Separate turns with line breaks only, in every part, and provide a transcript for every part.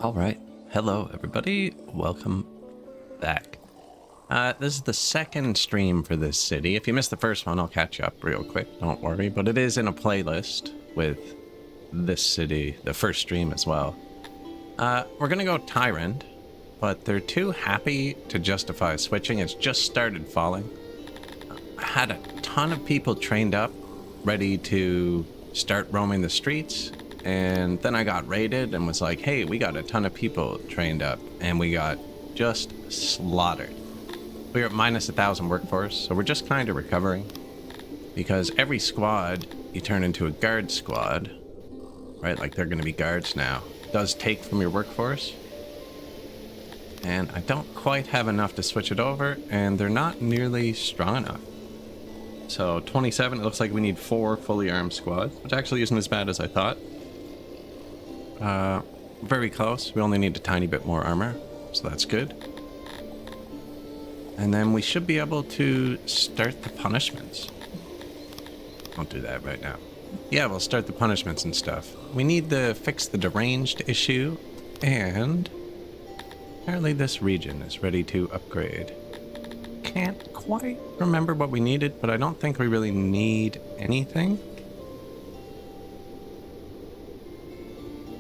All right. Hello, everybody. Welcome back. This is the second stream for this city. If you missed the first one, I'll catch you up real quick. Don't worry. But it is in a playlist with this city, the first stream as well. We're going to go Tyrant, but they're too happy to justify switching. It's just started falling. I had a ton of people trained up, ready to start roaming the streets. And then I got raided and was like, hey, we got a ton of people trained up, and we got just slaughtered. We are at minus 1,000 workforce, so we're just kind of recovering. Because every squad, you turn into a guard squad, right? Like they're going to be guards now. Does take from your workforce. And I don't quite have enough to switch it over, and they're not nearly strong enough. So 27, it looks like we need 4 fully armed squads, which actually isn't as bad as I thought. Very close. We only need a tiny bit more armor, so that's good. And then we should be able to start the punishments. Won't do that right now. Yeah, we'll start the punishments and stuff. We need to fix the deranged issue, and apparently this region is ready to upgrade. Can't quite remember what we needed, but I don't think we really need anything.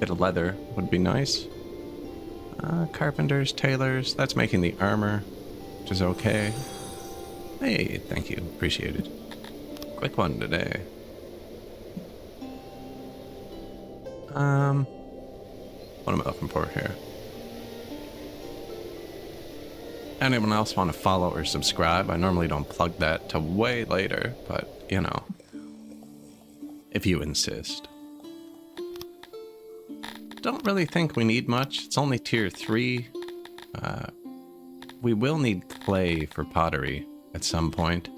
Bit of leather would be nice. Carpenters, tailors, that's making the armor, which is okay. Hey, thank you, appreciate it. Quick one today. What am I looking for here? Anyone else want to follow or subscribe? I normally don't plug that till way later, but you know, if you insist. Don't really think we need much. It's only tier 3. We will need clay for pottery at some point.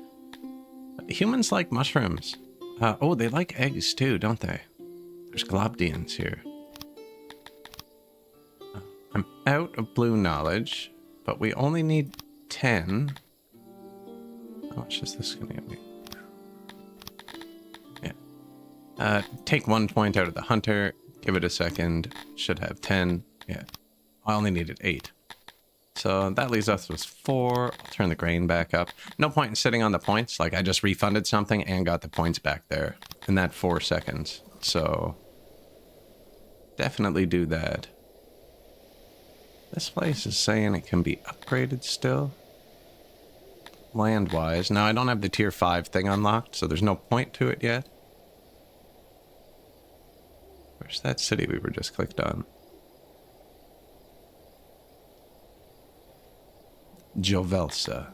Humans like mushrooms. Oh, they like eggs too, don't they? There's globdians here. I'm out of blue knowledge, but we only need 10. How much is this going to give me? Yeah. Take 1 point out of the hunter. Give it a second. Should have 10. Yeah. I only needed 8. So that leaves us with 4. I'll turn the grain back up. No point in sitting on the points. Like, I just refunded something and got the points back there in that 4 seconds. So definitely do that. This place is saying it can be upgraded still. Land-wise. Now, I don't have the tier 5 thing unlocked, so there's no point to it yet. Where's that city we were just clicked on? Jovelsa.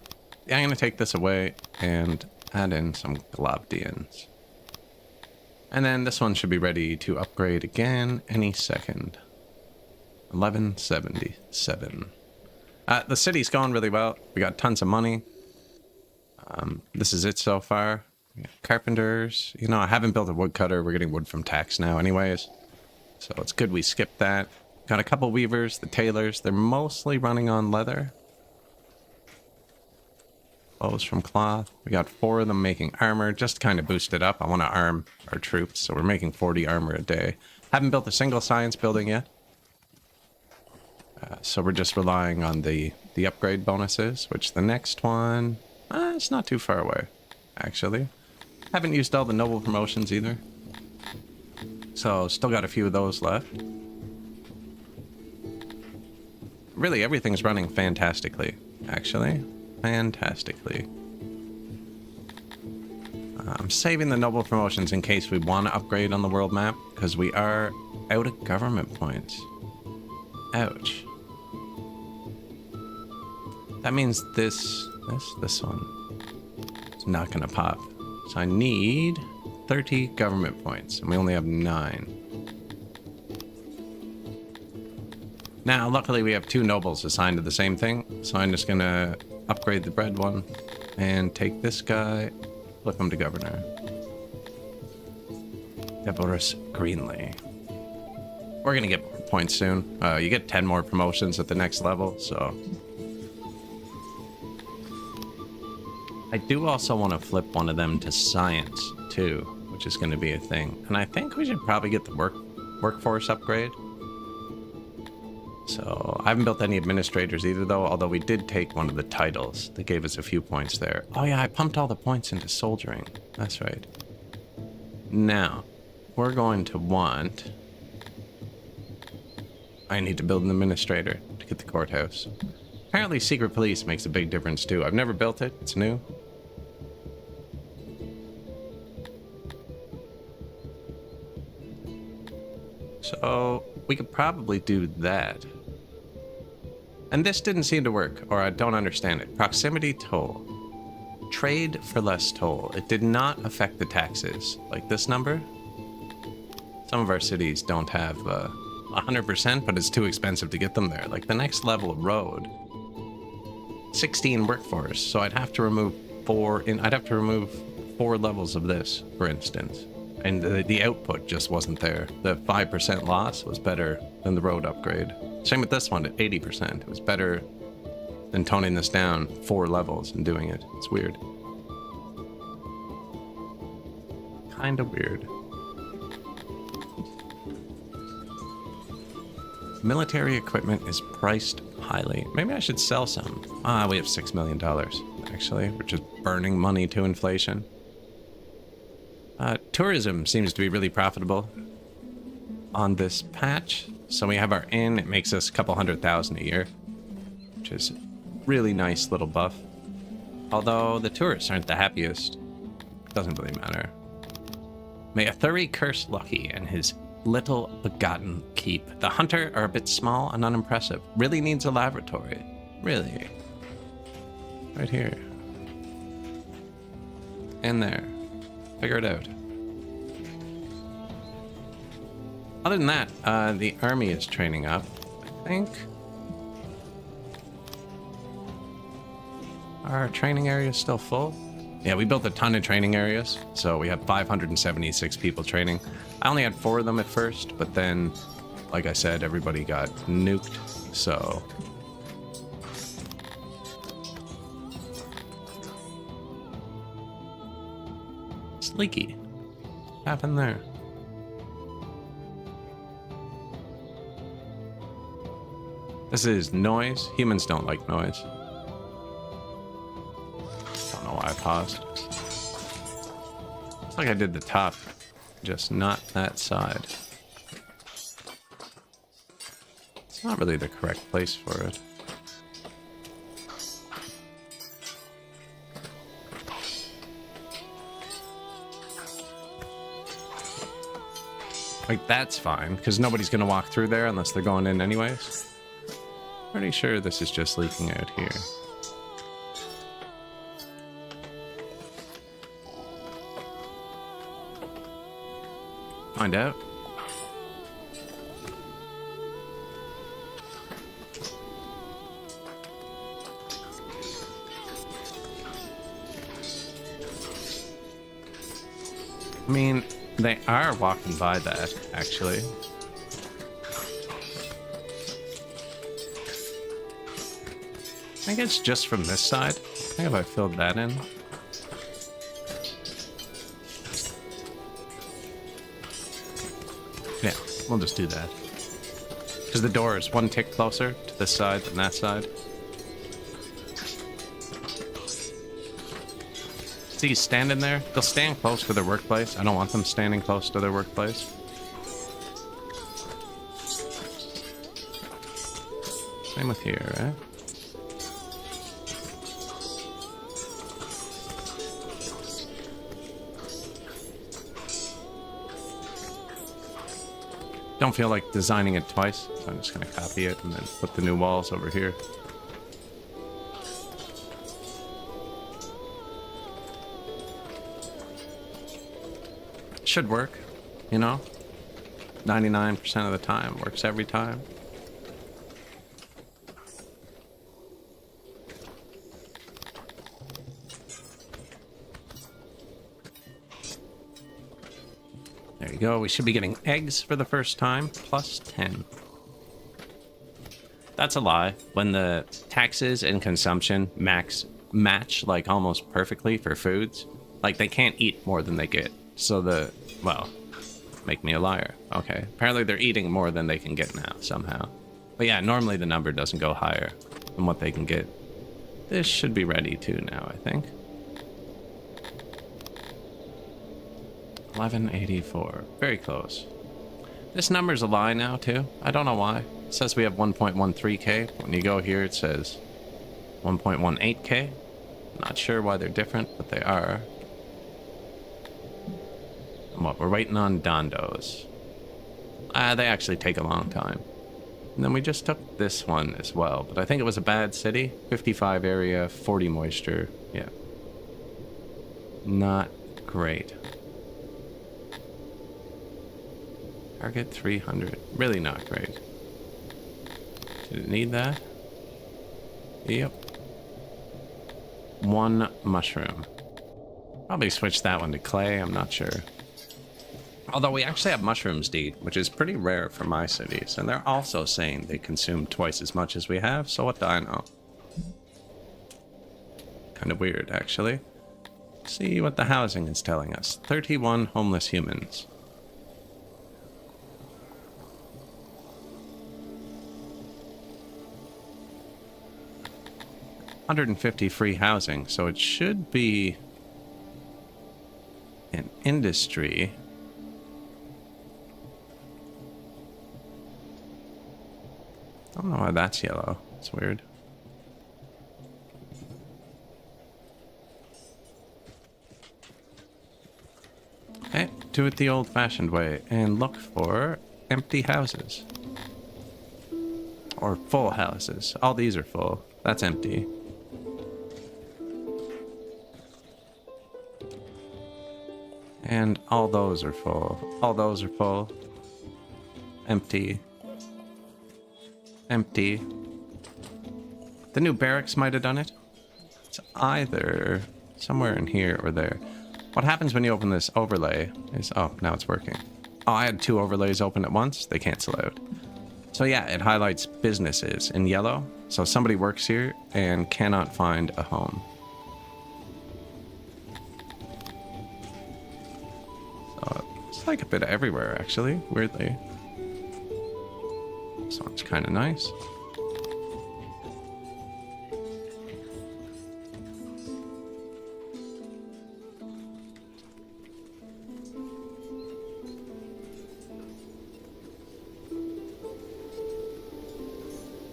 Yeah, I'm going to take this away and add in some globdians. And then this one should be ready to upgrade again any second. 1177. The city's going really well. We got tons of money. This is it so far. Carpenters. You know, I haven't built a woodcutter. We're getting wood from tax now anyways. So it's good we skipped that. Got a couple weavers, the tailors. They're mostly running on leather. Bows from cloth. We got 4 of them making armor. Just to kind of boost it up. I want to arm our troops. So we're making 40 armor a day. Haven't built a single science building yet. So we're just relying on the upgrade bonuses. Which the next one... it's not too far away, actually. Haven't used all the noble promotions either. So, still got a few of those left. Really, everything's running fantastically, actually. Fantastically. I'm saving the noble promotions in case we want to upgrade on the world map, because we are out of government points. Ouch. That means this one is not going to pop. So I need 30 government points, and we only have 9. Now, luckily we have 2 nobles assigned to the same thing, so I'm just going to upgrade the bread one and take this guy, flip him to governor. Deborah's Greenley. We're going to get more points soon. You get 10 more promotions at the next level, so... I do also want to flip one of them to science, too, which is going to be a thing. And I think we should probably get the workforce upgrade. So I haven't built any administrators either, though, although we did take one of the titles. That gave us a few points there. Oh yeah, I pumped all the points into soldiering. That's right. Now, we're going to want... I need to build an administrator to get the courthouse. Apparently secret police makes a big difference too. I've never built it, it's new. So we could probably do that. And this didn't seem to work, or I don't understand it. Proximity toll. Trade for less toll. It did not affect the taxes. Like this number. Some of our cities don't have 100%, but it's too expensive to get them there. Like the next level of road. 16 workforce, so I'd have to remove 4 levels of this, for instance. And the output just wasn't there. The 5% loss was better than the road upgrade. Same with this one at 80%. It was better than toning this down 4 levels and doing it. It's weird. Kinda weird. Military equipment is priced highly. Maybe I should sell some. We have $6 million, actually. We're just burning money to inflation. Tourism seems to be really profitable on this patch. So we have our inn. It makes us a couple $100,000 a year, which is really nice little buff. Although the tourists aren't the happiest. Doesn't really matter. May a Thuri curse Lucky and his little begotten keep. The hunter are a bit small and unimpressive. Really needs a laboratory. Really. Right here. In there. Figure it out. Other than that, the army is training up, I think. Are our training areas still full? Yeah, we built a ton of training areas, so we have 576 people training. I only had 4 of them at first, but then, like I said, everybody got nuked, so... It's leaky. What happened there? This is noise. Humans don't like noise. Don't know why I paused. It's like I did the top, just not that side. It's not really the correct place for it. Like, that's fine, because nobody's going to walk through there unless they're going in anyways. Pretty sure this is just leaking out here. Find out. I mean, they are walking by that, actually. I think it's just from this side. I think if I filled that in. Yeah, we'll just do that. Because the door is one tick closer to this side than that side. See, standing there? They'll stand close to their workplace. I don't want them standing close to their workplace. Same with here, right? Don't feel like designing it twice, so I'm just going to copy it and then put the new walls over here. Should work, you know? 99% of the time. Works every time. There you go. We should be getting eggs for the first time. Plus 10. That's a lie. When the taxes and consumption match like almost perfectly for foods, like they can't eat more than they get. So the, well, make me a liar. Okay. Apparently they're eating more than they can get now, somehow. But yeah, normally the number doesn't go higher than what they can get. This should be ready too now, I think. 1184. Very close. This number's a lie now too. I don't know why. It says we have 1.13k. When you go here, it says 1.18k. Not sure why they're different, but they are. And what? We're waiting on Dondos. They actually take a long time. And then we just took this one as well, but I think it was a bad city. 55 area, 40 moisture. Yeah. Not great. Target 300. Really not great. Did it need that? Yep. 1 mushroom. Probably switch that one to clay, I'm not sure. Although we actually have mushrooms deed, which is pretty rare for my cities. And they're also saying they consume twice as much as we have, so what do I know? Kind of weird, actually. See what the housing is telling us. 31 homeless humans. $150 free housing, so it should be an industry. I don't know why that's yellow. It's weird. Okay, do it the old-fashioned way and look for empty houses. Or full houses. All these are full. That's empty. And all those are full. All those are full. Empty. Empty. The new barracks might have done it. It's either somewhere in here or there. What happens when you open this overlay is... Oh, now it's working. Oh, I had 2 overlays open at once. They cancel out. So yeah, it highlights businesses in yellow. So somebody works here and cannot find a home. So it's like a bit everywhere, actually, weirdly. This one's kind of nice.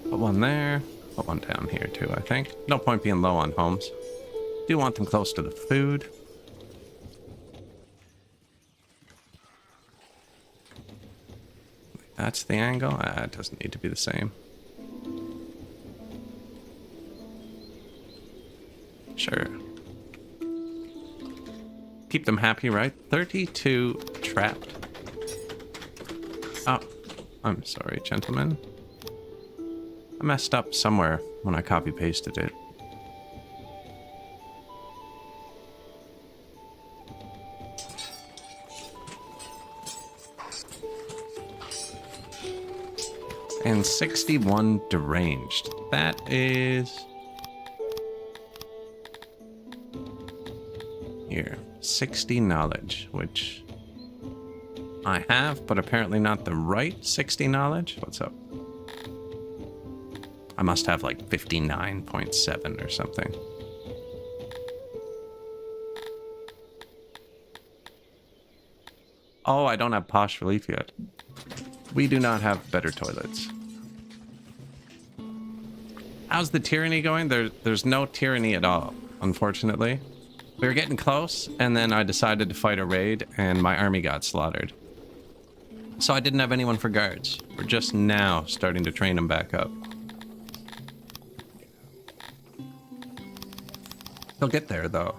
Put one there. Put one down here too, I think. No point being low on homes. Do want them close to the food. That's the angle. It doesn't need to be the same. Sure. Keep them happy, right? 32 trapped. Oh, I'm sorry, gentlemen. I messed up somewhere when I copy-pasted it. And 61 deranged. That is... Here. 60 knowledge, which I have, but apparently not the right 60 knowledge. What's up? I must have like 59.7 or something. Oh, I don't have posh relief yet. We do not have better toilets. How's the tyranny going? There's no tyranny at all, unfortunately. We were getting close, and then I decided to fight a raid, and my army got slaughtered. So I didn't have anyone for guards. We're just now starting to train them back up. They'll get there, though.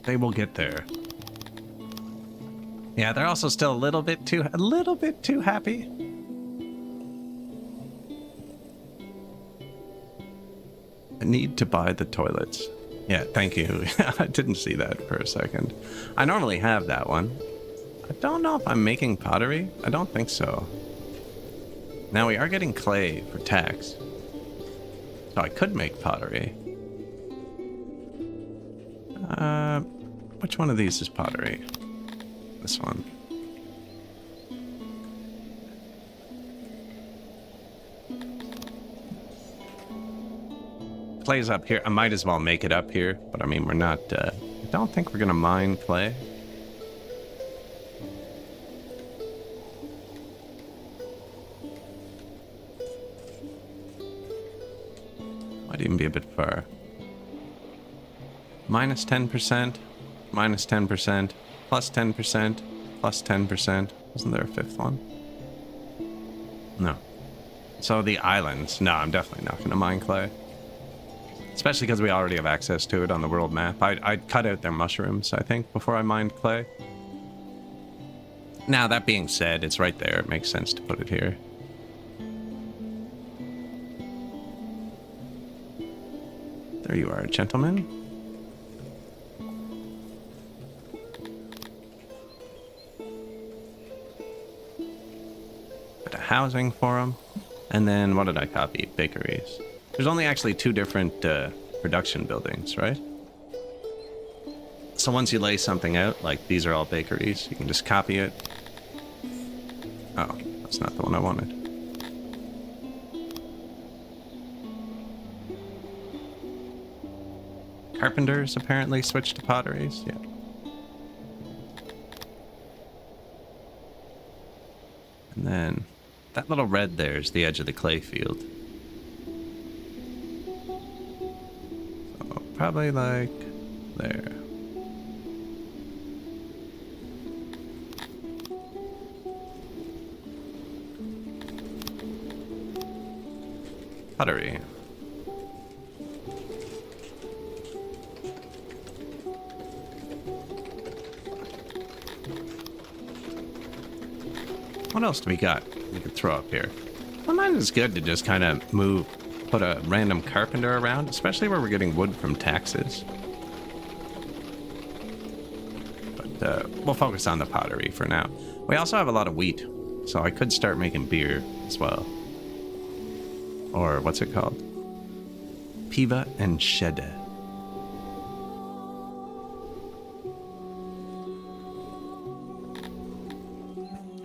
They will get there. Yeah, they're also still a little bit too happy. I need to buy the toilets. Yeah, thank you. I didn't see that for a second. I normally have that one. I don't know if I'm making pottery. I don't think so. Now we are getting clay for tax. So I could make pottery. Which one of these is pottery? This one. Clay's up here. I might as well make it up here, but I mean, we're not, I don't think we're gonna mine clay. Might even be a bit far. Minus 10%, minus 10%, plus 10%, plus 10%. Wasn't there a fifth one? No. So the islands. No, I'm definitely not gonna mine clay. Especially because we already have access to it on the world map. I'd cut out their mushrooms, I think, before I mined clay. Now, that being said, it's right there. It makes sense to put it here. There you are, gentlemen. Bit of housing for them. And then, what did I copy? Bakeries. There's only actually 2 different production buildings, right? So once you lay something out, like these are all bakeries, you can just copy it. Oh, that's not the one I wanted. Carpenters apparently switched to potteries, yeah. And then that little red there is the edge of the clay field. Probably like there. Pottery. What else do we got we could throw up here? Sometimes it's good to just kind of move. Put a random carpenter around, especially where we're getting wood from taxes. But we'll focus on the pottery for now. We also have a lot of wheat, so I could start making beer as well. Or what's it called? Piva and Shede.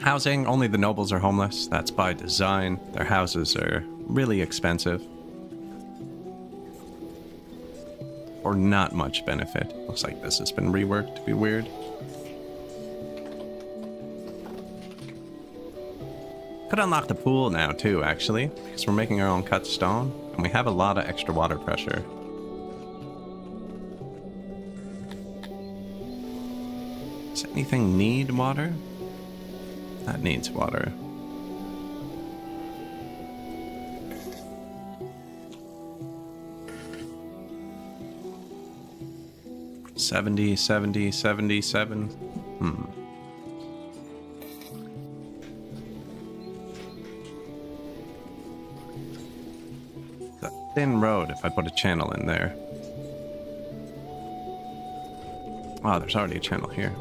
Housing, only the nobles are homeless. That's by design. Their houses are really expensive. Or not much benefit. Looks like this has been reworked to be weird. Could unlock the pool now too, actually, because we're making our own cut stone, and we have a lot of extra water pressure. Does anything need water? That needs water. $70, $70, $77. It's a thin road if I put a channel in there. Oh, there's already a channel here.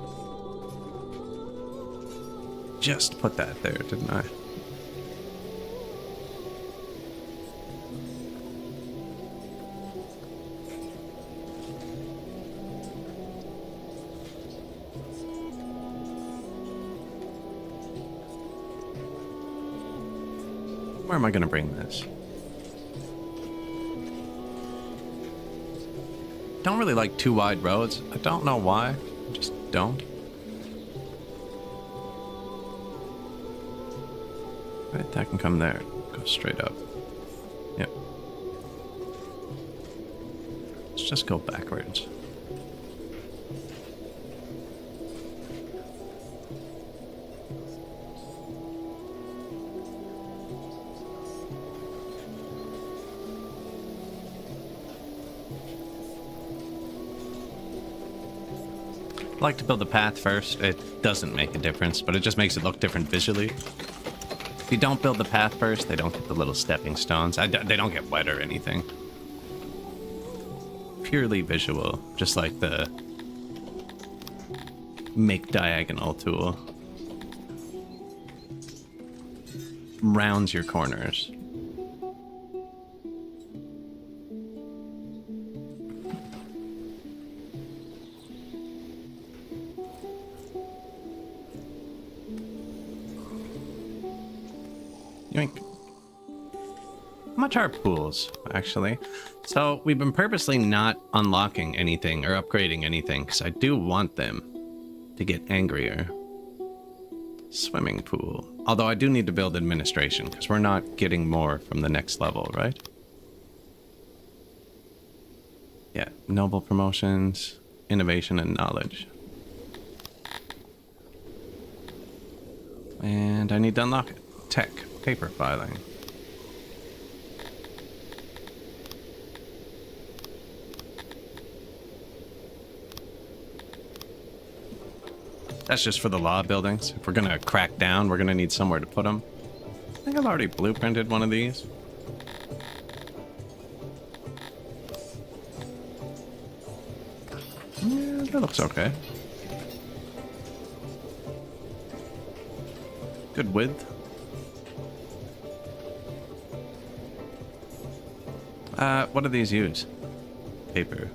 Just put that there, didn't I? Where am I going to bring this? Don't really like 2 wide roads. I don't know why. I just don't. Right, that can come there. Go straight up. Yep. Let's just go backwards. I like to build the path first. It doesn't make a difference, but it just makes it look different visually. If you don't build the path first, they don't get the little stepping stones. They don't get wet or anything. Purely visual, just like the make diagonal tool. Rounds your corners. Yoink. How much are pools, actually? So we've been purposely not unlocking anything or upgrading anything because I do want them to get angrier. Swimming pool. Although I do need to build administration because we're not getting more from the next level, right? Yeah, noble promotions, innovation, and knowledge. And I need to unlock it. Tech, paper filing. That's just for the law buildings. If we're gonna crack down, we're gonna need somewhere to put them. I think I've already blueprinted one of these. Yeah, that looks okay. Good width. What do these use? Paper.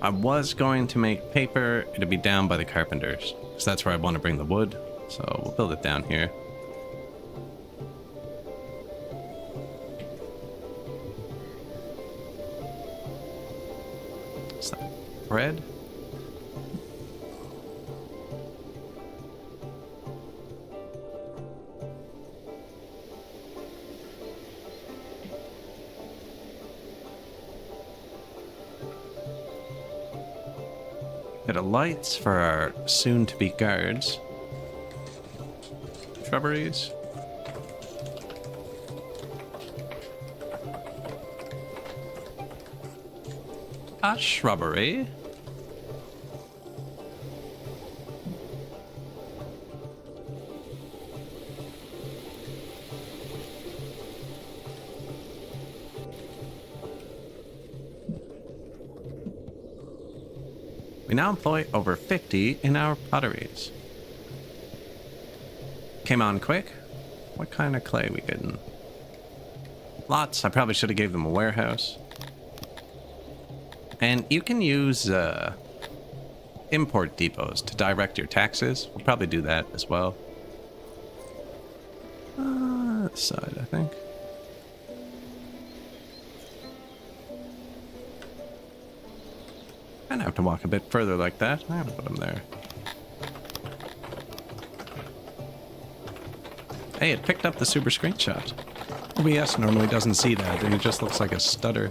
I was going to make paper. It'd be down by the carpenters, because that's where I want to bring the wood. So we'll build it down here. What's that? Bread? Bit of lights for our soon-to-be guards. Shrubberies. A shrubbery. We now employ over 50 in our potteries. Came on quick. What kind of clay we getting? Lots. I probably should have gave them a warehouse. And you can use import depots to direct your taxes. We'll probably do that as well. This side, I think. I have to walk a bit further like that. I'm gonna put them there. Hey, it picked up the super screenshot. OBS normally doesn't see that, and it just looks like a stutter.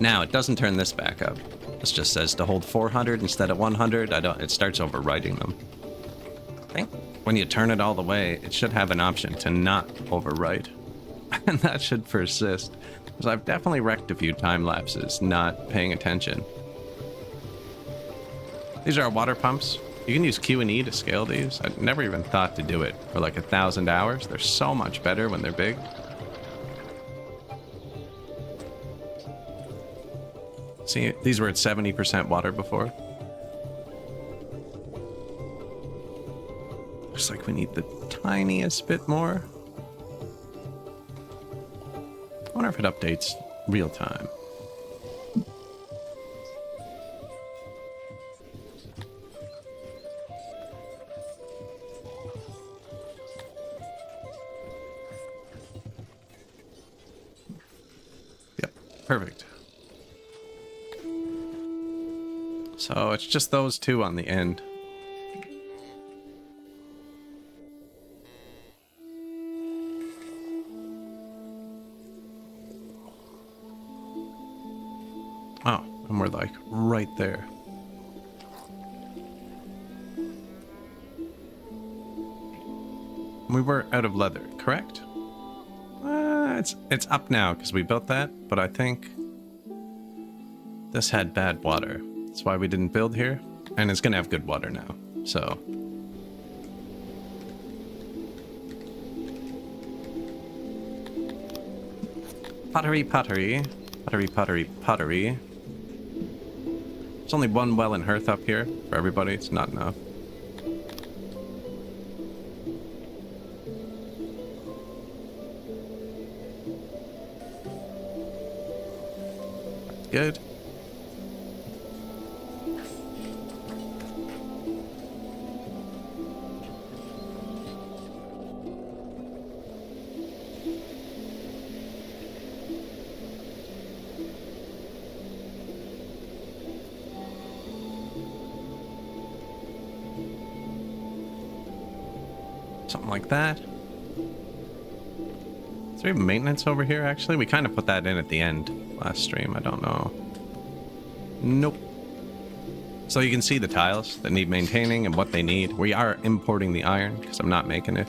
Now, it doesn't turn this back up. This just says to hold 400 instead of 100. It starts overwriting them. I think when you turn it all the way, it should have an option to not overwrite. And that should persist. Because I've definitely wrecked a few time lapses not paying attention. These are our water pumps. You can use Q and E to scale these. I never even thought to do it for like 1,000 hours. They're so much better when they're big. See, these were at 70% water before. Looks like we need the tiniest bit more. I wonder if it updates real time. Yep, perfect. So it's just those two on the end. Oh, and we're like right there. We were out of leather, correct? It's up now because we built that, but I think this had bad water. That's why we didn't build here, and it's gonna have good water now. So pottery, pottery, pottery, pottery, pottery. There's only one well and hearth up here for everybody. It's not enough. That's good. Something like that. Is there even maintenance over here, actually? We kind of put that in at the end last stream. I don't know. Nope. So you can see the tiles that need maintaining and what they need. We are importing the iron because I'm not making it.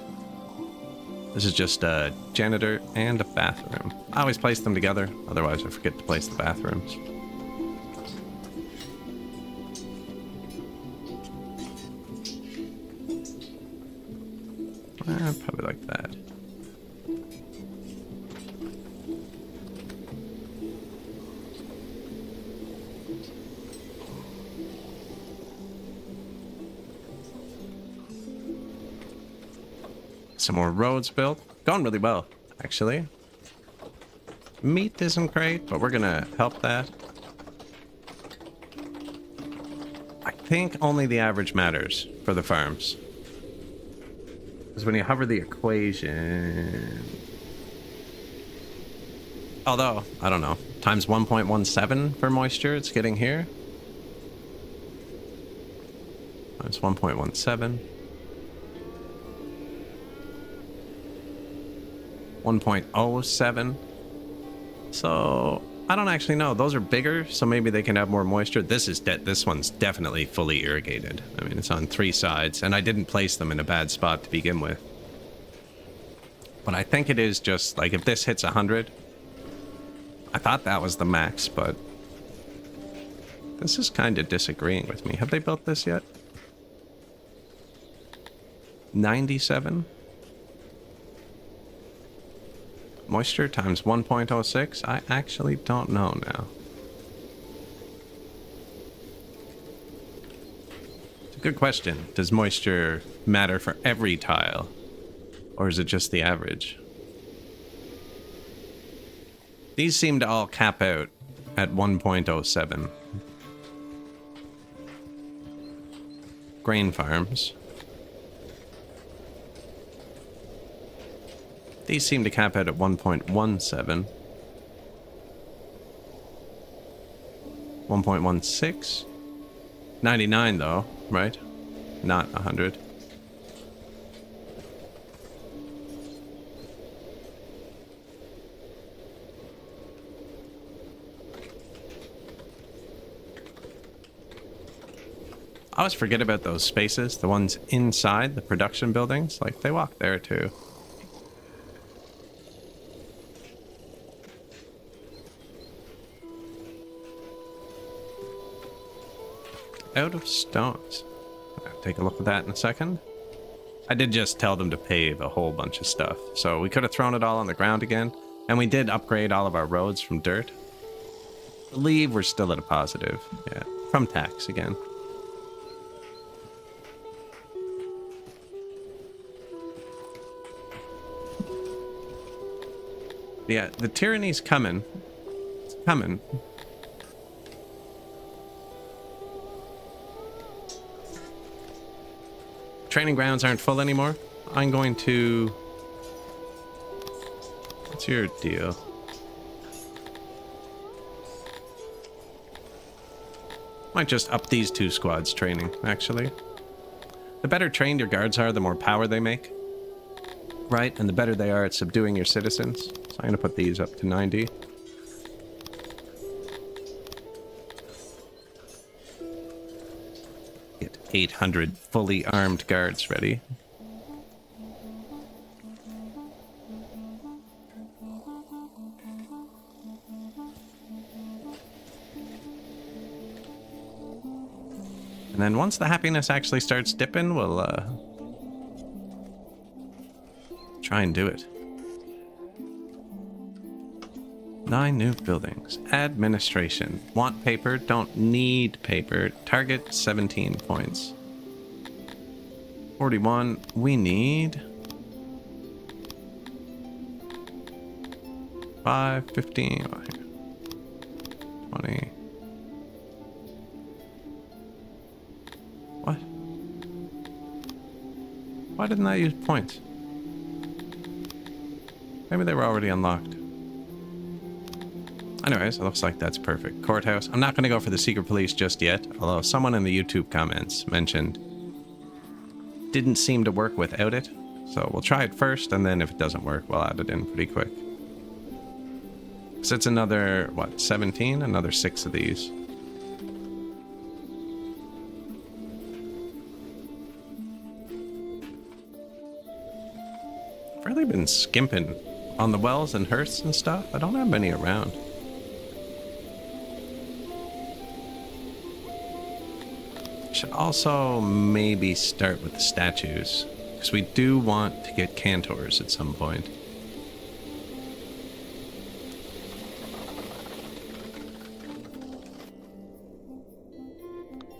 This is just a janitor and a bathroom. I always place them together, otherwise I forget to place the bathrooms. Probably like that. Some more roads built. Going really well, actually. Meat isn't great, but we're gonna help that. I think only the average matters for the farms. Because when you hover the equation... Although, I don't know. Times 1.17 for moisture it's getting here. Times 1.17. 1.07. So I don't actually know. Those are bigger, so maybe they can have more moisture. This one's definitely fully irrigated. I mean, it's on 3 sides, and I didn't place them in a bad spot to begin with. But I think it is just like if this hits 100. I thought that was the max, but this is kind of disagreeing with me. Have they built this yet? 97. Moisture times 1.06? I actually don't know now. It's a good question. Does moisture matter for every tile? Or is it just the average? These seem to all cap out at 1.07. Grain farms. These seem to cap out at 1.17. 1.16. 99 though, right? Not 100. I always forget about those spaces, the ones inside the production buildings. Like, they walk there too. Out of stones. I'll take a look at that in a second. I did just tell them to pave a whole bunch of stuff, so we could have thrown it all on the ground again, and we did upgrade all of our roads from dirt. I believe we're still at a positive, yeah, from tax again. Yeah, the tyranny's coming. It's coming. Training grounds aren't full anymore. I'm going to... What's your deal? Might just up these 2 squads training, actually. The better trained your guards are, the more power they make. Right? And the better they are at subduing your citizens. So I'm going to put these up to 90. Get 800 fully armed guards ready. And then once the happiness actually starts dipping, we'll try and do it. 9 new buildings. Administration. Want paper, don't need paper. Target 17 points. 41. We need 5, 15, 20. What? Why didn't I use points? Maybe they were already unlocked. Anyways, it looks like that's perfect. Courthouse. I'm not going to go for the secret police just yet, although someone in the YouTube comments mentioned didn't seem to work without it. So we'll try it first, and then if it doesn't work, we'll add it in pretty quick. So it's another, what, 17? Another 6 of these. I've really been skimping on the wells and hearths and stuff. I don't have many around. Should also maybe start with the statues, because we do want to get cantors at some point.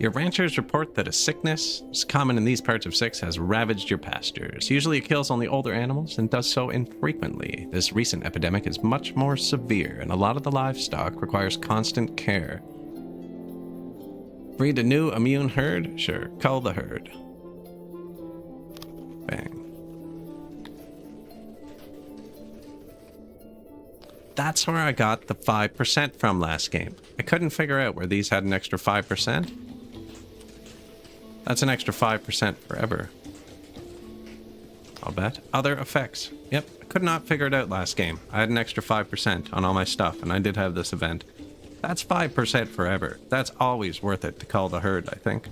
Your ranchers report that a sickness, as common in these parts of Six, has ravaged your pastures. Usually it kills only older animals and does so infrequently. This recent epidemic is much more severe, and a lot of the livestock requires constant care. Breed a new immune herd? Sure, cull the herd. Bang. That's where I got the 5% from last game. I couldn't figure out where these had an extra 5%. That's an extra 5% forever. I'll bet. Other effects. Yep, I could not figure it out last game. I had an extra 5% on all my stuff, and I did have this event. That's 5% forever. That's always worth it to call the herd, I think.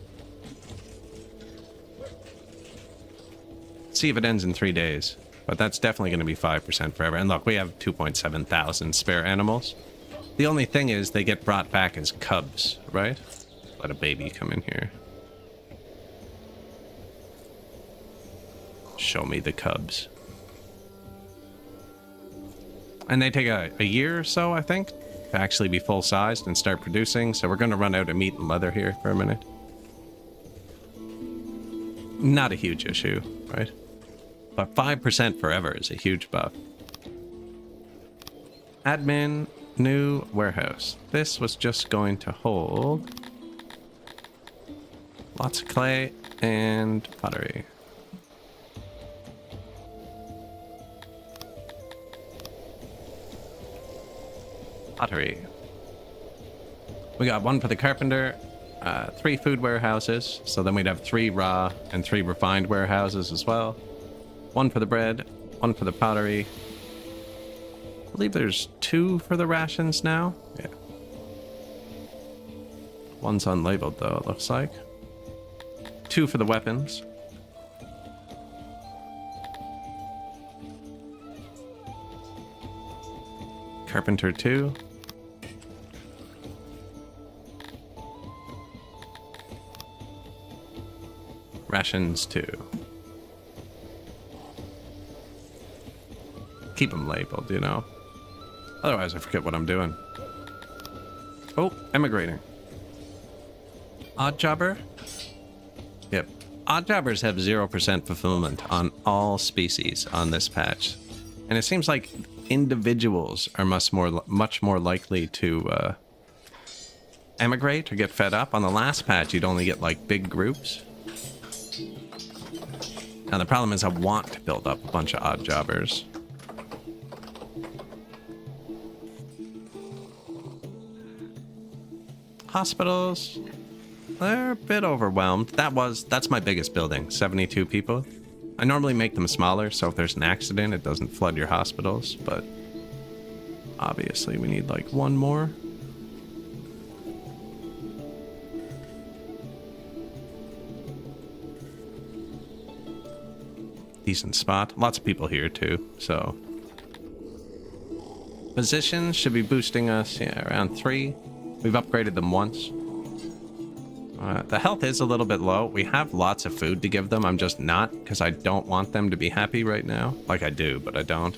See if it ends in 3 days. But that's definitely going to be 5% forever. And look, we have 2.7 thousand spare animals. The only thing is they get brought back as cubs, right? Let a baby come in here. Show me the cubs. And they take a year or so, I think, to actually be full-sized and start producing. So we're going to run out of meat and leather here for a minute. Not a huge issue, right? But 5% forever is a huge buff. Admin, new warehouse. This was just going to hold lots of clay and pottery. Pottery. We got one for the carpenter, 3 food warehouses, so then we'd have 3 raw and 3 refined warehouses as well. 1 for the bread, 1 for the pottery. I believe there's 2 for the rations now. Yeah. One's unlabeled though, it looks like. 2 for the weapons. Carpenter 2. Rations 2. Keep them labeled, you know. Otherwise I forget what I'm doing. Oh, emigrating. Odd jobber? Yep. Odd jobbers have 0% fulfillment on all species on this patch. And it seems like individuals are much more likely to emigrate or get fed up. On the last patch, you'd only get like big groups. Now the problem is I want to build up a bunch of odd jobbers. Hospitals, they're a bit overwhelmed. That's my biggest building, 72 people. I normally make them smaller, so if there's an accident, it doesn't flood your hospitals, but obviously we need like 1 more. Decent spot. Lots of people here too, so. Positions should be boosting us, yeah, around 3. We've upgraded them once. The health is a little bit low. We have lots of food to give them. I'm just not, because I don't want them to be happy right now. Like I do, but I don't.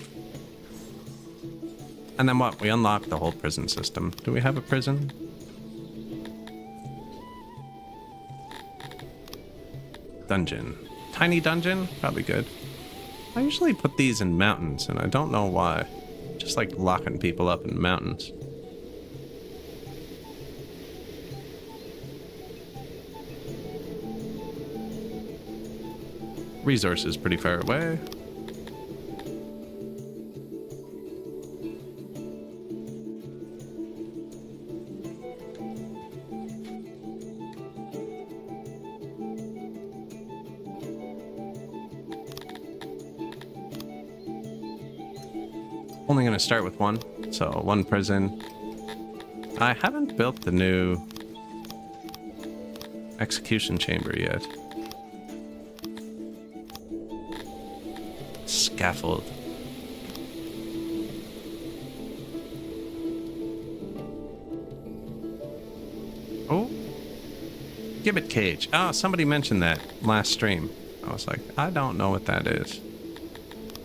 And then what? We unlocked the whole prison system. Do we have a prison? Dungeon. Tiny dungeon? Probably good. I usually put these in mountains, and I don't know why. Just like locking people up in mountains. Resources pretty far away. Only going to start with one. So, one prison. I haven't built the new execution chamber yet. Scaffold. Oh. Gibbet cage. Oh, somebody mentioned that last stream. I was like, I don't know what that is.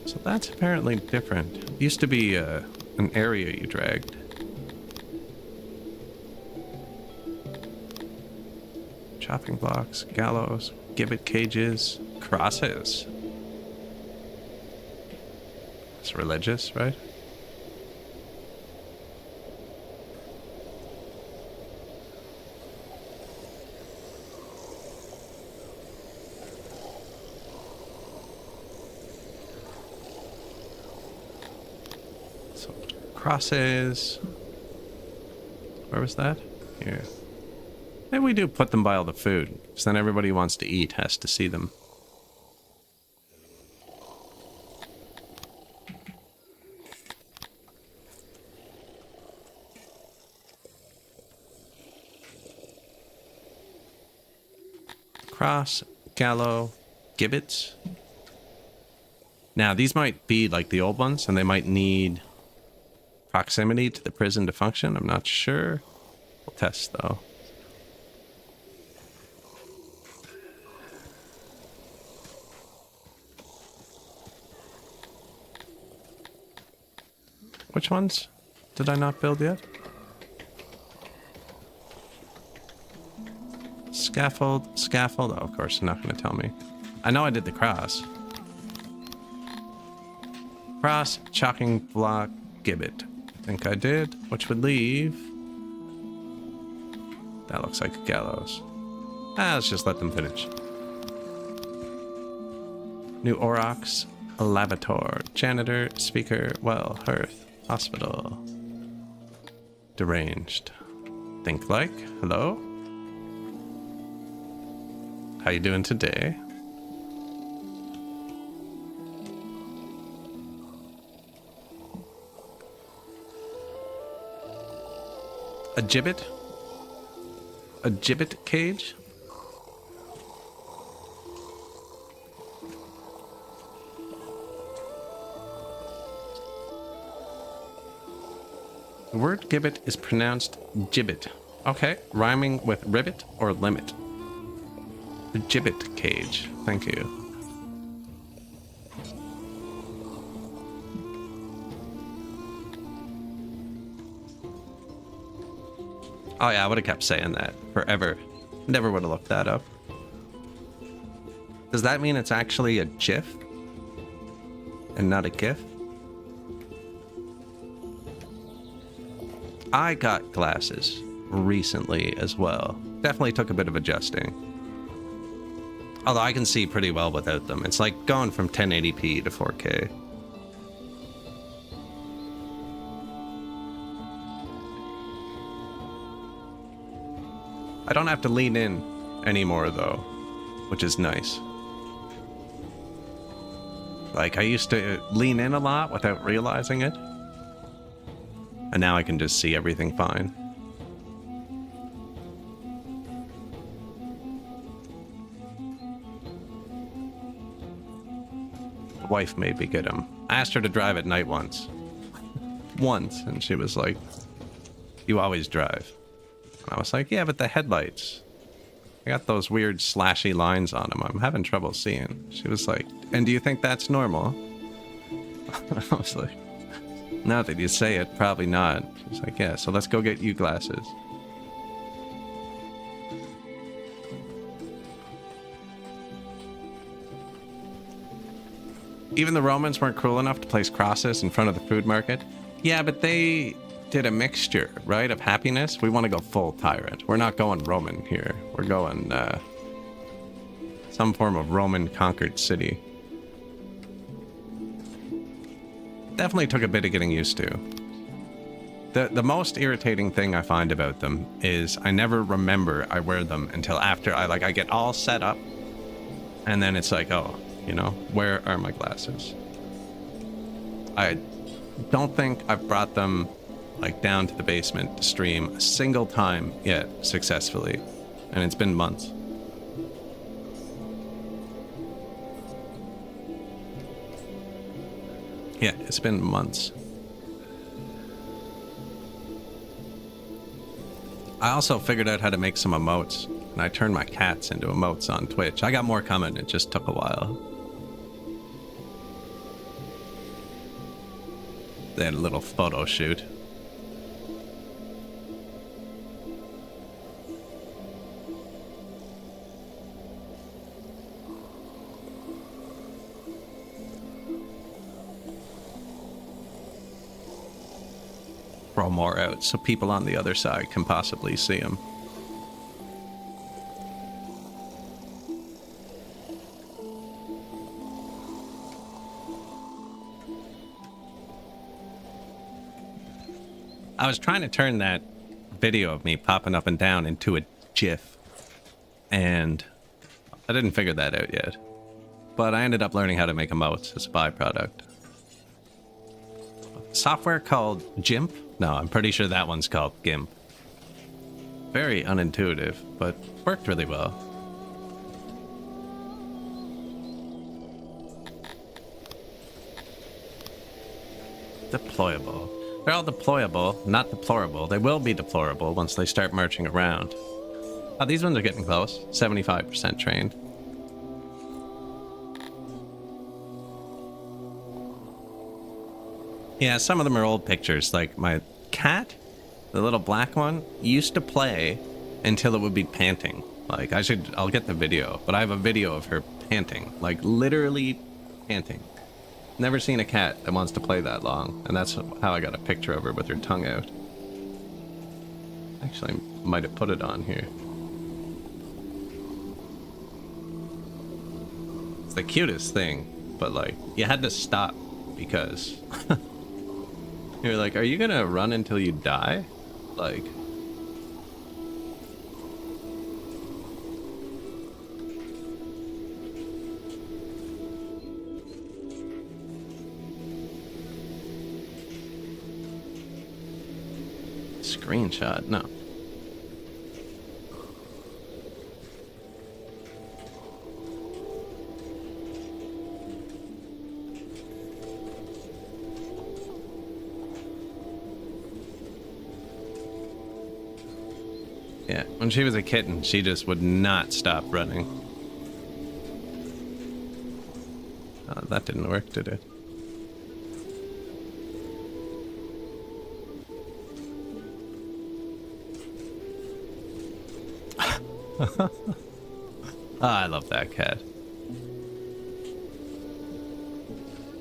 So that's apparently different. It used to be an area you dragged. Chopping blocks, gallows, gibbet cages, crosses. It's religious, right? So, crosses. Where was that? Here. Maybe we do put them by all the food, because then everybody who wants to eat has to see them. Cross, gallow, gibbets. Now, these might be like the old ones, and they might need proximity to the prison to function. I'm not sure. We'll test, though. Which ones did I not build yet? Scaffold, scaffold. Oh, of course, you're not going to tell me. I know I did the cross. Cross, chalking block, gibbet. I think I did, which would leave... That looks like a gallows. Let's just let them finish. New aurochs, a lavator, janitor, speaker, well, hearth, hospital. Deranged. Think like, hello? How you doing today? A gibbet? A gibbet cage? The word gibbet is pronounced gibbet. Okay, rhyming with ribbit or limit. The gibbet cage. Thank you. Oh yeah, I would have kept saying that forever. Never would have looked that up. Does that mean it's actually a GIF and not a GIF? I got glasses recently as well. Definitely took a bit of adjusting. Although I can see pretty well without them. It's like going from 1080p to 4K. I don't have to lean in anymore though, which is nice. Like I used to lean in a lot without realizing it. And now I can just see everything fine. The wife made me get him. I asked her to drive at night once. Once, and she was like, "You always drive." And I was like, "Yeah, but the headlights. I got those weird slashy lines on them. I'm having trouble seeing." She was like, "And do you think that's normal?" I was like, "Now that you say it, probably not." She's like, "Yeah, so let's go get you glasses." Even the Romans weren't cruel enough to place crosses in front of the food market. Yeah, but they did a mixture, right, of happiness. We want to go full tyrant. We're not going Roman here. We're going some form of Roman conquered city. Definitely took a bit of getting used to. The most irritating thing I find about them is I never remember I wear them until after I get all set up, and then it's like, oh, you know, where are my glasses? I don't think I've brought them like down to the basement to stream a single time yet successfully, and it's been months. Yeah, it's been months. I also figured out how to make some emotes, and I turned my cats into emotes on Twitch. I got more coming, it just took a while. They had a little photo shoot. Throw more out so people on the other side can possibly see them. I was trying to turn that video of me popping up and down into a GIF, and I didn't figure that out yet. But I ended up learning how to make emotes as a byproduct. Software called GIMP? No, I'm pretty sure that one's called GIMP. Very unintuitive, but worked really well. Deployable. They're all deployable, not deplorable. They will be deplorable once they start marching around. Oh, these ones are getting close. 75% trained. Yeah, some of them are old pictures. Like my cat, the little black one, used to play until it would be panting. Like I'll get the video, but I have a video of her panting, like literally panting. Never seen a cat that wants to play that long, and that's how I got a picture of her with her tongue out. Actually, I might have put it on here. It's the cutest thing, but like you had to stop because you're like, are you gonna run until you die? Like, screenshot? No. Yeah, when she was a kitten, she just would not stop running. Oh, that didn't work, did it? Oh, I love that cat.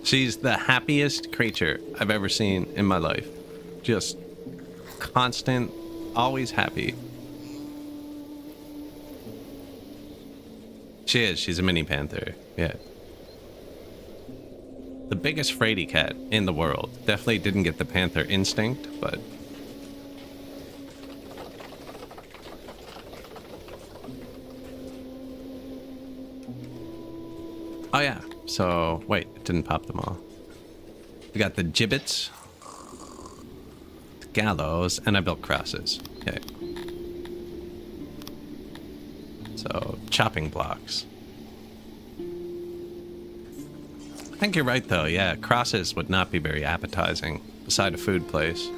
She's the happiest creature I've ever seen in my life. Just constant, always happy. She is. She's a mini panther. Yeah. The biggest fraidy cat in the world. Definitely didn't get the panther instinct, but... Oh yeah, so wait, it didn't pop them all. We got the gibbets, the gallows, and I built crosses. Okay. So, chopping blocks. I think you're right though, yeah, crosses would not be very appetizing beside a food place.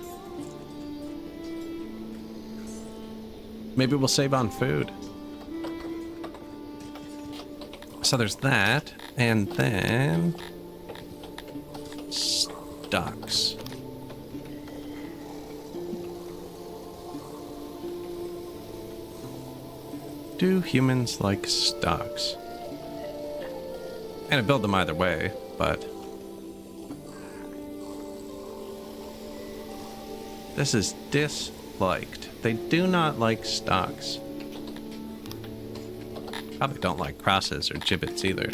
Maybe we'll save on food. So there's that, and then stocks. Do humans like stocks? I'm gonna build them either way, but this is disliked. They do not like stocks. Probably don't like crosses or gibbets either.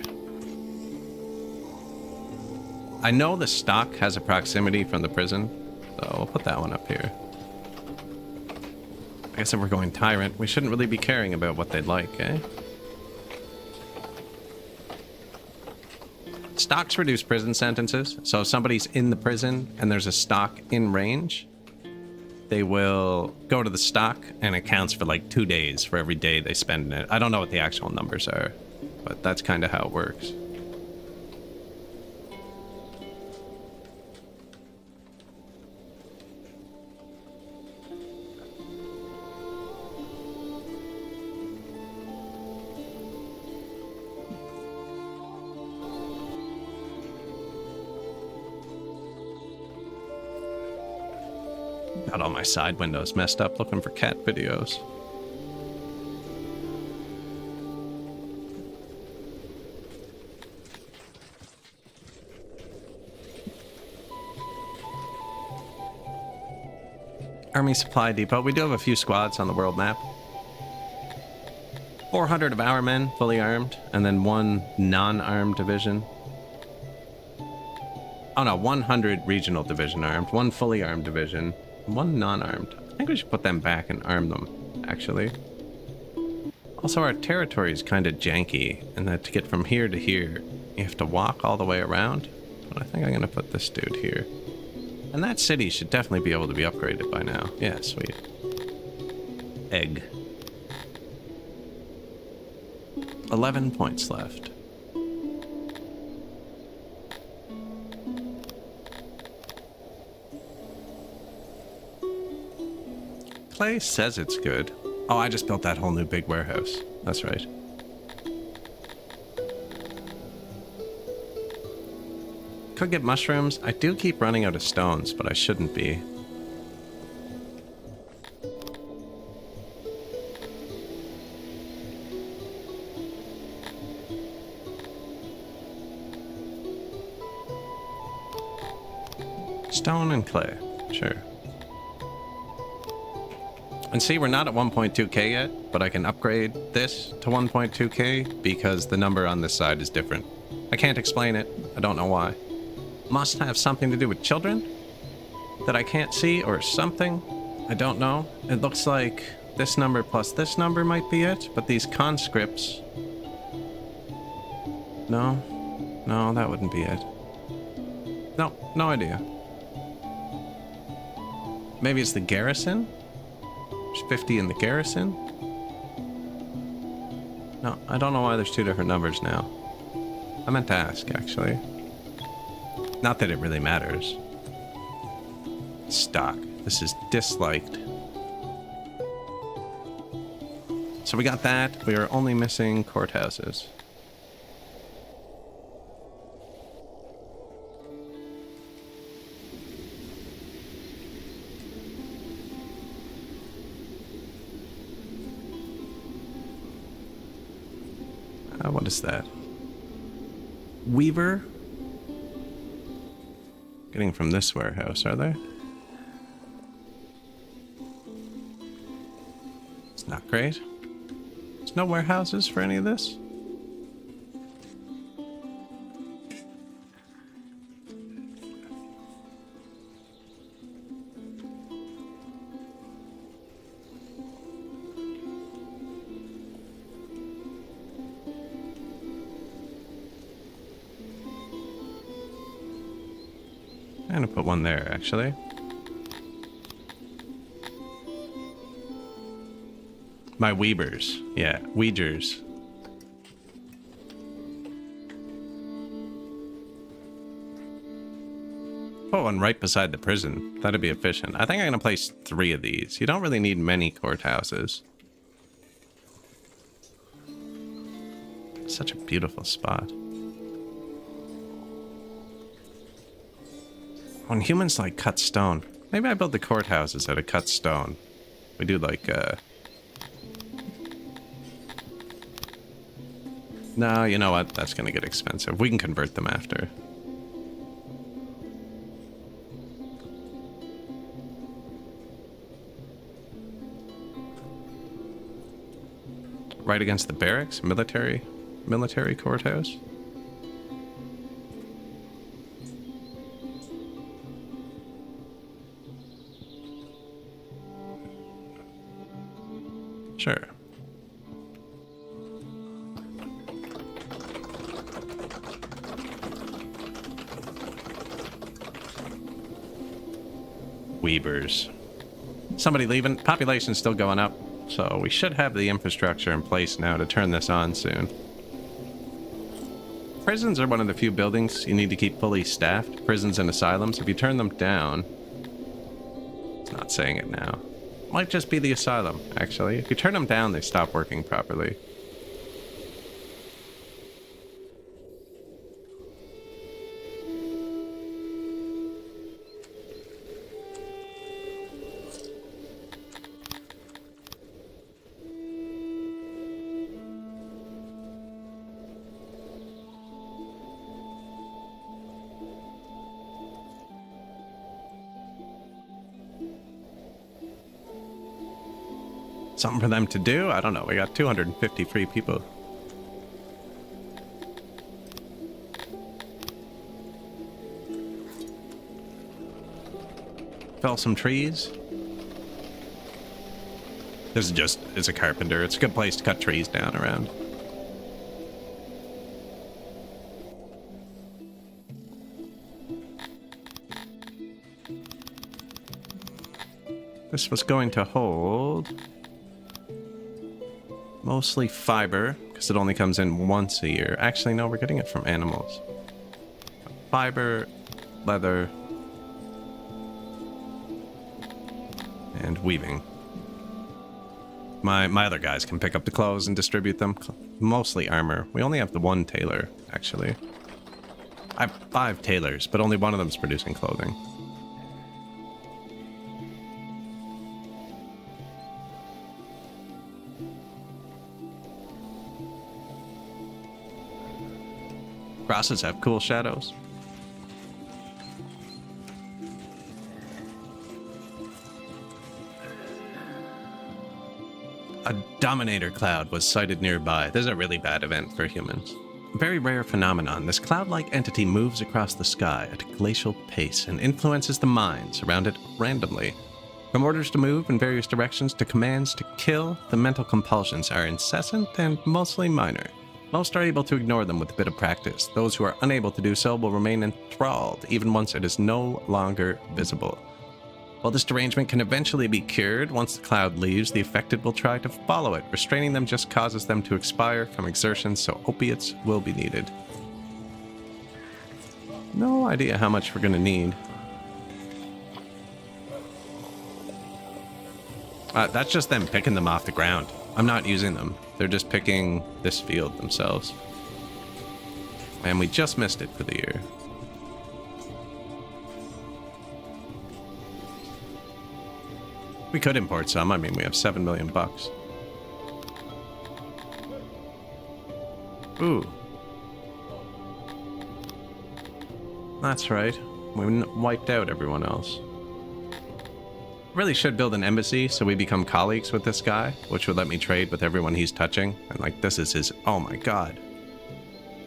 I know the stock has a proximity from the prison, so we'll put that one up here. I guess if we're going Tyrant, we shouldn't really be caring about what they'd like, eh? Let's Stocks reduce prison sentences. So if somebody's in the prison and there's a stock in range, they will go to the stock and it counts for like 2 days for every day they spend in it. I don't know what the actual numbers are, but that's kind of how it works. Got all my side windows messed up looking for cat videos. Army Supply Depot. We do have a few squads on the world map. 400 of our men fully armed, and then 1 non-armed division. Oh no, 100 regional division armed, 1 fully armed division, 1 non-armed. I think we should put them back and arm them, actually. Also, our territory is kind of janky, in that to get from here to here, you have to walk all the way around. But I think I'm going to put this dude here. And that city should definitely be able to be upgraded by now. Yeah, sweet. Egg. 11 points left. Clay says it's good. Oh, I just built that whole new big warehouse. That's right. Could get mushrooms. I do keep running out of stones, but I shouldn't be. Stone and clay. Sure. And see, we're not at 1.2k yet, but I can upgrade this to 1.2k because the number on this side is different. I can't explain it. I don't know why. Must have something to do with children that I can't see or something. I don't know. It looks like this number plus this number might be it, but these conscripts... No. No, that wouldn't be it. No, no idea. Maybe it's the garrison? There's 50 in the garrison? No, I don't know why there's 2 different numbers now. I meant to ask, actually. Not that it really matters. Stock. This is disliked. So we got that. We are only missing courthouses. What is that? Weaver? Getting from this warehouse, are they? It's not great. There's no warehouses for any of this? I'm gonna put one there, actually. My weavers. Yeah, weegers. Put one right beside the prison. That'd be efficient. I think I'm gonna place 3 of these. You don't really need many courthouses. Such a beautiful spot. When humans like cut stone, maybe I build the courthouses out of cut stone. We do like no, you know what? That's gonna get expensive. We can convert them after. Right against the barracks, military courthouse. Sure. weavers. Somebody leaving. Population's still going up, so we should have the infrastructure in place now to turn this on soon. Prisons are one of the few buildings you need to keep fully staffed. Prisons and asylums. If you turn them down... It's not saying it now. Might just be the asylum, actually. If you turn them down, they stop working properly. Something for them to do? I don't know. We got 253 people. Fell some trees. This is just, it's a carpenter. It's a good place to cut trees down around. This was going to hold... mostly fiber, because it only comes in once a year. Actually, no, we're getting it from animals. Fiber, leather, and weaving. My other guys can pick up the clothes and distribute them. Mostly armor. We only have the one tailor, actually. I have 5 tailors, but only one of them's producing clothing. Crosses have cool shadows. A Dominator cloud was sighted nearby. This is a really bad event for humans. A very rare phenomenon. This cloud-like entity moves across the sky at a glacial pace and influences the mines around it randomly. From orders to move in various directions to commands to kill, the mental compulsions are incessant and mostly minor. Most are able to ignore them with a bit of practice. Those who are unable to do so will remain enthralled, even once it is no longer visible. While this derangement can eventually be cured, once the cloud leaves, the affected will try to follow it. Restraining them just causes them to expire from exertion, so opiates will be needed. No idea how much we're going to need. That's just them picking them off the ground. I'm not using them. They're just picking this field themselves. And we just missed it for the year. We could import some. I mean, we have 7 million bucks. Ooh. That's right. We wiped out everyone else. Really should build an embassy so we become colleagues with this guy, which would let me trade with everyone he's touching. And like, this is his... Oh my god.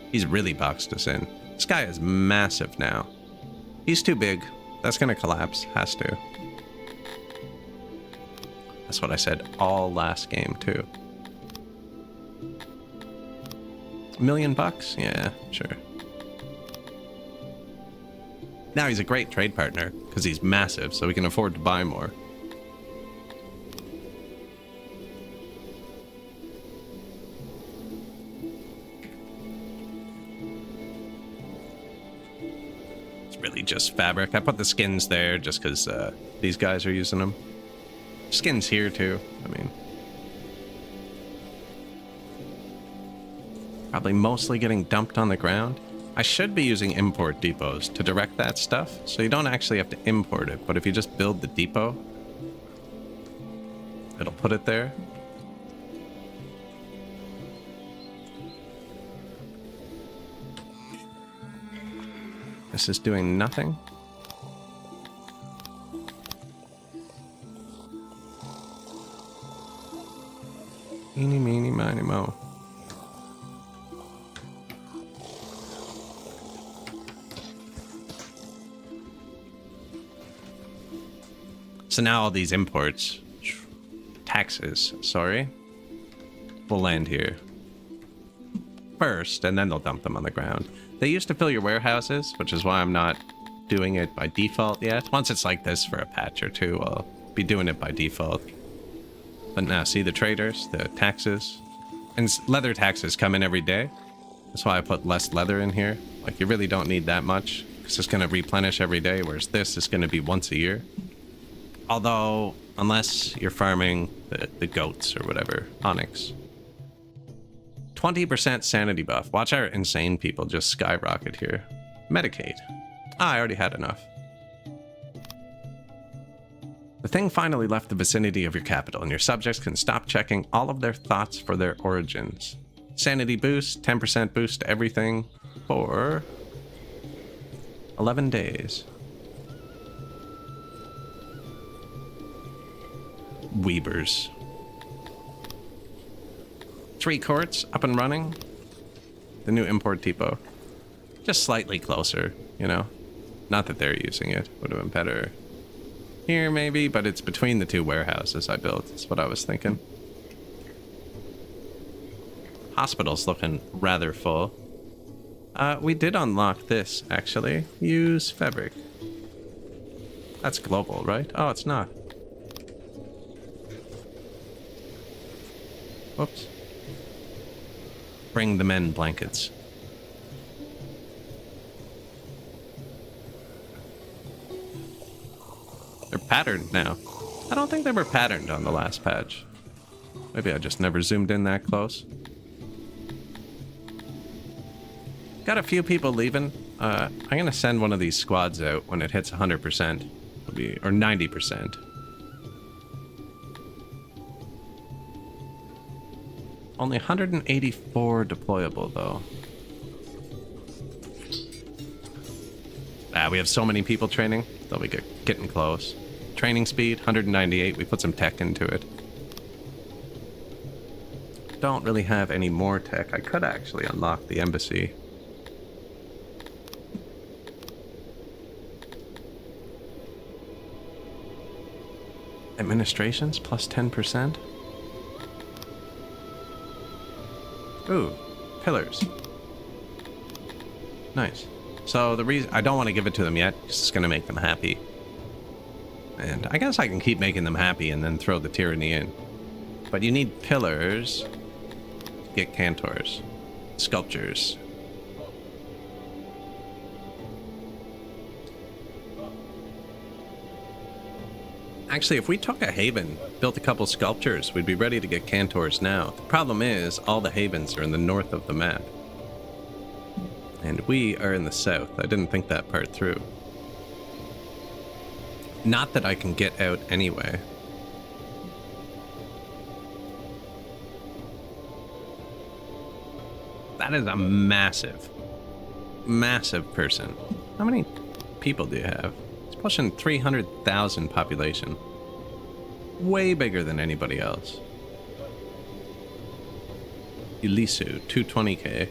He's really boxed us in. This guy is massive now. He's too big. That's gonna collapse. Has to. That's what I said all last game, too. $1 million bucks? Yeah, sure. Now he's a great trade partner, because he's massive, so we can afford to buy more. It's really just fabric. I put the skins there just because these guys are using them. Skins here, too. I mean... probably mostly getting dumped on the ground. I should be using import depots to direct that stuff, so you don't actually have to import it, but if you just build the depot, it'll put it there. This is doing nothing. Eeny, meeny, miny, mo. So now all these imports, taxes, sorry, will land here first, and then they'll dump them on the ground. They used to fill your warehouses, which is why I'm not doing it by default yet. Once it's like this for a patch or two, I'll be doing it by default. But now, see the traders, the taxes, and leather taxes come in every day. That's why I put less leather in here. Like, you really don't need that much, because it's going to replenish every day, whereas this is going to be once a year. Although, unless you're farming the goats or whatever, onyx. 20% sanity buff. Watch our insane people just skyrocket here. Medicaid. I already had enough. The thing finally left the vicinity of your capital, and your subjects can stop checking all of their thoughts for their origins. Sanity boost, 10% boost to everything for 11 days. Weebers. 3 courts up and running. The new import depot. Just slightly closer, you know. Not that they're using it. Would have been better here maybe, but it's between the 2 warehouses I built. That's what I was thinking. Hospital's looking rather full. We did unlock this, actually. Use fabric. That's global, right? Oh, it's not. Whoops. Bring the men blankets. They're patterned now. I don't think they were patterned on the last patch. Maybe I just never zoomed in that close. Got a few people leaving. I'm gonna send one of these squads out when it hits 100%. Or 90%. Only 184 deployable, though. We have so many people training. They'll be getting close. Training speed, 198. We put some tech into it. Don't really have any more tech. I could actually unlock the embassy. Administrations, plus 10%. Ooh, pillars. Nice. So the reason I don't want to give it to them yet, because it's going to make them happy. And I guess I can keep making them happy and then throw the tyranny in. But you need pillars to get cantors. Sculptures. Actually, if we took a haven, built a couple sculptures, we'd be ready to get cantors now. The problem is, all the havens are in the north of the map. And we are in the south. I didn't think that part through. Not that I can get out anyway. That is a massive, massive person. How many people do you have? It's pushing 300,000 population. Way bigger than anybody else. Ilisu, 220k.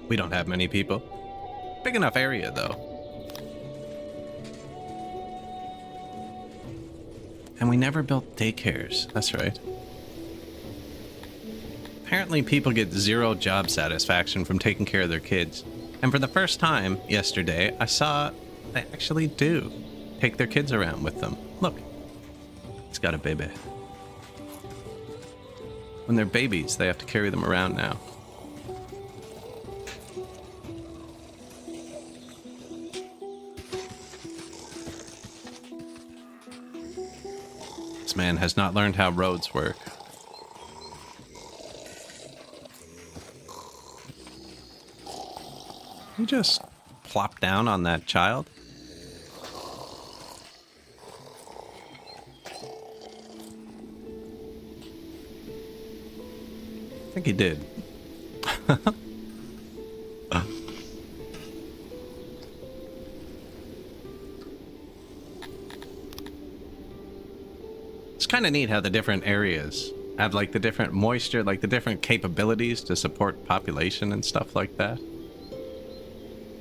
We don't have many people. Big enough area, though. And we never built daycares. That's right. Apparently people get 0 job satisfaction from taking care of their kids. And for the first time yesterday, I saw they actually do take their kids around with them. Look. He's got a baby. When they're babies, they have to carry them around now. Man has not learned how roads work. You just plop down on that child? I think he did. It's kind of neat how the different areas have like the different moisture, like the different capabilities to support population and stuff like that.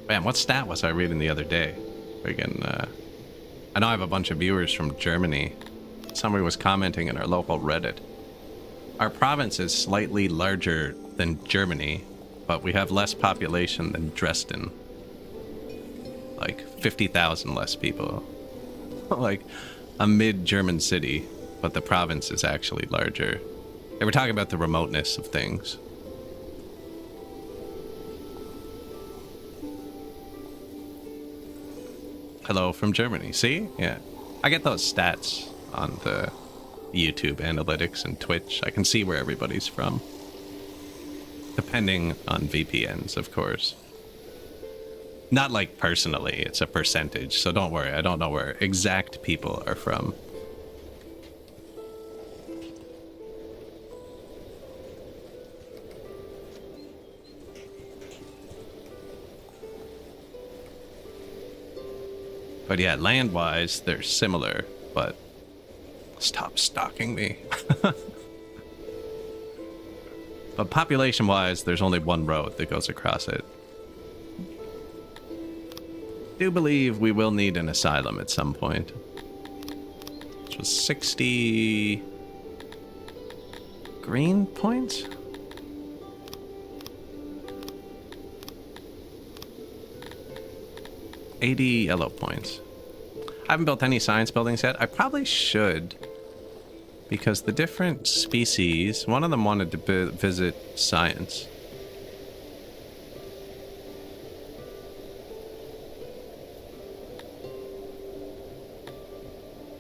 Man, what stat was I reading the other day? Friggin', I know I have a bunch of viewers from Germany. Somebody was commenting in our local Reddit. Our province is slightly larger than Germany, but we have less population than Dresden. Like 50,000 less people. Like a mid-German city, but the province is actually larger. They were talking about the remoteness of things. Hello from Germany. See? Yeah. I get those stats on the YouTube analytics and Twitch. I can see where everybody's from. Depending on VPNs, of course. Not like personally, it's a percentage, so don't worry. I don't know where exact people are from. But yeah, land-wise, they're similar, but stop stalking me. But population-wise, there's only one road that goes across it. Do believe we will need an asylum at some point. Which was 60 green points? $80 yellow points. I haven't built any science buildings yet. I probably should, because the different species, one of them wanted to visit science.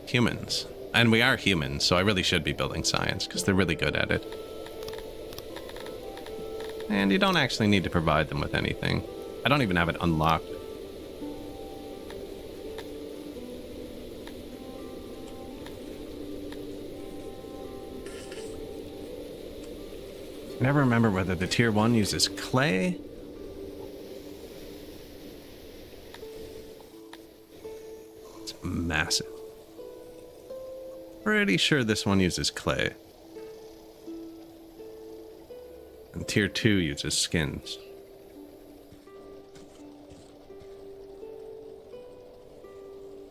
Humans. And we are humans, so I really should be building science, because they're really good at it. And you don't actually need to provide them with anything. I don't even have it unlocked. I never remember whether the tier 1 uses clay. It's massive. Pretty sure this one uses clay. And tier 2 uses skins.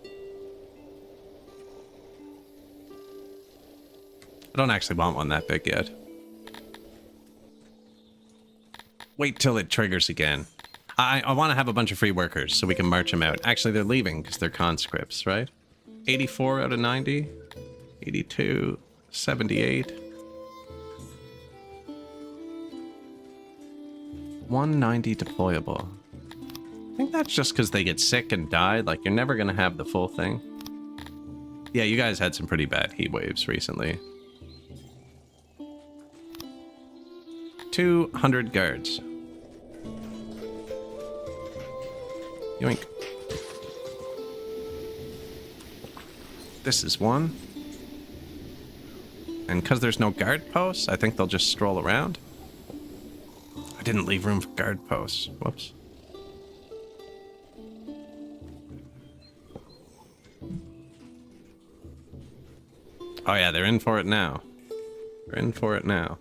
I don't actually want one that big yet. Wait till it triggers again. I want to have a bunch of free workers so we can march them out. Actually, they're leaving because they're conscripts, right? 84 out of 90. 82. 78. 190 deployable. I think that's just because they get sick and die. Like, you're never going to have the full thing. Yeah, you guys had some pretty bad heat waves recently. 200 guards. Yoink. This is one. And because there's no guard posts, I think they'll just stroll around. I didn't leave room for guard posts. Whoops. Oh yeah, they're in for it now. They're in for it now.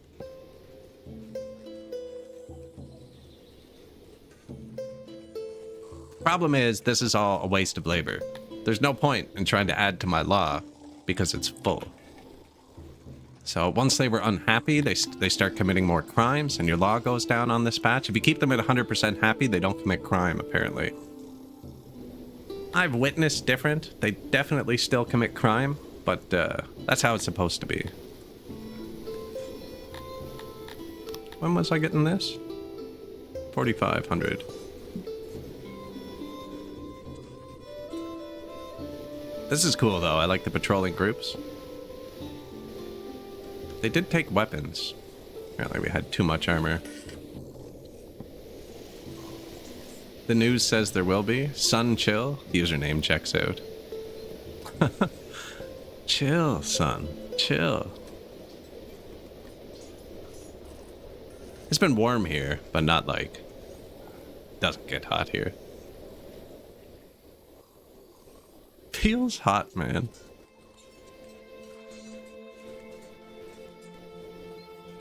Problem is, this is all a waste of labor. There's no point in trying to add to my law because it's full. So once they were unhappy, they start committing more crimes, and your law goes down on this patch. If you keep them at 100% happy, they don't commit crime, apparently. I've witnessed different. They definitely still commit crime, but that's how it's supposed to be. When was I getting this? 4,500. This is cool, though. I like the patrolling groups. They did take weapons. Apparently we had too much armor. The news says there will be. Sun chill. Username checks out. Chill, son. Chill. It's been warm here, but not like... Doesn't get hot here. Feels hot, man.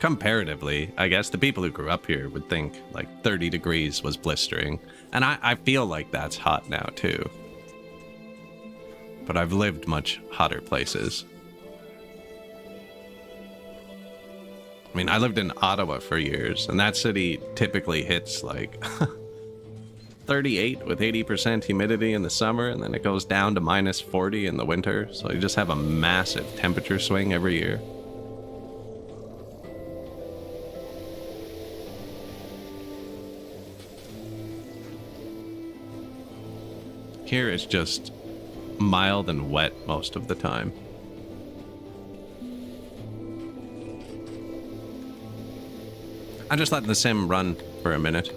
comparatively, I guess the people who grew up here would think like 30 degrees was blistering. And I feel like that's hot now too. But I've lived much hotter places. I mean, I lived in Ottawa for years, and that city typically hits like 38 with 80% humidity in the summer, and then it goes down to minus 40 in the winter. So you just have a massive temperature swing every year. Here it's just mild and wet most of the time. I'm just letting the sim run for a minute.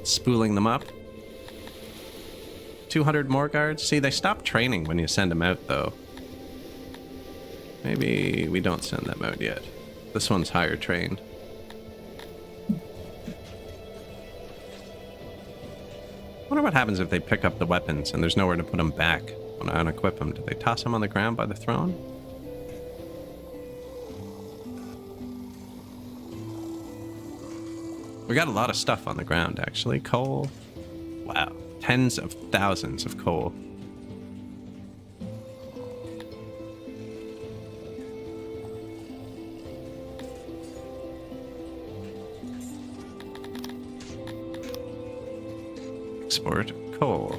Spooling them up. 200 more guards. See, they stop training when you send them out, though. Maybe we don't send them out yet. This one's higher trained. Wonder what happens if they pick up the weapons and there's nowhere to put them back when I unequip them. Do they toss them on the ground by the throne? We got a lot of stuff on the ground, actually. Coal. Wow. Tens of thousands of coal. Export coal.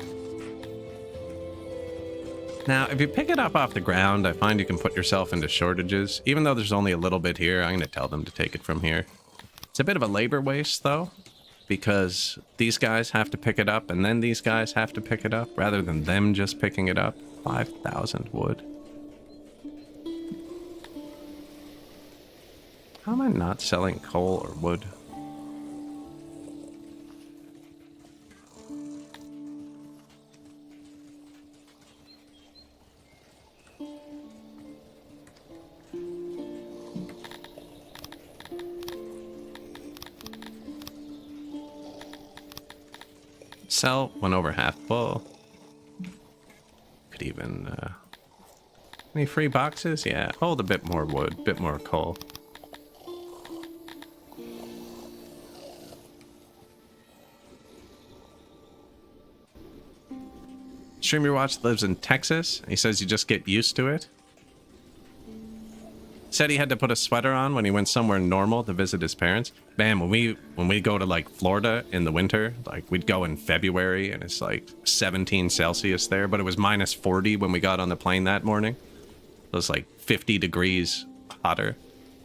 Now, if you pick it up off the ground, I find you can put yourself into shortages. Even though there's only a little bit here, I'm going to tell them to take it from here. It's a bit of a labor waste, though, because these guys have to pick it up, and then these guys have to pick it up, rather than them just picking it up. 5,000 wood. How am I not selling coal or wood? Sell when over half full. Could even, any free boxes? Yeah, hold a bit more wood, bit more coal. Streamer Watch lives in Texas. He says you just get used to it. Said he had to put a sweater on when he went somewhere normal to visit his parents. Man, when we go to like Florida in the winter, like we'd go in February and it's like 17 Celsius there, but it was minus 40 when we got on the plane that morning. It was like 50 degrees hotter.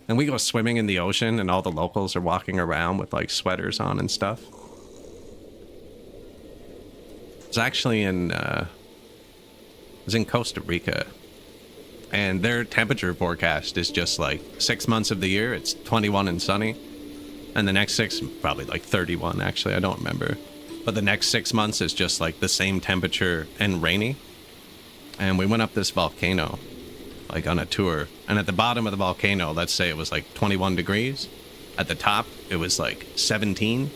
And we go swimming in the ocean and all the locals are walking around with like sweaters on and stuff. It was actually in Costa Rica. And their temperature forecast is just like 6 months of the year, it's 21 and sunny. And the next 6, probably like 31, actually, I don't remember. But the next 6 months is just like the same temperature and rainy. And we went up this volcano, like on a tour. And at the bottom of the volcano, let's say it was like 21 degrees. At the top, it was like 17.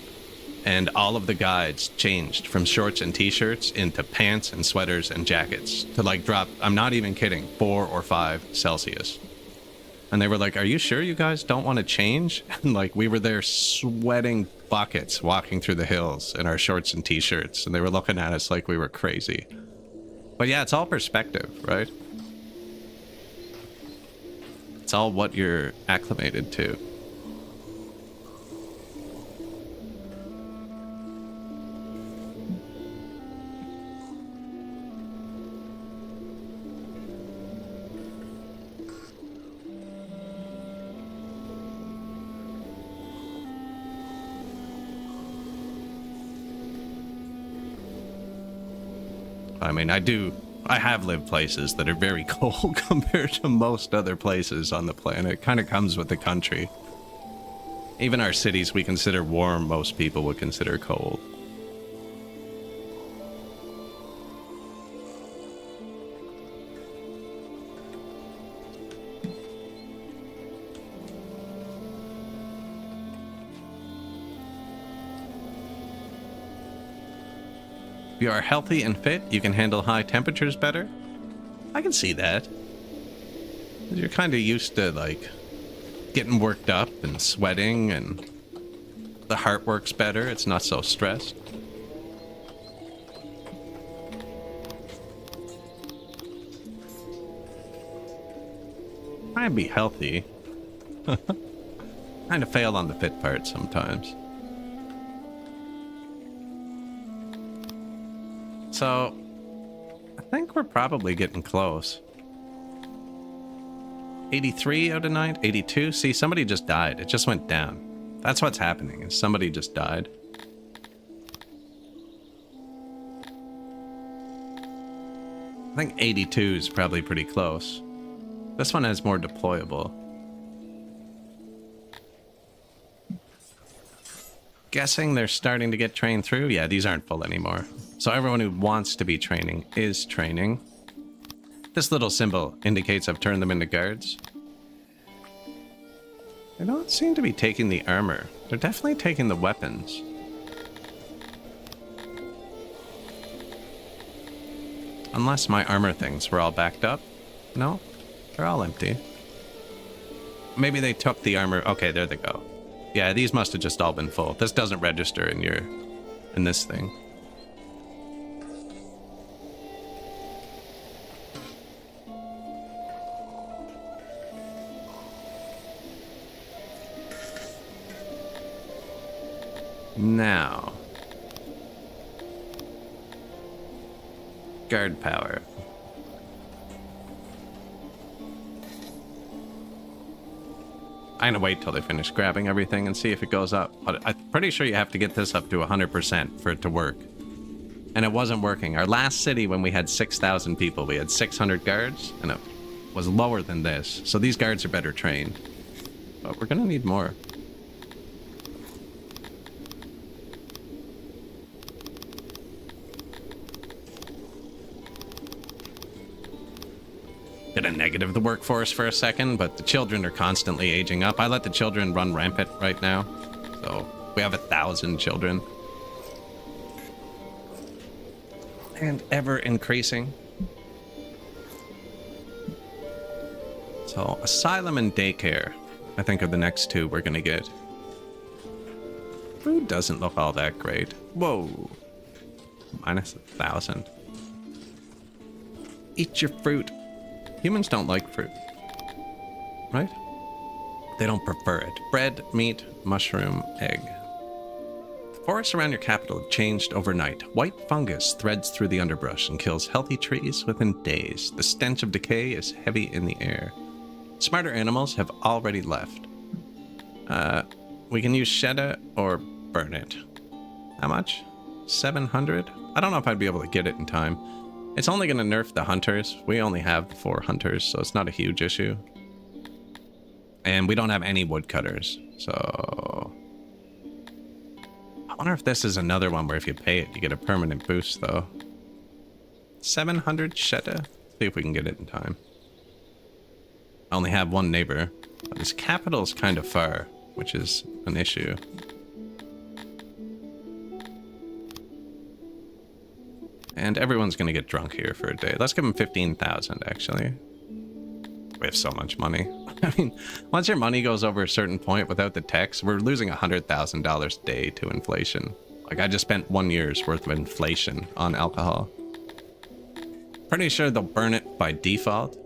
And all of the guides changed from shorts and t-shirts into pants and sweaters and jackets to like drop, I'm not even kidding, 4 or 5 Celsius. And they were like, are you sure you guys don't want to change? And like we were there sweating buckets walking through the hills in our shorts and t-shirts. And they were looking at us like we were crazy. But yeah, it's all perspective, right? It's all what you're acclimated to. I mean, I have lived places that are very cold compared to most other places on the planet. It kind of comes with the country. Even our cities we consider warm, most people would consider cold. If you are healthy and fit, you can handle high temperatures better. I can see that. You're kind of used to, like, getting worked up and sweating, and the heart works better. It's not so stressed. Try and be healthy. Kind of fail on the fit part sometimes. So, I think we're probably getting close. 83 out of 9? 82? See, somebody just died. It just went down. That's what's happening, is somebody just died. I think 82 is probably pretty close. This one has more deployable. Guessing they're starting to get trained through? Yeah, these aren't full anymore. So everyone who wants to be training is training. This little symbol indicates I've turned them into guards. They don't seem to be taking the armor. They're definitely taking the weapons. Unless my armor things were all backed up. No, they're all empty. Maybe they took the armor. Okay, there they go. Yeah, these must have just all been full. This doesn't register in this thing. Now, guard power. I'm gonna wait till they finish grabbing everything and see if it goes up. But I'm pretty sure you have to get this up to 100% for it to work. And it wasn't working. Our last city, when we had 6,000 people, we had 600 guards, and it was lower than this. So these guards are better trained. But we're gonna need more. Gonna negative the workforce for a second, but the children are constantly aging up. I let the children run rampant right now. So we have 1,000 children. And ever increasing. So asylum and daycare, I think, are the next two we're gonna get. Food doesn't look all that great. Whoa. Minus 1,000. Eat your fruit. Humans don't like fruit, right? They don't prefer it. Bread, meat, mushroom, egg. The forests around your capital have changed overnight. White fungus threads through the underbrush and kills healthy trees within days. The stench of decay is heavy in the air. Smarter animals have already left. We can use Shedda or burn it. How much? 700? I don't know if I'd be able to get it in time. It's only going to nerf the hunters. We only have 4 hunters, so it's not a huge issue. And we don't have any woodcutters, so... I wonder if this is another one where if you pay it, you get a permanent boost, though. 700 Shedda? See if we can get it in time. I only have one neighbor, but this capital is kind of far, which is an issue. And everyone's going to get drunk here for a day. Let's give them 15,000, actually. We have so much money. I mean, once your money goes over a certain point without the tax, we're losing $100,000 a day to inflation. Like, I just spent 1 year's worth of inflation on alcohol. Pretty sure they'll burn it by default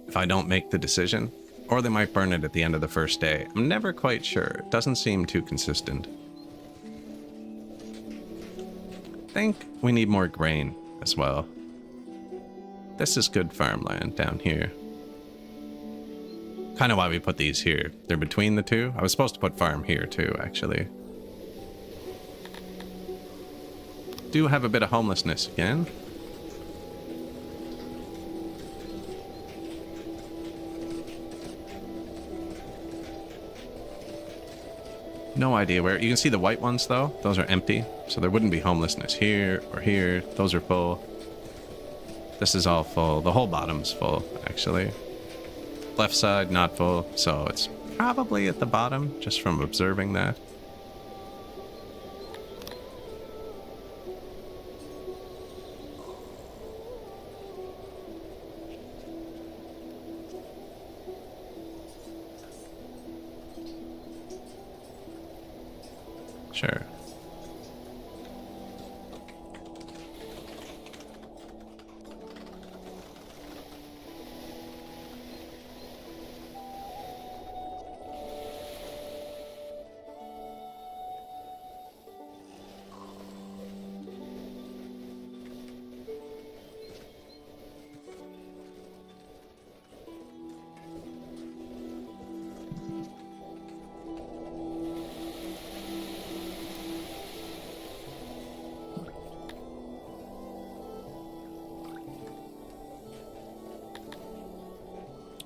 if I don't make the decision. Or they might burn it at the end of the first day. I'm never quite sure. It doesn't seem too consistent. I think we need more grain as well. This is good farmland down here. Kind of why we put these here. They're between the two. I was supposed to put farm here too, actually. Do have a bit of homelessness again. No idea where. You can see the white ones, though. Those are empty. So there wouldn't be homelessness here or here. Those are full. This is all full. The whole bottom's full, actually. Left side, not full. So it's probably at the bottom, just from observing that. Sure.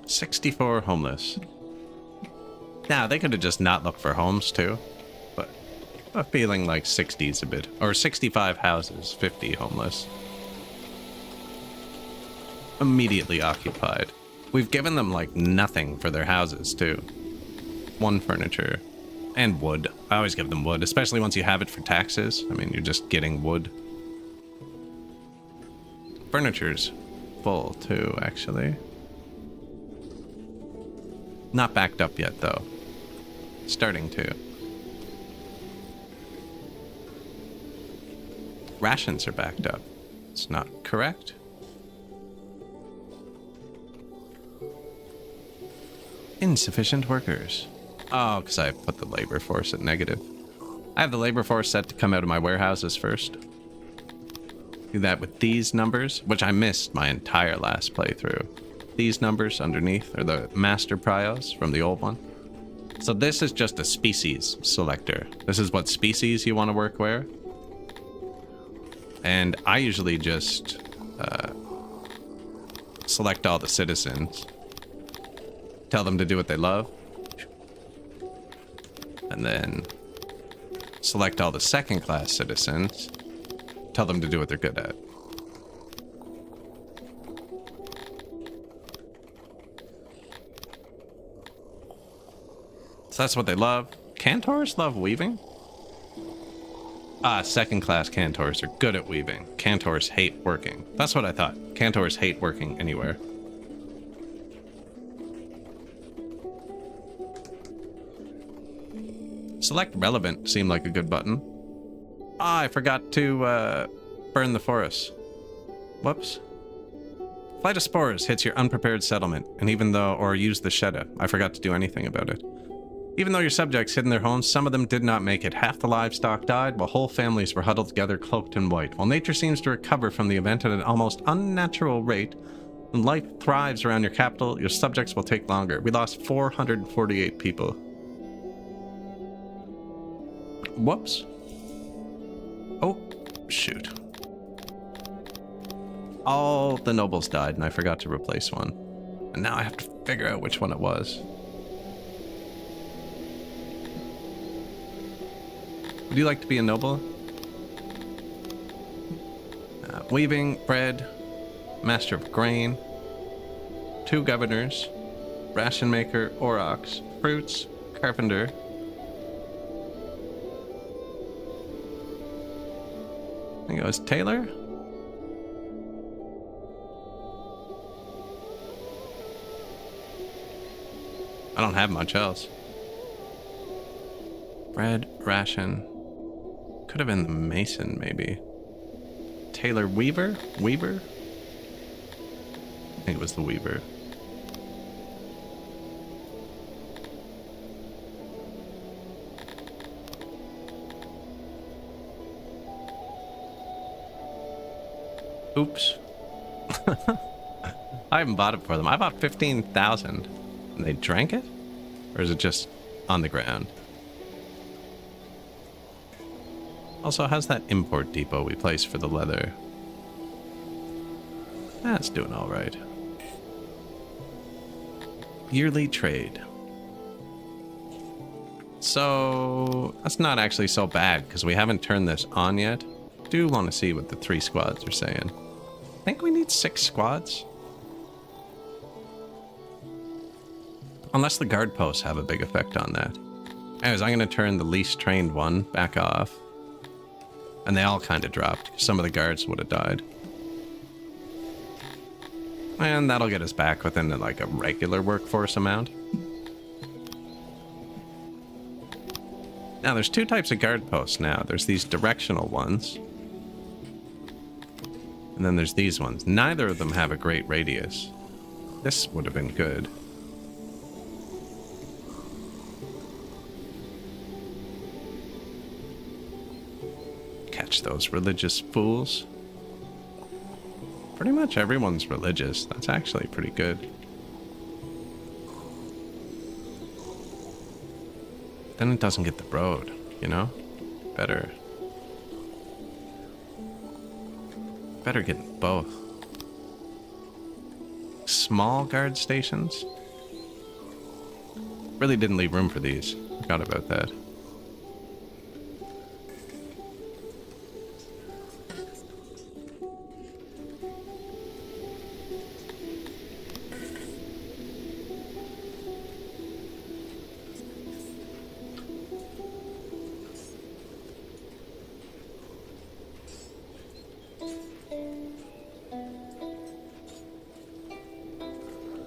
$64 homeless. Now, they could have just not looked for homes, too. But I'm feeling like 60 is a bit. Or 65 houses, 50 homeless. Immediately occupied. We've given them, like, nothing for their houses, too. 1 furniture. And wood. I always give them wood, especially once you have it for taxes. I mean, you're just getting wood. Furniture's full, too, actually. Not backed up yet, though. Starting to. Rations are backed up. It's not correct. Insufficient workers. Oh, because I put the labor force at negative. I have the labor force set to come out of my warehouses first. Do that with these numbers, which I missed my entire last playthrough. These numbers underneath are the master prios from the old one. So this is just a species selector. This is what species you want to work where. And I usually just select all the citizens. Tell them to do what they love. And then select all the second class citizens. Tell them to do what they're good at. So that's what they love. Cantors love weaving? Ah, second class Cantors are good at weaving. Cantors hate working. That's what I thought. Cantors hate working anywhere. Select relevant seemed like a good button. Ah, I forgot to burn the forest. Whoops. Flight of spores hits your unprepared settlement, and even though, or use the Shedda, I forgot to do anything about it. Even though your subjects hid in their homes, some of them did not make it. Half the livestock died, while whole families were huddled together, cloaked in white. While nature seems to recover from the event at an almost unnatural rate, and life thrives around your capital, your subjects will take longer. We lost 448 people. Whoops. Oh, shoot. All the nobles died, and I forgot to replace one. And now I have to figure out which one it was. Would you like to be a noble? Weaving, bread, master of grain, 2 governors, ration maker, aurochs, fruits, carpenter. I think it was tailor? I don't have much else. Bread, ration. Could have been the mason, maybe. Tailor weaver? Weaver? I think it was the weaver. Oops. I haven't bought it for them. I bought 15,000. And they drank it? Or is it just on the ground? Also, how's that import depot we placed for the leather? That's doing all right. Yearly trade. So, that's not actually so bad, because we haven't turned this on yet. Do want to see what the 3 squads are saying. I think we need 6 squads. Unless the guard posts have a big effect on that. Anyways, I'm going to turn the least trained one back off. And they all kind of dropped. Some of the guards would have died. And that'll get us back within like a regular workforce amount. Now, there's two types of guard posts now. There's these directional ones. And then there's these ones. Neither of them have a great radius. This would have been good. Catch those religious fools. Pretty much everyone's religious. That's actually pretty good. Then it doesn't get the road, you know? Better get both. Small guard stations? Really didn't leave room for these. Forgot about that.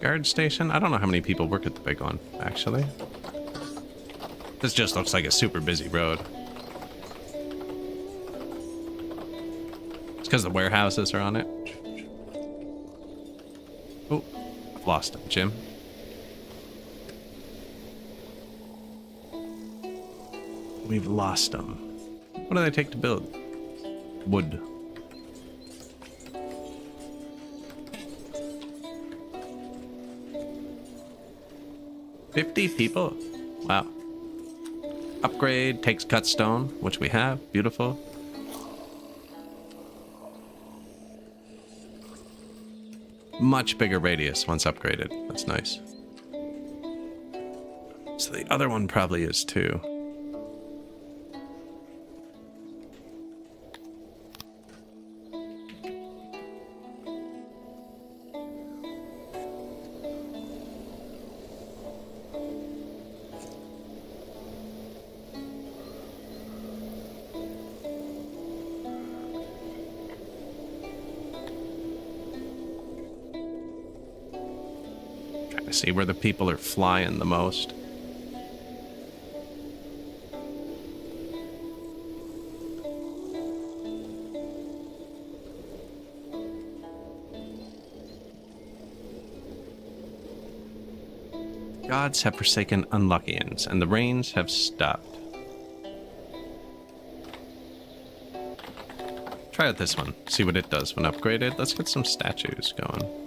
Guard station? I don't know how many people work at the big one, actually. This just looks like a super busy road. It's because the warehouses are on it. Oh, I've lost him, Jim. We've lost them. What do they take to build? Wood. $50 people? Wow. Upgrade takes cut stone, which we have. Beautiful. Much bigger radius once upgraded. That's nice. So the other one probably is too. See where the people are flying the most. Gods have forsaken unluckians, and the rains have stopped. Try out this one, see what it does when upgraded. Let's get some statues going.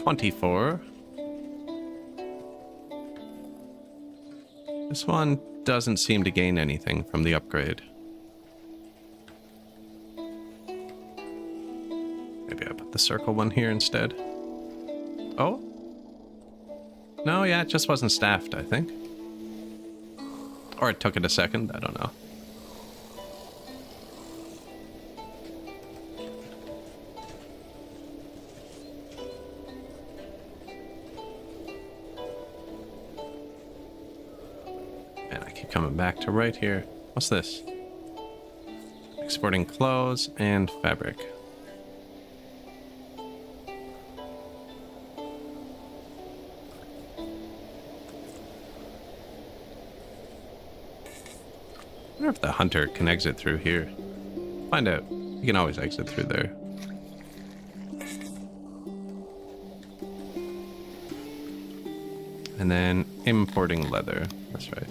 $24. This one doesn't seem to gain anything from the upgrade. Maybe I put the circle one here instead. Oh? No, yeah, it just wasn't staffed, I think. Or it took it a second, I don't know. Coming back to right here. What's this? Exporting clothes and fabric. I wonder if the hunter can exit through here. Find out. You can always exit through there. And then importing leather. That's right.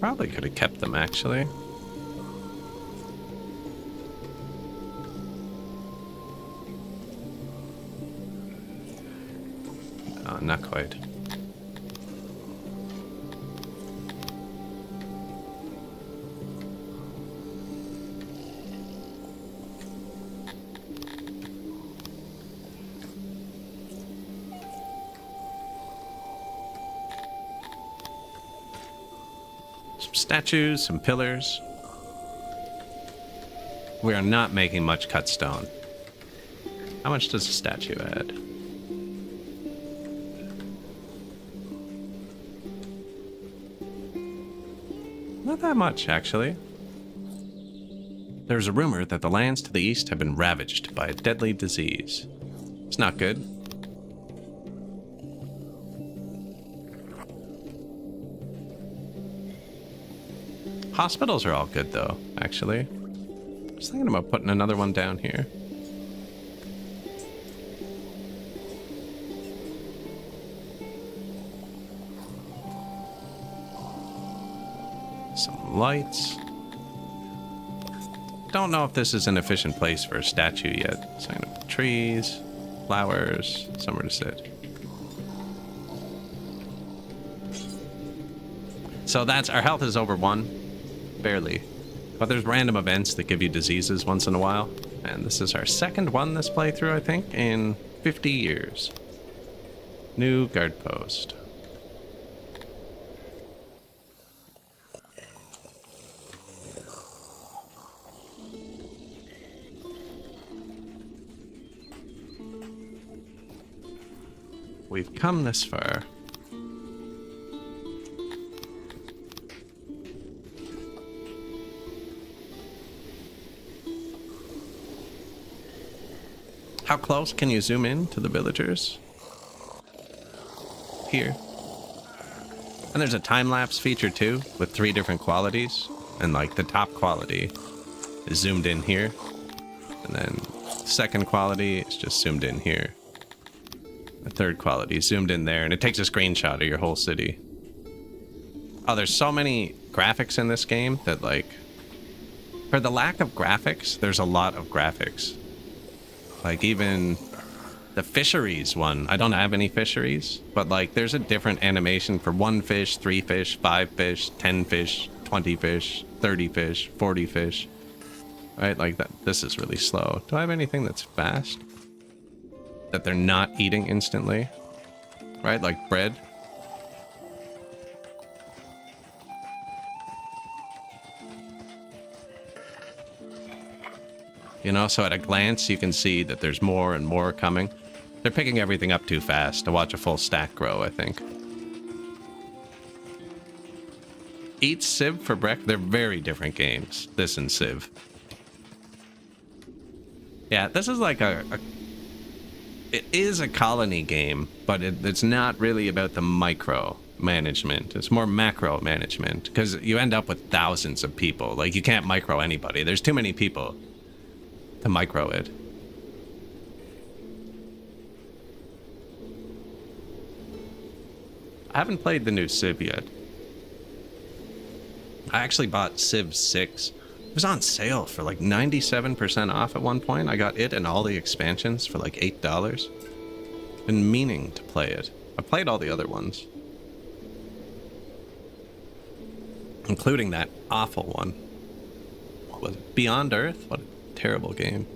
Probably could have kept them, actually. Oh, not quite. Some statues, some pillars. We are not making much cut stone. How much does a statue add? Not that much, actually. There's a rumor that the lands to the east have been ravaged by a deadly disease. It's not good. Hospitals are all good, though, actually. I was thinking about putting another one down here. Some lights. Don't know if this is an efficient place for a statue yet. So I'm gonna put trees, flowers, somewhere to sit. So that's, our health is over 1. Barely. But there's random events that give you diseases once in a while. And this is our second one this playthrough, I think, in 50 years. New guard post. We've come this far. How close can you zoom in to the villagers? Here. And there's a time-lapse feature too, with 3 different qualities. And like the top quality is zoomed in here. And then second quality is just zoomed in here. The third quality is zoomed in there, and it takes a screenshot of your whole city. Oh, there's so many graphics in this game that, like, for the lack of graphics, there's a lot of graphics. Like, even the fisheries one, I don't have any fisheries, but, like, there's a different animation for 1 fish, 3 fish, 5 fish, 10 fish, 20 fish, 30 fish, 40 fish. Right? Like, that. This is really slow. Do I have anything that's fast? That they're not eating instantly? Right? Like bread? You know, so at a glance, you can see that there's more and more coming. They're picking everything up too fast to watch a full stack grow, I think. Eat Civ for breakfast? They're very different games, this and Civ. Yeah, this is like it is a colony game, but it's not really about the micro management. It's more macro management, because you end up with thousands of people. Like, you can't micro anybody. There's too many people to micro it. I haven't played the new Civ yet. I actually bought Civ 6. It was on sale for like 97% off at one point. I got it and all the expansions for like $8. Been meaning to play it. I played all the other ones, including that awful one. What was it? Beyond Earth? What a terrible game.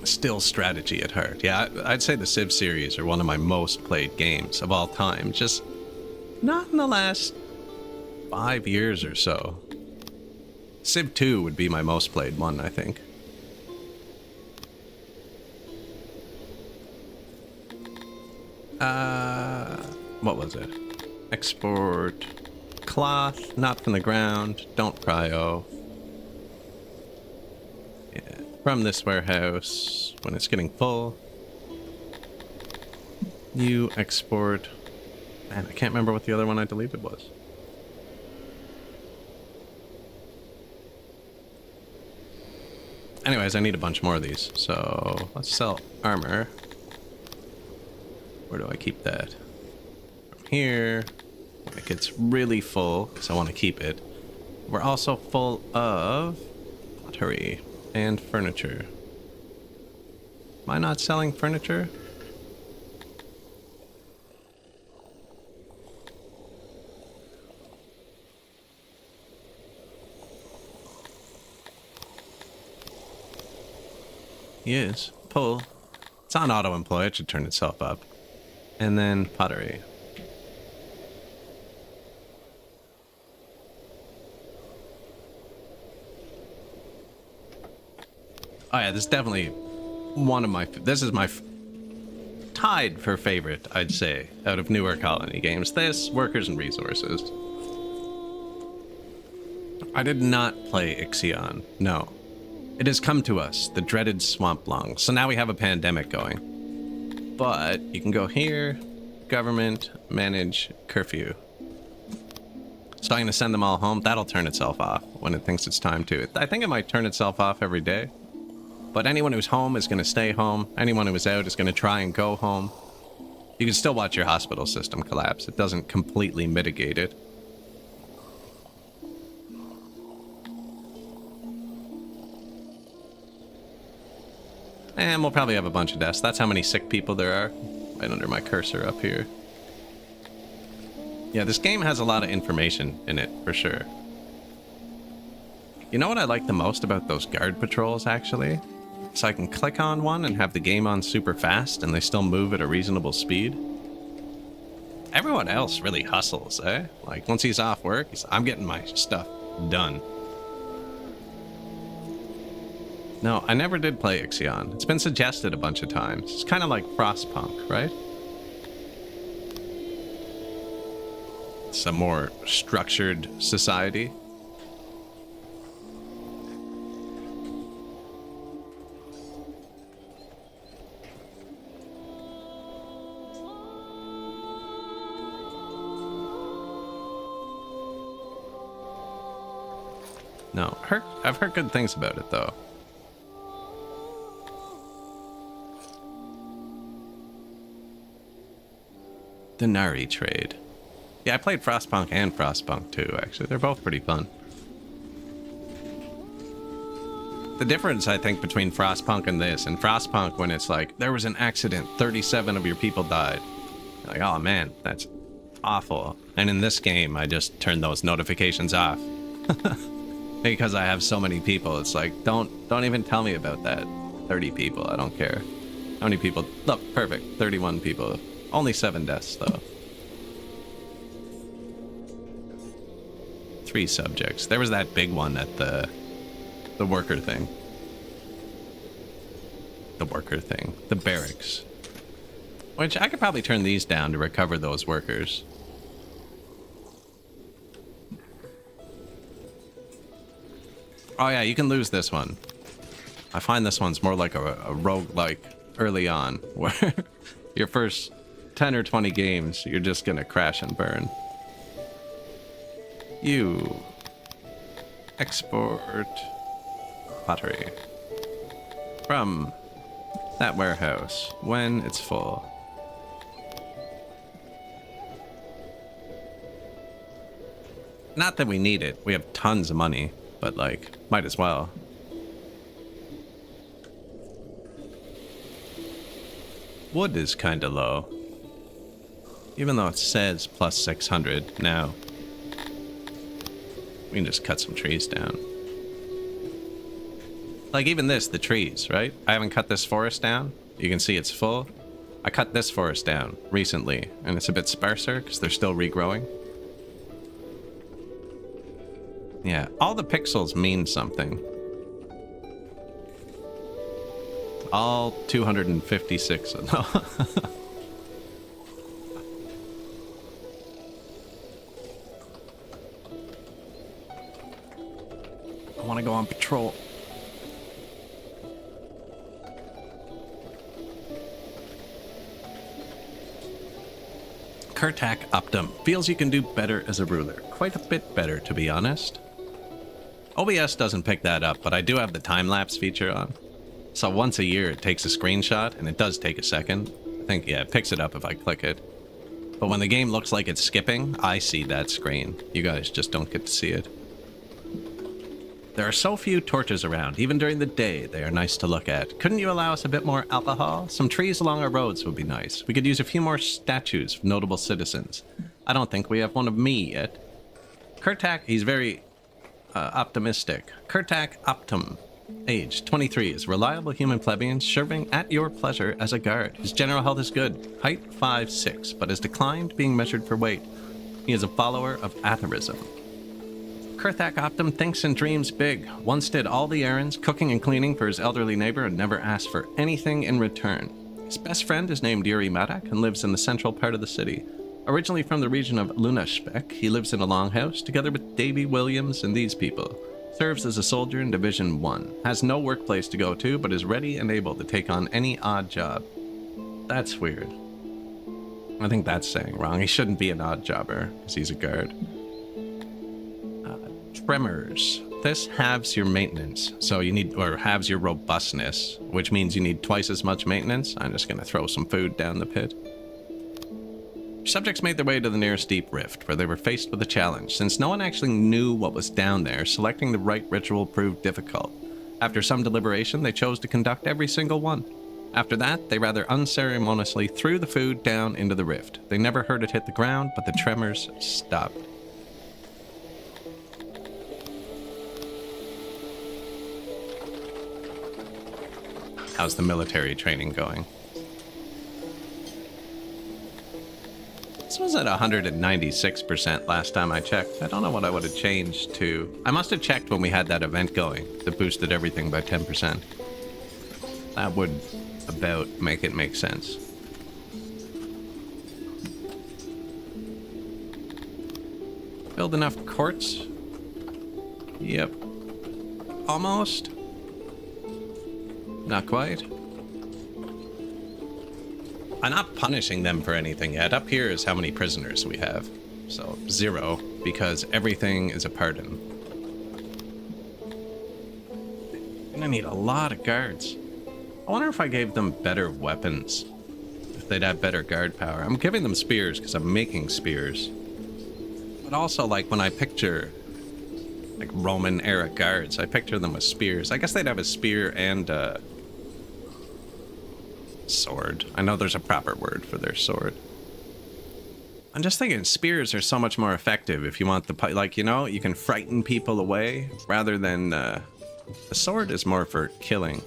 Still strategy at heart. Yeah, I'd say the Civ series are one of my most played games of all time. Just not in the last 5 years or so. Civ 2 would be my most played one, I think. What was it? Export cloth, not from the ground, don't cryo. Yeah, from this warehouse when it's getting full. You export. Man, I can't remember what the other one I deleted was. Anyways, I need a bunch more of these, so let's sell armor. Where do I keep that? From here. When it gets really full, because I want to keep it. We're also full of pottery and furniture. Am I not selling furniture? He is. Pull. It's on auto-employ. It should turn itself up. And then pottery. Oh yeah, this is definitely one of my... This is my... tied for favorite, I'd say, out of newer colony games. This, Workers and Resources. I did not play Ixion, no. It has come to us, the dreaded swamp lung. So now we have a pandemic going. But you can go here, government, manage, curfew. So I'm going to send them all home. That'll turn itself off when it thinks it's time to. I think it might turn itself off every day. But anyone who's home is going to stay home. Anyone who is out is going to try and go home. You can still watch your hospital system collapse. It doesn't completely mitigate it. And we'll probably have a bunch of deaths. That's how many sick people there are. Right under my cursor up here. Yeah, this game has a lot of information in it, for sure. You know what I like the most about those guard patrols, actually? So I can click on one and have the game on super fast, and they still move at a reasonable speed. Everyone else really hustles, eh? Like, once he's off work, I'm getting my stuff done. No, I never did play Ixion. It's been suggested a bunch of times. It's kind of like Frostpunk, right? It's a more structured society. No, I've heard good things about it, though. Denari trade. Yeah, I played Frostpunk and Frostpunk 2, actually. They're both pretty fun. The difference, I think, between Frostpunk and this, and Frostpunk, when it's like, there was an accident, 37 of your people died. You're like, oh man, that's awful. And in this game, I just turned those notifications off. Because I have so many people, it's like, don't even tell me about that. 30 people, I don't care. How many people? Look, perfect, 31 people. Only 7 deaths, though. 3 subjects. There was that big one at the worker thing. The worker thing. The barracks. Which, I could probably turn these down to recover those workers. Oh yeah, you can lose this one. I find this one's more like a roguelike early on, where your first 10 or 20 games, you're just gonna crash and burn. You export pottery from that warehouse when it's full. Not that we need it, we have tons of money, but like, might as well. Wood is kinda low. Even though it says plus 600 now. We can just cut some trees down. Like even this, the trees, right? I haven't cut this forest down. You can see it's full. I cut this forest down recently, and it's a bit sparser because they're still regrowing. Yeah, all the pixels mean something. All 256 of them. I want to go on patrol. Kurtak Optum feels you can do better as a ruler. Quite a bit better, to be honest. OBS doesn't pick that up, but I do have the time-lapse feature on. So once a year it takes a screenshot, and it does take a second. I think, yeah, it picks it up if I click it. But when the game looks like it's skipping, I see that screen. You guys just don't get to see it. There are so few torches around, even during the day, they are nice to look at. Couldn't you allow us a bit more alcohol? Some trees along our roads would be nice. We could use a few more statues of notable citizens. I don't think we have one of me yet. Kurtak, he's very optimistic. Kurtak Optum Age 23, is reliable human plebeian serving at your pleasure as a guard. His general health is good. Height 5'6", but has declined being measured for weight. He is a follower of atherism. Kurthak Optum thinks and dreams big. Once did all the errands, cooking and cleaning for his elderly neighbor, and never asked for anything in return. His best friend is named Yuri Madak and lives in the central part of the city. Originally from the region of Lunaspek, he lives in a longhouse together with Davy Williams and these people. Serves as a soldier in Division 1. Has no workplace to go to, but is ready and able to take on any odd job. That's weird. I think that's saying wrong. He shouldn't be an odd jobber, because he's a guard. Tremors. This halves your maintenance, so you need, or halves your robustness, which means you need twice as much maintenance. I'm just going to throw some food down the pit. Subjects made their way to the nearest deep rift, where they were faced with a challenge. Since no one actually knew what was down there, selecting the right ritual proved difficult. After some deliberation, they chose to conduct every single one. After that, they rather unceremoniously threw the food down into the rift. They never heard it hit the ground, but the tremors stopped. How's the military training going? This was at 196% last time I checked. I don't know what I would have changed to. I must have checked when we had that event going that boosted everything by 10%. That would about make it make sense. Build enough courts? Yep. Almost. Not quite. I'm not punishing them for anything yet. Up here is how many prisoners we have. So 0, because everything is a pardon. Gonna need a lot of guards. I wonder if I gave them better weapons. If they'd have better guard power. I'm giving them spears because I'm making spears. But also, like, when I picture, like, Roman-era guards, I picture them with spears. I guess they'd have a spear and a sword. I know there's a proper word for their sword. I'm just thinking spears are so much more effective if you want the, like, you know, you can frighten people away rather than, a sword is more for killing.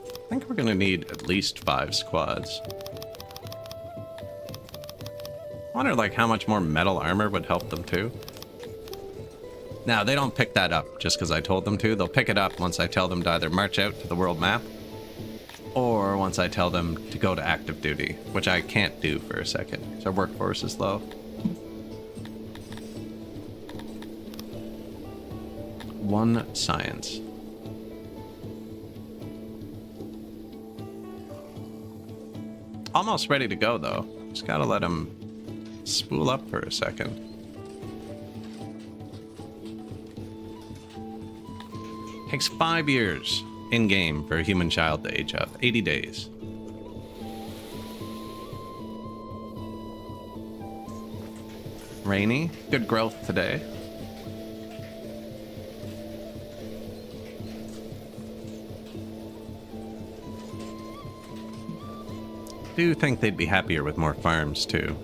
I think we're gonna need at least 5 squads. I wonder, like, how much more metal armor would help them too. Now, they don't pick that up just because I told them to. They'll pick it up once I tell them to either march out to the world map or once I tell them to go to active duty, which I can't do for a second because our workforce is low. One science. Almost ready to go, though. Just gotta let him spool up for a second. Takes 5 years in-game for a human child to age up. 80 days. Rainy. Good growth today. I do think they'd be happier with more farms, too.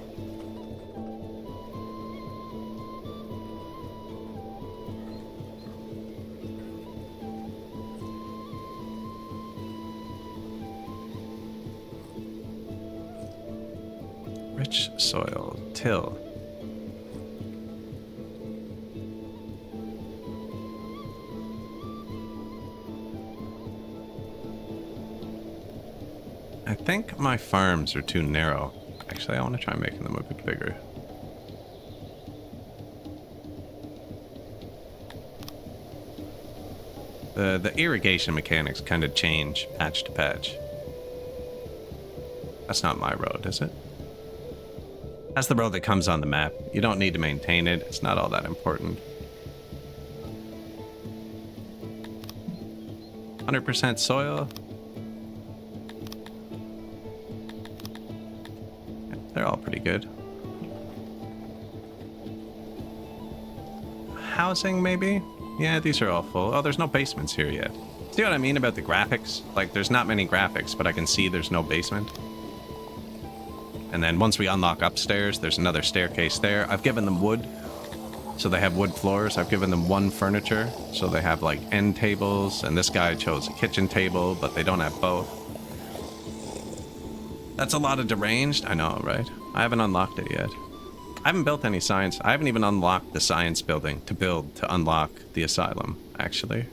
Rich soil. Till. I think my farms are too narrow. Actually, I want to try making them a bit bigger. The irrigation mechanics kind of change patch to patch. That's not my road, is it? That's the road that comes on the map. You don't need to maintain it. It's not all that important. 100% soil. They're all pretty good. Housing, maybe? Yeah, these are all full. Oh, there's no basements here yet. See what I mean about the graphics? Like, there's not many graphics, but I can see there's no basement. And then once we unlock upstairs, there's another staircase there. I've given them wood So they have wood floors. I've given them one furniture. So they have like end tables, and this guy chose a kitchen table, but they don't have both. That's a lot of deranged. I know, right? I haven't unlocked it yet. I haven't built any science. I haven't even unlocked the science building to unlock the asylum, actually.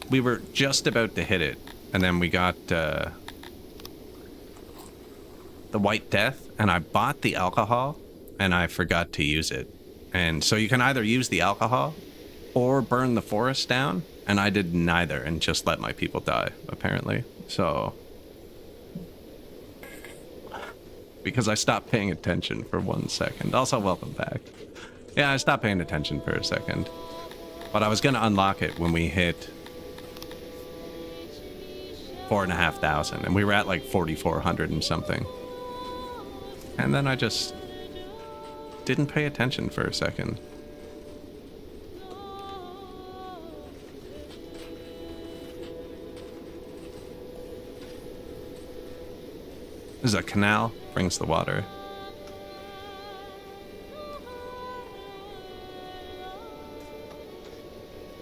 We were just about to hit it, and then we got the White Death, and I bought the alcohol, and I forgot to use it. And so you can either use the alcohol or burn the forest down, and I did neither and just let my people die, apparently. So... because I stopped paying attention for 1 second. Also, welcome back. Yeah, I stopped paying attention for a second. But I was going to unlock it when we hit 4,500, and we were at like 4,400 and something. And then I just didn't pay attention for a second. This is a canal, brings the water.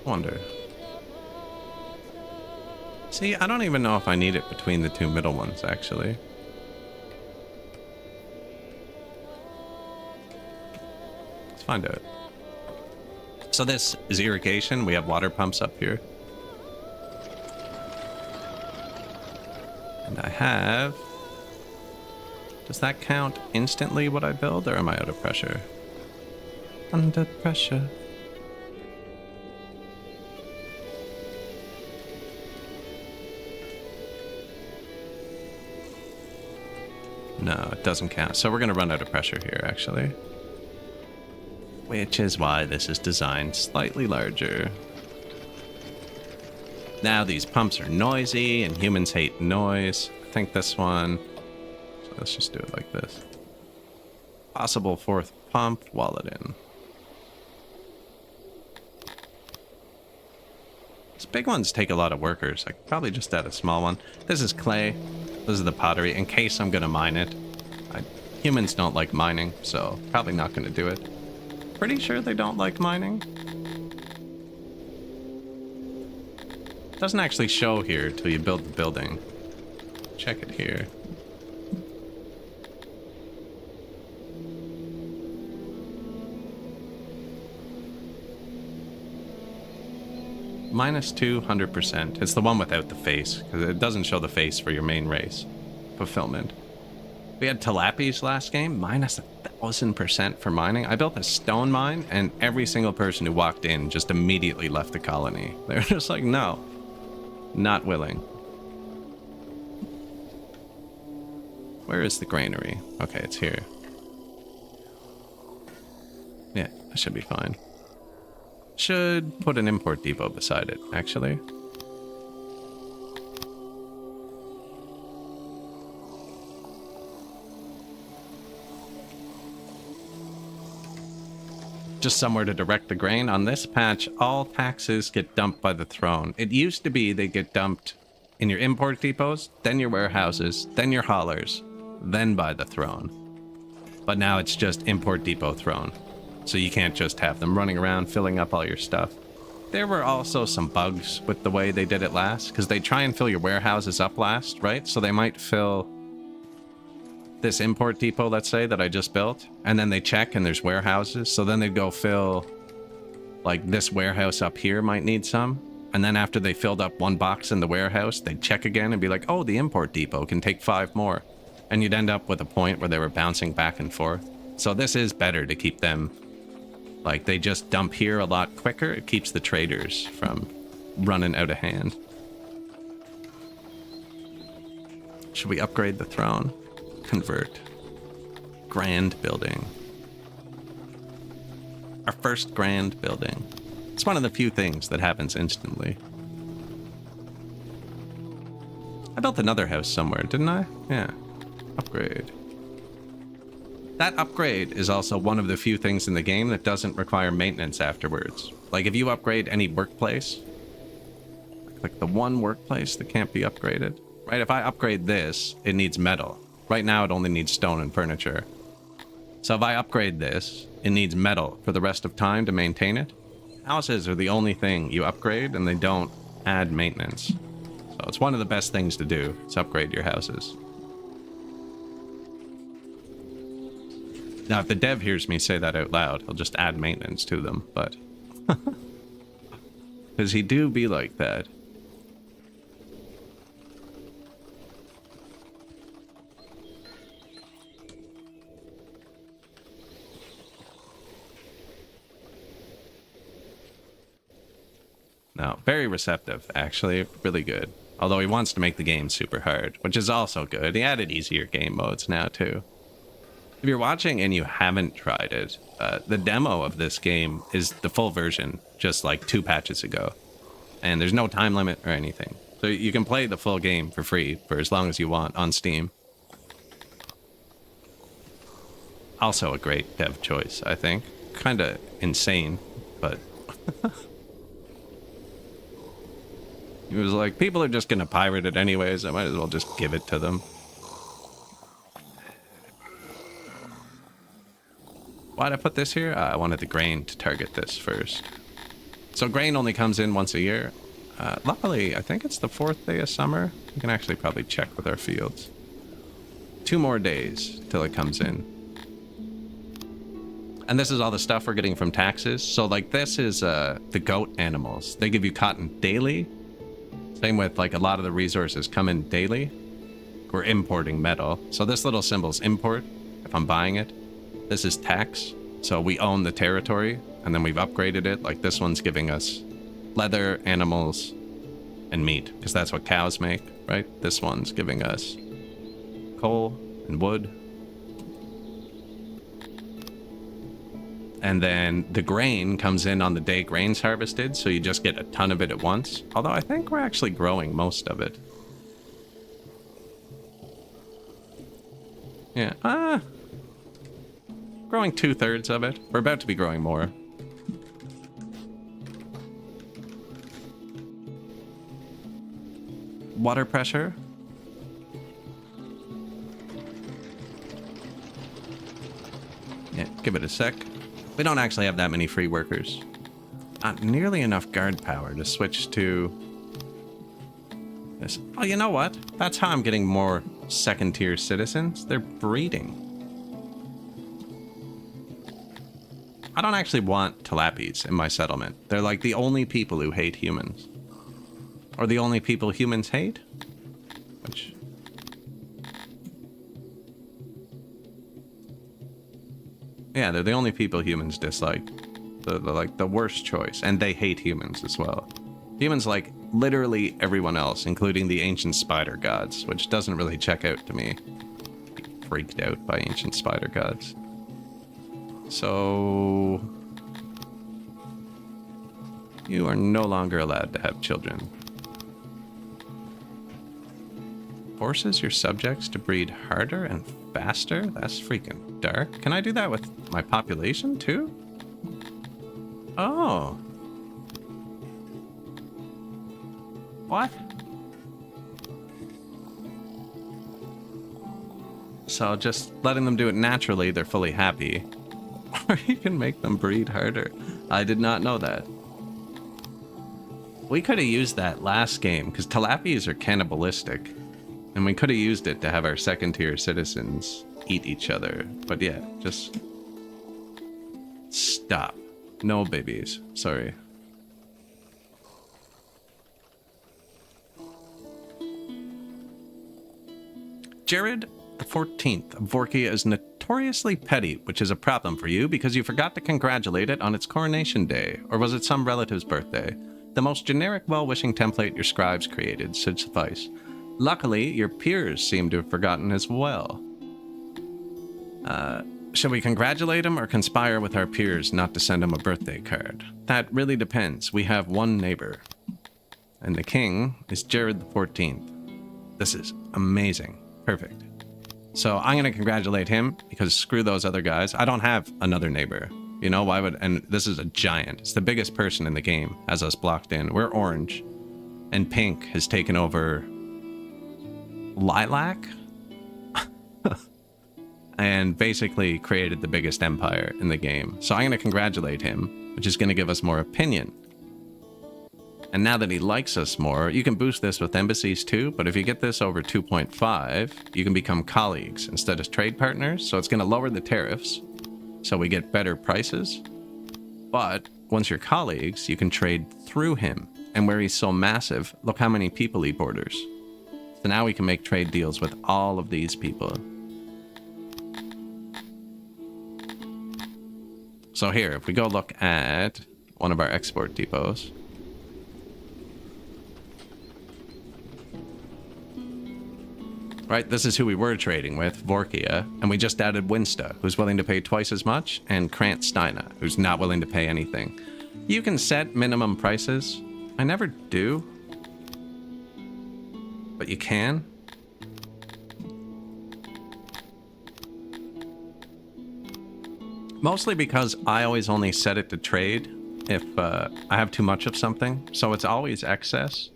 Wonder. See, I don't even know if I need it between the two middle ones, actually. Let's find out. So this is irrigation. We have water pumps up here. And I have... does that count instantly what I build, or am I out of pressure? Under pressure. No, it doesn't count. So we're going to run out of pressure here, actually. Which is why this is designed slightly larger. Now these pumps are noisy, and humans hate noise. I think this one... let's just do it like this. Possible fourth pump, wallet in. These big ones take a lot of workers. I could probably just add a small one. This is clay. This is the pottery, in case I'm going to mine it. Humans don't like mining, so probably not going to do it. Pretty sure they don't like mining. Doesn't actually show here till you build the building. Check it here. Minus 200%. It's the one without the face, because it doesn't show the face for your main race. Fulfillment. We had tilappies last game, minus 1,000% for mining. I built a stone mine, and every single person who walked in just immediately left the colony. They were just like, no, not willing. Where is the granary? Okay, it's here. Yeah, that should be fine. Should put an import depot beside it, actually. Just somewhere to direct the grain. On this patch, all taxes get dumped by the throne. It used to be they get dumped in your import depots, then your warehouses, then your haulers, then by the throne. But now it's just import depot throne. So you can't just have them running around filling up all your stuff. There were also some bugs with the way they did it last, because they try and fill your warehouses up last, right? So they might fill this import depot, let's say, that I just built, and then they check and there's warehouses, so then they'd go fill, like, this warehouse up here might need some, and then after they filled up one box in the warehouse, they'd check again and be like, oh, the import depot can take 5 more. And you'd end up with a point where they were bouncing back and forth. So this is better to keep them... like, they just dump here a lot quicker. It keeps the traders from running out of hand. Should we upgrade the throne? Convert. Grand building. Our first grand building. It's one of the few things that happens instantly. I built another house somewhere, didn't I? Yeah. Upgrade. That upgrade is also one of the few things in the game that doesn't require maintenance afterwards. Like, if you upgrade any workplace, like the one workplace that can't be upgraded, right? If I upgrade this, it needs metal. Right now, it only needs stone and furniture. So if I upgrade this, it needs metal for the rest of time to maintain it. Houses are the only thing you upgrade, and they don't add maintenance. So it's one of the best things to do, is upgrade your houses. Now, if the dev hears me say that out loud, he'll just add maintenance to them, but... Because he do be like that. No, very receptive, actually. Really good. Although he wants to make the game super hard, which is also good. He added easier game modes now, too. If you're watching and you haven't tried it, the demo of this game is the full version, just like 2 patches ago. And there's no time limit or anything. So you can play the full game for free for as long as you want on Steam. Also a great dev choice, I think. Kind of insane, but... He was like, people are just going to pirate it anyways. I might as well just give it to them. Why'd I put this here? I wanted the grain to target this first. So grain only comes in once a year. Luckily, I think it's the 4th day of summer. We can actually probably check with our fields. 2 more days till it comes in. And this is all the stuff we're getting from taxes. So like this is the goat animals. They give you cotton daily. Same with like a lot of the resources come in daily. We're importing metal. So this little symbol's import if I'm buying it. This is tax. So we own the territory and then we've upgraded it. Like this one's giving us leather, animals, and meat because that's what cows make, right? This one's giving us coal and wood. And then the grain comes in on the day grain's harvested, so you just get a ton of it at once. Although I think we're actually growing most of it. Yeah, growing 2/3 of it. We're about to be growing more. Water pressure. Yeah, give it a sec. We don't actually have that many free workers. Not nearly enough guard power to switch to this. Oh, you know what? That's how I'm getting more second-tier citizens. They're breeding. I don't actually want Tilapis in my settlement. They're like the only people who hate humans. Or the only people humans hate? Which... Yeah, they're the only people humans dislike. They're like the worst choice. And they hate humans as well. Humans like literally everyone else, including the ancient spider gods, which doesn't really check out to me. Freaked out by ancient spider gods. So... You are no longer allowed to have children. Forces your subjects to breed harder and faster? That's freaking dark. Can I do that with my population too? Oh. What? So just letting them do it naturally, they're fully happy. Or you can make them breed harder. I did not know that. We could have used that last game, because Tilapias are cannibalistic. And we could have used it to have our second-tier citizens eat each other. But yeah, just... Stop. No babies. Sorry. Jared the 14th of Vorkia is notoriously petty, which is a problem for you because you forgot to congratulate it on its coronation day. Or was it some relative's birthday? The most generic well-wishing template your scribes created should suffice. Luckily, your peers seem to have forgotten as well. Shall we congratulate him or conspire with our peers not to send him a birthday card? That really depends. We have one neighbor. And the king is Jared the 14th. This is amazing. Perfect. So I'm going to congratulate him because screw those other guys. I don't have another neighbor. You know, why would... And this is a giant. It's the biggest person in the game, has us blocked in. We're orange. And pink has taken over... Lilac? and basically created the biggest empire in the game. So I'm going to congratulate him, which is going to give us more opinion. And now that he likes us more, you can boost this with embassies too, but if you get this over 2.5, you can become colleagues instead of trade partners, so it's going to lower the tariffs, so we get better prices. But once you're colleagues, you can trade through him, and where he's so massive, look how many people he borders. So now we can make trade deals with all of these people. So here, if we go look at one of our export depots. Right, this is who we were trading with, Vorkia, and we just added Winsta, who's willing to pay twice as much, and Krant Steina, who's not willing to pay anything. You can set minimum prices. I never do. But you can. Mostly because I always only set it to trade if I have too much of something, so it's always excess.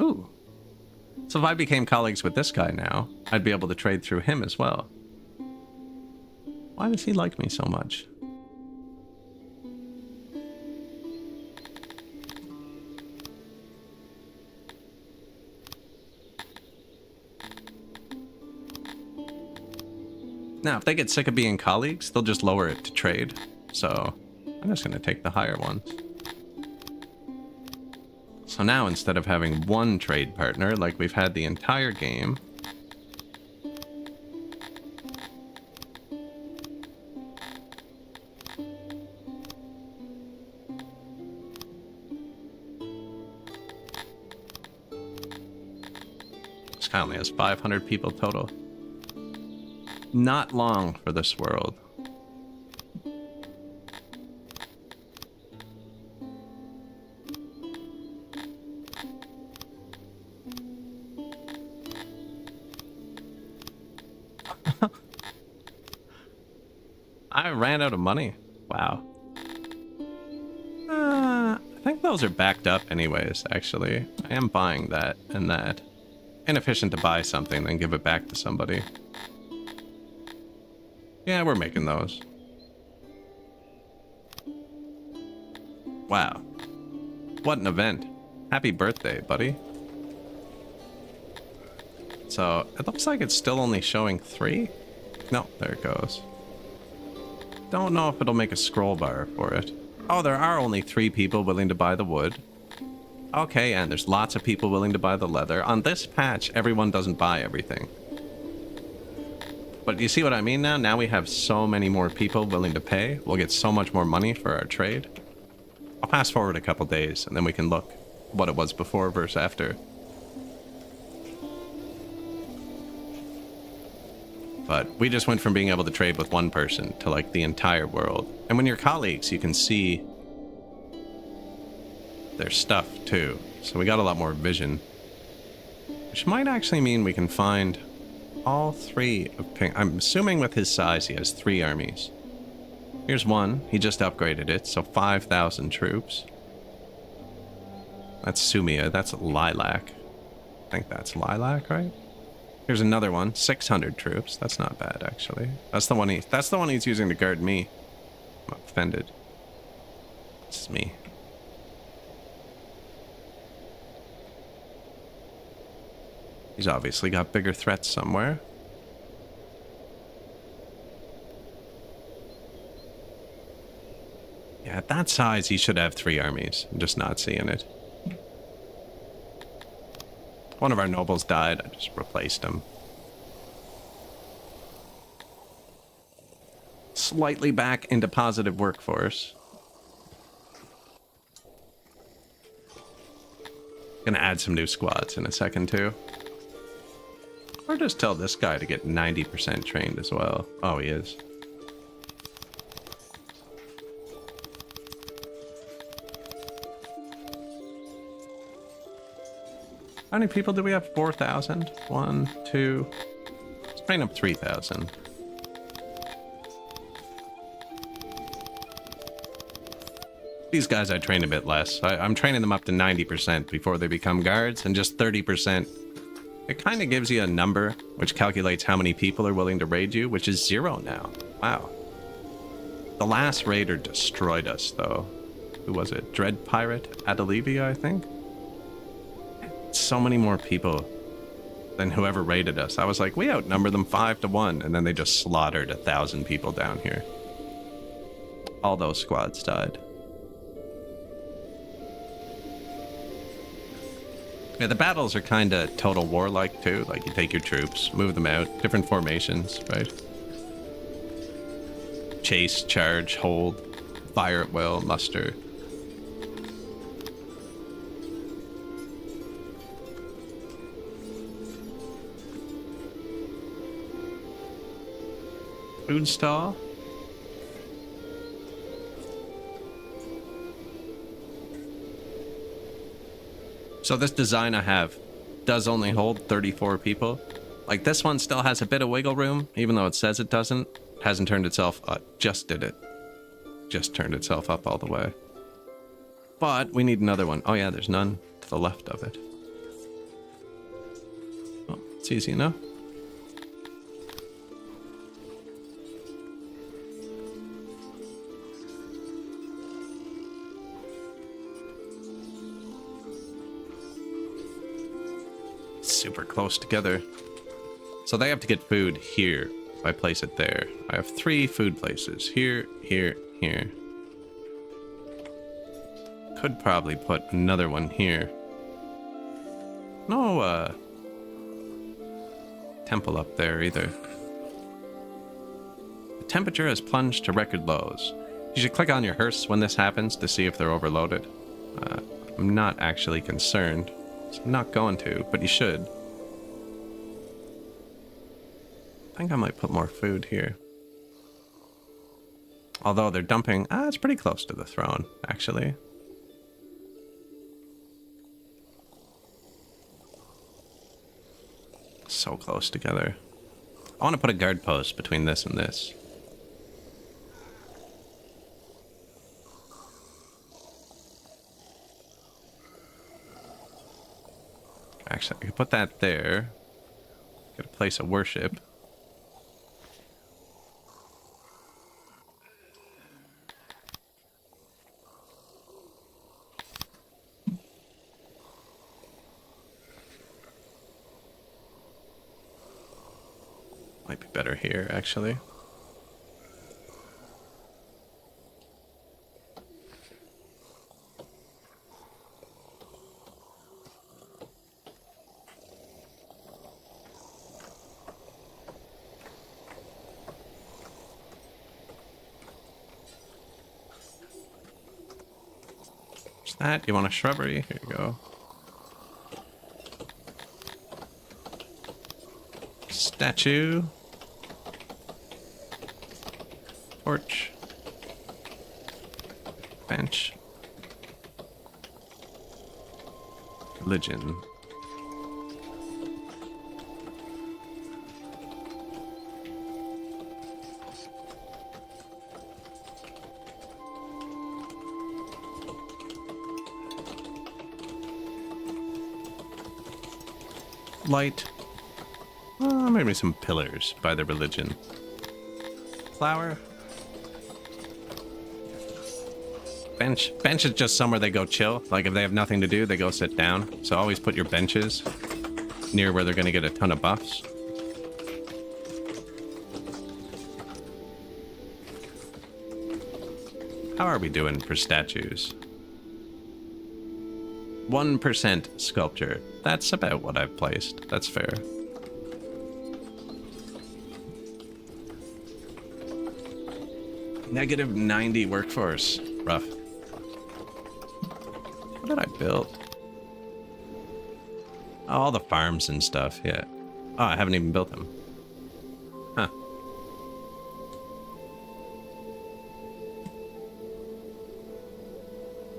Ooh. So if I became colleagues with this guy now, I'd be able to trade through him as well. Why does he like me so much? Now, if they get sick of being colleagues, they'll just lower it to trade. So I'm just going to take the higher ones. So now, instead of having one trade partner like we've had the entire game, this guy only has 500 people total. Not long for this world. I ran out of money. Wow. I think those are backed up anyways, actually. I am buying that and that. Inefficient to buy something, then give it back to somebody. Yeah, we're making those. Wow. What an event. Happy birthday, buddy. So, it looks like it's still only showing 3. No, there it goes. Don't know if it'll make a scroll bar for it. Oh, there are only 3 people willing to buy the wood. Okay, and there's lots of people willing to buy the leather. On this patch, everyone doesn't buy everything. But you see what I mean now? Now we have so many more people willing to pay. We'll get so much more money for our trade. I'll fast forward a couple days, and then we can look what it was before versus after. But we just went from being able to trade with one person to like the entire world. And when you're colleagues, you can see their stuff too. So we got a lot more vision. Which might actually mean we can find all 3 of Ping. I'm assuming with his size, he has 3 armies. Here's one. He just upgraded it, so 5,000 troops. That's Sumia. That's Lilac. I think that's Lilac, right? Here's another one, 600 troops. That's not bad, actually. That's the one he's using to guard me. I'm offended. This is me. He's obviously got bigger threats somewhere. Yeah, at that size, he should have 3 armies. I'm just not seeing it. One of our nobles died. I just replaced him. Slightly back into positive workforce. Gonna add some new squads in a second, too. Or just tell this guy to get 90% trained as well. Oh, he is. How many people do we have? 4,000? 1, 2. Let's train up 3,000. These guys I train a bit less. I'm training them up to 90% before they become guards, and just 30%. It kind of gives you a number, which calculates how many people are willing to raid you, which is 0 now. Wow. The last raider destroyed us, though. Who was it? Dread Pirate Adelivia, I think? So many more people than whoever raided us. I was like, we outnumber them 5-1, and then they just slaughtered 1,000 people down here. All those squads died. Yeah, the battles are kind of Total War-like, too. Like, you take your troops, move them out, different formations, right? Chase, charge, hold, fire at will, muster. Food stall? So this design I have does only hold 34 people. Like, this one still has a bit of wiggle room, even though it says it doesn't. It hasn't turned itself up. Just did it. Just turned itself up all the way. But we need another one. Oh yeah, there's none to the left of it. Oh, it's easy enough. Super close together. So they have to get food here. If I place it there. I have 3 food places. Here, here, here. Could probably put another one here. No, temple up there either. The temperature has plunged to record lows. You should click on your hearse when this happens to see if they're overloaded. I'm not actually concerned. So I'm not going to, but you should. I think I might put more food here. Although they're dumping... it's pretty close to the throne, actually. So close together. I want to put a guard post between this and this. Actually, I could put that there. Get a place of worship. Might be better here, actually. That? You want a shrubbery? Here you go. Statue. Porch. Bench. Religion. Light. Maybe some pillars by the religion. Flower. Bench. Bench is just somewhere they go chill. Like if they have nothing to do, they go sit down. So always put your benches near where they're going to get a ton of buffs. How are we doing for statues? 1% sculpture. That's about what I've placed. That's fair. -90 workforce. Rough. What did I build? Oh, all the farms and stuff, yeah. Oh, I haven't even built them. Huh.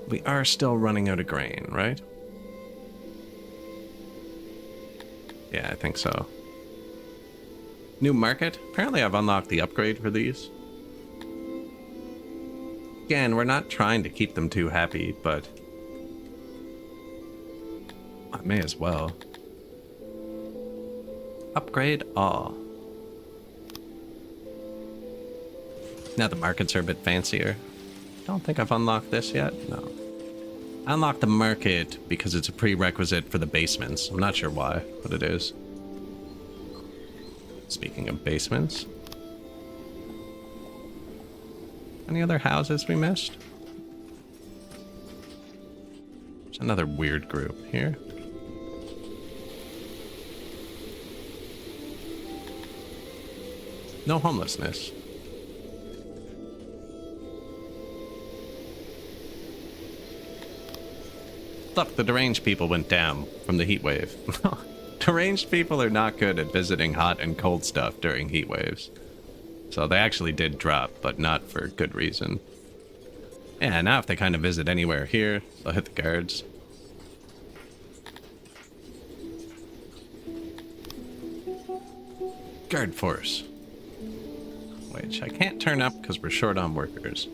We are still running out of grain, right? Yeah, I think so. New market? Apparently I've unlocked the upgrade for these. Again, we're not trying to keep them too happy, but I may as well. Upgrade all. Now the markets are a bit fancier. Don't think I've unlocked this yet. No. I unlocked the market because it's a prerequisite for the basements. I'm not sure why, but it is. Speaking of basements. Any other houses we missed? There's another weird group here. No homelessness. Look, the deranged people went down from the heat wave. Deranged people are not good at visiting hot and cold stuff during heat waves. So they actually did drop, but not for good reason. Yeah, now if they kind of visit anywhere here, they'll hit the guards. Guard force. Which I can't turn up because we're short on workers.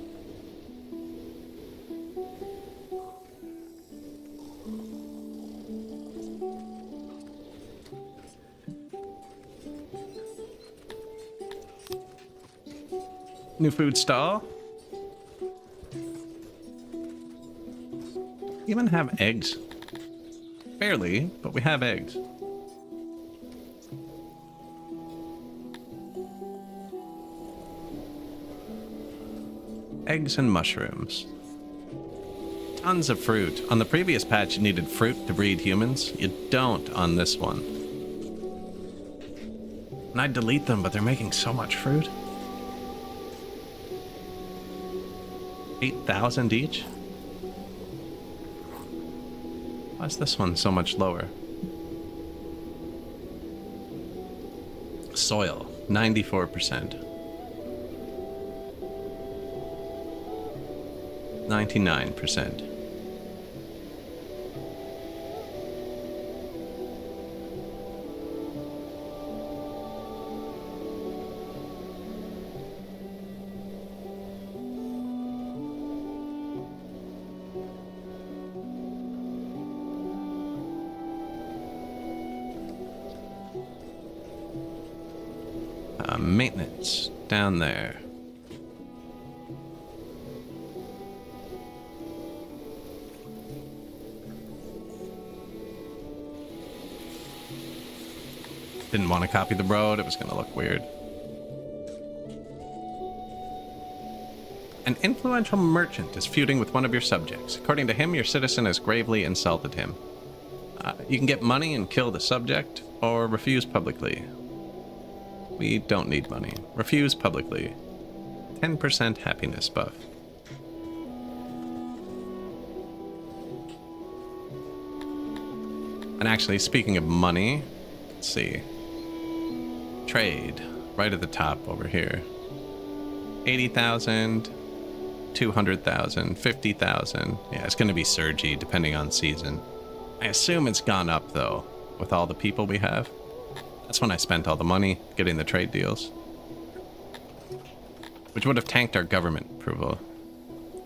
New food stall. Even have eggs. Barely, but we have eggs. Eggs and mushrooms. Tons of fruit. On the previous patch, you needed fruit to breed humans. You don't on this one. And I'd delete them, but they're making so much fruit. 8,000 each? Why is this one so much lower? Soil, 94%. 99%. Maintenance down there. Didn't want to copy the road, it was going to look weird. An influential merchant is feuding with one of your subjects. According to him, your citizen has gravely insulted him. You can get money and kill the subject, or refuse publicly. We don't need money. Refuse publicly. 10% happiness buff. And actually, speaking of money, let's see. Trade, right at the top over here. 80,000, 200,000, 50,000. Yeah, it's going to be surgy depending on season. I assume it's gone up, though, with all the people we have. That's when I spent all the money getting the trade deals. Which would have tanked our government approval.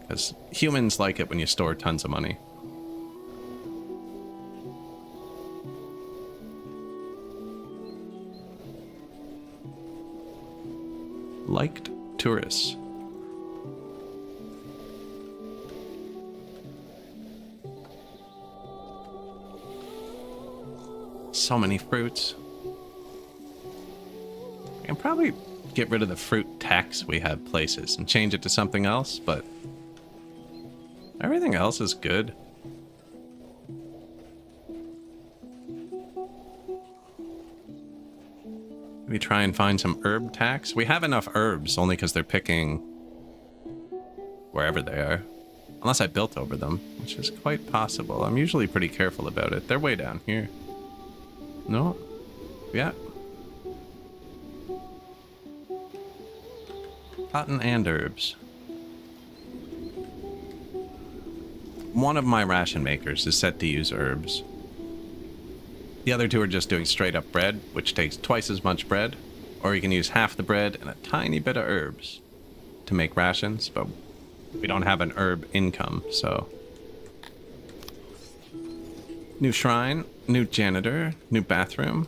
Because humans like it when you store tons of money. Liked tourists. So many fruits. I can probably get rid of the fruit tax we have places and change it to something else, but everything else is good. Maybe try and find some herb tax. We have enough herbs only because they're picking wherever they are. Unless I built over them, which is quite possible. I'm usually pretty careful about it. They're way down here. No? Yeah. Cotton and herbs. One of my ration makers is set to use herbs. The other two are just doing straight up bread, which takes twice as much bread. Or you can use half the bread and a tiny bit of herbs to make rations, but We don't have an herb income, so. New shrine, new janitor, new bathroom.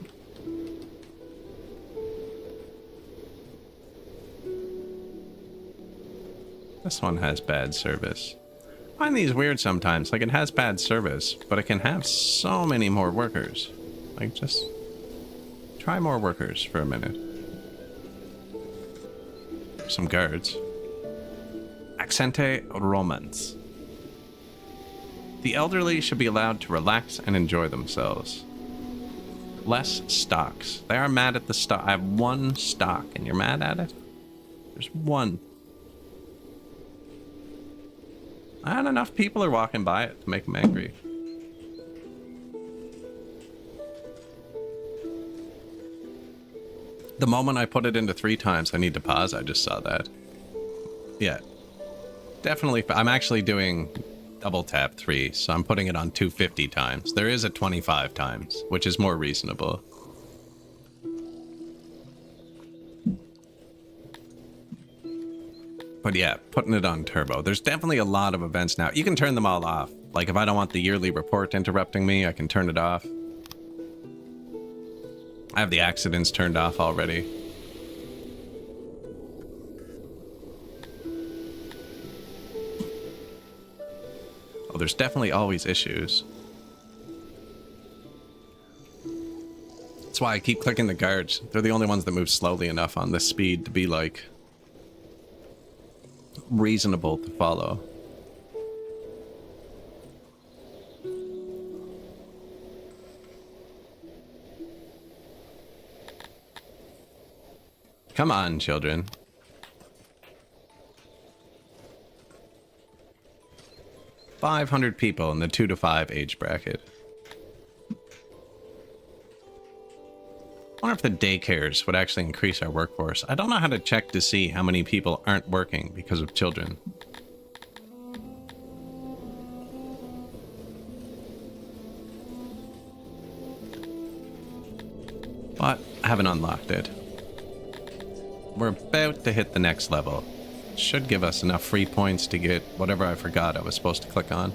This one has bad service. I find these weird sometimes. Like, it has bad service, but it can have so many more workers. Like, just try more workers for a minute. Some guards. Accente romance. The elderly should be allowed to relax and enjoy themselves. Less stocks. They are mad at the stock. I have one stock, and you're mad at it? There's one. And enough people are walking by it to make them angry. The moment I put it into 3 times, I need to pause. I just saw that. Yeah. Definitely. I'm actually doing double tap 3, so I'm putting it on 250 times. There is a 25 times, which is more reasonable. But yeah, putting it on turbo. There's definitely a lot of events now. You can turn them all off. Like, if I don't want the yearly report interrupting me, I can turn it off. I have the accidents turned off already. Oh, there's definitely always issues. That's why I keep clicking the guards. They're the only ones that move slowly enough on this speed to be, like, reasonable to follow. Come on, children. $500 people in the 2 to 5 age bracket. I wonder if the daycares would actually increase our workforce. I don't know how to check to see how many people aren't working because of children. But I haven't unlocked it. We're about to hit the next level. Should give us enough free points to get whatever I forgot I was supposed to click on.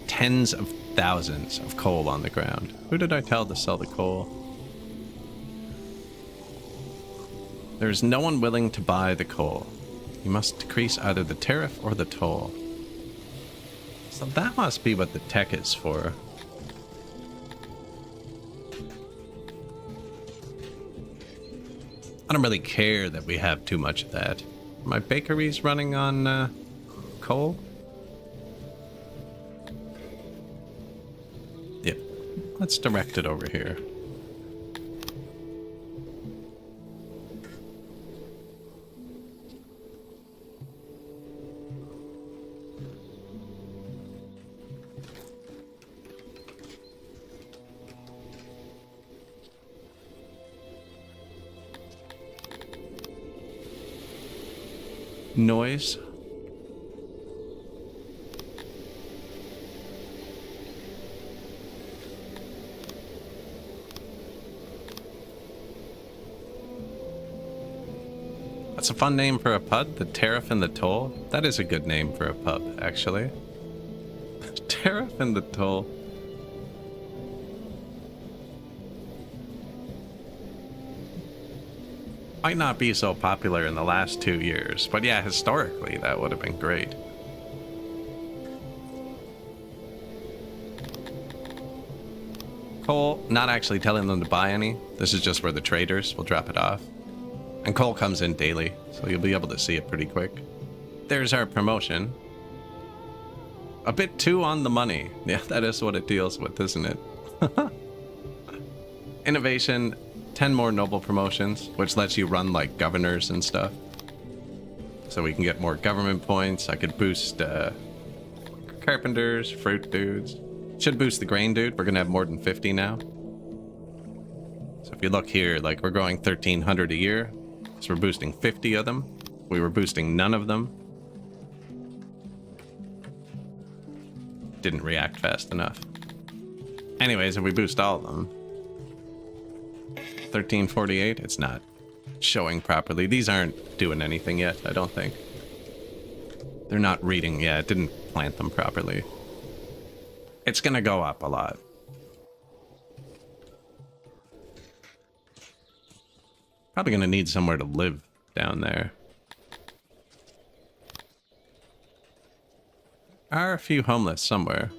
Tens of thousands of coal on the ground. Who did I tell to sell the coal? There's no one willing to buy the coal. You must decrease either the tariff or the toll. So that must be what the tech is for. I don't really care that we have too much of that. My bakery's running on coal. Yep. Let's direct it over here. Noise. That's a fun name for a pub, the Tariff and the Toll. That is a good name for a pub, actually. Tariff and the Toll. Might not be so popular in the last 2 years, but yeah, historically that would have been great. Coal, not actually telling them to buy any. This is just where the traders will drop it off. And coal comes in daily, so you'll be able to see it pretty quick. There's our promotion. A bit too on the money. Yeah, that is what it deals with, isn't it? Innovation. 10 more noble promotions, which lets you run like governors and stuff. So we can get more government points. I could boost carpenters, fruit dudes. Should boost the grain dude. We're gonna have more than 50 now. So if you look here, like we're growing 1,300 a year. So we're boosting 50 of them. We were boosting none of them. Didn't react fast enough. Anyways, if we boost all of them, 1348, it's not showing properly. These aren't doing anything yet, I don't think. They're not reading. Yeah, it didn't plant them properly. It's gonna go up a lot. Probably gonna need somewhere to live down there. Are a few homeless somewhere.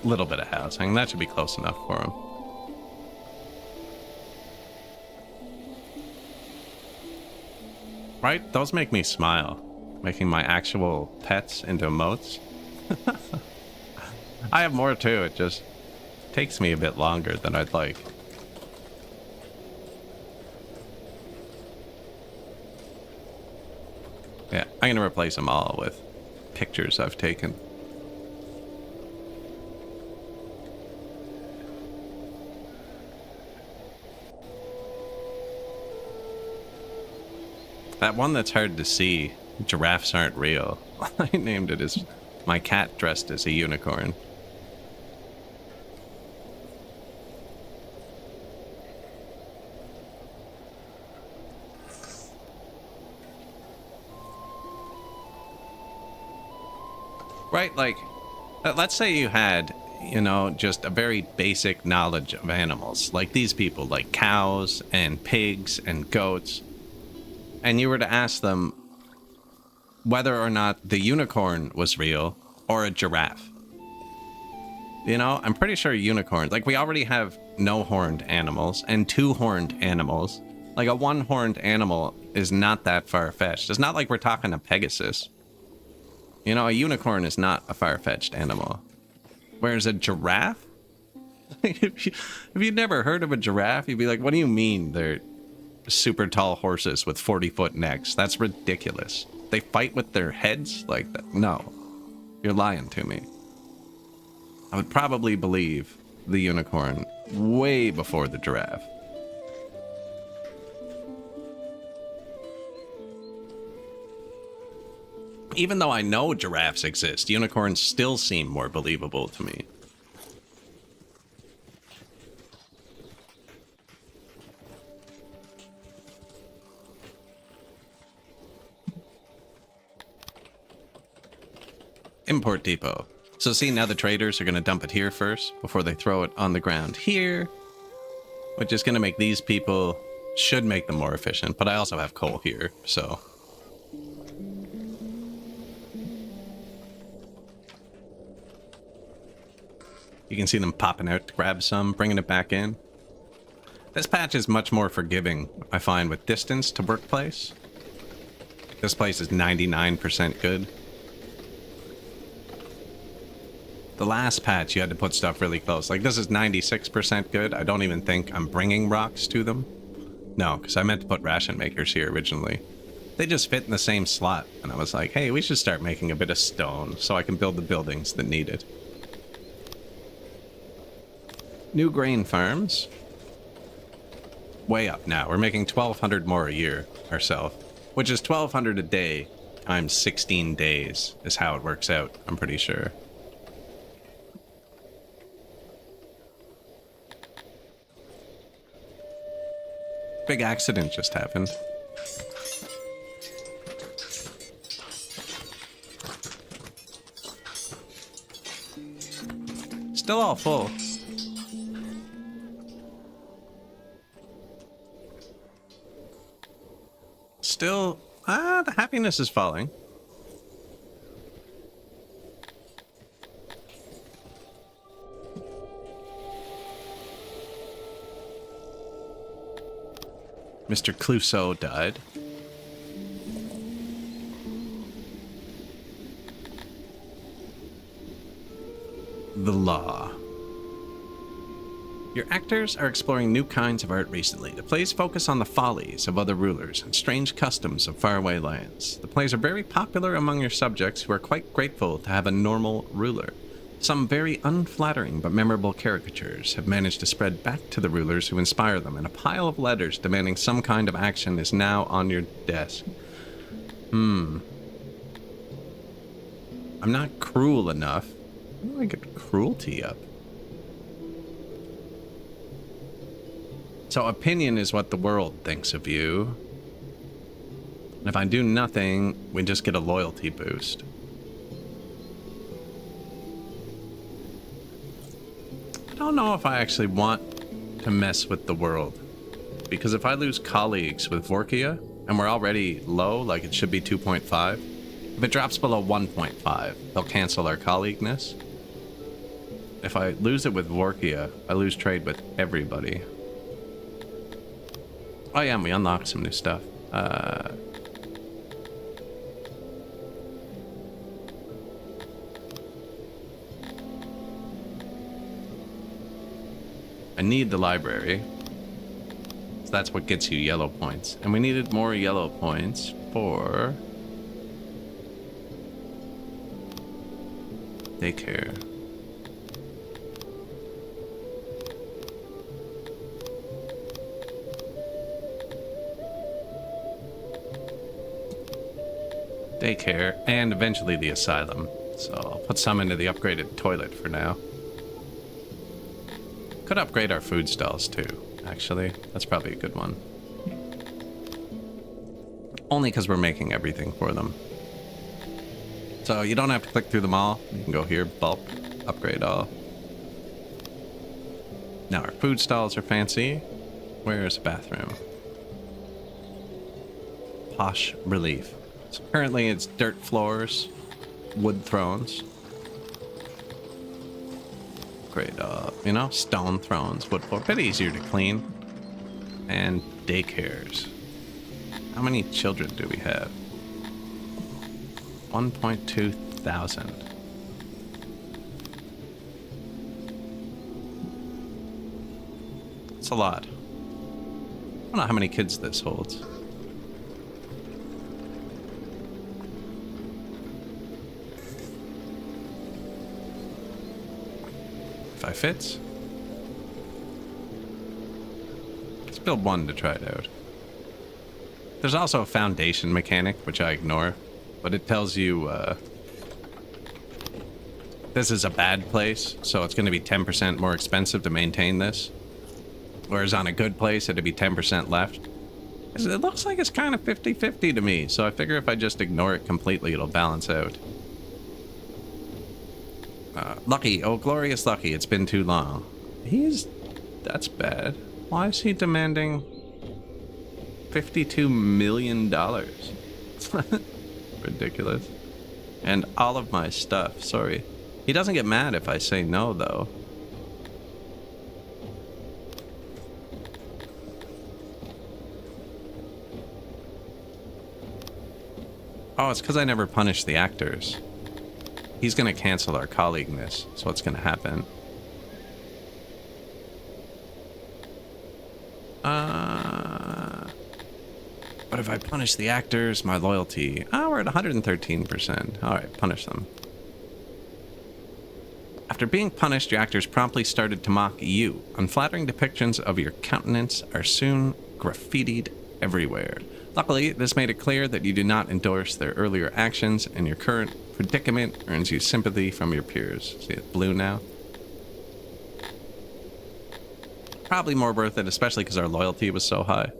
Little bit of housing. That should be close enough for him. Right? Those make me smile. Making my actual pets into emotes. I have more too. It just takes me a bit longer than I'd like. Yeah, I'm gonna replace them all with pictures I've taken. That one that's hard to see, giraffes aren't real. I named it as my cat dressed as a unicorn. Right, like, let's say you had, you know, just a very basic knowledge of animals. Like these people, like cows and pigs and goats. And you were to ask them whether or not the unicorn was real or a giraffe. You know, I'm pretty sure unicorns, like we already have no-horned animals and two-horned animals. Like a one-horned animal is not that far-fetched. It's not like we're talking a Pegasus. You know, a unicorn is not a far-fetched animal. Whereas a giraffe? If you'd never heard of a giraffe, you'd be like, what do you mean they're super tall horses with 40-foot necks? That's ridiculous. They fight with their heads like that? No. You're lying to me. I would probably believe the unicorn way before the giraffe. Even though I know giraffes exist, unicorns still seem more believable to me. Import depot. So see, now the traders are going to dump it here first before they throw it on the ground here, which is going to make these people, should make them more efficient. But I also have coal here, so you can see them popping out to grab some, bringing it back in. This patch is much more forgiving, I find, with distance to workplace. This place is 99% good. The last patch, you had to put stuff really close. Like, this is 96% good. I don't even think I'm bringing rocks to them. No, because I meant to put ration makers here originally. They just fit in the same slot. And I was like, hey, we should start making a bit of stone so I can build the buildings that need it. New grain farms. Way up now. We're making 1,200 more a year ourselves. Which is 1,200 a day times 16 days is how it works out, I'm pretty sure. Big accident just happened. Still all full. Still, the happiness is falling. Mr. Clouseau died. The law. Your actors are exploring new kinds of art recently. The plays focus on the follies of other rulers and strange customs of faraway lands. The plays are very popular among your subjects who are quite grateful to have a normal ruler. Some very unflattering but memorable caricatures have managed to spread back to the rulers who inspire them, and a pile of letters demanding some kind of action is now on your desk. I'm not cruel enough. How do I get cruelty up? So opinion is what the world thinks of you. And if I do nothing, we just get a loyalty boost. I don't know if I actually want to mess with the world. Because if I lose colleagues with Vorkia, and we're already low, like it should be 2.5, if it drops below 1.5, they'll cancel our colleagueness. If I lose it with Vorkia, I lose trade with everybody. Oh yeah, and we unlocked some new stuff. I need the library. So that's what gets you yellow points. And we needed more yellow points for daycare. Daycare, and eventually the asylum. So I'll put some into the upgraded toilet for now. Could upgrade our food stalls too, actually. That's probably a good one. Only because we're making everything for them. So you don't have to click through them all. You can go here, bulk, upgrade all. Now our food stalls are fancy. Where's the bathroom? Posh relief. So currently it's dirt floors, wood thrones. Great, you know, stone thrones, wood floor, a bit easier to clean. And daycares. How many children do we have? 1.2 thousand. It's a lot. I don't know how many kids this holds. If I fits. Let's build one to try it out. There's also a foundation mechanic, which I ignore, but it tells you this is a bad place, so it's going to be 10% more expensive to maintain this. Whereas on a good place, it'd be 10% left. It looks like it's kind of 50-50 to me, so I figure if I just ignore it completely, it'll balance out. Lucky, oh glorious Lucky, it's been too long. That's bad. Why is he demanding $52 million? Ridiculous. And all of my stuff, sorry. He doesn't get mad if I say no, though. Oh, it's because I never punished the actors. He's going to cancel our colleagueness, so what's going to happen? But if I punish the actors, my loyalty... Oh, we're at 113%. Alright, punish them. After being punished, your actors promptly started to mock you. Unflattering depictions of your countenance are soon graffitied everywhere. Luckily, this made it clear that you do not endorse their earlier actions, and your current predicament earns you sympathy from your peers. See, it's blue now. Probably more worth it, especially because our loyalty was so high.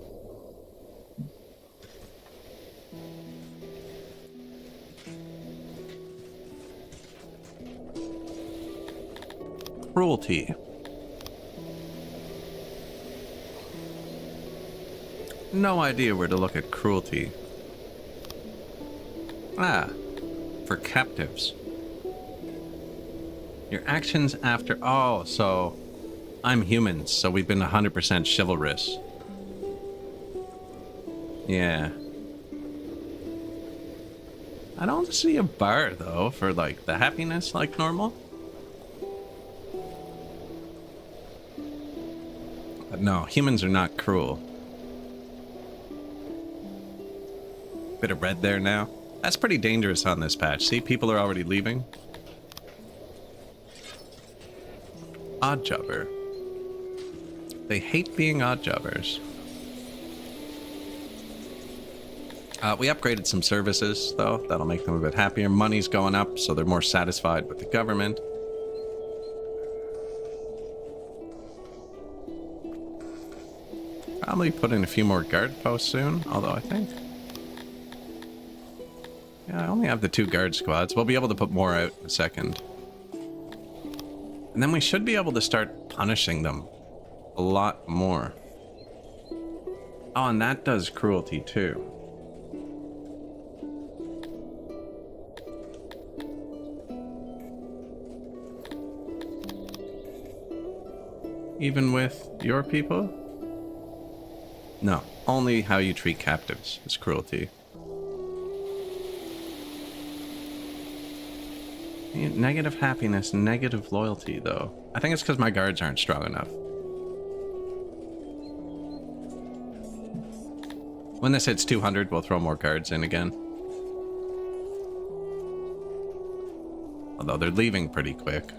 Cruelty. No idea where to look at cruelty. Ah, for captives. Your actions after... Oh, so... I'm humans, so we've been 100% chivalrous. Yeah. I don't see a bar, though, for, like, the happiness like normal. But no, humans are not cruel. Bit of red there now. That's pretty dangerous on this patch. See, people are already leaving. Odd jobber. They hate being odd jobbers. We upgraded some services, though. That'll make them a bit happier. Money's going up, so they're more satisfied with the government. Probably put in a few more guard posts soon, although I think... Yeah, I only have the 2 guard squads. We'll be able to put more out in a second. And then we should be able to start punishing them a lot more. Oh, and that does cruelty too. Even with your people? No, only how you treat captives is cruelty. Negative happiness, negative loyalty, though. I think it's because my guards aren't strong enough. When this hits 200, we'll throw more guards in again. Although they're leaving pretty quick.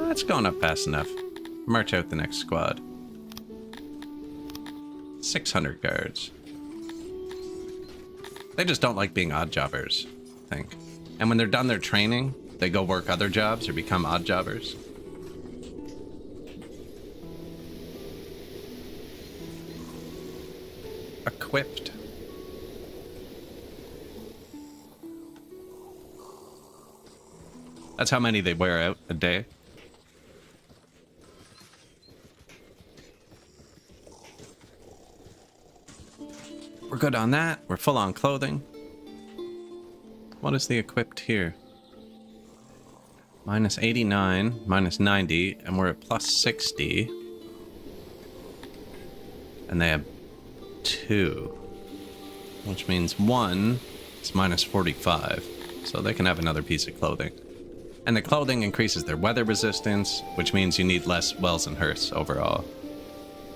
It's going up fast enough. March out the next squad. 600 guards. They just don't like being odd jobbers, I think. And when they're done their training, they go work other jobs or become odd jobbers. Equipped. That's how many they wear out a day. We're good on that. We're full on clothing. What is the equipped here? Minus 89, minus 90, and we're at plus 60. And they have 2. Which means 1 is minus 45. So they can have another piece of clothing. And the clothing increases their weather resistance, which means you need less wells and hearths overall.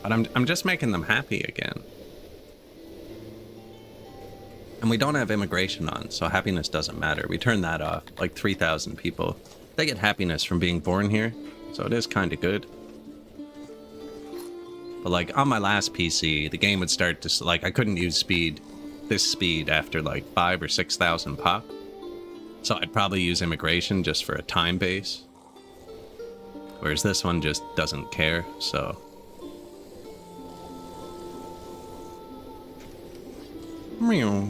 But I'm just making them happy again. And we don't have immigration on, so happiness doesn't matter. We turn that off, like 3,000 people. They get happiness from being born here, so it is kind of good. But like on my last PC, the game would start to, like, I couldn't use this speed after like 5,000 or 6,000 pop. So I'd probably use immigration just for a time base. Whereas this one just doesn't care, so... Meow.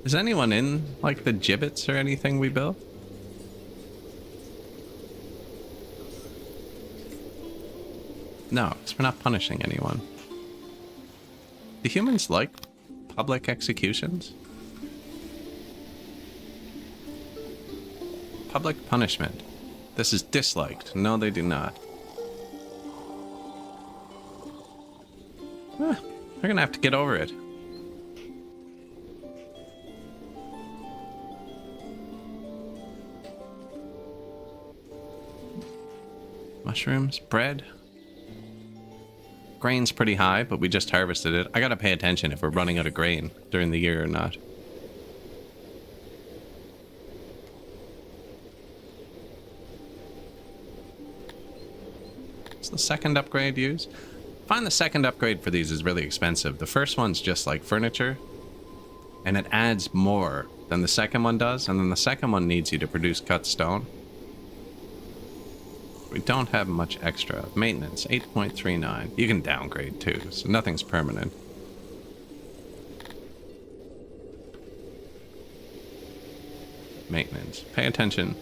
Is anyone in, like, the gibbets or anything we built? No, because we're not punishing anyone. Do humans like public executions? Public punishment. This is disliked. No, they do not. They're gonna have to get over it. Mushrooms, bread. Grain's pretty high, but we just harvested it. I gotta pay attention if we're running out of grain during the year or not. What's the second upgrade use? I find the second upgrade for these is really expensive. The first one's just like furniture, and it adds more than the second one does, and then the second one needs you to produce cut stone. We don't have much extra. Maintenance, 8.39. You can downgrade too, so nothing's permanent. Maintenance. Pay attention.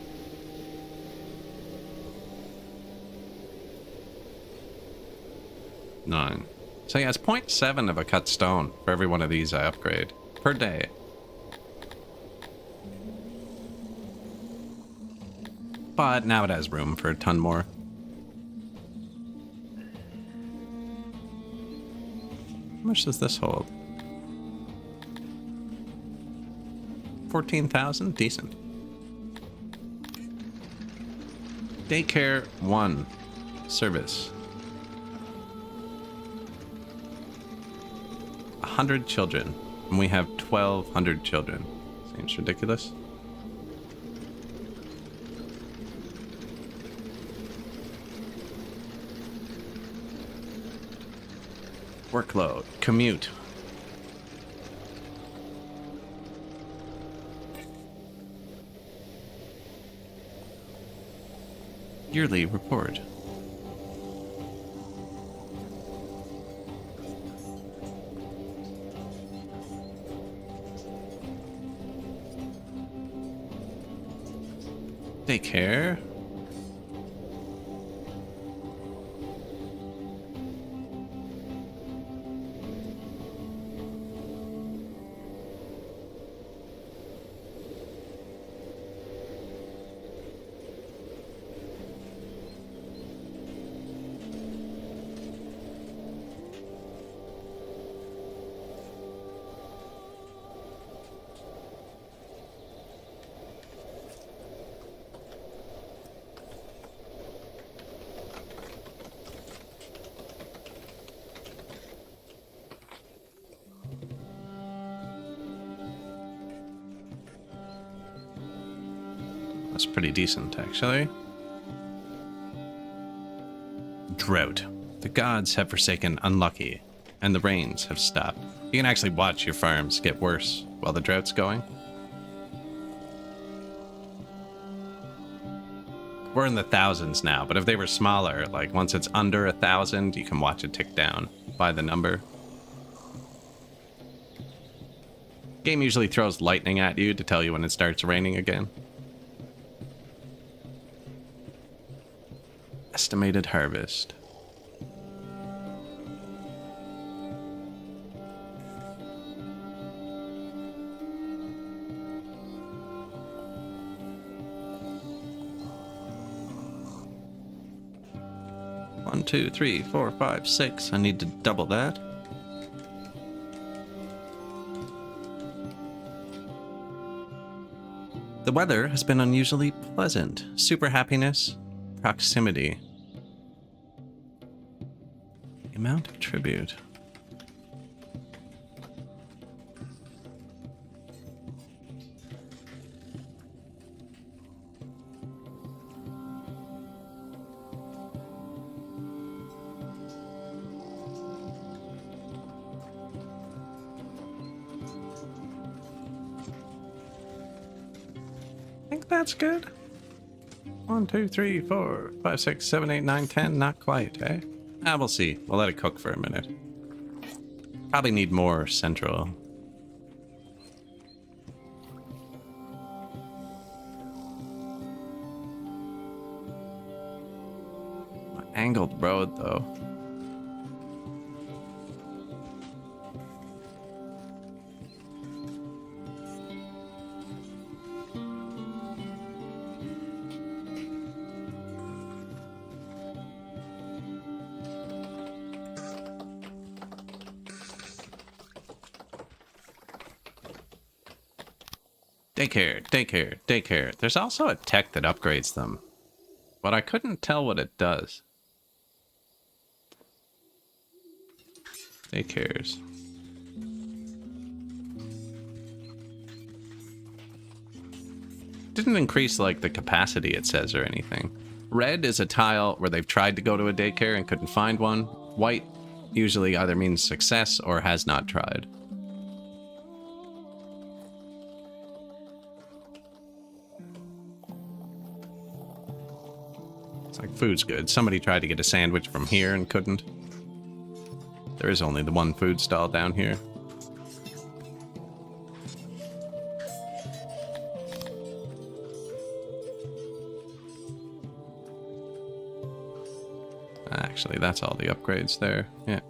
Nine. So yeah, it's 0.7 of a cut stone for every one of these I upgrade per day. But now it has room for a ton more. How much does this hold? 14,000? Decent. Daycare 1. Service. 100 children. And we have 1,200 children. Seems ridiculous. Workload. Commute. Yearly report. Daycare. That's pretty decent, actually. Drought. The gods have forsaken unlucky, and the rains have stopped. You can actually watch your farms get worse while the drought's going. We're in the thousands now, but if they were smaller, like once it's under 1,000, you can watch it tick down by the number. Game usually throws lightning at you to tell you when it starts raining again. Estimated harvest. One, two, three, four, five, six. I need to double that. The weather has been unusually pleasant. Super happiness. Proximity. The amount of tribute. I think that's good. 1, 2, 3, 4, 5, 6, 7, 8, 9, 10. Not quite, eh? We'll see. We'll let it cook for a minute. Probably need more central. Angled road, though. Daycare. There's also a tech that upgrades them, but I couldn't tell what it does. Daycares. Didn't increase, like, the capacity, it says, or anything. Red is a tile where they've tried to go to a daycare and couldn't find one. White usually either means success or has not tried. It's like food's good. Somebody tried to get a sandwich from here and couldn't. There is only the one food stall down here. Actually, that's all the upgrades there. Yeah.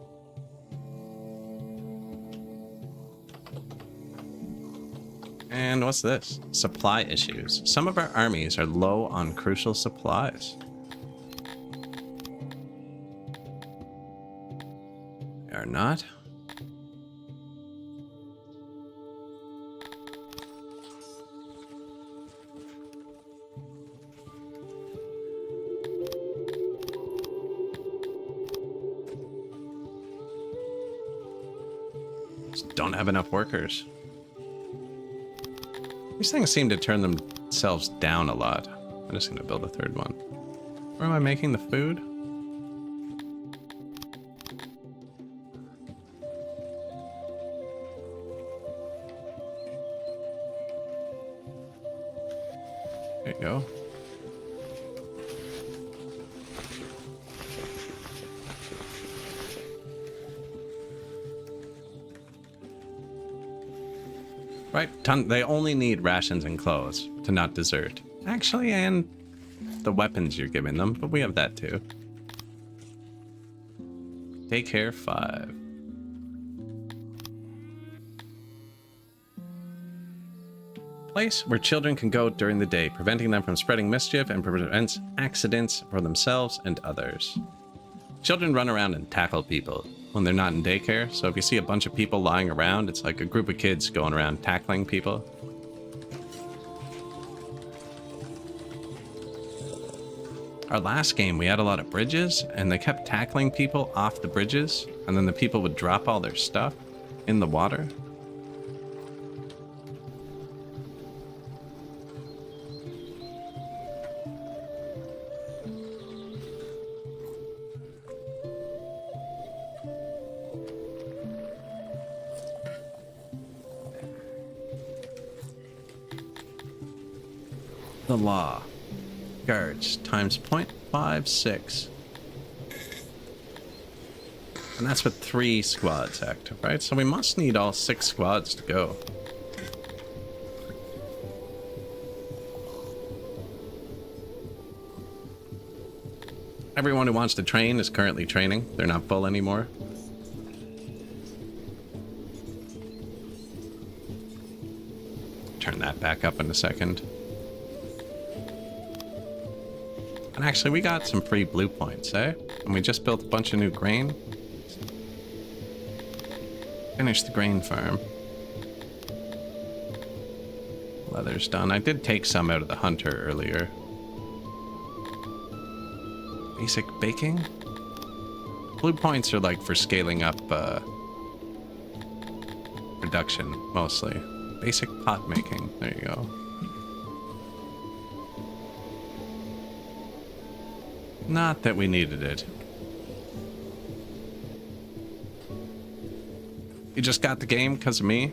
And what's this? Supply issues. Some of our armies are low on crucial supplies. They are not. Just don't have enough workers. These things seem to turn themselves down a lot. I'm just going to build a third one. Where am I making the food? There you go. Right, they only need rations and clothes to not desert. Actually, and the weapons you're giving them, but we have that too. Daycare 5. Place where children can go during the day, preventing them from spreading mischief and prevents accidents for themselves and others. Children run around and tackle people when they're not in daycare, so if you see a bunch of people lying around, it's like a group of kids going around tackling people. Our last game, we had a lot of bridges, and they kept tackling people off the bridges, and then the people would drop all their stuff in the water. The law. Guards times 0.56. And that's with 3 squads active, right? So we must need all 6 squads to go. Everyone who wants to train is currently training. They're not full anymore. Turn that back up in a second. And actually, we got some free blue points, eh? And we just built a bunch of new grain. Finish the grain farm. Leather's done. I did take some out of the hunter earlier. Basic baking? Blue points are like for scaling up production, mostly. Basic pot making. There you go. Not that we needed it. You just got the game because of me?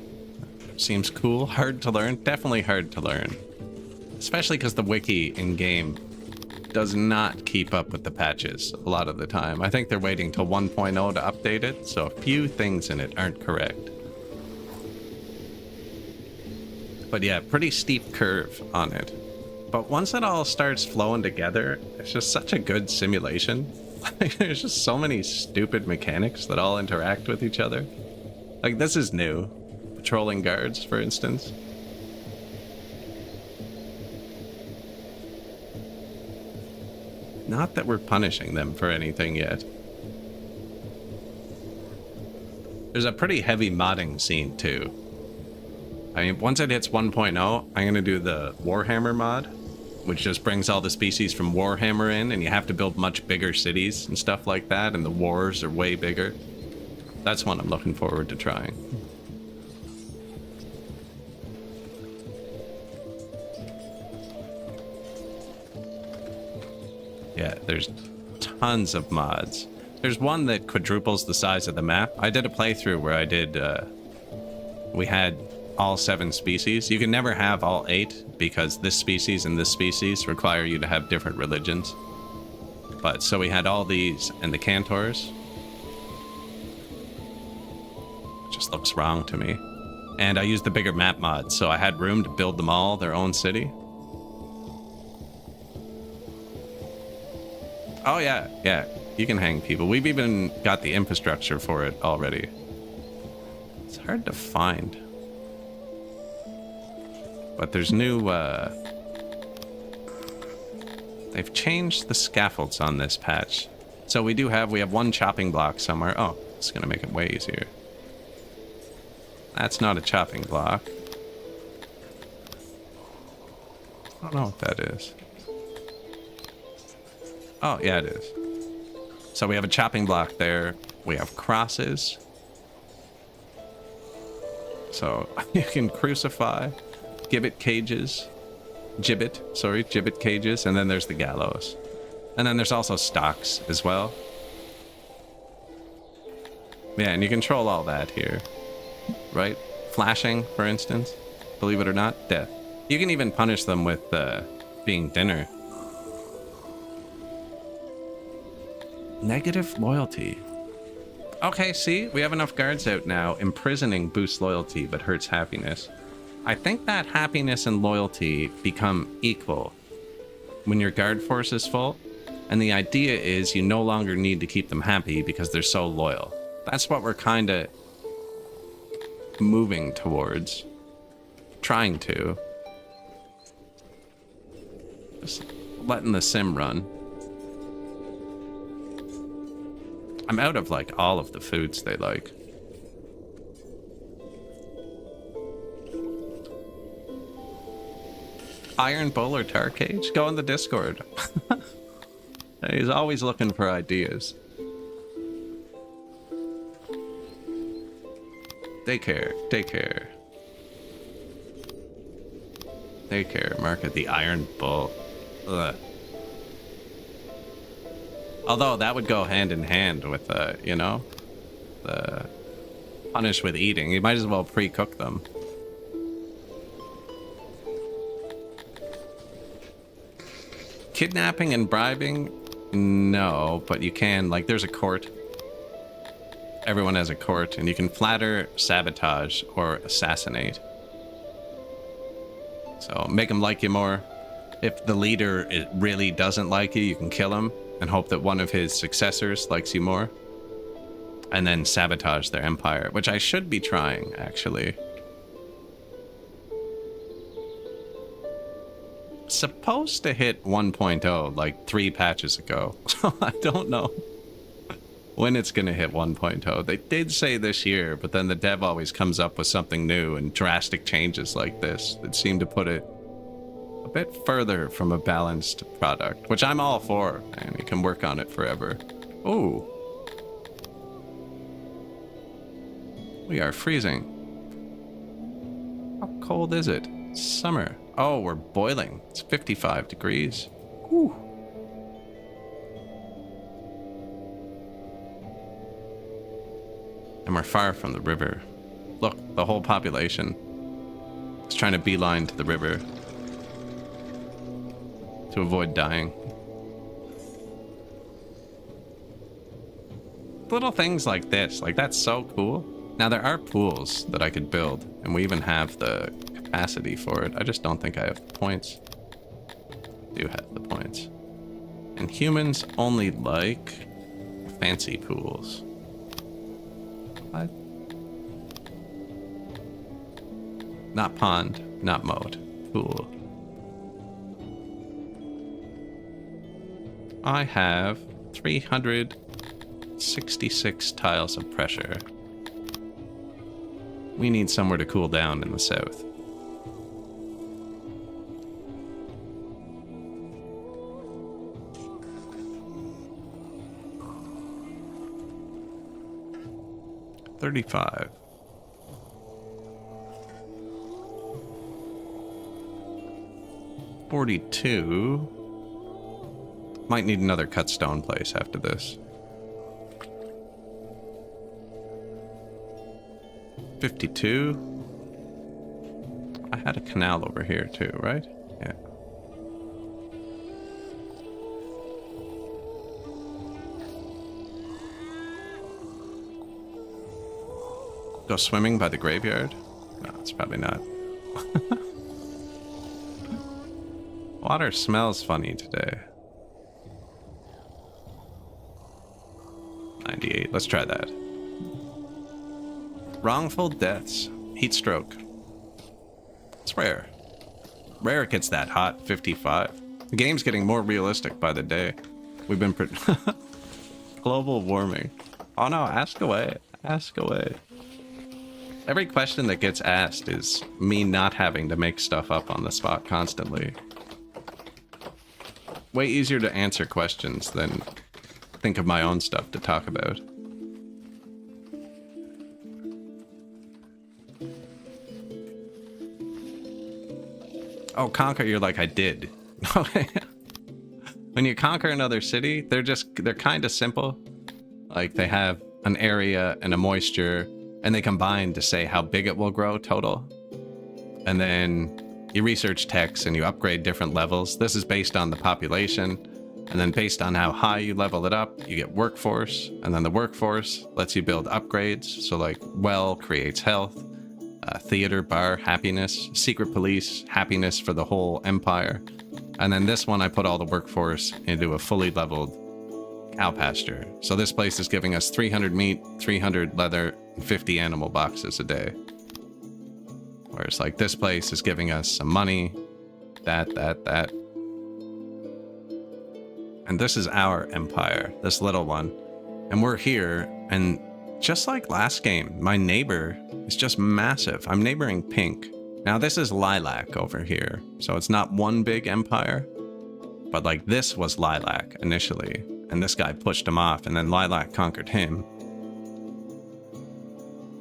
Seems cool. Hard to learn. Definitely hard to learn. Especially because the wiki in-game does not keep up with the patches a lot of the time. I think they're waiting till 1.0 to update it, so a few things in it aren't correct. But yeah, pretty steep curve on it. But once it all starts flowing together, it's just such a good simulation. There's just so many stupid mechanics that all interact with each other. Like, this is new. Patrolling guards, for instance. Not that we're punishing them for anything yet. There's a pretty heavy modding scene, too. I mean, once it hits 1.0, I'm going to do the Warhammer mod, which just brings all the species from Warhammer in, and you have to build much bigger cities and stuff like that, and the wars are way bigger. That's one I'm looking forward to trying. Yeah, there's tons of mods. There's one that quadruples the size of the map. I did a playthrough where I did, we had all 7 species. You can never have all 8 because this species and this species require you to have different religions. But so we had all these and the Cantors. It just looks wrong to me. And I used the bigger map mod, so I had room to build them all their own city. Oh yeah, yeah, you can hang people. We've even got the infrastructure for it already. It's hard to find. But there's new, they've changed the scaffolds on this patch. So we have 1 chopping block somewhere. Oh, it's gonna make it way easier. That's not a chopping block. I don't know what that is. Oh, yeah, it is. So we have a chopping block there. We have crosses. So you can crucify, gibbet cages, gibbet cages, and then there's the gallows. And then there's also stocks as well. Yeah, and you control all that here, right? Flashing, for instance, believe it or not, death. You can even punish them with being dinner. Negative loyalty. Okay, see, we have enough guards out now. Imprisoning boosts loyalty but hurts happiness. I think that happiness and loyalty become equal when your guard force is full. And the idea is you no longer need to keep them happy because they're so loyal. That's what we're kind of moving towards. Trying to. Just letting the sim run. I'm out of, like, all of the foods they like. Iron Bull or Tar Cage? Go in the Discord. He's always looking for ideas. Daycare, daycare. Daycare, market the Iron Bull. Ugh. Although that would go hand in hand with, you know, the punish with eating. You might as well pre-cook them. Kidnapping and bribing? No, but you can, like, there's a court. Everyone has a court, and you can flatter, sabotage, or assassinate. So make them like you more. If the leader really doesn't like you, you can kill him and hope that one of his successors likes you more. And then sabotage their empire, which I should be trying, actually. Supposed to hit 1.0 like 3 patches ago. So I don't know when it's going to hit 1.0. They did say this year, but then the dev always comes up with something new and drastic changes like this that seem to put it a bit further from a balanced product, which I'm all for, and you can work on it forever. Ooh. We are freezing. How cold is it? Summer. Oh, we're boiling. It's 55 degrees. Whew. And we're far from the river. Look, the whole population is trying to beeline to the river to avoid dying. Little things like this, like that's so cool. Now there are pools that I could build, and we even have the capacity for it. I just don't think I have the points. I do have the points. And humans only like fancy pools. What? Not pond, not moat. Pool. I have 366 tiles of pressure. We need somewhere to cool down in the south. $35. $42. Might need another cut stone place after this. 52. I had a canal over here too, right? Yeah. Go swimming by the graveyard? No, it's probably not. Water smells funny today. 98. Let's try that. Wrongful deaths. Heat stroke. It's rare. Rare it gets that hot. 55. The game's getting more realistic by the day. We've been global warming. Oh no, ask away. Ask away. Every question that gets asked is me not having to make stuff up on the spot constantly. Way easier to answer questions than think of my own stuff to talk about. Oh, conquer, you're like, I did. Okay. When you conquer another city, they're kind of simple. Like, they have an area and a moisture, and they combine to say how big it will grow total. And then you research techs and you upgrade different levels. This is based on the population. And then based on how high you level it up, you get workforce. And then the workforce lets you build upgrades. So like well creates health, theater, bar, happiness, secret police, happiness for the whole empire. And then this one, I put all the workforce into a fully leveled cow pasture. So this place is giving us 300 meat, 300 leather, and 50 animal boxes a day. Whereas like this place is giving us some money, that. And this is our empire, this little one. And we're here, and just like last game, my neighbor is just massive. I'm neighboring pink. Now this is lilac over here, so it's not one big empire, but like this was lilac initially, and this guy pushed him off, and then lilac conquered him.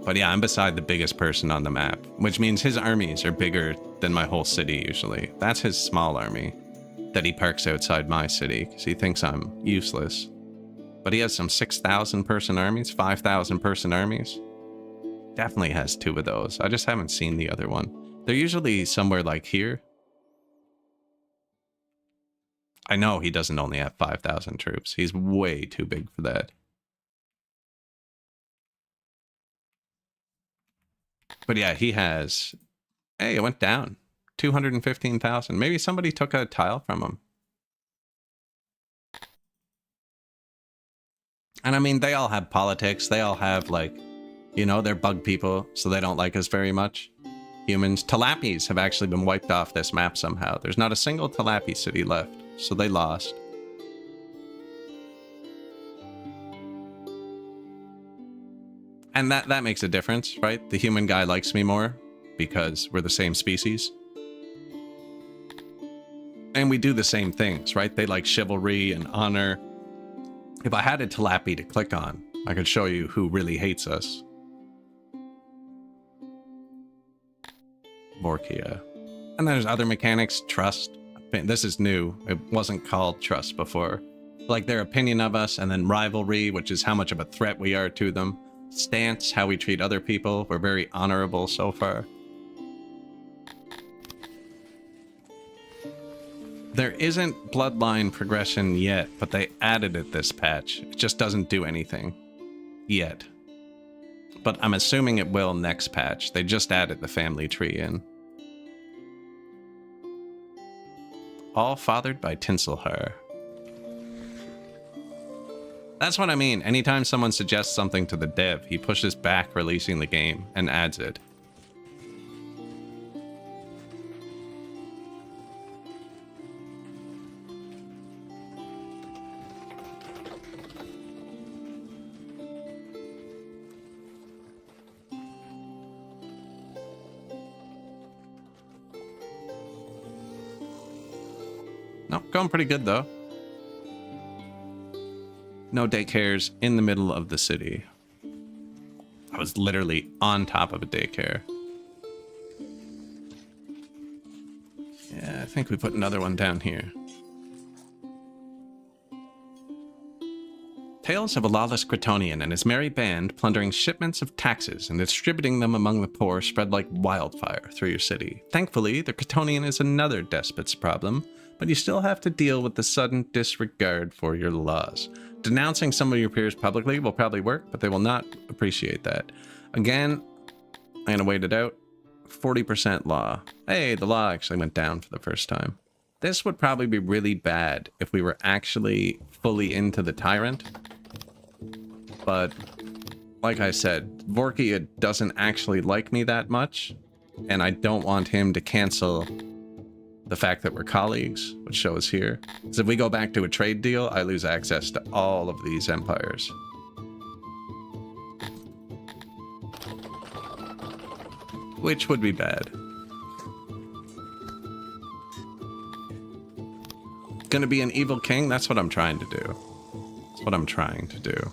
But yeah, I'm beside the biggest person on the map, which means his armies are bigger than my whole city usually. That's his small army that he parks outside my city because he thinks I'm useless. But he has some 6,000 person armies, 5,000 person armies. Definitely has 2 of those. I just haven't seen the other one. They're usually somewhere like here. I know he doesn't only have 5,000 troops. He's way too big for that. But yeah, he has... Hey, it went down. 215,000. Maybe somebody took a tile from him. And I mean, they all have politics. They all have, like, you know, they're bug people, so they don't like us very much. Humans. Talapis have actually been wiped off this map somehow. There's not a single Talapi city left, so they lost. And that makes a difference, right? The human guy likes me more because we're the same species. And we do the same things, right? They like chivalry and honor. If I had a Talapi to click on, I could show you who really hates us. Vorkia. And there's other mechanics. Trust. This is new. It wasn't called trust before. Like their opinion of us, and then rivalry, which is how much of a threat we are to them. Stance, how we treat other people. We're very honorable so far. There isn't bloodline progression yet, but they added it this patch. It just doesn't do anything. Yet. But I'm assuming it will next patch. They just added the family tree in. All fathered by Tinselhar. That's what I mean. Anytime someone suggests something to the dev, he pushes back releasing the game and adds it. Nope, going pretty good though. No daycares in the middle of the city. I was literally on top of a daycare. Yeah, I think we put another one down here. Tales of a lawless Cretonian and his merry band plundering shipments of taxes and distributing them among the poor spread like wildfire through your city. Thankfully, the Cretonian is another despot's problem, but you still have to deal with the sudden disregard for your laws. Denouncing some of your peers publicly will probably work, but they will not appreciate that. Again, I'm gonna wait it out. 40% law. Hey, the law actually went down for the first time. This would probably be really bad if we were actually fully into the Tyrant. But, like I said, Vorkia doesn't actually like me that much, and I don't want him to cancel the fact that we're colleagues, which shows here. Because if we go back to a trade deal, I lose access to all of these empires. Which would be bad. Gonna be an evil king? That's what I'm trying to do. That's what I'm trying to do.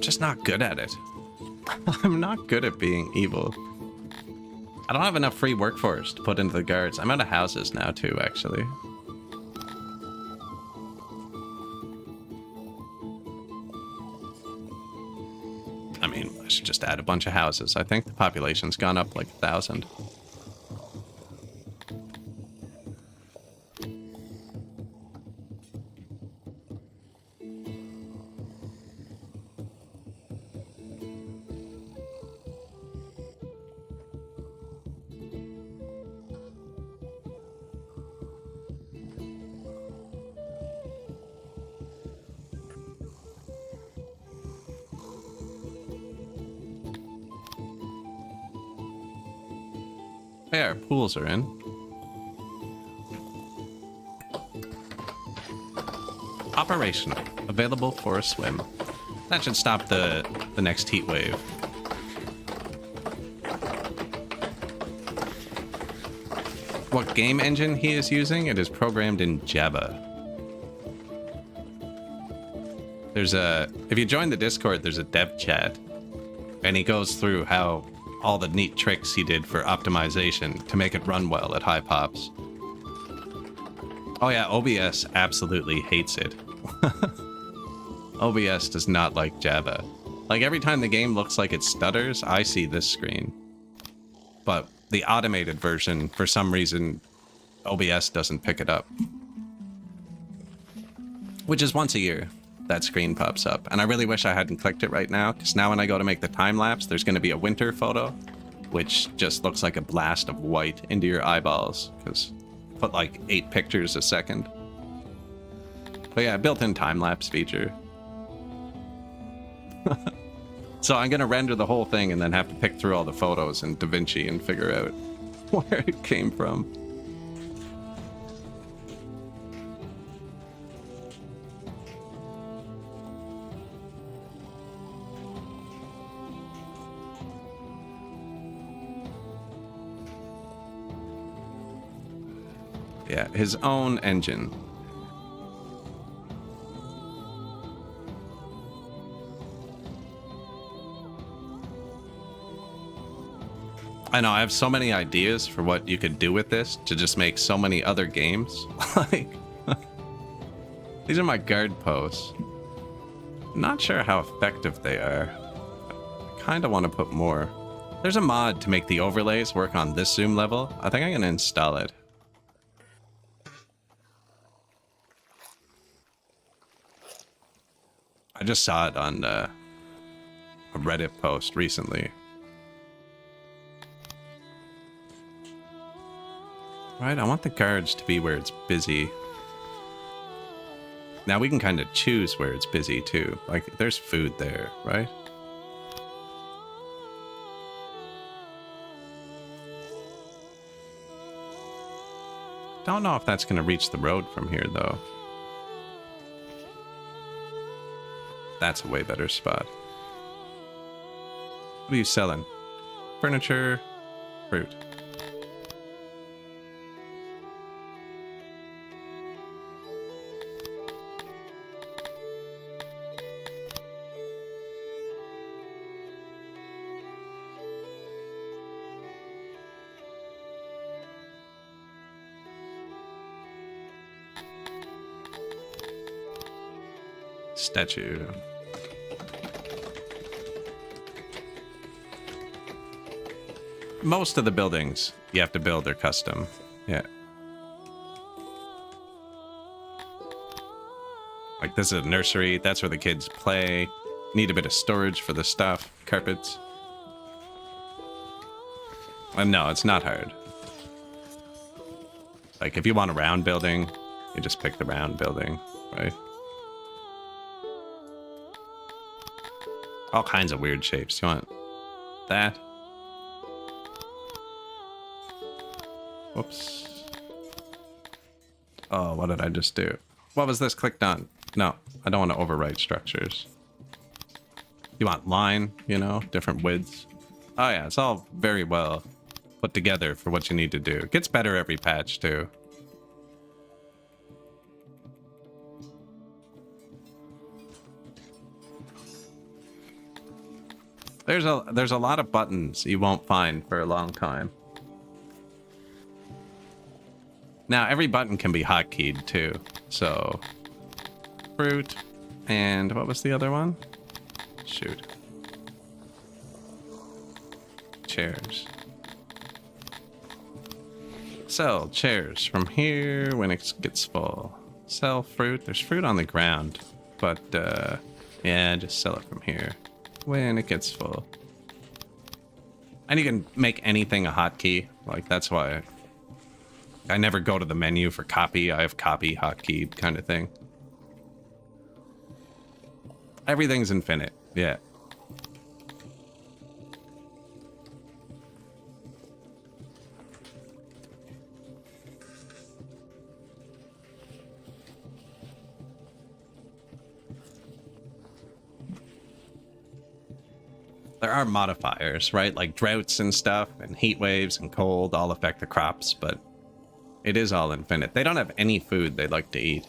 just not good at it. I'm not good at being evil. I don't have enough free workforce to put into the guards. I'm out of houses now too, actually. I mean, I should just add a bunch of houses. I think the population's gone up like 1,000. Yeah, our pools are in. Operational. Available for a swim. That should stop the next heat wave. What game engine he is using? It is programmed in Java. There's a... If you join the Discord, there's a dev chat. And he goes through how... all the neat tricks he did for optimization to make it run well at high pops. Oh yeah, OBS absolutely hates it. OBS does not like Java. Like every time the game looks like it stutters, I see this screen. But the automated version, for some reason, OBS doesn't pick it up. Which is once a year. That screen pops up. And I really wish I hadn't clicked it right now, because now when I go to make the time lapse, there's going to be a winter photo, which just looks like a blast of white into your eyeballs, because put like 8 pictures a second. But yeah, built-in time lapse feature. So I'm going to render the whole thing and then have to pick through all the photos in DaVinci and figure out where it came from. Yeah, his own engine. I know, I have so many ideas for what you could do with this to just make so many other games. Like, these are my guard posts. Not sure how effective they are. I kind of want to put more. There's a mod to make the overlays work on this zoom level. I think I'm going to install it. I just saw it on a Reddit post recently. Right, I want the guards to be where it's busy. Now we can kind of choose where it's busy too. Like, there's food there, right? Don't know if that's going to reach the road from here, though. That's a way better spot. What are you selling? Furniture, fruit. Statue. Most of the buildings you have to build are custom. Yeah. Like, this is a nursery. That's where the kids play. Need a bit of storage for the stuff. Carpets. No, it's not hard. Like, if you want a round building, you just pick the round building, right? All kinds of weird shapes. You want that? Whoops. Oh, what did I just do? What was this clicked on? No, I don't want to overwrite structures. You want line, you know, different widths. Oh yeah, it's all very well put together for what you need to do. It gets better every patch too. There's a lot of buttons you won't find for a long time. Now, every button can be hotkeyed too. So, fruit, and what was the other one? Shoot. Chairs. Sell chairs from here when it gets full. Sell fruit. There's fruit on the ground, but yeah, just sell it from here when it gets full. And you can make anything a hotkey. Like, that's why I never go to the menu for copy. I have copy hotkeyed kind of thing. Everything's infinite. Yeah. There are modifiers, right? Like droughts and stuff, and heat waves and cold all affect the crops, but it is all infinite. They don't have any food they'd like to eat.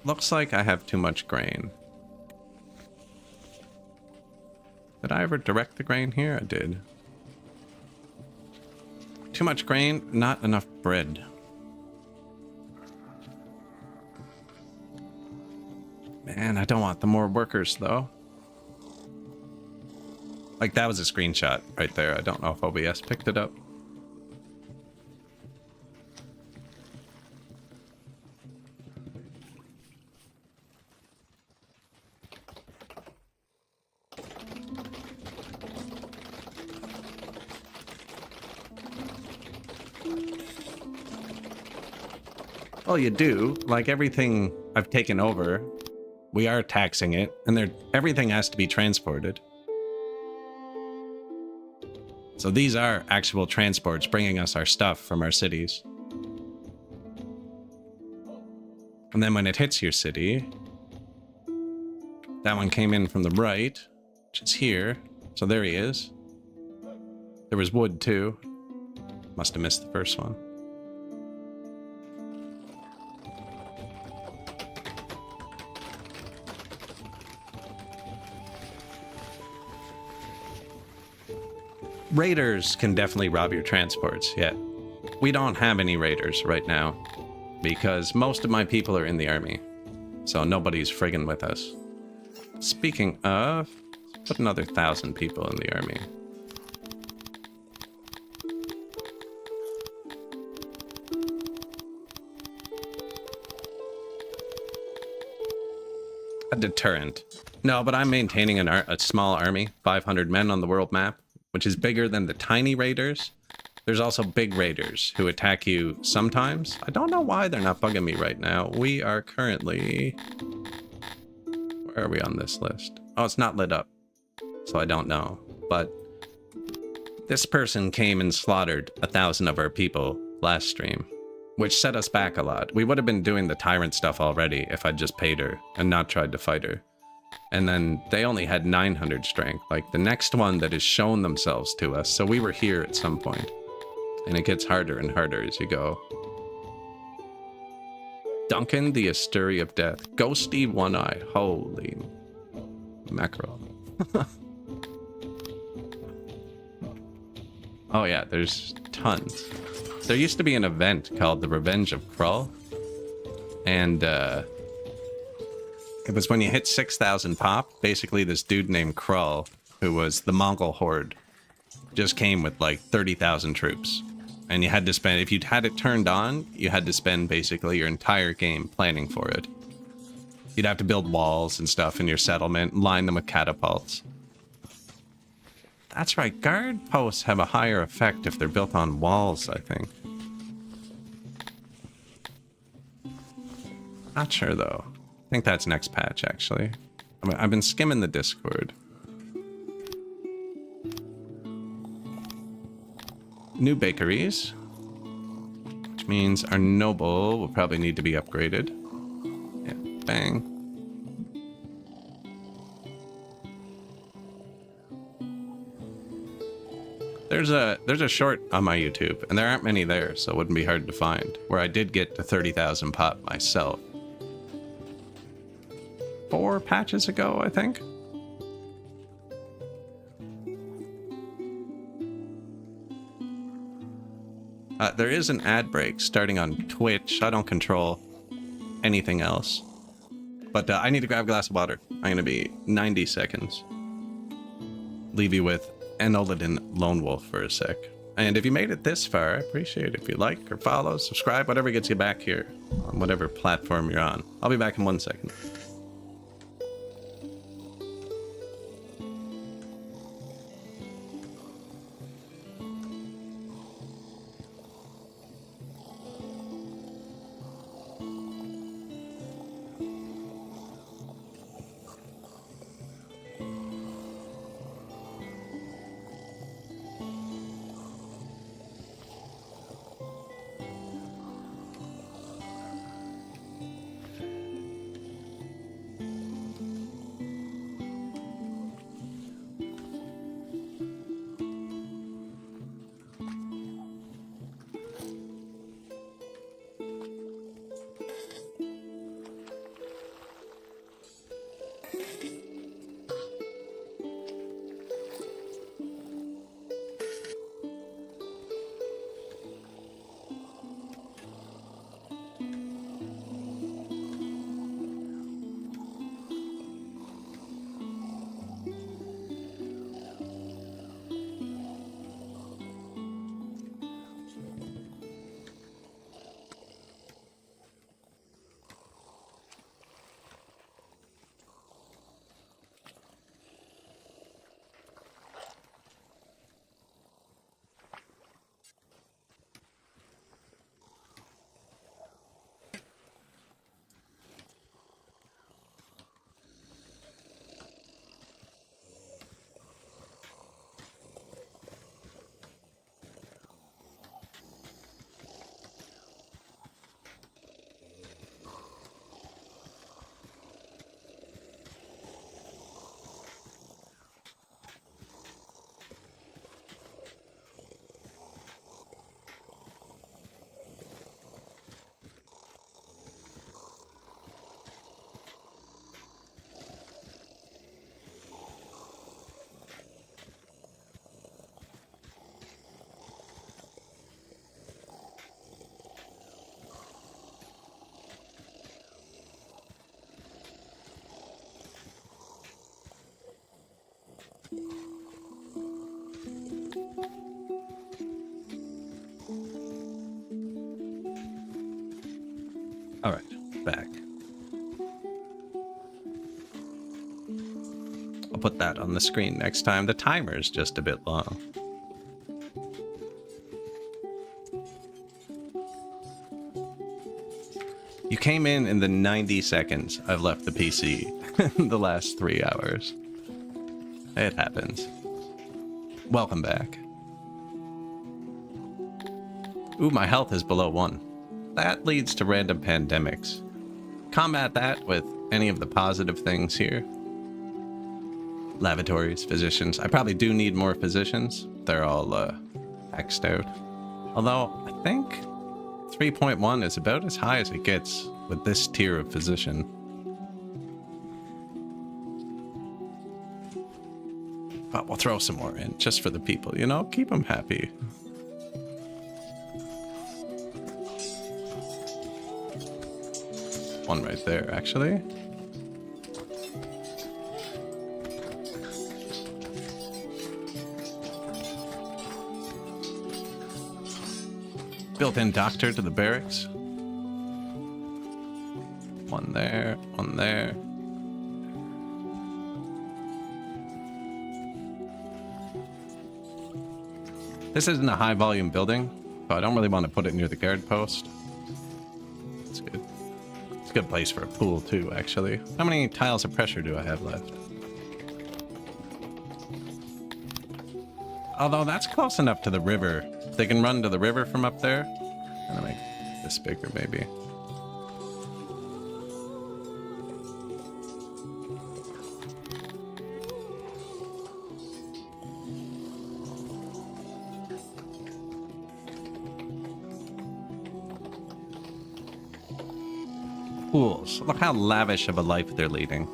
Looks like I have too much grain. Did I ever direct the grain here? I did. Too much grain, not enough bread. Man, I don't want the more workers, though. Like, that was a screenshot right there. I don't know if OBS picked it up. Well, you do. Like, everything I've taken over, we are taxing it, and everything has to be transported. So these are actual transports bringing us our stuff from our cities. And then when it hits your city, that one came in from the right, which is here. So there he is. There was wood too. Must have missed the first one. Raiders can definitely rob your transports, yeah. We don't have any raiders right now because most of my people are in the army. So nobody's friggin' with us. Speaking of, put another 1,000 people in the army. A deterrent. No, but I'm maintaining a small army, 500 men on the world map, which is bigger than the tiny raiders. There's also big raiders who attack you sometimes. I don't know why they're not bugging me right now. We are currently... Where are we on this list? Oh, it's not lit up, so I don't know. But this person came and slaughtered 1,000 of our people last stream, which set us back a lot. We would have been doing the Tyrant stuff already if I'd just paid her and not tried to fight her. And then they only had 900 strength, like the next one that has shown themselves to us. So we were here at some point. And it gets harder and harder as you go. Duncan, the Asturi of Death. Ghosty One Eye. Holy mackerel. Oh yeah, there's tons. There used to be an event called the Revenge of Krull. And it was when you hit 6,000 pop, basically this dude named Krull, who was the Mongol horde, just came with like 30,000 troops. And you had to spend, if you'd had it turned on, you had to spend basically your entire game planning for it. You'd have to build walls and stuff in your settlement, line them with catapults. That's right, guard posts have a higher effect if they're built on walls, I think. Not sure though. I think that's next patch, actually. I've been skimming the Discord. New bakeries. Which means our noble will probably need to be upgraded. Yeah, bang. There's a short on my YouTube, and there aren't many there, so it wouldn't be hard to find, where I did get to 30,000 pop myself. 4 patches ago, I think. There is an ad break starting on Twitch. I don't control anything else. But I need to grab a glass of water. I'm going to be 90 seconds. Leave you with Enolidin Lone Wolf for a sec. And if you made it this far, I appreciate it if you like or follow, subscribe, whatever gets you back here on whatever platform you're on. I'll be back in 1 second. All right, back. I'll put that on the screen next time. The timer's just a bit long. You came in the 90 seconds I've left the PC in the last 3 hours. It happens. Welcome back. Ooh, my health is below 1. That leads to random pandemics. Combat that with any of the positive things here. Lavatories, physicians. I probably do need more physicians. They're all maxed out. Although, I think 3.1 is about as high as it gets with this tier of physician. But we'll throw some more in, just for the people, you know? Keep them happy. One right there, actually. Built-in doctor to the barracks. One there, one there. This isn't a high-volume building, so I don't really want to put it near the guard post. It's good. It's a good place for a pool, too, actually. How many tiles of pressure do I have left? Although that's close enough to the river. They can run to the river from up there. I'm gonna make this bigger, maybe. Pools. Look how lavish of a life they're leading.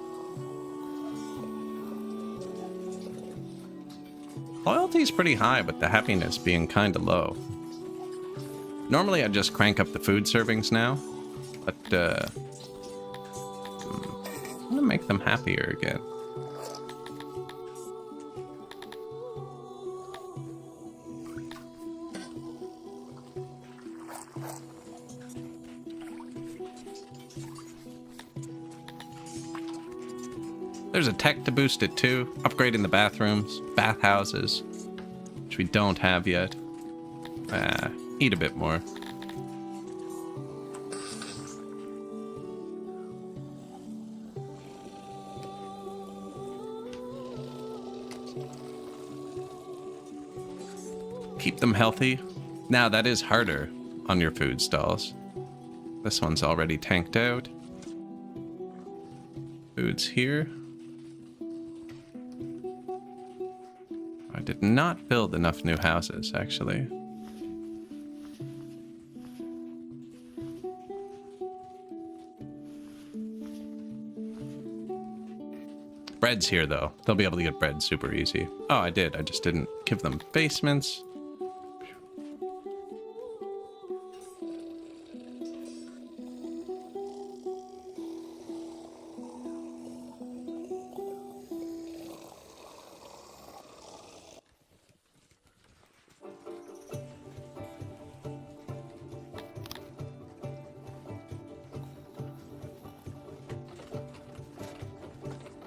Loyalty's pretty high, but the happiness being kinda low. Normally I'd just crank up the food servings now, but I'm gonna make them happier again. There's a tech to boost it too, upgrading the bathrooms, bathhouses, which we don't have yet. Eat a bit more. Keep them healthy. Now that is harder on your food stalls. This one's already tanked out. Food's here. I did not build enough new houses, actually. Bread's here, though. They'll be able to get bread super easy. Oh, I did. I just didn't give them basements.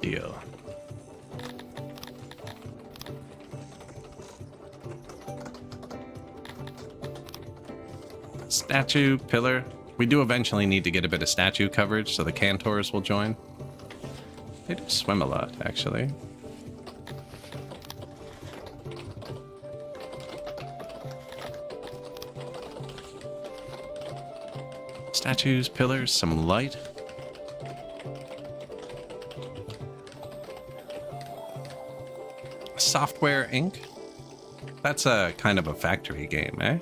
Deal. Statue, pillar. We do eventually need to get a bit of statue coverage so the cantors will join. They do swim a lot, actually. Statues, pillars, some light. Software Inc. That's a kind of a factory game, eh?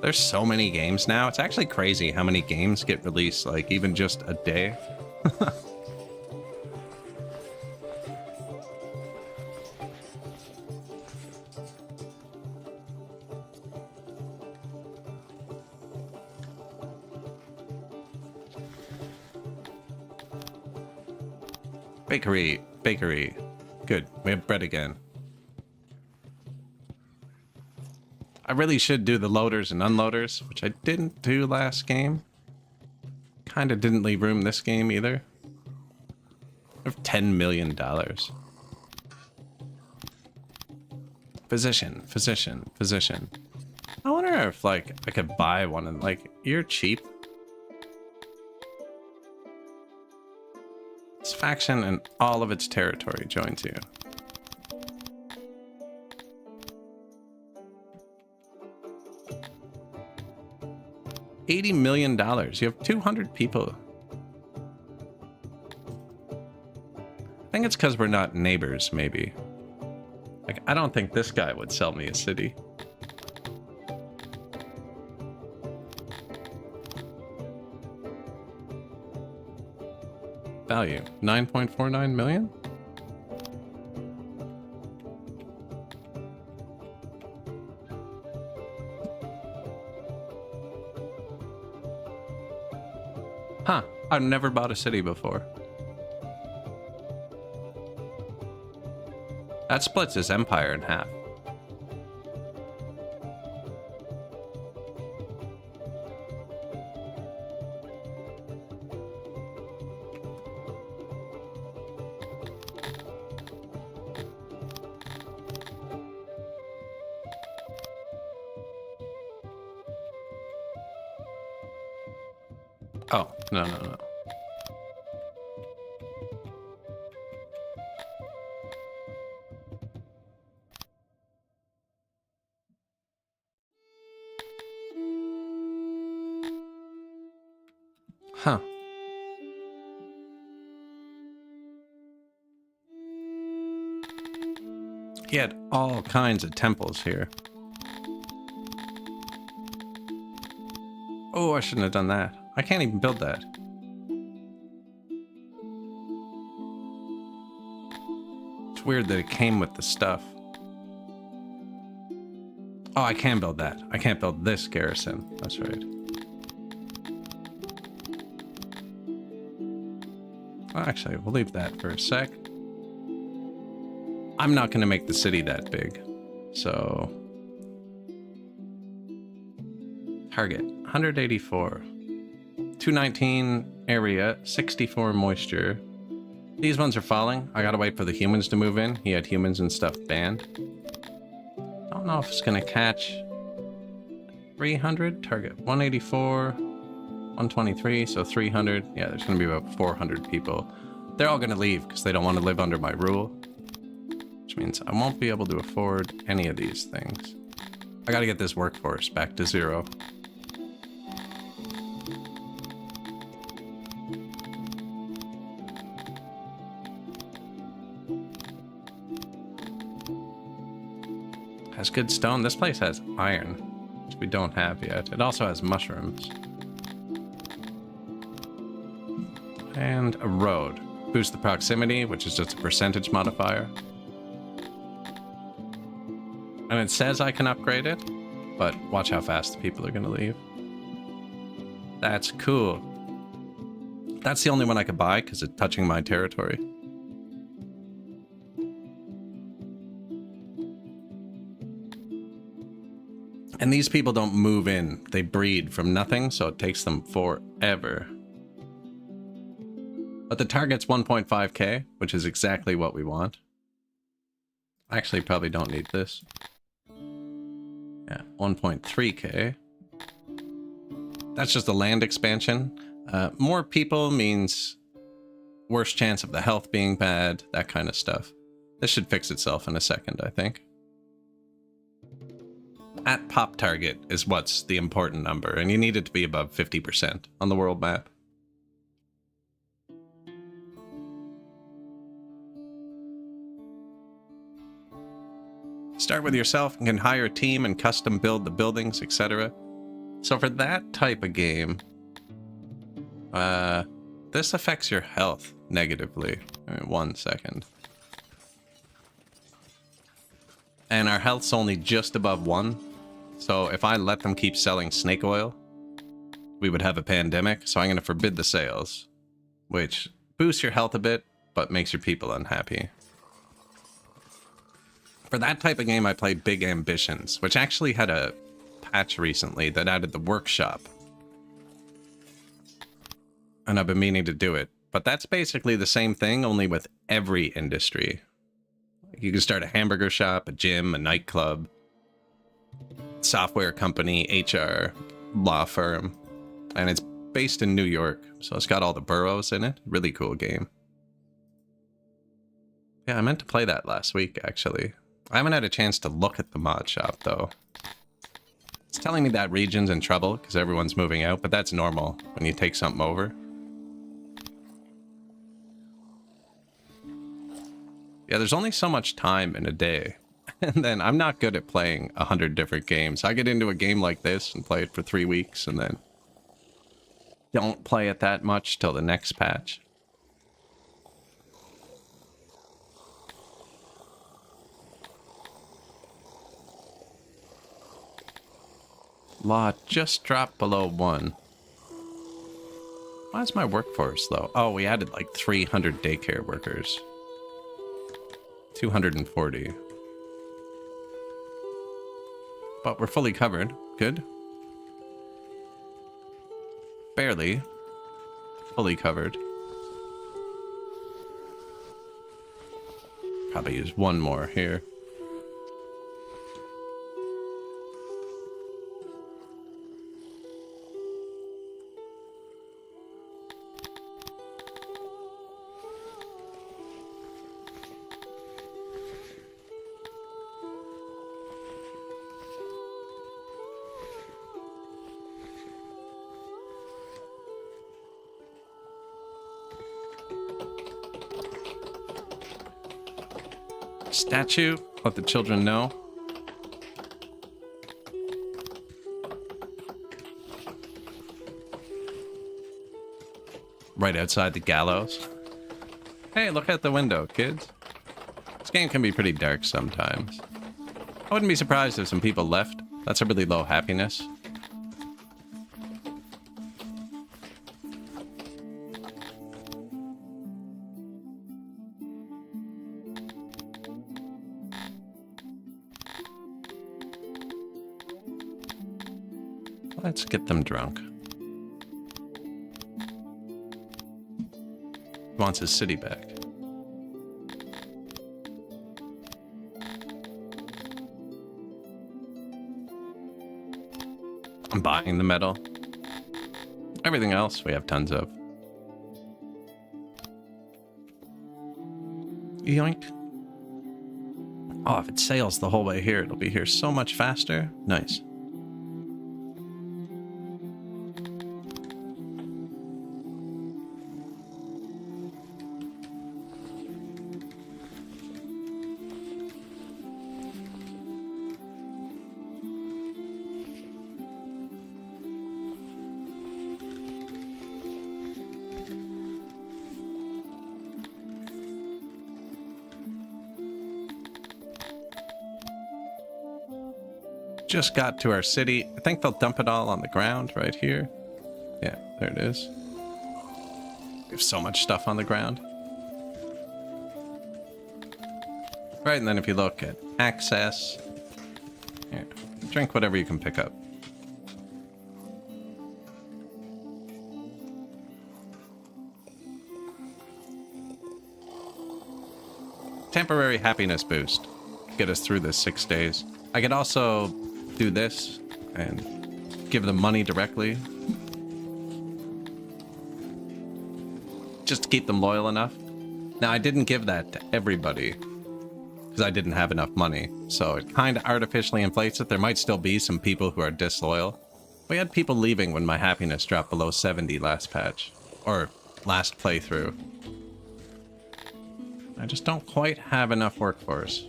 There's so many games now. It's actually crazy how many games get released, like, even just a day. Bakery, bakery. Good, we have bread again. I really should do the loaders and unloaders, which I didn't do last game. Kinda didn't leave room this game either. I have $10 million. Physician, physician, physician. I wonder if, like, I could buy one and, like, you're cheap. This faction and all of its territory joins you. $80 million. You have 200 people. I think it's because we're not neighbors, maybe. Like, I don't think this guy would sell me a city. Value, 9.49 million? Huh, I've never bought a city before. That splits his empire in half. Oh, no, no, no. Huh. He had all kinds of temples here. Oh, I shouldn't have done that. I can't even build that. It's weird that it came with the stuff. Oh, I can build that. I can't build this garrison. That's right. Well, actually, we'll leave that for a sec. I'm not going to make the city that big. So... Target, 184. 219 area, 64 moisture. These ones are falling. I gotta wait for the humans to move in. He had humans and stuff banned. Don't know if it's gonna catch 300. Target 184, 123, so 300. Yeah, there's gonna be about 400 people. They're all gonna leave because they don't want to live under my rule, which means I won't be able to afford any of these things. I gotta get this workforce back to 0. Has good stone. This place has iron, which we don't have yet. It also has mushrooms. And a road. Boost the proximity, which is just a percentage modifier. And it says I can upgrade it, but watch how fast the people are going to leave. That's cool. That's the only one I could buy because it's touching my territory. And these people don't move in. They breed from nothing, so it takes them forever. But the target's 1.5k, which is exactly what we want. Actually, probably don't need this. Yeah, 1.3k. That's just a land expansion. More people means worse chance of the health being bad, that kind of stuff. This should fix itself in a second, I think. At pop target is what's the important number, and you need it to be above 50% on the world map. Start with yourself and can hire a team and custom build the buildings, etc. So for that type of game, this affects your health negatively. 1 second. And our health's only just above 1. So if I let them keep selling snake oil, we would have a pandemic. So I'm going to forbid the sales, which boosts your health a bit, but makes your people unhappy. For that type of game, I played Big Ambitions, which actually had a patch recently that added the workshop. And I've been meaning to do it. But that's basically the same thing, only with every industry. You can start a hamburger shop, a gym, a nightclub, software company, HR, law firm. And it's based in New York, so it's got all the boroughs in it. Really cool game. Yeah, I meant to play that last week, actually. I haven't had a chance to look at the mod shop, though. It's telling me that region's in trouble because everyone's moving out, but that's normal when you take something over. Yeah, there's only so much time in a day. And then I'm not good at playing 100 different games. I get into a game like this and play it for 3 weeks and then don't play it that much till the next patch. Law just dropped below 1. Why is my workforce low? Oh, we added like 300 daycare workers. 240. But we're fully covered. Good. Barely. Fully covered. Probably use one more here. Statue, let the children know. right outside the gallows. Hey, look out the window, kids. This game can be pretty dark sometimes. I wouldn't be surprised if some people left. That's a really low happiness. Let's get them drunk. He wants his city back. I'm buying the metal. Everything else we have tons of. Yoink. Oh, if it sails the whole way here, it'll be here so much faster. Nice. Just got to our city. I think they'll dump it all on the ground right here. Yeah, there it is. We have so much stuff on the ground. Right, and then if you look at access, here, drink whatever you can pick up. Temporary happiness boost. Get us through this 6 days. I could also do this and give them money directly. Just to keep them loyal enough. Now, I didn't give that to everybody because I didn't have enough money. So it kind of artificially inflates it. There might still be some people who are disloyal. We had people leaving when my happiness dropped below 70 last patch. Or last playthrough. I just don't quite have enough workforce.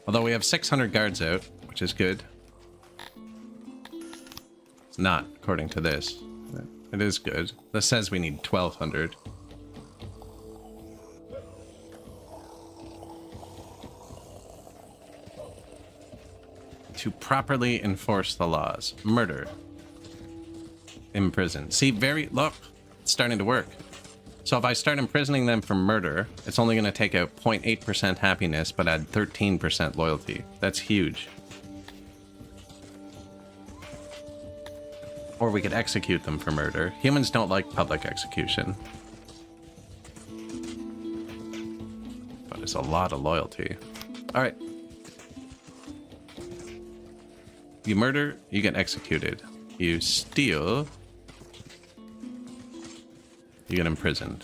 Although we have 600 guards out, which is good. It's not, according to this. It is good. This says we need 1,200. To properly enforce the laws. Murder. Imprison. See, look, it's starting to work. So if I start imprisoning them for murder, it's only going to take out 0.8% happiness, but add 13% loyalty. That's huge. Or we could execute them for murder. Humans don't like public execution. But it's a lot of loyalty. Alright. You murder, you get executed. You steal, you get imprisoned.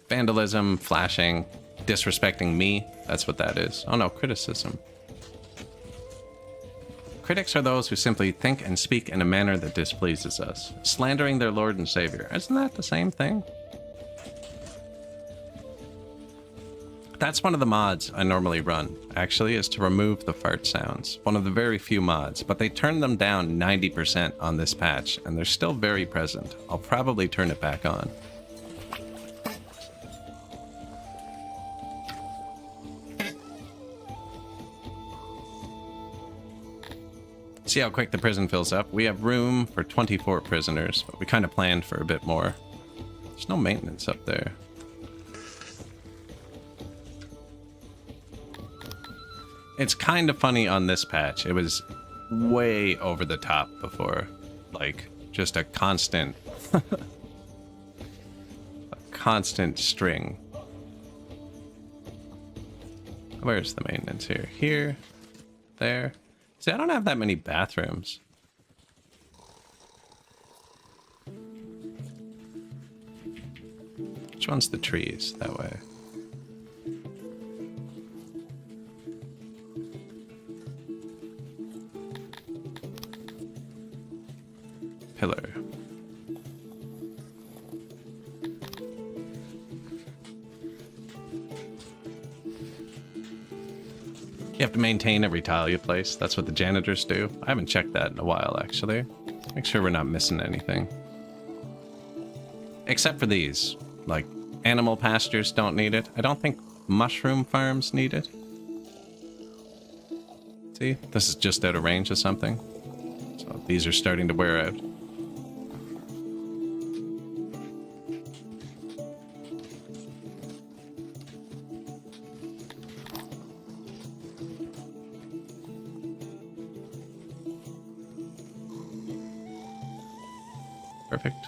Vandalism, flashing, disrespecting me. That's what that is. Oh no, criticism. Critics are those who simply think and speak in a manner that displeases us, slandering their Lord and Savior. Isn't that the same thing? That's one of the mods I normally run, actually, is to remove the fart sounds. One of the very few mods, but they turned them down 90% on this patch, and they're still very present. I'll probably turn it back on. See how quick the prison fills up? We have room for 24 prisoners, but we kind of planned for a bit more. There's no maintenance up there. It's kind of funny on this patch. It was way over the top before. Like, just a constant... a constant string. Where's the maintenance here? Here. There. See, I don't have that many bathrooms. Which one's the trees? That way. Pillar. You have to maintain every tile you place. That's what the janitors do. I haven't checked that in a while, actually. Make sure we're not missing anything. Except for these. Like, animal pastures don't need it. I don't think mushroom farms need it. See? This is just out of range of something. So these are starting to wear out. Perfect.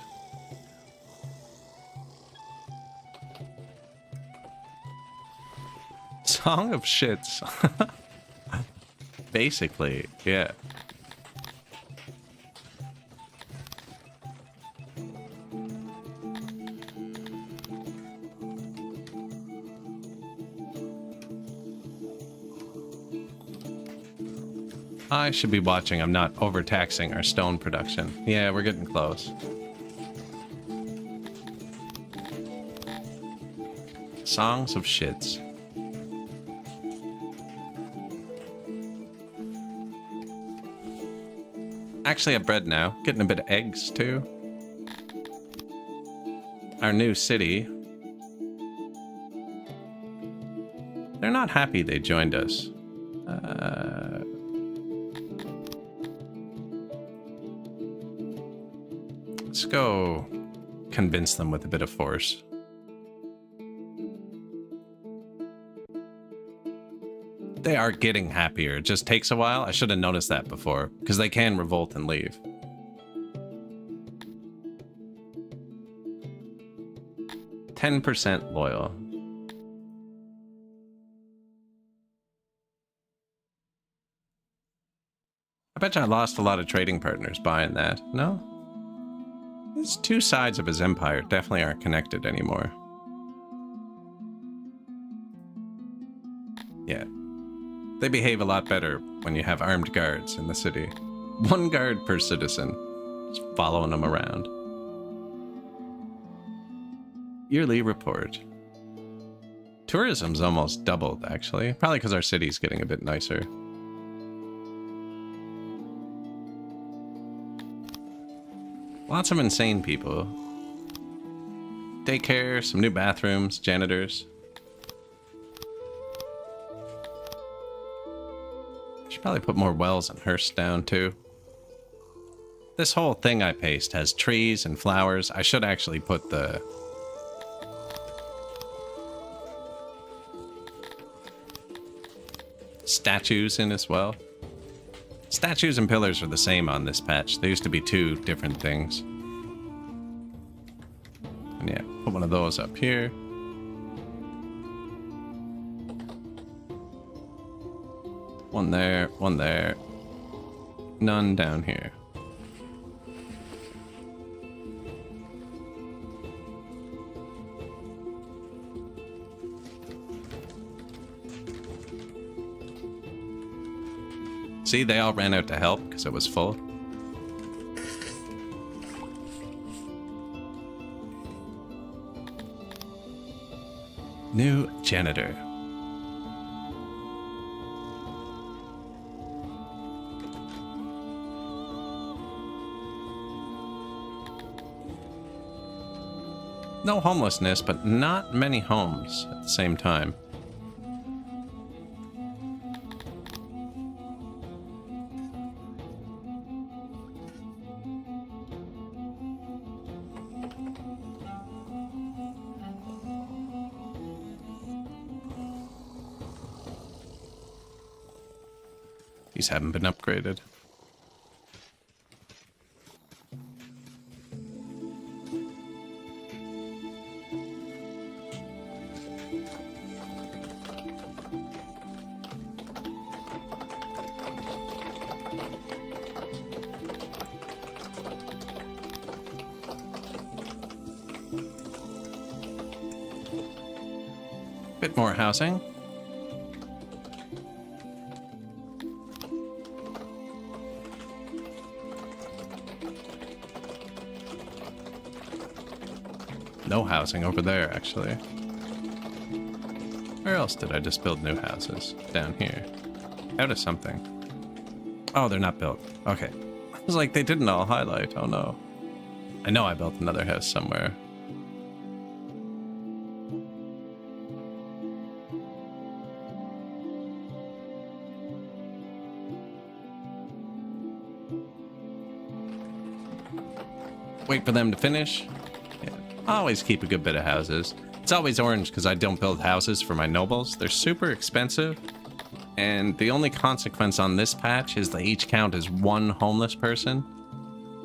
Song of shits. Basically, yeah. I should be watching I'm not overtaxing our stone production. Yeah, we're getting close. Songs of shits. Actually, I have bread now. Getting a bit of eggs, too. Our new city. They're not happy they joined us. Let's go convince them with a bit of force. They are getting happier. It just takes a while. I should have noticed that before, because they can revolt and leave. %10 loyal. I bet you I lost a lot of trading partners buying that. No? These two sides of his empire definitely aren't connected anymore. Yeah. They behave a lot better when you have armed guards in the city. 1 guard per citizen. Just following them around. Yearly report. Tourism's almost doubled, actually. Probably because our city's getting a bit nicer. Lots of insane people. Daycare, some new bathrooms, janitors. Should probably put more wells and hearse down too. This whole thing I paste has trees and flowers. I should actually put the statues in as well. Statues and pillars are the same on this patch. There used to be 2 different things. And yeah, put one of those up here. One there, one there. None down here. See, they all ran out to help because it was full. New janitor. No homelessness, but not many homes at the same time. These haven't been upgraded. Bit more housing. No housing over there, actually. Where else did I just build new houses? Down here. Out of something. Oh, they're not built. Okay. was like they didn't all highlight. Oh no. I know I built another house somewhere. Wait for them to finish. Yeah. I always keep a good bit of houses. It's always orange because I don't build houses for my nobles. They're super expensive. And the only consequence on this patch is they each count as one homeless person.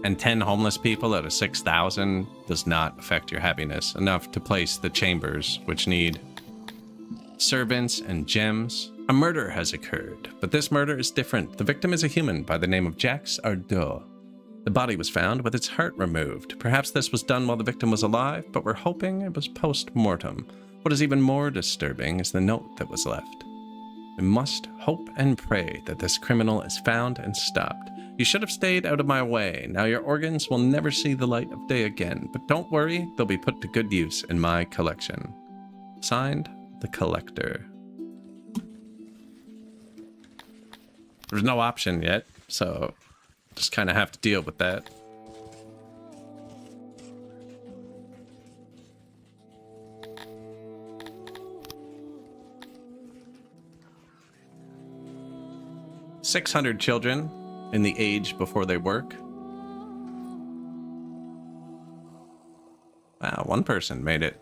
And 10 homeless people out of 6,000 does not affect your happiness enough to place the chambers, which need servants and gems. A murder has occurred, but this murder is different. The victim is a human by the name of Jacques Ardeau. The body was found with its heart removed. Perhaps this was done while the victim was alive, but we're hoping it was post-mortem. What is even more disturbing is the note that was left. We must hope and pray that this criminal is found and stopped. You should have stayed out of my way. Now your organs will never see the light of day again, but don't worry, they'll be put to good use in my collection. Signed, the Collector. There's no option yet, so just kind of have to deal with that. "600 children in the age before they work." Wow, one person made it.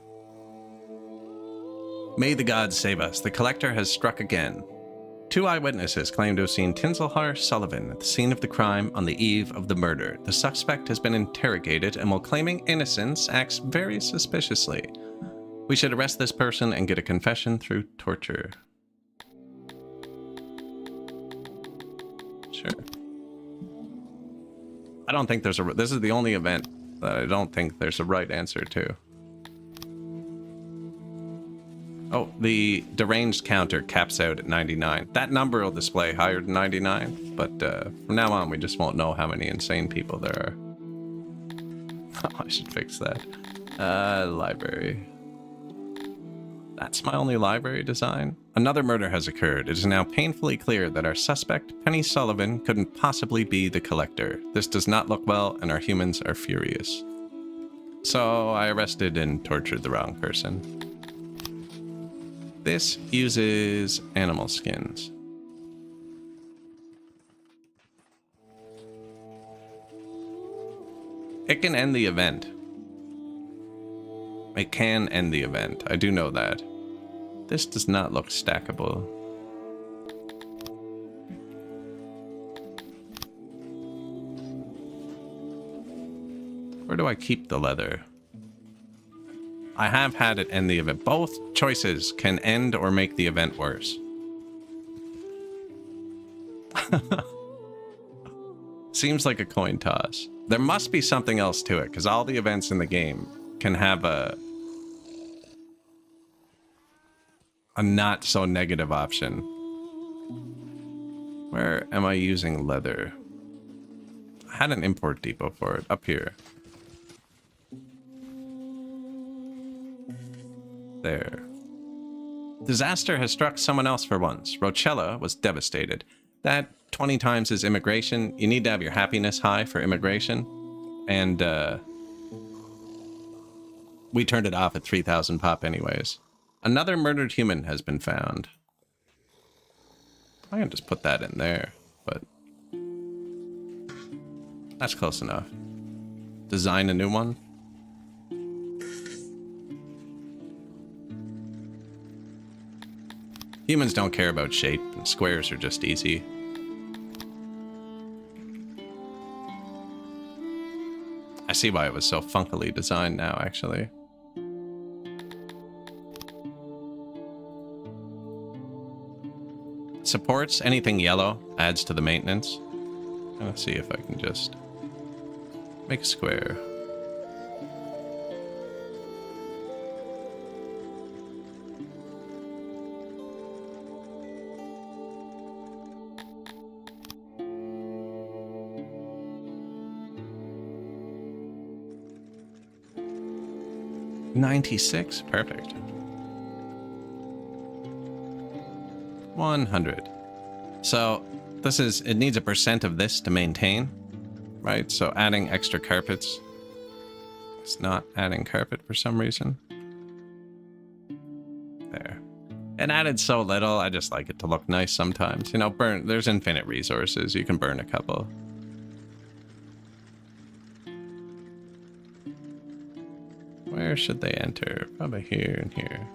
May the gods save us. The Collector has struck again. 2 eyewitnesses claim to have seen Tinselhar Sullivan at the scene of the crime on the eve of the murder. The suspect has been interrogated and, while claiming innocence, acts very suspiciously. We should arrest this person and get a confession through torture. Sure. I don't think there's a... This is the only event that I don't think there's a right answer to. Oh, the deranged counter caps out at 99. That number will display higher than 99, but from now on we just won't know how many insane people there are. Oh, I should fix that. Library. That's my only library design. Another murder has occurred. It is now painfully clear that our suspect, Penny Sullivan, couldn't possibly be the Collector. This does not look well, and our humans are furious. So I arrested and tortured the wrong person. This uses animal skins. It can end the event. It can end the event. I do know that. This does not look stackable. Where do I keep the leather? I have had it end the event. Both choices can end or make the event worse. Seems like a coin toss. There must be something else to it, because all the events in the game can have a not so negative option. Where am I using leather? I had an import depot for it up here. There. Disaster has struck someone else for once. Rochella was devastated. That 20 times is immigration. You need to have your happiness high for immigration. And we turned it off at 3,000 pop anyways. Another murdered human has been found. I can just put that in there, but that's close enough. Design a new one. Humans don't care about shape, and squares are just easy. I see why it was so funkily designed now, actually. Supports anything yellow, adds to the maintenance. I'm gonna see if I can just make a square. $96, perfect. 100. So this is, it needs a % of this to maintain. right? So adding extra carpets. It's not adding carpet for some reason. There. It added so little, I just like it to look nice sometimes. You know, there's infinite resources. You can burn a couple. Where should they enter? Probably here and here.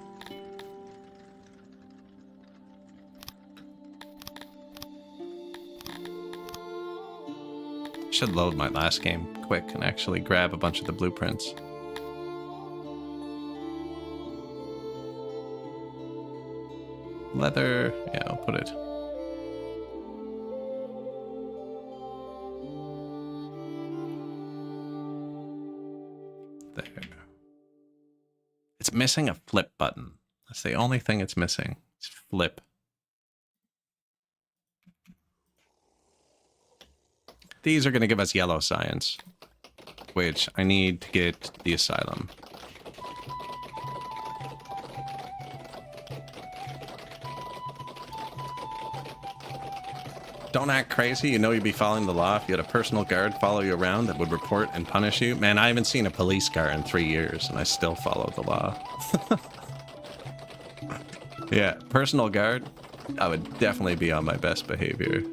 Should load my last game quick and actually grab a bunch of the blueprints. Leather, yeah, I'll put it. There. It's missing a flip button. That's the only thing it's missing. It's flip. These are going to give us yellow science, which I need to get the asylum. Don't act crazy. You know you'd be following the law if you had a personal guard follow you around that would report and punish you. Man, I haven't seen a police car in 3 years, and I still follow the law. Yeah, personal guard, I would definitely be on my best behavior.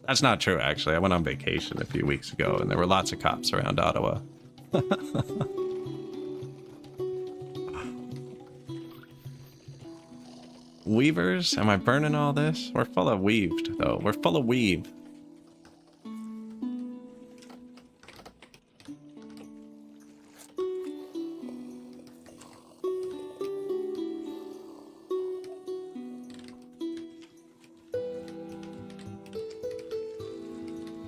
That's not true, actually. I went on vacation a few weeks ago, and there were lots of cops around Ottawa. Weavers? Am I burning all this? We're full of weaved, though. We're full of weave.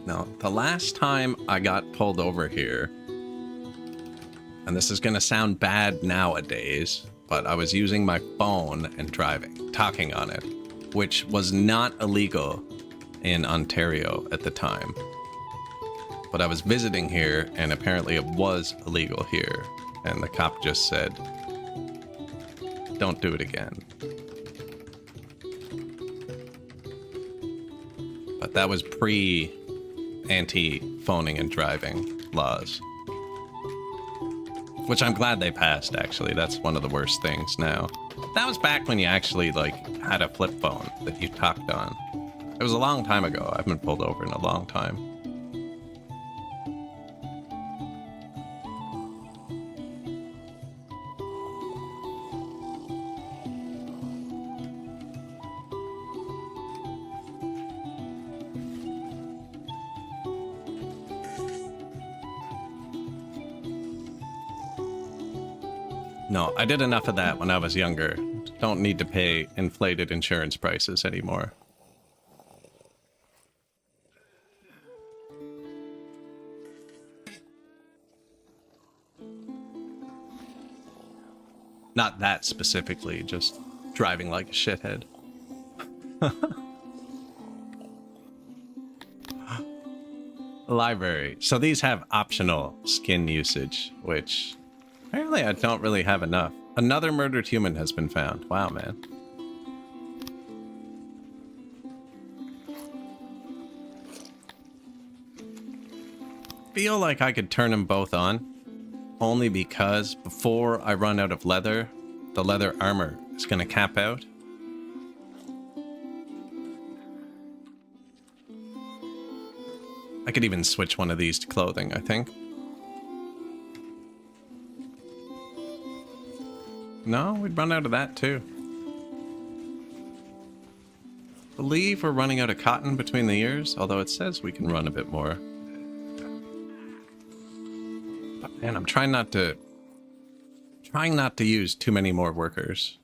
Now, the last time I got pulled over here, and this is going to sound bad nowadays, but I was using my phone and driving, talking on it, which was not illegal in Ontario at the time. But I was visiting here, and apparently it was illegal here. And the cop just said, don't do it again. But that was pre-anti-phoning and driving laws. Which I'm glad they passed, actually. That's one of the worst things now. That was back when you actually, like, had a flip phone that you talked on. It was a long time ago. I've been pulled over in a long time. No, I did enough of that when I was younger. Don't need to pay inflated insurance prices anymore. Not that specifically, just driving like a shithead. Library. So these have optional skin usage, which... apparently I don't really have enough. Another murdered human has been found. Wow, man. Feel like I could turn them both on. Only because before I run out of leather, the leather armor is going to cap out. I could even switch one of these to clothing, I think. No, we'd run out of that too. Believe we're running out of cotton between the ears, although it says we can run a bit more. But man, I'm trying not to use too many more workers.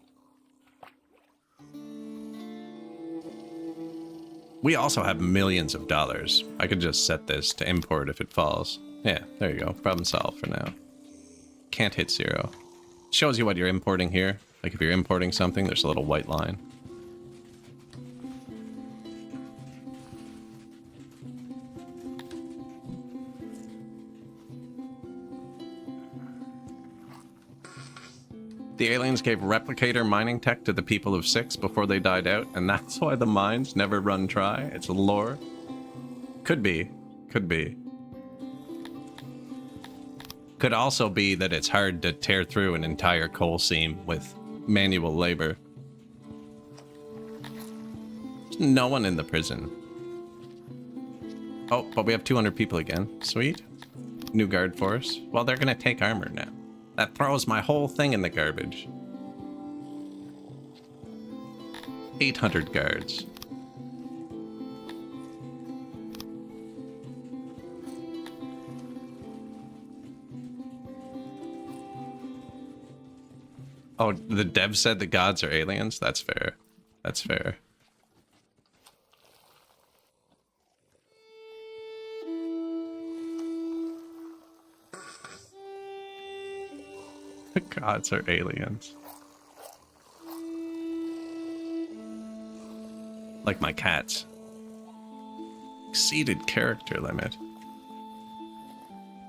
We also have millions of dollars. I could just set this to import if it falls. Yeah, there you go. Problem solved for now. Can't hit 0. Shows you what you're importing here. Like if you're importing something, there's a little white line. The aliens gave replicator mining tech to the people of 6 before they died out, and that's why the mines never run dry. It's lore. Could be. Could be. Could also be that it's hard to tear through an entire coal seam with manual labor. There's no one in the prison. Oh, but we have 200 people again. Sweet. New guard force. Well, they're gonna take armor now. That throws my whole thing in the garbage. 800 guards. Oh, the dev said the gods are aliens? That's fair. That's fair. The gods are aliens. Like my cats. Exceeded character limit.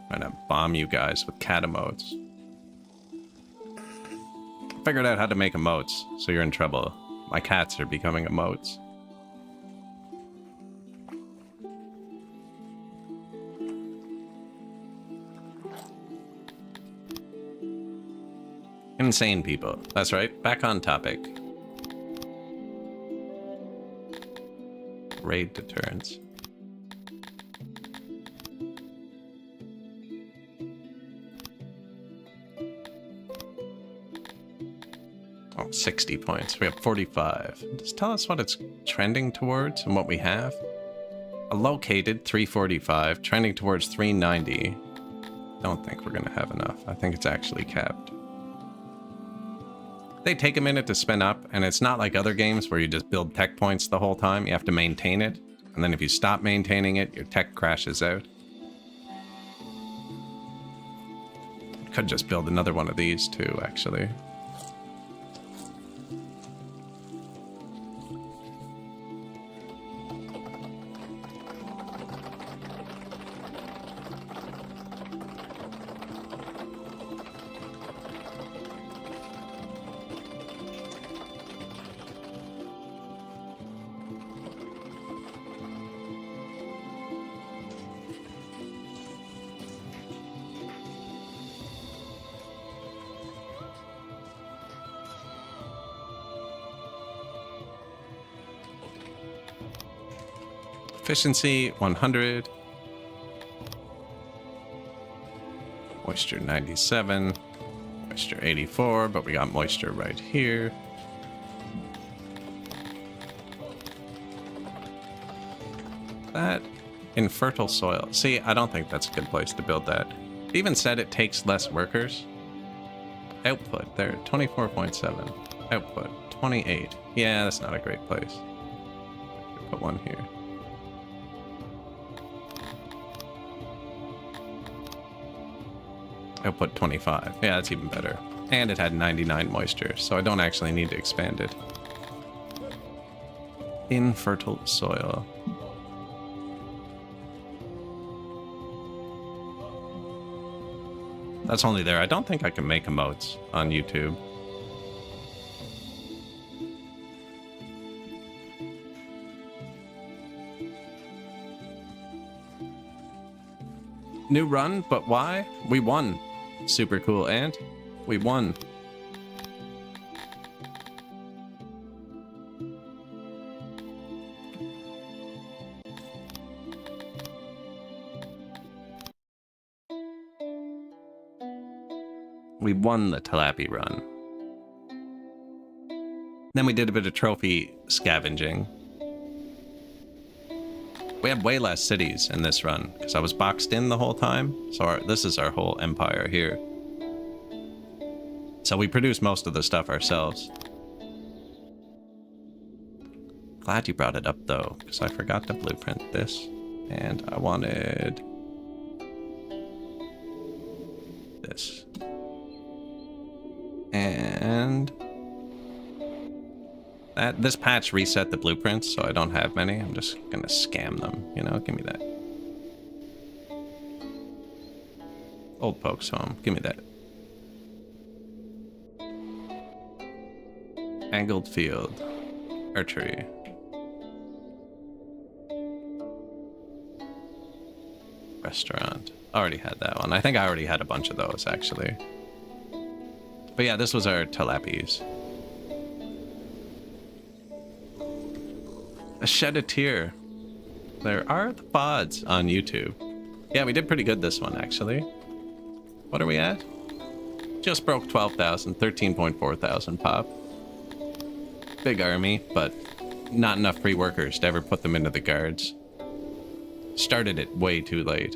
Trying to bomb you guys with cat emotes. Figured out how to make emotes, so you're in trouble. My cats are becoming emotes. Insane people. That's right. Back on topic. Raid deterrence. Oh, 60 points. We have 45. Just tell us what it's trending towards and what we have. A located 345, trending towards 390. Don't think we're gonna have enough. I think it's actually capped. They take a minute to spin up, and it's not like other games where you just build tech points the whole time. You have to maintain it, and then if you stop maintaining it, your tech crashes out. Could just build another one of these too, actually. Efficiency 100. Moisture 97. Moisture 84, but we got moisture right here. That infertile soil. See, I don't think that's a good place to build that. It even said it takes less workers. Output there, 24.7. Output 28. Yeah, that's not a great place. Put one here. Output 25. Yeah, that's even better. And it had 99 moisture, so I don't actually need to expand it. Infertile soil. That's only there. I don't think I can make emotes on YouTube. New run, but why? We won. Super cool, and we won. We won the Talapi run. Then we did a bit of trophy scavenging. We had way less cities in this run, because I was boxed in the whole time. So this is our whole empire here. So we produce most of the stuff ourselves. Glad you brought it up, though, because I forgot to blueprint this. And I wanted this. And this patch reset the blueprints, so I don't have many. I'm just gonna scam them, you know? Give me that. Old folks home. Give me that. Angled field. Archery. Restaurant. Already had that one. I think I already had a bunch of those, actually. But yeah, this was our tilappies. A shed a tear. There are the pods on YouTube. Yeah, we did pretty good this one, actually. What are we at? Just broke 12,000, 13.4 thousand pop. Big army, but not enough free workers to ever put them into the guards. Started it way too late.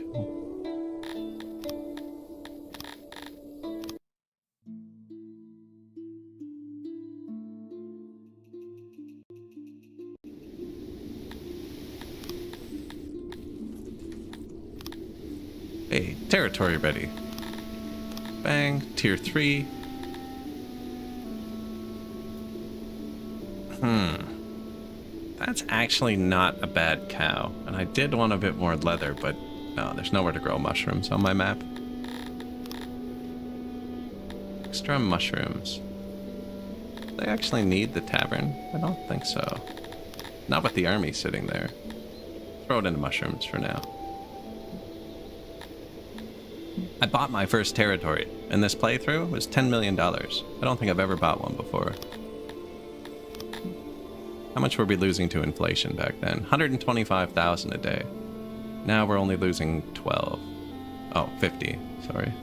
Hey, territory ready. Bang, tier 3. That's actually not a bad cow. And I did want a bit more leather, but no, there's nowhere to grow mushrooms on my map. Extra mushrooms. Do they actually need the tavern? I don't think so. Not with the army sitting there. Throw it into mushrooms for now. I bought my first territory, and this playthrough was $10 million. I don't think I've ever bought one before. How much were we losing to inflation back then? 125,000 a day. Now we're only losing 12. Oh, 50, sorry.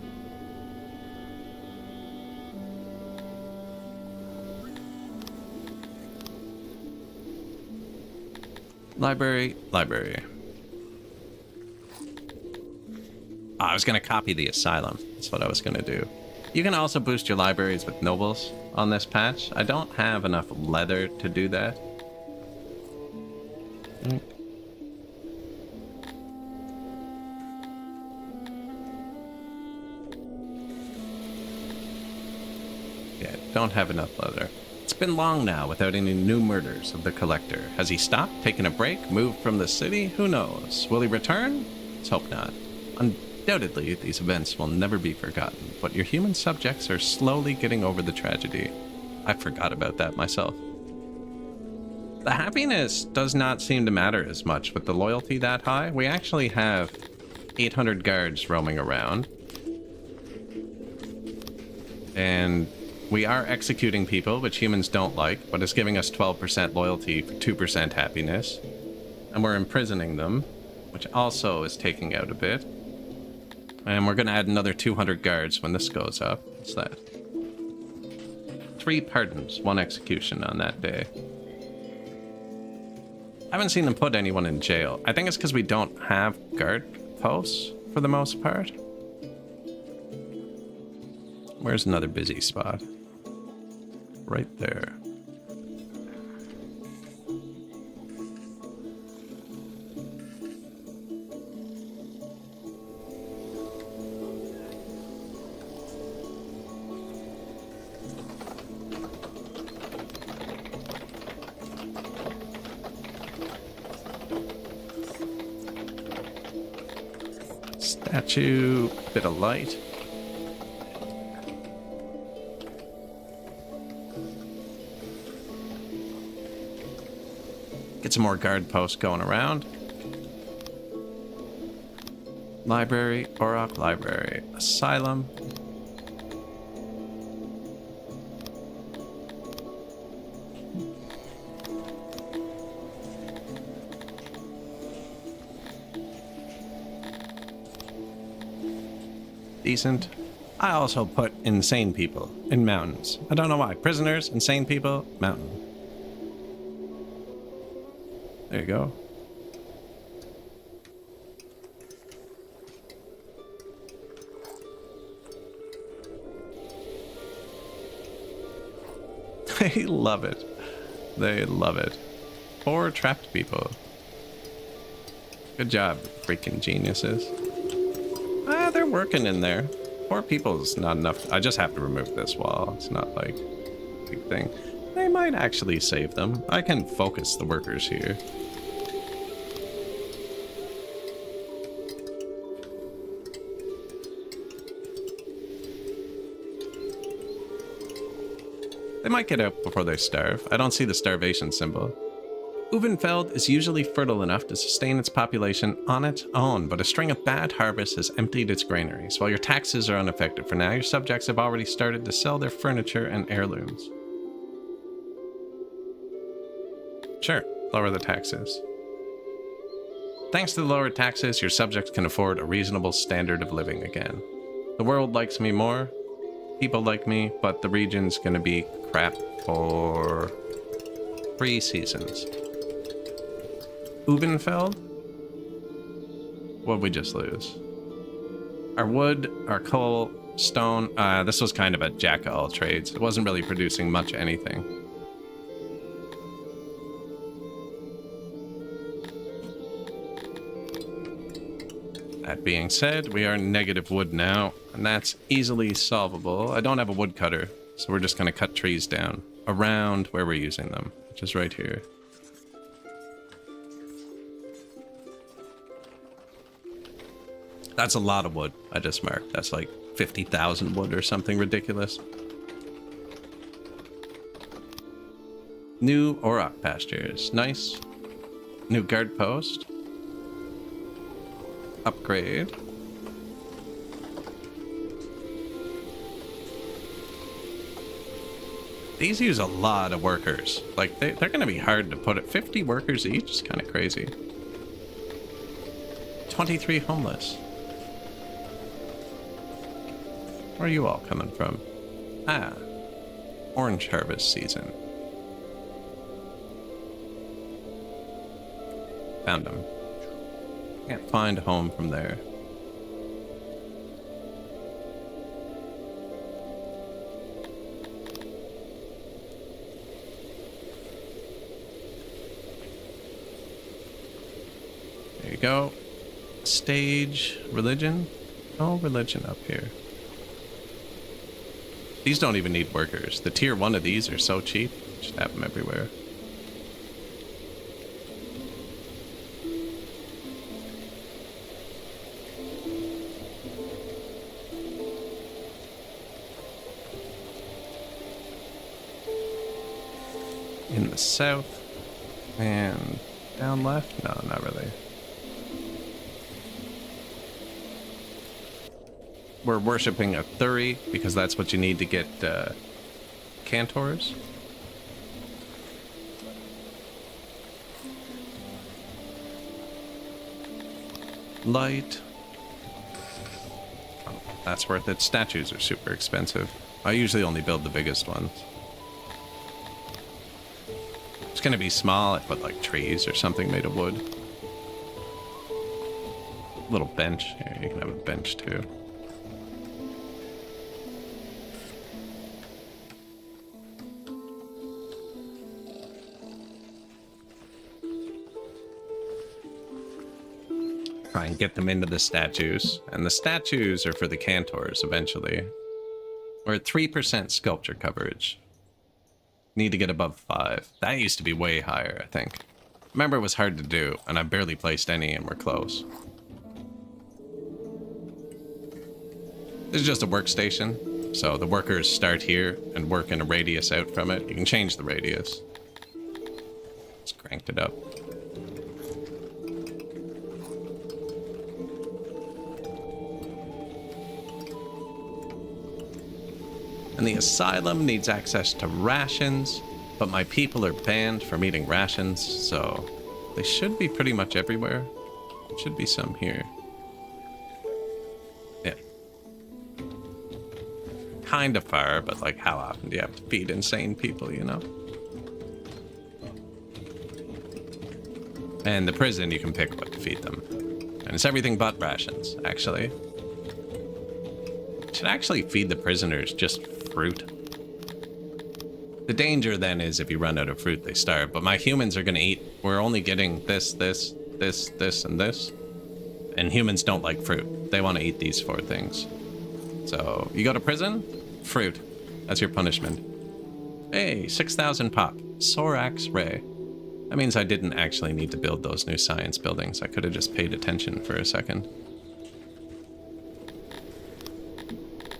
Library, library. Oh, I was going to copy the asylum. That's what I was going to do. You can also boost your libraries with nobles on this patch. I don't have enough leather to do that. Yeah, don't have enough leather. It's been long now without any new murders of the collector. Has he stopped, taken a break, moved from the city? Who knows? Will he return? Let's hope not. Undoubtedly, these events will never be forgotten, but your human subjects are slowly getting over the tragedy. I forgot about that myself. The happiness does not seem to matter as much with the loyalty that high. We actually have 800 guards roaming around. And we are executing people, which humans don't like, but it's giving us 12% loyalty for 2% happiness. And we're imprisoning them, which also is taking out a bit. And we're going to add another 200 guards when this goes up. What's that? 3 pardons, 1 execution on that day. I haven't seen them put anyone in jail. I think it's because we don't have guard posts for the most part. Where's another busy spot? Right there. Statue, bit of light. Get some more guard posts going around. Library, Orok Library, Asylum. Decent. I also put insane people in mountains. I don't know why. Prisoners, insane people, mountain. There you go. They love it. They love it. Poor trapped people. Good job, freaking geniuses. Ah, they're working in there. Poor people's not enough. I just have to remove this wall. It's not like a big thing. They might actually save them. I can focus the workers here. They might get out before they starve. I don't see the starvation symbol. Uvenfeld is usually fertile enough to sustain its population on its own, but a string of bad harvests has emptied its granaries. While your taxes are unaffected for now, your subjects have already started to sell their furniture and heirlooms. Sure, lower the taxes. Thanks to the lower taxes, your subjects can afford a reasonable standard of living again. The world likes me more, people like me, but the region's gonna be crap for 3 seasons. Ubenfeld? What'd we just lose? Our wood, our coal, stone. This was kind of a jack of all trades. It wasn't really producing much anything. That being said, we are negative wood now, and that's easily solvable. I don't have a woodcutter, so we're just going to cut trees down around where we're using them, which is right here. That's a lot of wood I just marked. That's like 50,000 wood or something ridiculous. New auroch pastures. Nice. New guard post. Upgrade. These use a lot of workers. Like, they're going to be hard to put it. 50 workers each is kind of crazy. 23 homeless. Where are you all coming from? Ah, orange harvest season. Found them. Can't find a home from there. There you go. Stage, religion. No religion up here. These don't even need workers. The tier 1 of these are so cheap. Just have them everywhere. In the south. And down left? No, not really. We're worshipping a Thuri because that's what you need to get cantors. Light. Oh, that's worth it. Statues are super expensive. I usually only build the biggest ones. It's gonna be small. I put like trees or something made of wood. Little bench. Here, you can have a bench too. Try and get them into the statues, and the statues are for the cantors eventually. We're at 3% sculpture coverage. Need to get above 5. That used to be way higher, I think. Remember, it was hard to do, and I barely placed any, and we're close. This is just a workstation, so the workers start here and work in a radius out from it. You can change the radius. Let's crank it up. And the asylum needs access to rations, but my people are banned from eating rations, so they should be pretty much everywhere. There should be some here. Yeah. Kind of far, but like how often do you have to feed insane people, you know? And the prison, you can pick what to feed them. And it's everything but rations, actually. Should actually feed the prisoners just fruit. The danger then is if you run out of fruit, they starve. But my humans are going to eat. We're only getting this, this, this, this, and this. And humans don't like fruit. They want to eat these 4 things. So you go to prison, fruit. That's your punishment. Hey, 6,000 pop. Sorax Ray. That means I didn't actually need to build those new science buildings. I could have just paid attention for a second.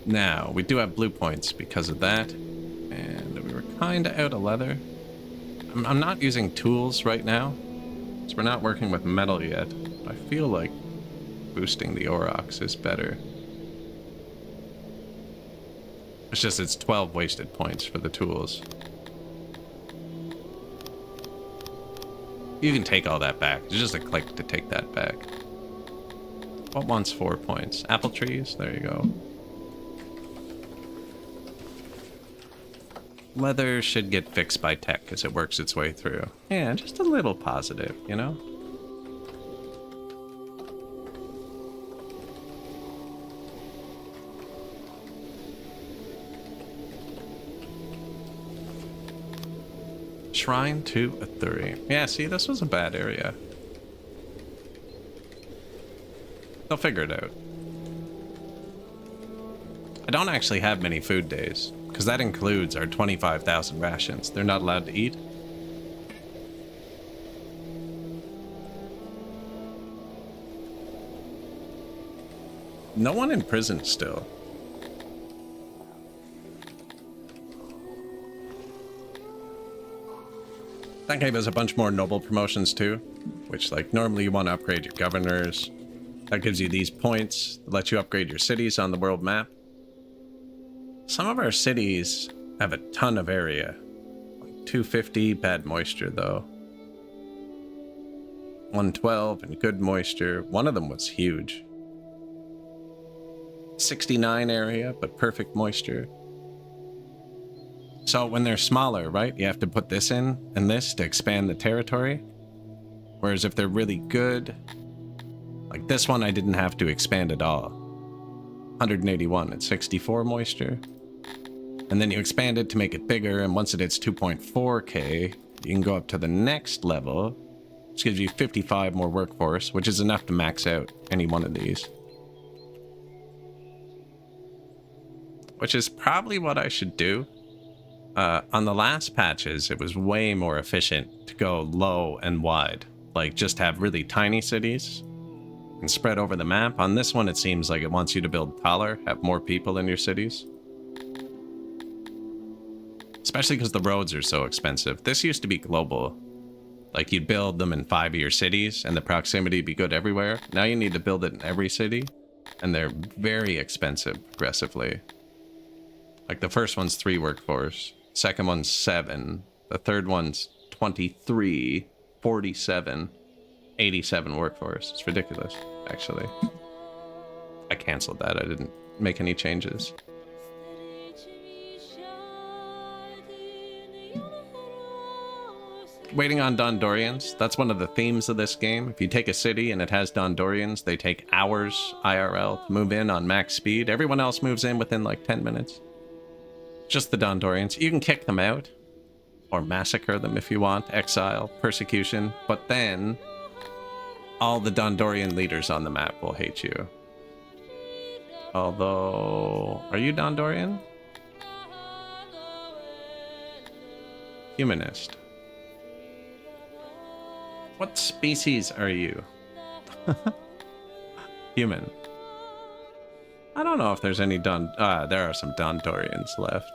Now, we do have blue points because of that, and we were kinda out of leather. I'm not using tools right now, so we're not working with metal yet. I feel like boosting the Aurochs is better. It's just it's 12 wasted points for the tools. You can take all that back. It's just a click to take that back. What wants 4 points? Apple trees? There you go. Leather should get fixed by tech as it works its way through. Yeah, just a little positive, you know? Shrine to Athuri. Yeah, see, this was a bad area. They'll figure it out. I don't actually have many food days, because that includes our 25,000 rations. They're not allowed to eat. No one in prison still. That gave us a bunch more noble promotions too, which like normally you want to upgrade your governors. That gives you these points that let you upgrade your cities on the world map. Some of our cities have a ton of area. Like 250, bad moisture though. 112 and good moisture. One of them was huge. 69 area, but perfect moisture. So when they're smaller, right, you have to put this in and this to expand the territory. Whereas if they're really good, like this one I didn't have to expand at all. 181 at 64 moisture. And then you expand it to make it bigger, and once it hits 2.4k, you can go up to the next level, which gives you 55 more workforce, which is enough to max out any one of these. Which is probably what I should do. On the last patches, it was way more efficient to go low and wide. Like, just have really tiny cities and spread over the map. On this one, it seems like it wants you to build taller, have more people in your cities. Especially because the roads are so expensive. This used to be global. Like, you'd build them in 5 of your cities, and the proximity would be good everywhere. Now you need to build it in every city, and they're very expensive progressively. Like, the first one's 3 workforce. Second one's 7. The third one's 23, 47, 87 workforce. It's ridiculous, actually. I canceled that. I didn't make any changes. Waiting on Dondorians. That's one of the themes of this game. If you take a city and it has Dondorians, they take hours IRL to move in on max speed. Everyone else moves in within like 10 minutes. Just the Dondorians. You can kick them out or massacre them if you want. Exile, persecution. But then all the Dondorian leaders on the map will hate you. Although, are you Dondorian? Humanist. What species are you? Human. I don't know if there's any there are some Dondorians left.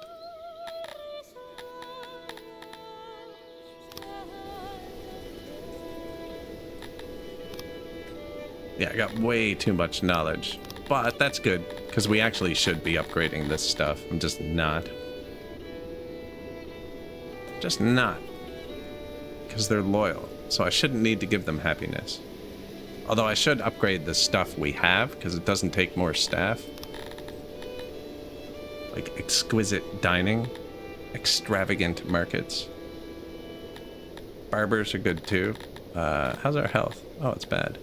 Yeah, I got way too much knowledge. But that's good, because we actually should be upgrading this stuff. I'm just not. Just not. Because they're loyal. So I shouldn't need to give them happiness. Although I should upgrade the stuff we have, because it doesn't take more staff. Like exquisite dining. Extravagant markets. Barbers are good too. How's our health? Oh, it's bad.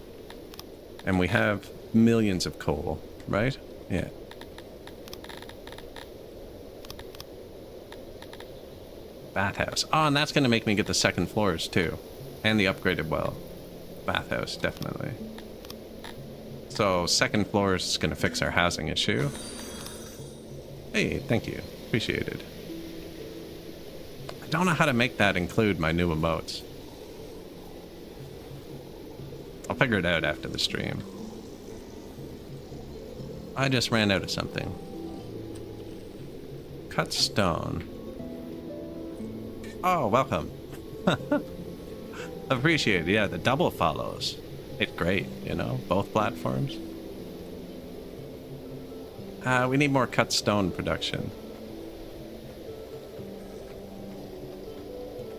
And we have millions of coal, right? Yeah. Bathhouse. Oh, and that's going to make me get the second floors too. And the upgraded well. Bathhouse, definitely. So, second floor is going to fix our housing issue. Hey, thank you. Appreciated. I don't know how to make that include my new emotes. I'll figure it out after the stream. I just ran out of something. Cut stone. Oh, welcome. Appreciate it. Yeah, the double follows. It's great, you know, both platforms. We need more cut stone production.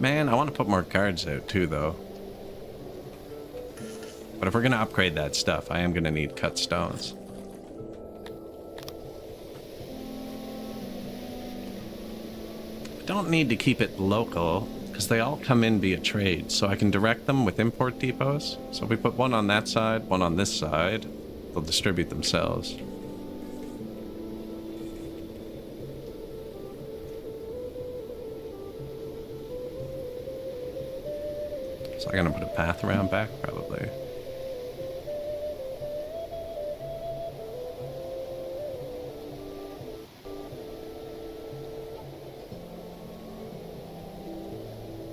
Man, I want to put more guards out too, though. But if we're going to upgrade that stuff, I am going to need cut stones. I don't need to keep it local, because they all come in via trade, so I can direct them with import depots. So if we put one on that side, one on this side, they'll distribute themselves. So I'm gonna put a path around back, probably.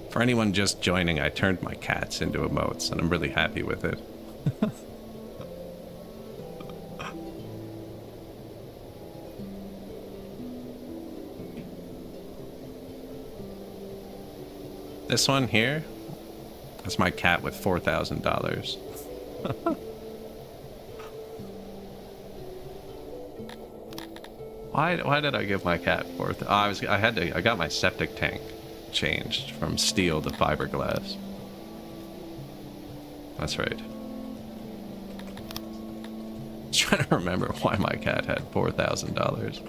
For anyone just joining, I turned my cats into emotes, and I'm really happy with it. This one here, that's my cat with $4,000. Why did I give my cat I got my septic tank changed from steel to fiberglass. That's right. I was trying to remember why my cat had $4,000.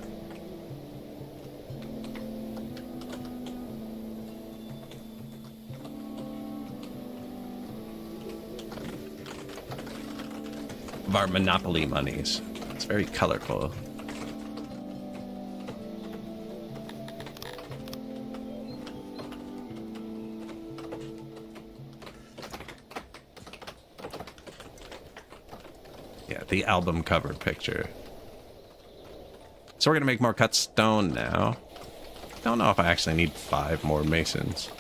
Of our Monopoly monies. It's very colorful. Yeah, the album cover picture. So we're gonna make more cut stone now. Don't know if I actually need 5 more masons.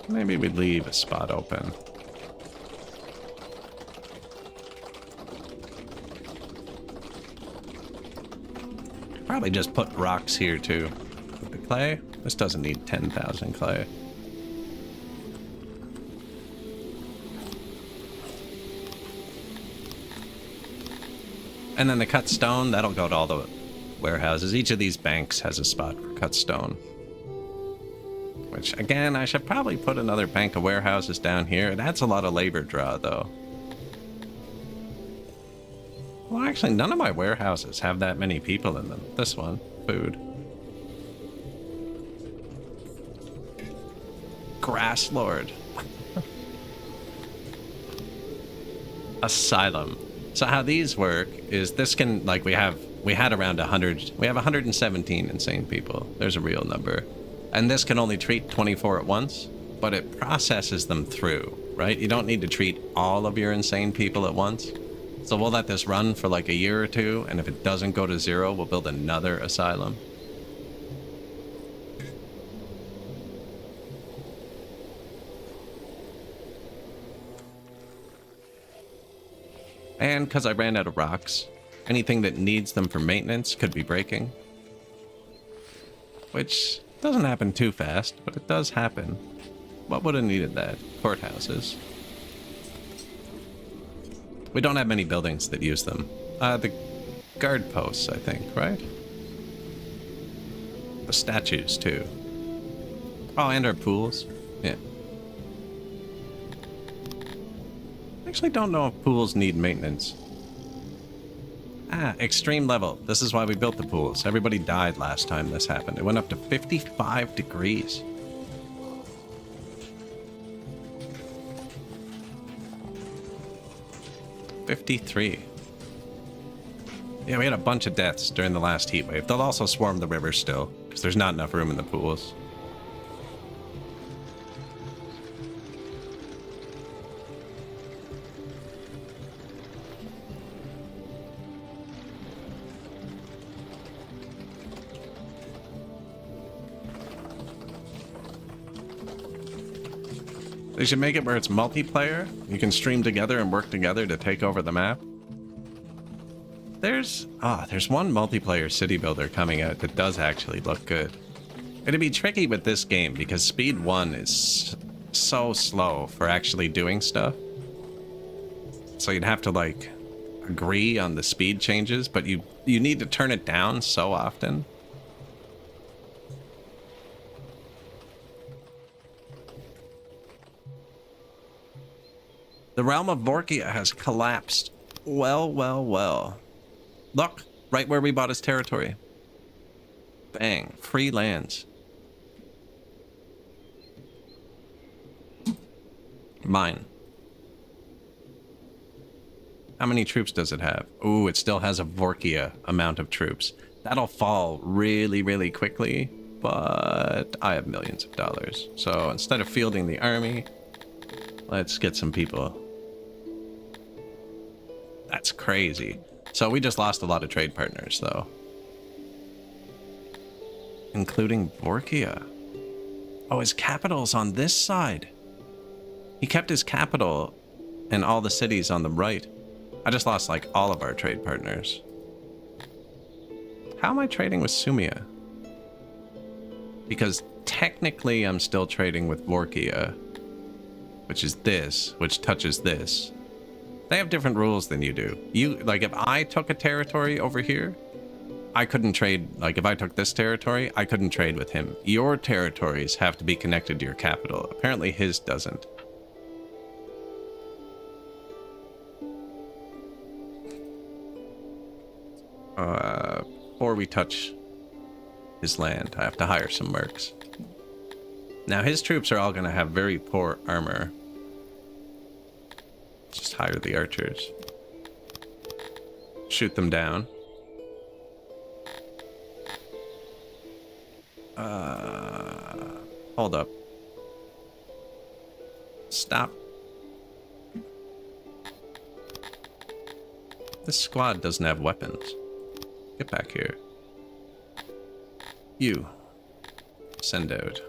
Maybe we leave a spot open. Probably just put rocks here too. With the clay, this doesn't need 10,000 clay. And then the cut stone, that'll go to all the warehouses. Each of these banks has a spot for cut stone. Which, again, I should probably put another bank of warehouses down here. That's a lot of labor draw, though. Well, actually, none of my warehouses have that many people in them. This one, food. Grass Lord. Asylum. So how these work is this can, like, we had around 100, we have 117 insane people. There's a real number. And this can only treat 24 at once, but it processes them through, right? You don't need to treat all of your insane people at once. So we'll let this run for like a year or two, and if it doesn't go to 0, we'll build another asylum. And because I ran out of rocks, anything that needs them for maintenance could be breaking. Which doesn't happen too fast, but it does happen. What would have needed that? Courthouses. We don't have many buildings that use them. The guard posts, I think, right? The statues, too. Oh, and our pools. Yeah. Actually don't know if pools need maintenance. Ah, extreme level. This is why we built the pools. Everybody died last time this happened. It went up to 55 degrees. $53. Yeah, we had a bunch of deaths during the last heat wave. They'll also swarm the river still, because there's not enough room in the pools. They should make it where it's multiplayer. You can stream together and work together to take over the map. There's one multiplayer city builder coming out that does actually look good. It'd be tricky with this game because speed 1 is so slow for actually doing stuff. So you'd have to like agree on the speed changes, but you need to turn it down so often. The realm of Vorkia has collapsed. Well, well, well. Look, right where we bought his territory. Bang, free lands. Mine. How many troops does it have? Ooh, it still has a Vorkia amount of troops. That'll fall really, really quickly, but I have millions of dollars. So instead of fielding the army, let's get some people. That's crazy. So we just lost a lot of trade partners, though. Including Vorkia. Oh, his capital's on this side. He kept his capital and all the cities on the right. I just lost, like, all of our trade partners. How am I trading with Sumia? Because technically I'm still trading with Vorkia, which is this, which touches this. They have different rules than you do. Like, if I took a territory over here, I couldn't trade. Like, if I took this territory, I couldn't trade with him. Your territories have to be connected to your capital. Apparently his doesn't. Before we touch his land, I have to hire some mercs. Now, his troops are all going to have very poor armor. Just hire the archers. Shoot them down. Hold up. Stop. This squad doesn't have weapons. Get back here. You. Send out.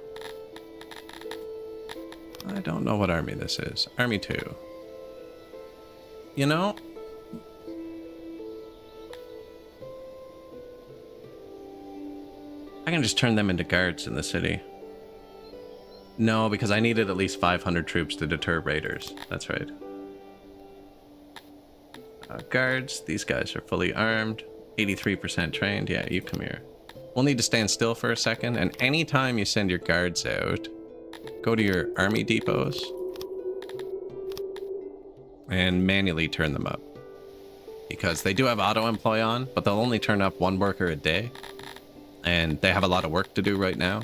I don't know what army this is. Army 2. You know, I can just turn them into guards in the city. No, because I needed at least 500 troops to deter raiders. That's right. Guards, these guys are fully armed. 83% trained. Yeah, you come here. We'll need to stand still for a second, and anytime you send your guards out, go to your army depots and manually turn them up. Because they do have auto-employ on, but they'll only turn up one worker a day. And they have a lot of work to do right now.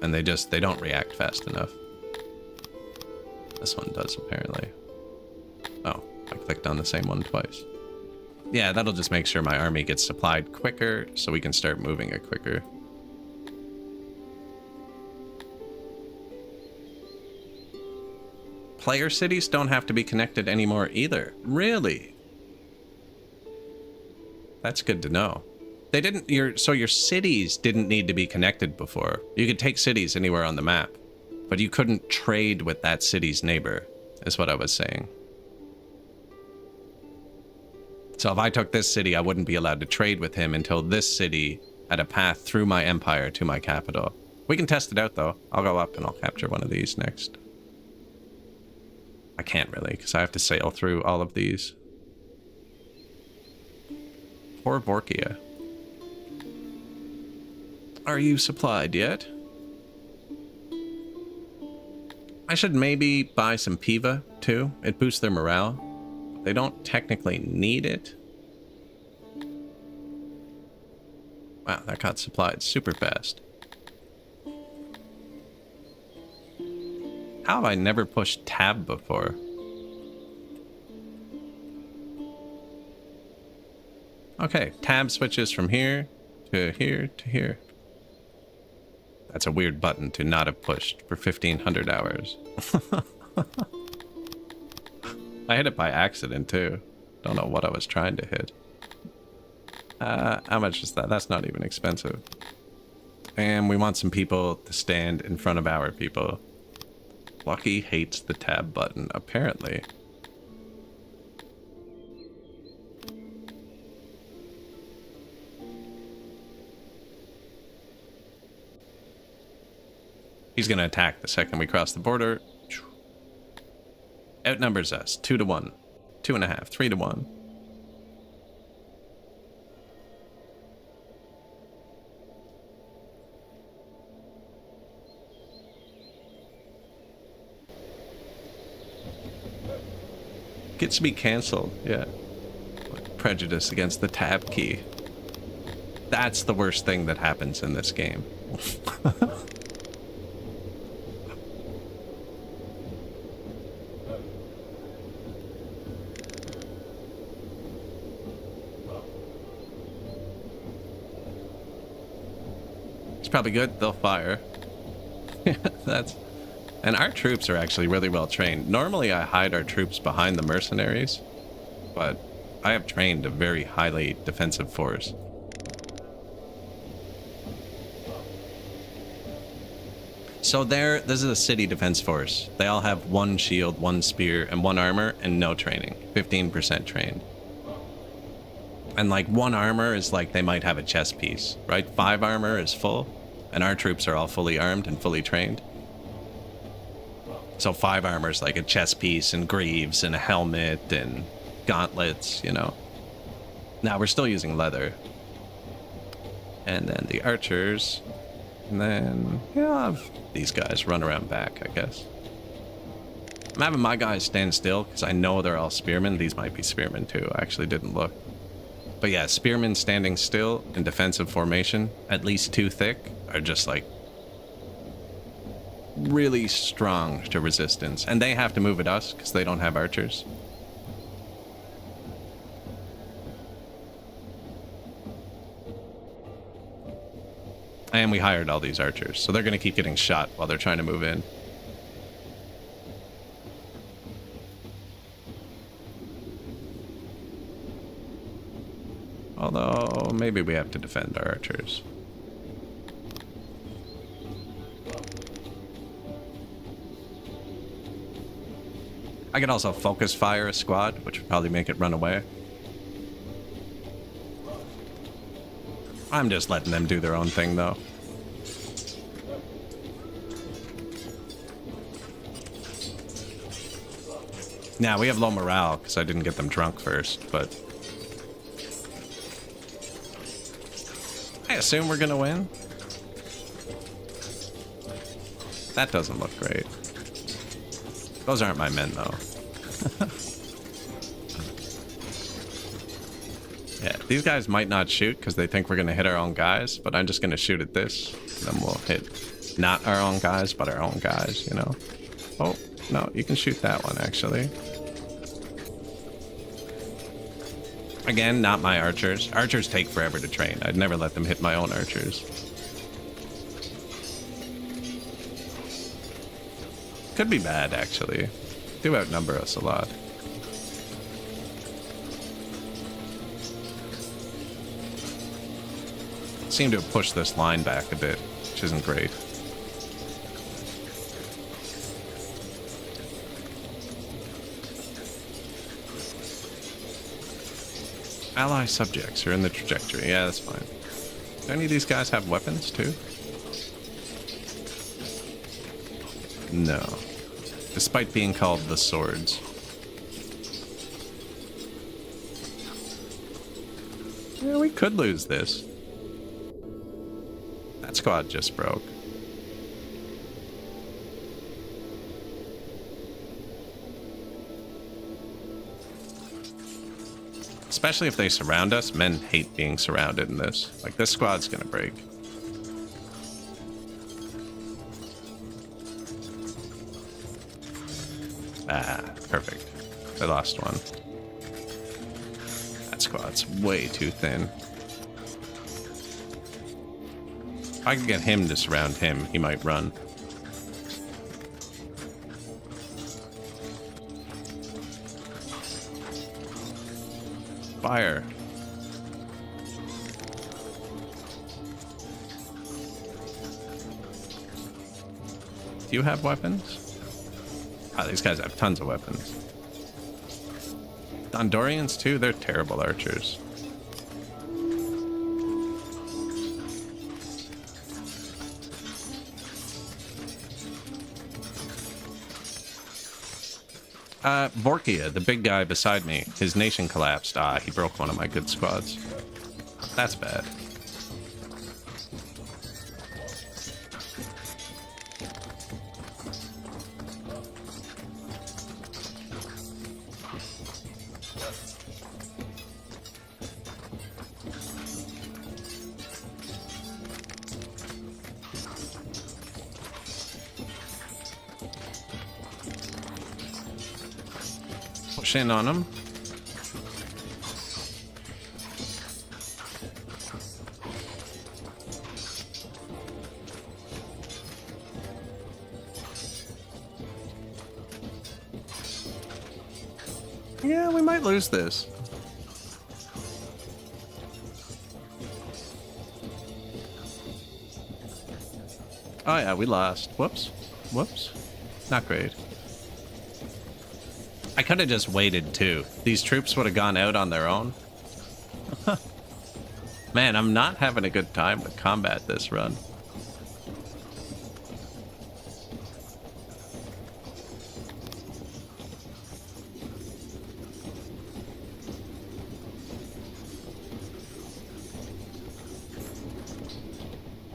And they don't react fast enough. This one does, apparently. Oh, I clicked on the same one twice. Yeah, that'll just make sure my army gets supplied quicker, so we can start moving it quicker. Player cities don't have to be connected anymore either. Really? That's good to know. They didn't, your cities didn't need to be connected before. You could take cities anywhere on the map, but you couldn't trade with that city's neighbor, is what I was saying. So if I took this city, I wouldn't be allowed to trade with him until this city had a path through my empire to my capital. We can test it out, though. I'll go up and I'll capture one of these next. I can't really, because I have to sail through all of these. Poor Vorkia. Are you supplied yet? I should maybe buy some Piva, too. It boosts their morale. They don't technically need it. Wow, that got supplied super fast. How have I never pushed tab before? Okay, tab switches from here to here to here. That's a weird button to not have pushed for 1,500 hours. I hit it by accident, too. Don't know what I was trying to hit. How much is that? That's not even expensive. And we want some people to stand in front of our people. Lucky hates the tab button, apparently. He's going to attack the second we cross the border. Outnumbers us 2 to 1, 2.5, 3 to 1. Gets to be cancelled, yeah. Prejudice against the tab key. That's the worst thing that happens in this game. It's probably good, they'll fire. And our troops are actually really well trained. Normally I hide our troops behind the mercenaries, but I have trained a very highly defensive force. So this is a city defense force. They all have 1 shield, 1 spear, and 1 armor, and no training. 15% trained. And like 1 armor is like they might have a chest piece, right? 5 armor is full, and our troops are all fully armed and fully trained. So 5 armor is like a chest piece and greaves and a helmet and gauntlets, you know. Now we're still using leather. And then the archers. And then, yeah, I'll have these guys run around back, I guess. I'm having my guys stand still because I know they're all spearmen. These might be spearmen too. I actually didn't look. But yeah, spearmen standing still in defensive formation, at least 2 thick, are just like really strong to resistance. And they have to move at us because they don't have archers. And we hired all these archers, so they're going to keep getting shot while they're trying to move in. Although, maybe we have to defend our archers. I could also focus fire a squad, which would probably make it run away. I'm just letting them do their own thing, though. Now, we have low morale, because I didn't get them drunk first, but... I assume we're gonna win? That doesn't look great. Those aren't my men, though. Yeah, these guys might not shoot because they think we're going to hit our own guys, but I'm just going to shoot at this. Then we'll hit not our own guys, but our own guys, you know. Oh, no, you can shoot that one, actually. Again, not my archers. Archers take forever to train. I'd never let them hit my own archers. Could be bad, actually. Do outnumber us a lot. Seem to have pushed this line back a bit, which isn't great. Ally subjects are in the trajectory. Yeah, that's fine. Do any of these guys have weapons too? No. Despite being called the swords. Yeah, we could lose this. That squad just broke. Especially if they surround us. Men hate being surrounded in this. Like, this squad's gonna break. Ah, perfect. I lost one. That squad's way too thin. If I could get him to surround him, he might run. Fire. Do you have weapons? Ah, these guys have tons of weapons. Dondorians too, they're terrible archers. Vorkia, the big guy beside me, his nation collapsed. Ah, he broke one of my good squads. That's bad. Push in on him. Yeah, we might lose this. Oh yeah, we lost. Whoops. Whoops. Not great. I could have just waited too. These troops would have gone out on their own. Man, I'm not having a good time with combat this run.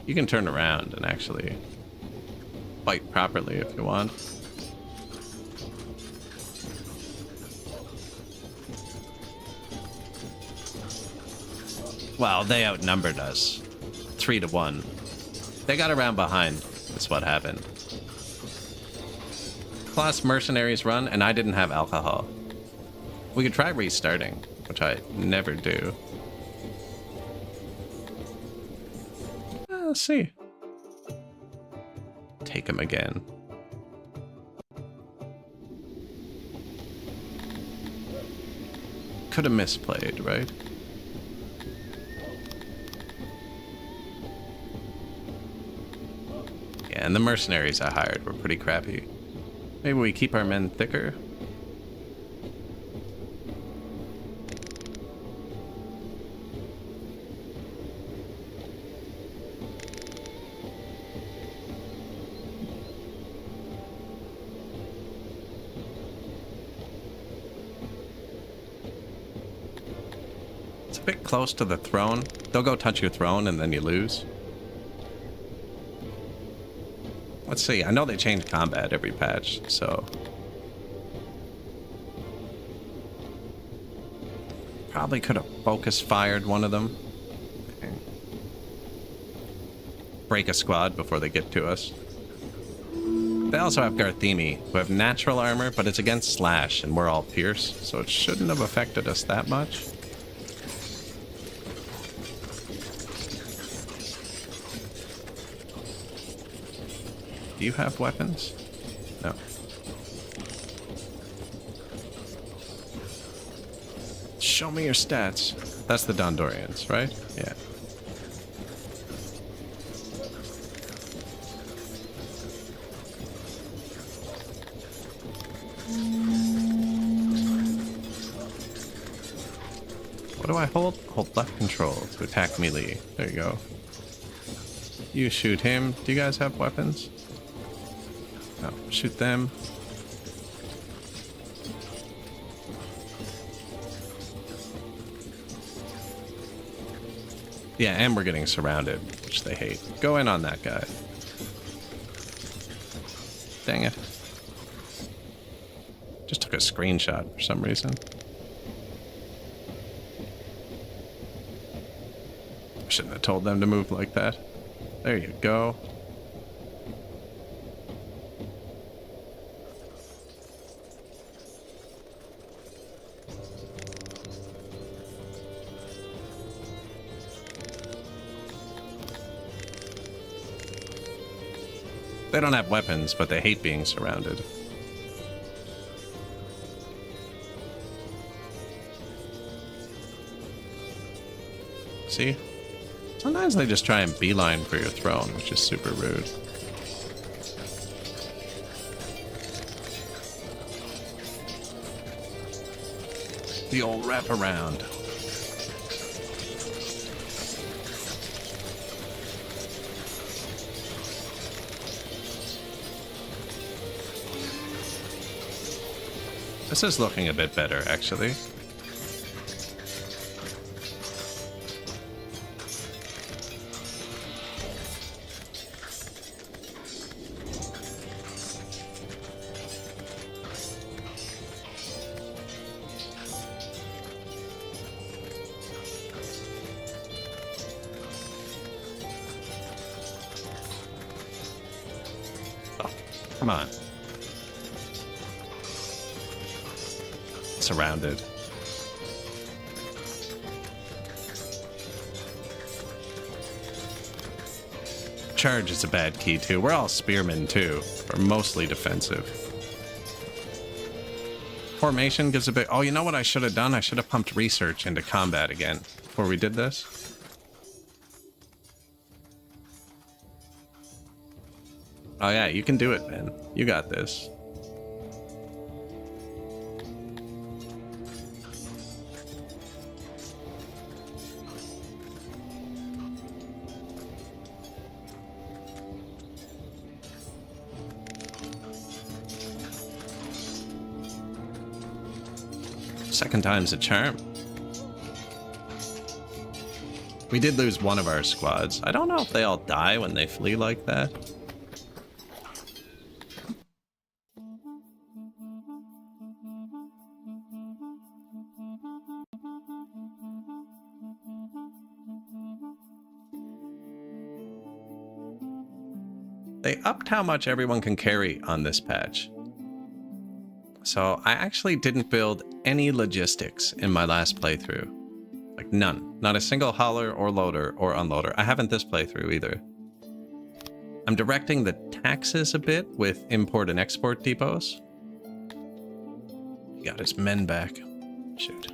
You can turn around and actually fight properly if you want. Well, they outnumbered us 3-1. They got around behind. That's what happened. Plus mercenaries run, and I didn't have alcohol. We could try restarting, which I never do. Let's see. Take him again. Could have misplayed, right? Yeah, and the mercenaries I hired were pretty crappy. Maybe we keep our men thicker? It's a bit close to the throne. They'll go touch your throne and then you lose. Let's see. I know they change combat every patch, so... Probably could have focus fired one of them. Break a squad before they get to us. They also have Garthemi, who have natural armor, but it's against slash, and we're all pierce, so it shouldn't have affected us that much. Do you have weapons? No. Show me your stats. That's the Dondorians, right? Yeah. What do I hold? Hold left control to attack melee. There you go. You shoot him. Do you guys have weapons? No, shoot them. Yeah, and we're getting surrounded, which they hate. Go in on that guy. Dang it. Just took a screenshot for some reason. I shouldn't have told them to move like that. There you go. They don't have weapons, but they hate being surrounded. See? Sometimes they just try and beeline for your throne, which is super rude. The old wraparound. This is looking a bit better, actually. Oh, come on. Surrounded. Charge is a bad key too. We're all spearmen too. We're mostly defensive. Formation gives a bit. Oh, you know what I should have done? I should have pumped research into combat again before we did this. Oh yeah, you can do it, man. You got this. Second time's a charm. We did lose one of our squads. I don't know if they all die when they flee like that. They upped how much everyone can carry on this patch. So I actually didn't build any logistics in my last playthrough. Like none. Not a single hauler or loader or unloader. I haven't this playthrough either. I'm directing the taxes a bit with import and export depots. He got his men back. Shoot.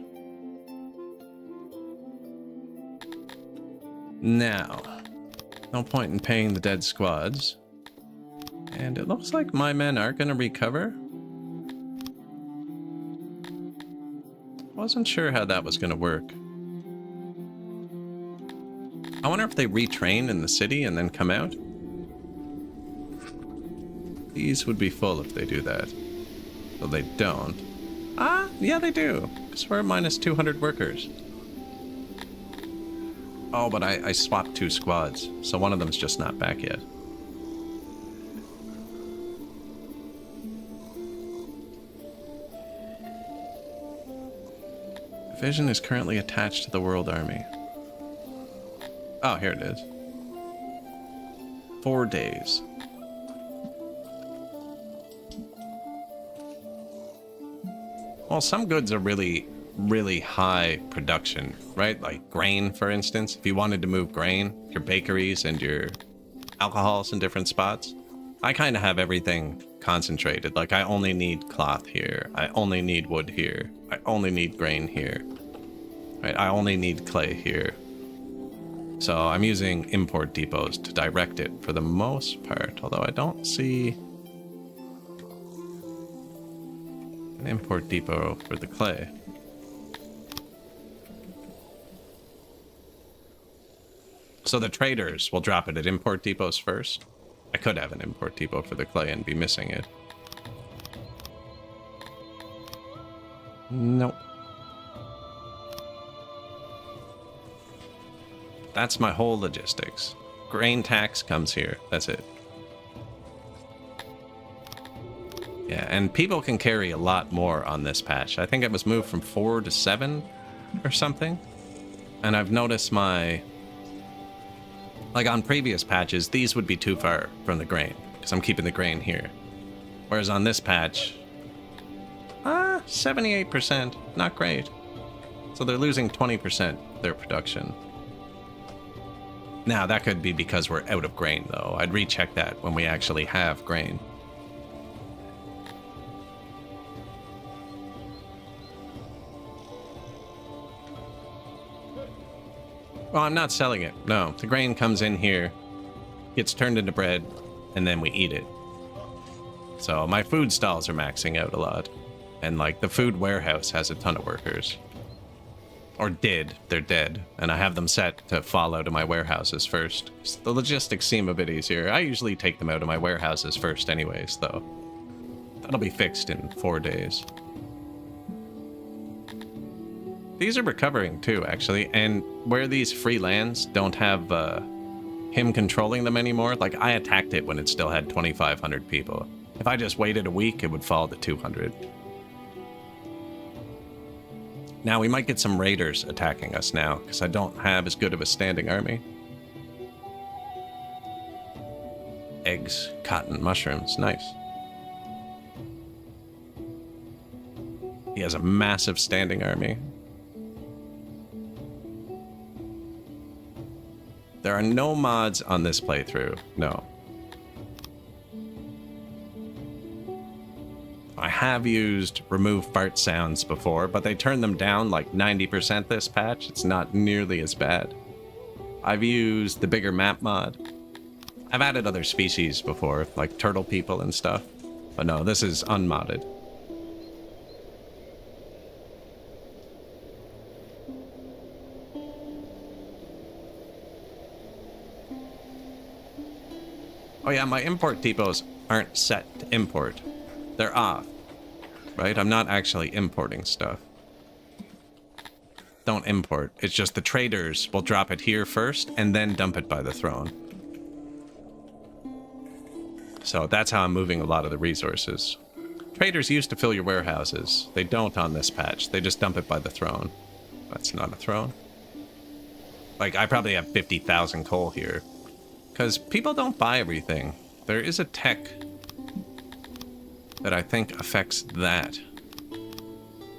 Now, no point in paying the dead squads. And it looks like my men are going to recover. Wasn't sure how that was going to work. I wonder if they retrain in the city and then come out. These would be full if they do that. So they don't. Ah, yeah, they do. Because we're at minus 200 workers. Oh, but I swapped 2 squads, so one of them's just not back yet. Division is currently attached to the World Army. Oh, here it is. 4 days. Well, some goods are really, really high production, right? Like grain, for instance. If you wanted to move grain, your bakeries and your alcohols in different spots. I kind of have everything concentrated. Like I only need cloth here. I only need wood here. I only need grain here. Right? I only need clay here. So I'm using import depots to direct it for the most part, although I don't see an import depot for the clay. So the traders will drop it at import depots first. I could have an import depot for the clay and be missing it. Nope. That's my whole logistics. Grain tax comes here. That's it. Yeah, and people can carry a lot more on this patch. I think it was moved from 4 to 7 or something. And I've noticed my... Like on previous patches, these would be too far from the grain, because I'm keeping the grain here. Whereas on this patch, 78%, not great. So they're losing 20% their production. Now, that could be because we're out of grain, though. I'd recheck that when we actually have grain. Well, I'm not selling it. No, the grain comes in here, gets turned into bread, and then we eat it. So my food stalls are maxing out a lot. And, like, the food warehouse has a ton of workers. Or did. They're dead. And I have them set to fall out of my warehouses first. The logistics seem a bit easier. I usually take them out of my warehouses first anyways, though. That'll be fixed in 4 days. These are recovering too, actually. And where these free lands don't have him controlling them anymore, like I attacked it when it still had 2,500 people. If I just waited a week, it would fall to 200. Now we might get some raiders attacking us now, because I don't have as good of a standing army. Eggs, cotton, mushrooms, nice. He has a massive standing army. There are no mods on this playthrough, no. I have used remove fart sounds before, but they turned them down like 90% this patch. It's not nearly as bad. I've used the bigger map mod. I've added other species before, like turtle people and stuff. But no, this is unmodded. Oh yeah, my import depots aren't set to import. They're off, right? I'm not actually importing stuff. Don't import. It's just the traders will drop it here first and then dump it by the throne. So that's how I'm moving a lot of the resources. Traders used to fill your warehouses. They don't on this patch. They just dump it by the throne. That's not a throne. Like, I probably have 50,000 coal here. Because people don't buy everything. There is a tech that I think affects that.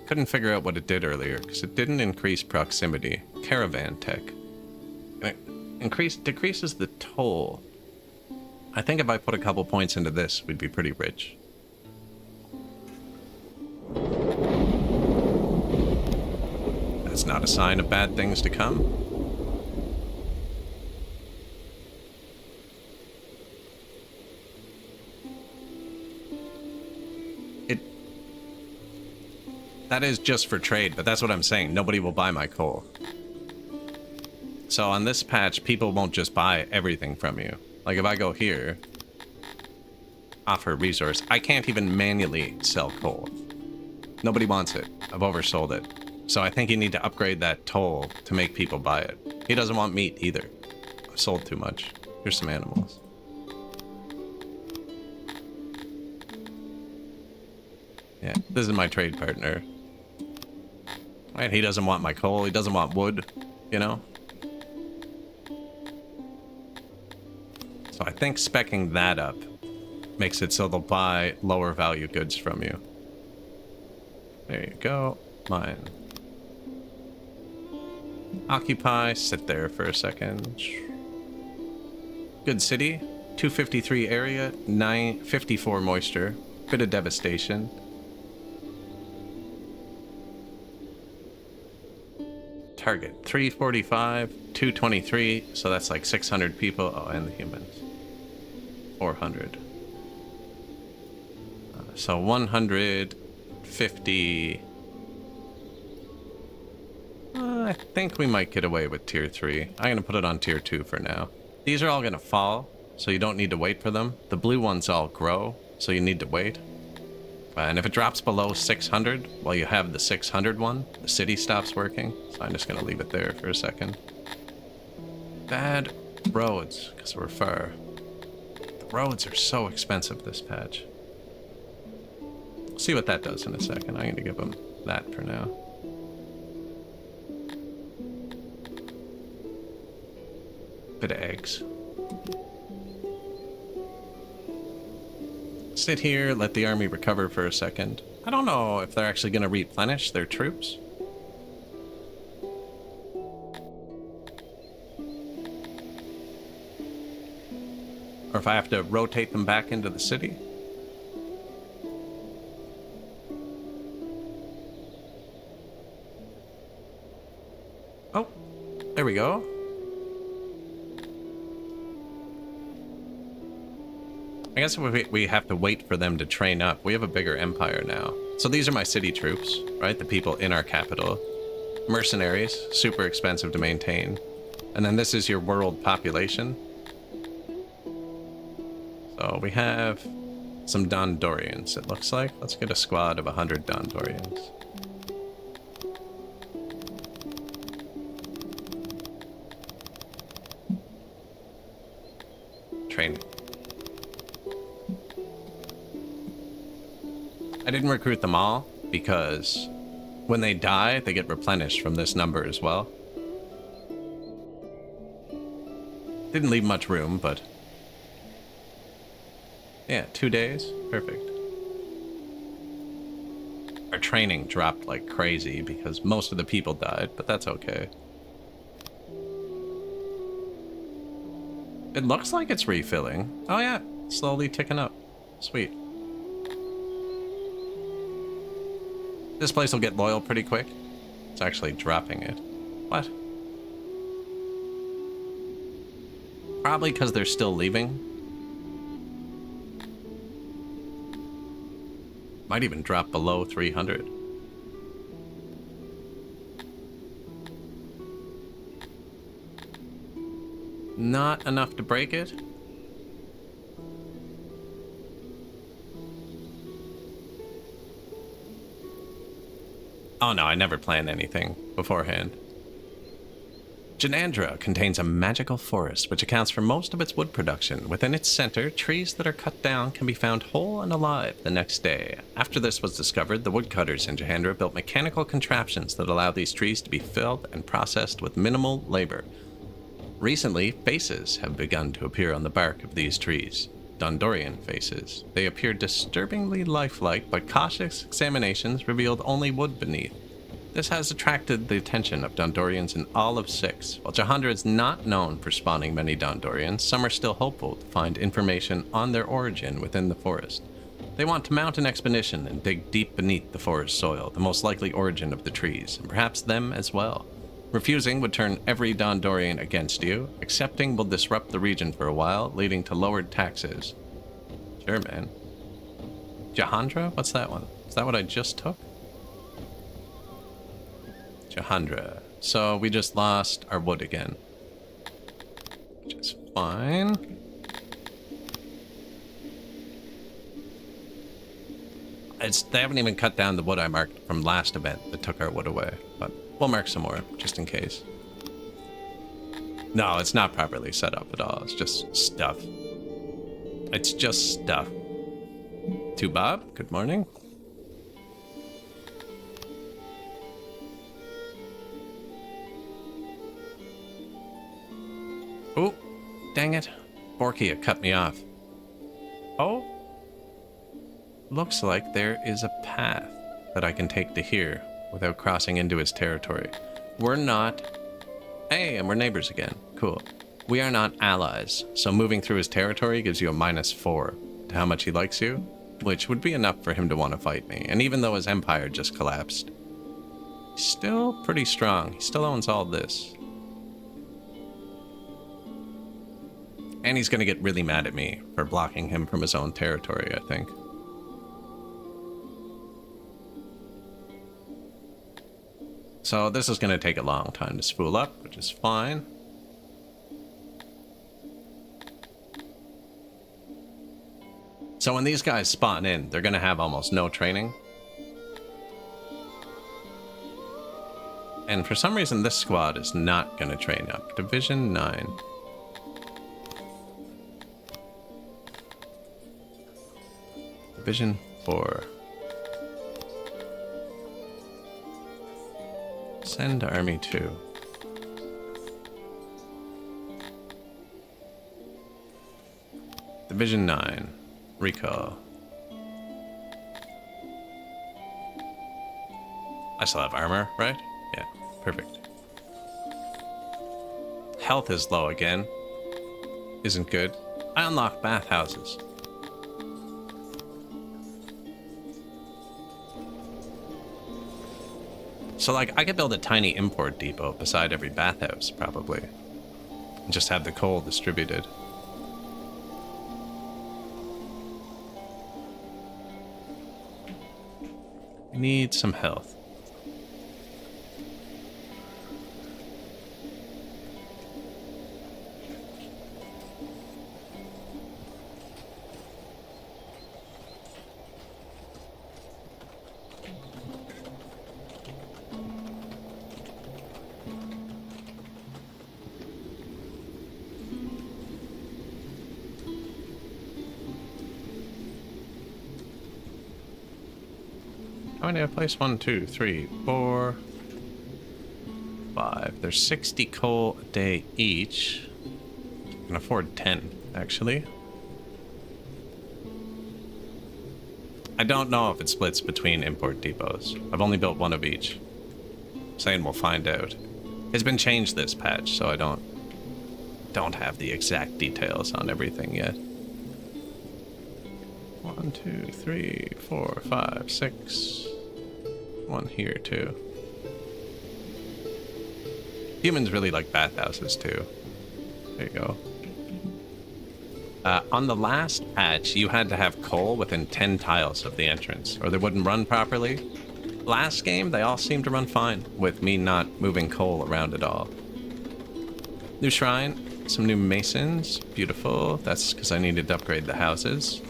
Couldn't figure out what it did earlier, because it didn't increase proximity. Caravan tech. Decreases the toll. I think if I put a couple points into this, we'd be pretty rich. That's not a sign of bad things to come. That is just for trade, but that's what I'm saying. Nobody will buy my coal. So on this patch, people won't just buy everything from you. Like if I go here, offer resource, I can't even manually sell coal. Nobody wants it. I've oversold it. So I think you need to upgrade that toll to make people buy it. He doesn't want meat either. I've sold too much. Here's some animals. Yeah, this is my trade partner. Right, he doesn't want my coal, he doesn't want wood, you know? So I think speccing that up makes it so they'll buy lower value goods from you. There you go. Mine. Occupy, sit there for a second. Good city. 253 area, 954 moisture. Bit of devastation. Target 345, 223, so that's like 600 people. Oh, and the humans. 400. So 150. I think we might get away with tier 3. I'm going to put it on tier 2 for now. These are all going to fall, so you don't need to wait for them. The blue ones all grow, so you need to wait. And if it drops below 600, while you have the 600 one, the city stops working. So I'm just going to leave it there for a second. Bad roads, because we're far. The roads are so expensive this patch. See what that does in a second. I'm going to give them that for now. Bit of eggs. Sit here, let the army recover for a second. I don't know if they're actually going to replenish their troops. Or if I have to rotate them back into the city. Oh, there we go. I guess we have to wait for them to train up. We have a bigger empire now. So these are my city troops, right? The people in our capital. Mercenaries, super expensive to maintain. And then this is your world population. So we have some Dondorians, it looks like. Let's get a squad of 100 Dondorians. training. I didn't recruit them all because when they die, they get replenished from this number as well. Didn't leave much room, but yeah, 2 days. Perfect. Our training dropped like crazy because most of the people died, but that's okay. It looks like it's refilling. Oh yeah, slowly ticking up. Sweet. This place will get loyal pretty quick. It's actually dropping it. What? Probably because they're still leaving. Might even drop below 300. Not enough to break it. Oh no, I never planned anything beforehand. Janandra contains a magical forest which accounts for most of its wood production. Within its center, trees that are cut down can be found whole and alive the next day. After this was discovered, the woodcutters in Janandra built mechanical contraptions that allow these trees to be felled and processed with minimal labor. Recently, faces have begun to appear on the bark of these trees. Dondorian faces. They appear disturbingly lifelike, but cautious examinations revealed only wood beneath. This has attracted the attention of Dondorians in all of 6. While Jahandra is not known for spawning many Dondorians, some are still hopeful to find information on their origin within the forest. They want to mount an expedition and dig deep beneath the forest soil, the most likely origin of the trees, and perhaps them as well. Refusing would turn every Dondorian against you. Accepting will disrupt the region for a while, leading to lowered taxes. Sure, man. Jahandra? What's that one? Is that what I just took? Jahandra. So we just lost our wood again. Which is fine. They haven't even cut down the wood I marked from last event that took our wood away. But we'll mark some more, just in case. No, it's not properly set up at all. It's just stuff. It's just stuff. To Bob, good morning. Oh, dang it. Borkia cut me off. Oh. Looks like there is a path that I can take to here without crossing into his territory. We're not... Hey, and we're neighbors again. Cool. We are not allies, so moving through his territory gives you a -4 to how much he likes you, which would be enough for him to want to fight me. And even though his empire just collapsed, he's still pretty strong. He still owns all this. And he's going to get really mad at me for blocking him from his own territory, I think. So this is going to take a long time to spool up, which is fine. So when these guys spawn in, they're going to have almost no training. And for some reason, this squad is not going to train up. Division 9. Division 4. Send Army 2. Division 9. Recall. I still have armor, right? Yeah, perfect. Health is low again. Isn't good. I unlock bathhouses. So, like, I could build a tiny import depot beside every bathhouse, probably. And just have the coal distributed. I need some health. How many have I placed? 1, 2, 3, 4, 5. There's 60 coal a day each. I can afford 10, actually. I don't know if it splits between import depots. I've only built one of each. I'm saying we'll find out. It's been changed this patch, so I don't have the exact details on everything yet. 1, 2, 3, 4, 5, 6. One here too. Humans really like bathhouses too. There you go. On the last patch, you had to have coal within 10 tiles of the entrance, or they wouldn't run properly. Last game, they all seemed to run fine, with me not moving coal around at all. New shrine, some new masons, beautiful. That's because I needed to upgrade the houses.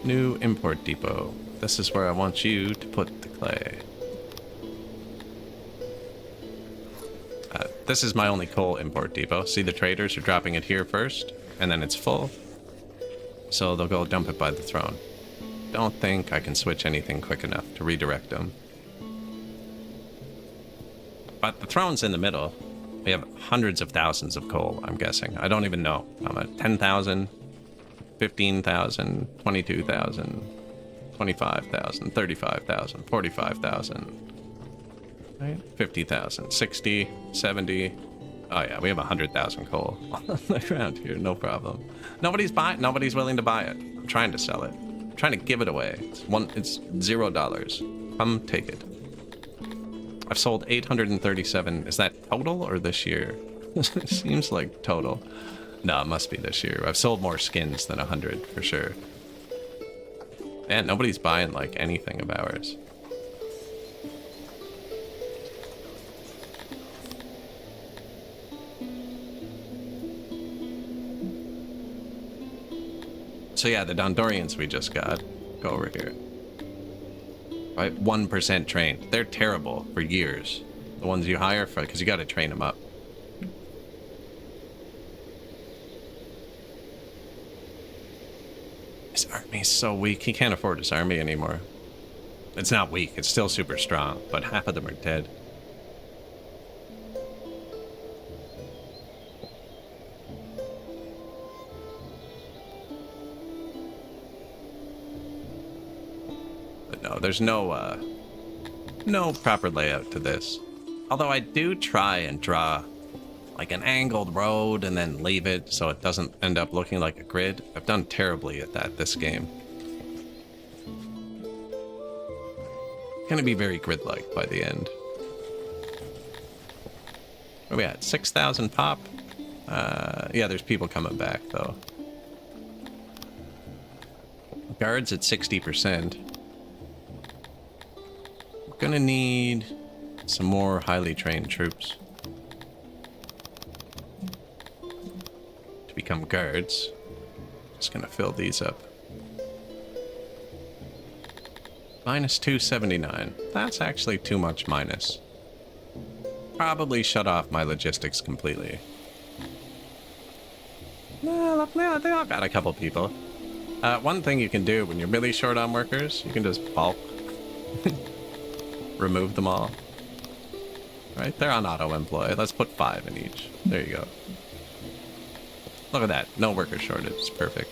New import depot. This is where I want you to put the clay. This is my only coal import depot. See, the traders are dropping it here first, and then it's full. So they'll go dump it by the throne. Don't think I can switch anything quick enough to redirect them. But the throne's in the middle. We have hundreds of thousands of coal, I'm guessing. I don't even know. I'm at 10,000, 15,000, 22,000, 25,000, 35,000, 45,000, right? 50,000, 60, 70. Oh yeah, we have 100,000 coal around here, no problem. Nobody's buying. Nobody's willing to buy it. I'm trying to sell it. I'm trying to give it away. It's $0. Come take it. I've sold 837. Is that total or this year? It seems like total. No, it must be this year. I've sold more skins than 100 for sure. Man, nobody's buying like anything of ours. So yeah, the Dondorians we just got. Go over here. Right, 1% trained. They're terrible for years. The ones you hire for, because you got to train them up. His army's so weak. He can't afford his army anymore. It's not weak. It's still super strong, but half of them are dead. No, there's no proper layout to this. Although I do try and draw like an angled road and then leave it so it doesn't end up looking like a grid. I've done terribly at that this game. Gonna be very grid-like by the end. Where are we at? 6,000 pop? Yeah, there's people coming back though. Guards at 60%. Gonna need some more highly trained troops to become guards. Just gonna fill these up. Minus 279. That's actually too much minus. Probably shut off my logistics completely. Well, they all got a couple people. One thing you can do when you're really short on workers, you can just bulk. Remove them all. Right, they're on auto-employ. Let's put 5 in each. There you go. Look at that. No worker shortage. It's perfect.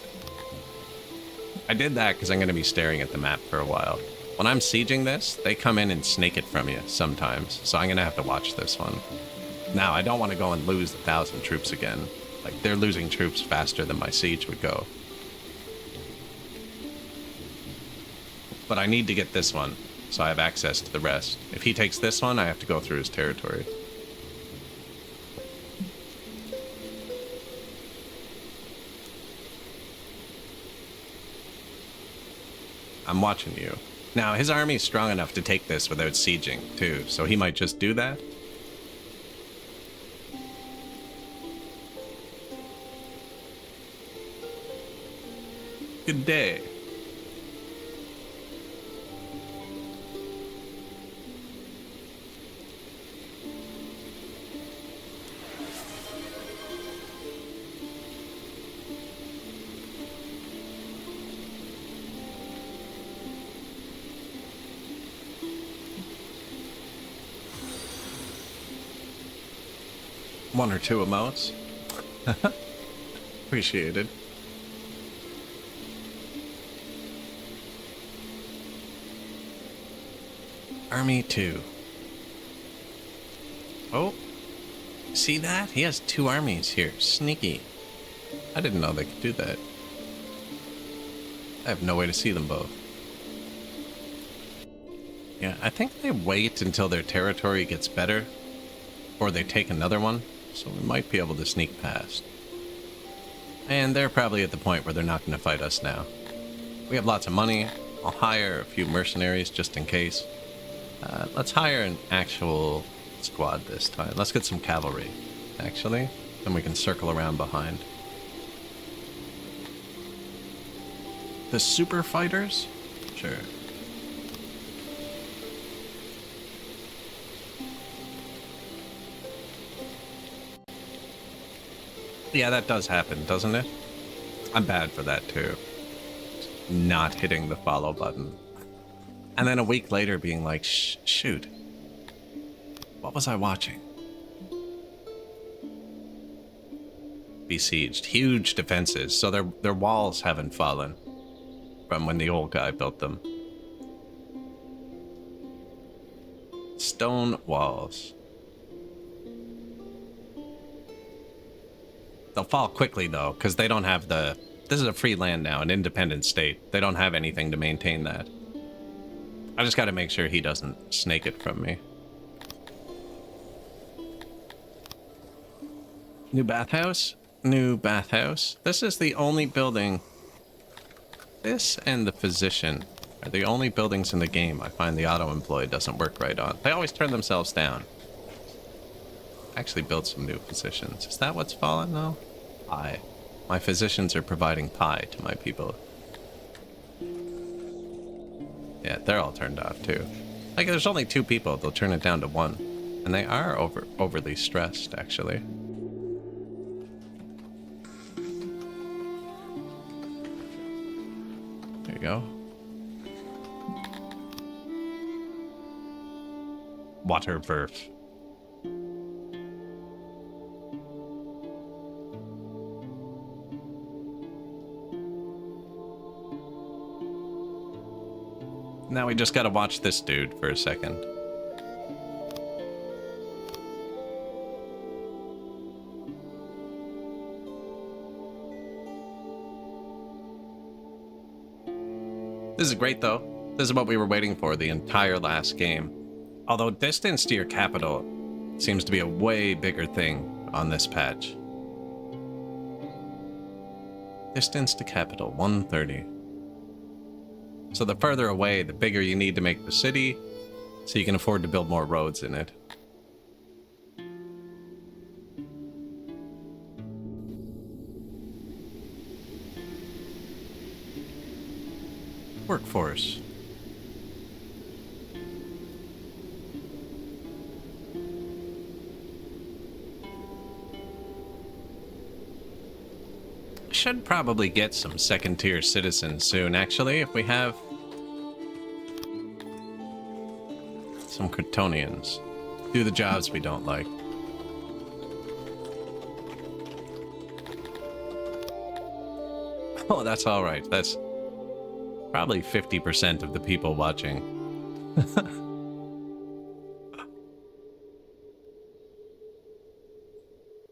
I did that because I'm going to be staring at the map for a while. When I'm sieging this, they come in and snake it from you sometimes. So I'm going to have to watch this one. Now, I don't want to go and lose 1,000 troops again. Like, they're losing troops faster than my siege would go. But I need to get this one, so I have access to the rest. If he takes this one, I have to go through his territory. I'm watching you. Now, his army's strong enough to take this without sieging, too, so he might just do that. Good day. 1 or 2 emotes. Appreciated. Army 2. Oh, see that? He has 2 armies here. Sneaky. I didn't know they could do that. I have no way to see them both. Yeah, I think they wait until their territory gets better, or they take another one, so we might be able to sneak past. And they're probably at the point where they're not going to fight us now. We have lots of money. I'll hire a few mercenaries just in case. Let's hire an actual squad this time. Let's get some cavalry, actually. Then we can circle around behind. The super fighters? Sure. Yeah, that does happen, doesn't it? I'm bad for that, too. Not hitting the follow button. And then a week later being like, shoot. What was I watching? Besieged. Huge defenses, so their walls haven't fallen from when the old guy built them. Stone walls. They'll fall quickly, though, because they don't have the... This is a free land now, an independent state. They don't have anything to maintain that. I just got to make sure he doesn't snake it from me. New bathhouse? New bathhouse. This is the only building... This and the physician are the only buildings in the game I find the auto-employ doesn't work right on. They always turn themselves down. Actually built some new physicians. Is that what's fallen, though? Pie. My physicians are providing pie to my people. Yeah, they're all turned off, too. Like, there's only 2 people. They'll turn it down to 1. And they are overly stressed, actually. There you go. Waterwerf. Now we just gotta watch this dude for a second. This is great, though. This is what we were waiting for the entire last game. Although distance to your capital seems to be a way bigger thing on this patch. Distance to capital, 130. So the further away, the bigger you need to make the city, so you can afford to build more roads in it. Workforce. Should probably get some second-tier citizens soon, actually, if we have some Kryptonians. Do the jobs we don't like. Oh, that's all right. That's probably 50% of the people watching.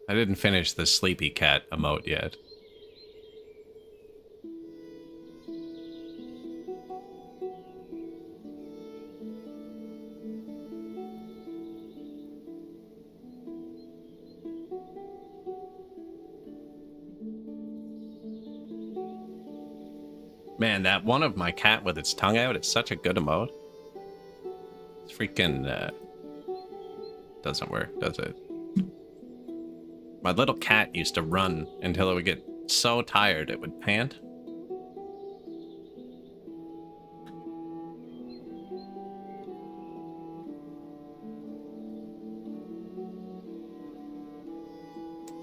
I didn't finish the sleepy cat emote yet. Man, that one of my cat with its tongue out, it's such a good emote. It's freaking, doesn't work, does it? My little cat used to run until it would get so tired it would pant.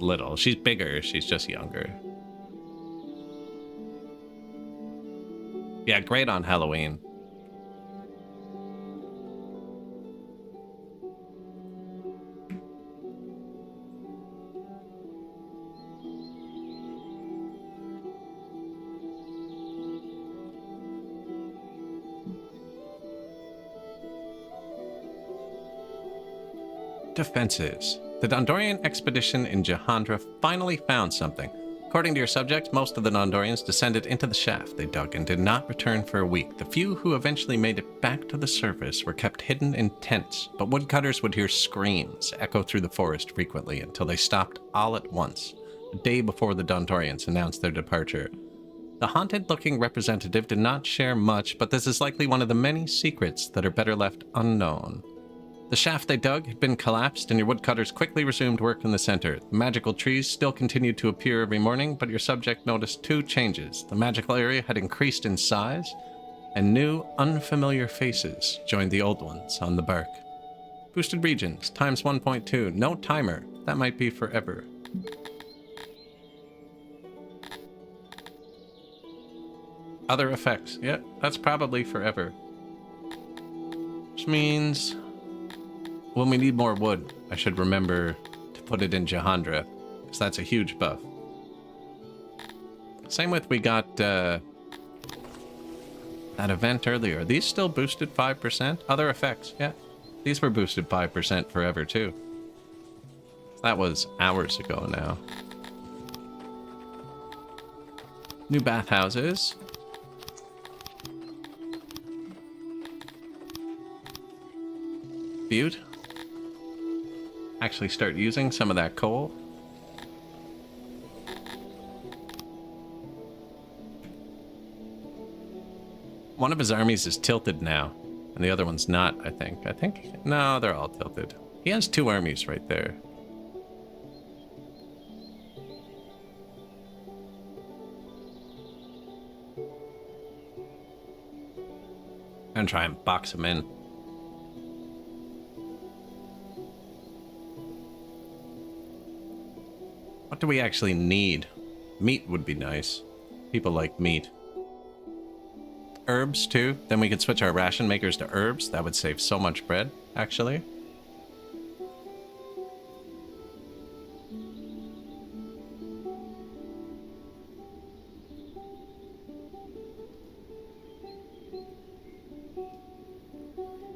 Little. She's bigger, she's just younger. Yeah, great on Halloween. Defenses. The Dondorian expedition in Jahandra finally found something. According to your subject, most of the Dondorians descended into the shaft they dug and did not return for a week. The few who eventually made it back to the surface were kept hidden in tents, but woodcutters would hear screams echo through the forest frequently until they stopped all at once, a day before the Dondorians announced their departure. The haunted-looking representative did not share much, but this is likely one of the many secrets that are better left unknown. The shaft they dug had been collapsed, and your woodcutters quickly resumed work in the center. The magical trees still continued to appear every morning, but your subject noticed two changes. The magical area had increased in size, and new, unfamiliar faces joined the old ones on the bark. Boosted regions, times 1.2. No timer. That might be forever. Other effects. Yeah, that's probably forever. Which means when we need more wood, I should remember to put it in Jahandra, because that's a huge buff. Same with we got that event earlier. Are these still boosted 5%? Other effects, yeah. These were boosted 5% forever too. That was hours ago now. New bathhouses. Butte. Actually start using some of that coal. One of his armies is tilted now, and the other one's not, I think. No, they're all tilted. He has two armies right there. And try and box him in. What do we actually need? Meat would be nice. People like meat. Herbs, too. Then we could switch our ration makers to herbs. That would save so much bread, actually.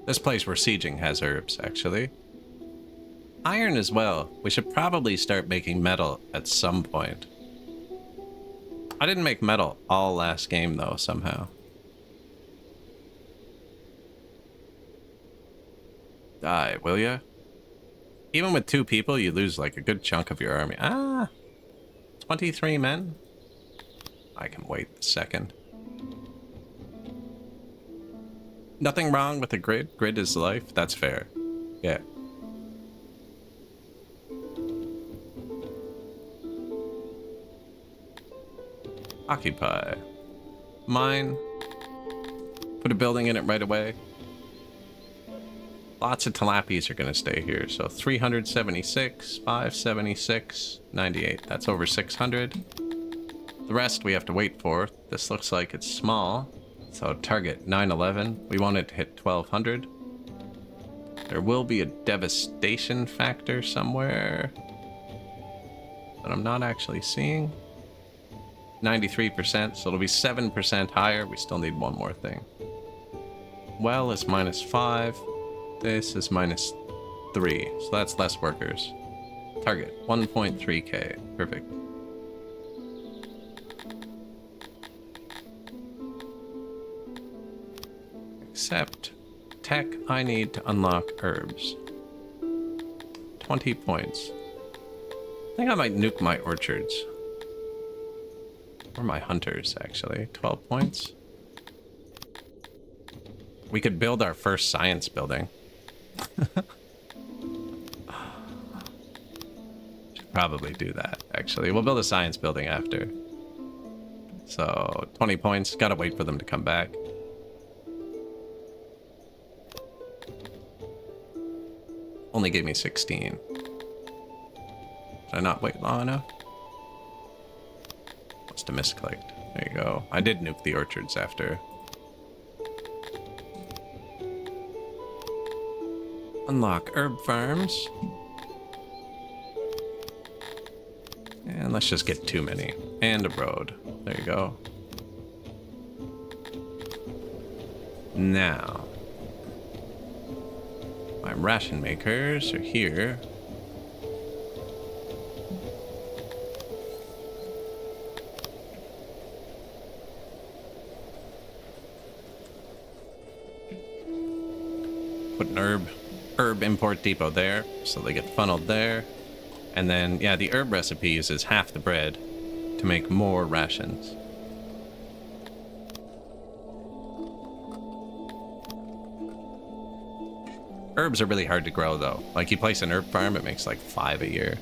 This place we're sieging has herbs, actually. Iron as well. We should probably start making metal at some point. I didn't make metal all last game, though, somehow. Die, will ya? Even with 2 people, you lose like a good chunk of your army. 23 men? I can wait a second. Nothing wrong with the grid. Grid is life. That's fair. Yeah. Occupy. Mine. Put a building in it right away. Lots of tilapies are going to stay here. So 376, 576, 98. That's over 600. The rest we have to wait for. This looks like it's small. So target 911. We want it to hit 1200. There will be a devastation factor somewhere that I'm not actually seeing. 93%, so it'll be 7% higher. We still need one more thing. Well is -5. This is -3, so that's less workers. Target 1.3k. Perfect. Except tech, I need to unlock herbs. 20 points. I think I might nuke my orchards. Or my hunters, actually. 12 points. We could build our first science building. Should probably do that, actually. We'll build a science building after. So, 20 points. Gotta wait for them to come back. Only gave me 16. Did I not wait long enough? Must have misclicked. There you go. I did nuke the orchards after. Unlock herb farms. And let's just get too many. And a road. There you go. Now. My ration makers are here. Put an herb import depot there, so they get funneled there. And then, yeah, the herb recipe uses half the bread to make more rations. Herbs are really hard to grow, though. Like, you place an herb farm, it makes like 5 a year.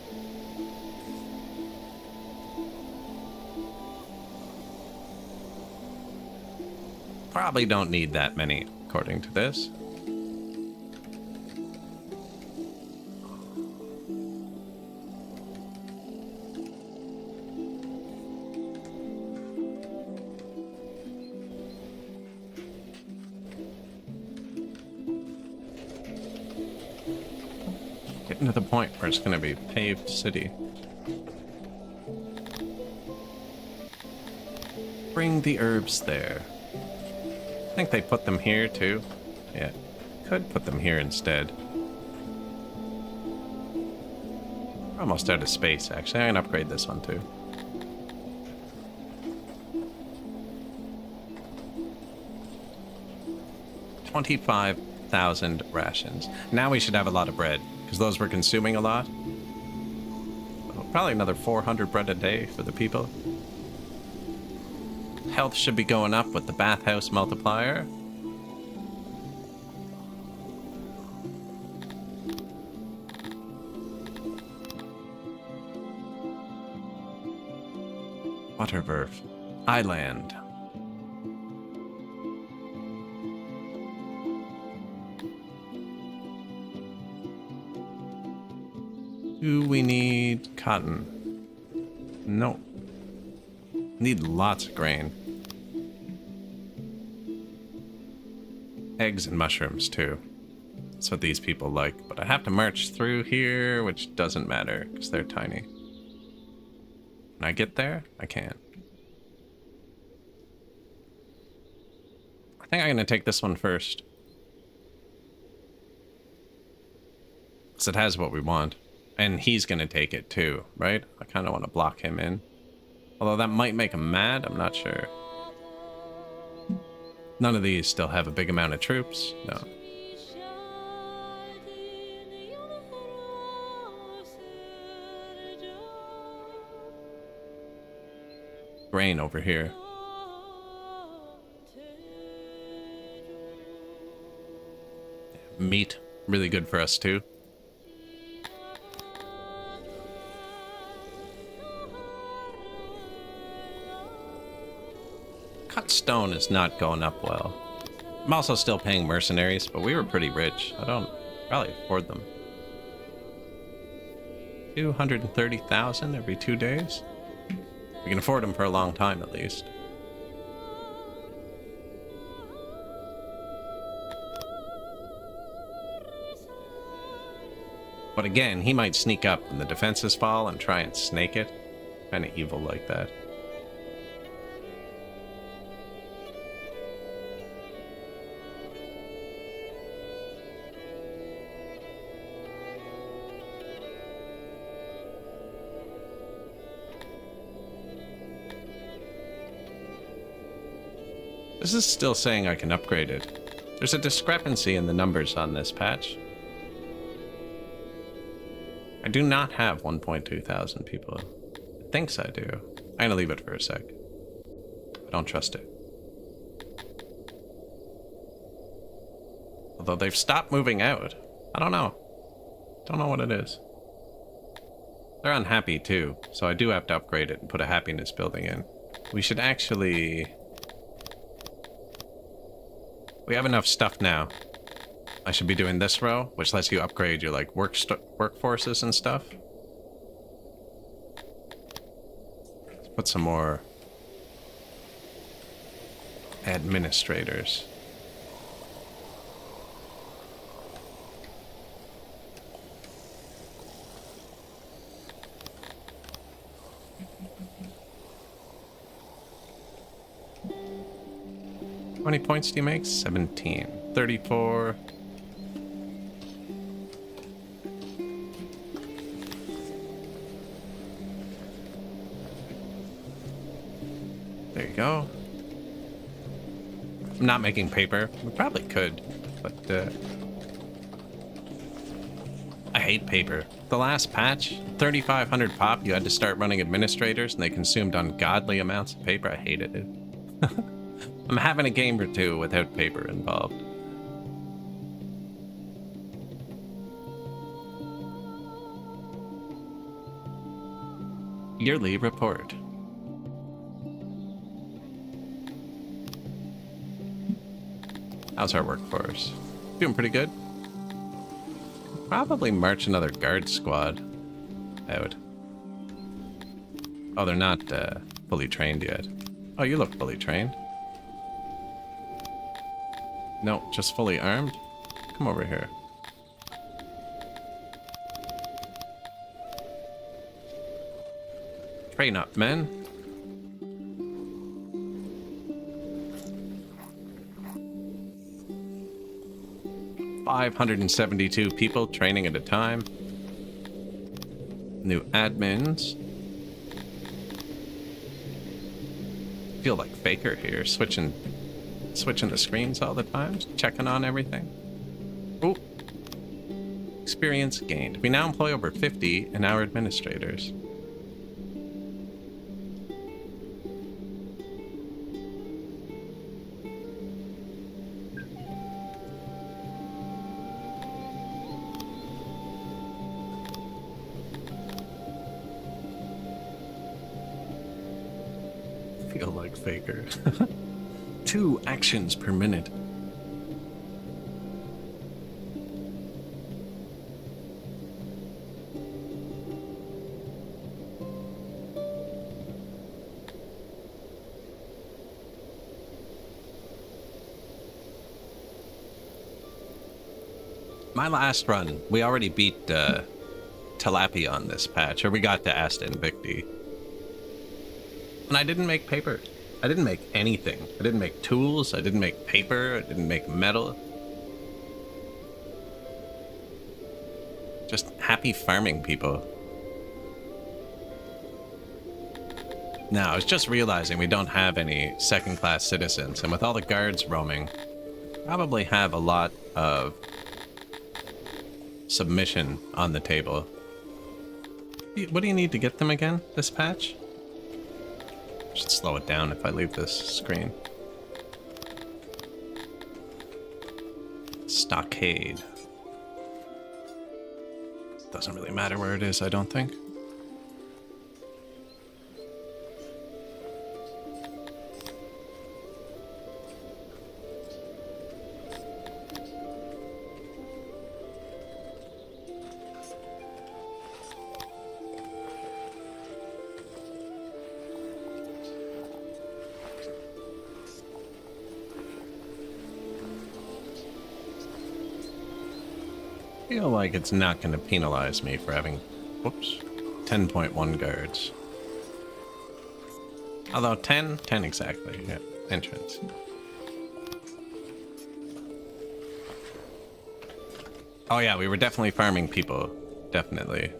Probably don't need that many, according to this. Getting to the point where it's going to be a paved city. Bring the herbs there. I think they put them here too. Yeah, could put them here instead. We're almost out of space, actually. I'm going to upgrade this one too. $25,000 rations. Now we should have a lot of bread, because those were consuming a lot. Probably another 400 bread a day for the people. Health should be going up with the bathhouse multiplier. Waterverf. Island. Do we need cotton? No. Need lots of grain. Eggs and mushrooms, too. That's what these people like. But I have to march through here, which doesn't matter, because they're tiny. Can I get there? I can. I think I'm going to take this one first. Because it has what we want. And he's going to take it, too, right? I kind of want to block him in. Although that might make him mad, I'm not sure. None of these still have a big amount of troops. No. Grain over here. Meat, really good for us too. Cut stone is not going up well. I'm also still paying mercenaries, but we were pretty rich. I don't probably afford them. 230,000 every 2 days. We can afford them for a long time at least. But again, he might sneak up when the defenses fall and try and snake it. Kinda evil like that. This is still saying I can upgrade it. There's a discrepancy in the numbers on this patch. I do not have 1.2 thousand people. It thinks I do. I'm gonna leave it for a sec. I don't trust it. Although they've stopped moving out. I don't know. Don't know what it is. They're unhappy too, so I do have to upgrade it and put a happiness building in. We should actually... We have enough stuff now. I should be doing this row, which lets you upgrade your like workforces and stuff. Let's put some more administrators. How many points do you make? 17. 34. There you go. I'm not making paper. We probably could, but I hate paper. The last patch, 3,500 pop, you had to start running administrators and they consumed ungodly amounts of paper. I hated it. I'm having a game or two without paper involved. Yearly report. How's our workforce? Doing pretty good. Probably march another guard squad out. Oh, they're not fully trained yet. Oh, you look fully trained. No, just fully armed? Come over here. Train up, men. $572 people training at a time. New admins. Feel like Faker here, switching the screens all the time, checking on everything. Oh, experience gained. We now employ over 50 in our administrators. Feel like Faker. 2 actions per minute. My last run, we already beat Tilapia on this patch, or we got to Asta Invicti. And I didn't make paper. I didn't make anything. I didn't make tools. I didn't make paper. I didn't make metal. Just happy farming people. Now, I was just realizing we don't have any second-class citizens, and with all the guards roaming, probably have a lot of submission on the table. What do you need to get them again, this patch? Should slow it down if I leave this screen. Stockade. Doesn't really matter where it is, I don't think. I feel like it's not going to penalize me for having, whoops, 10.1 guards. Although 10 exactly, yeah, entrance. Oh yeah, we were definitely farming people, definitely.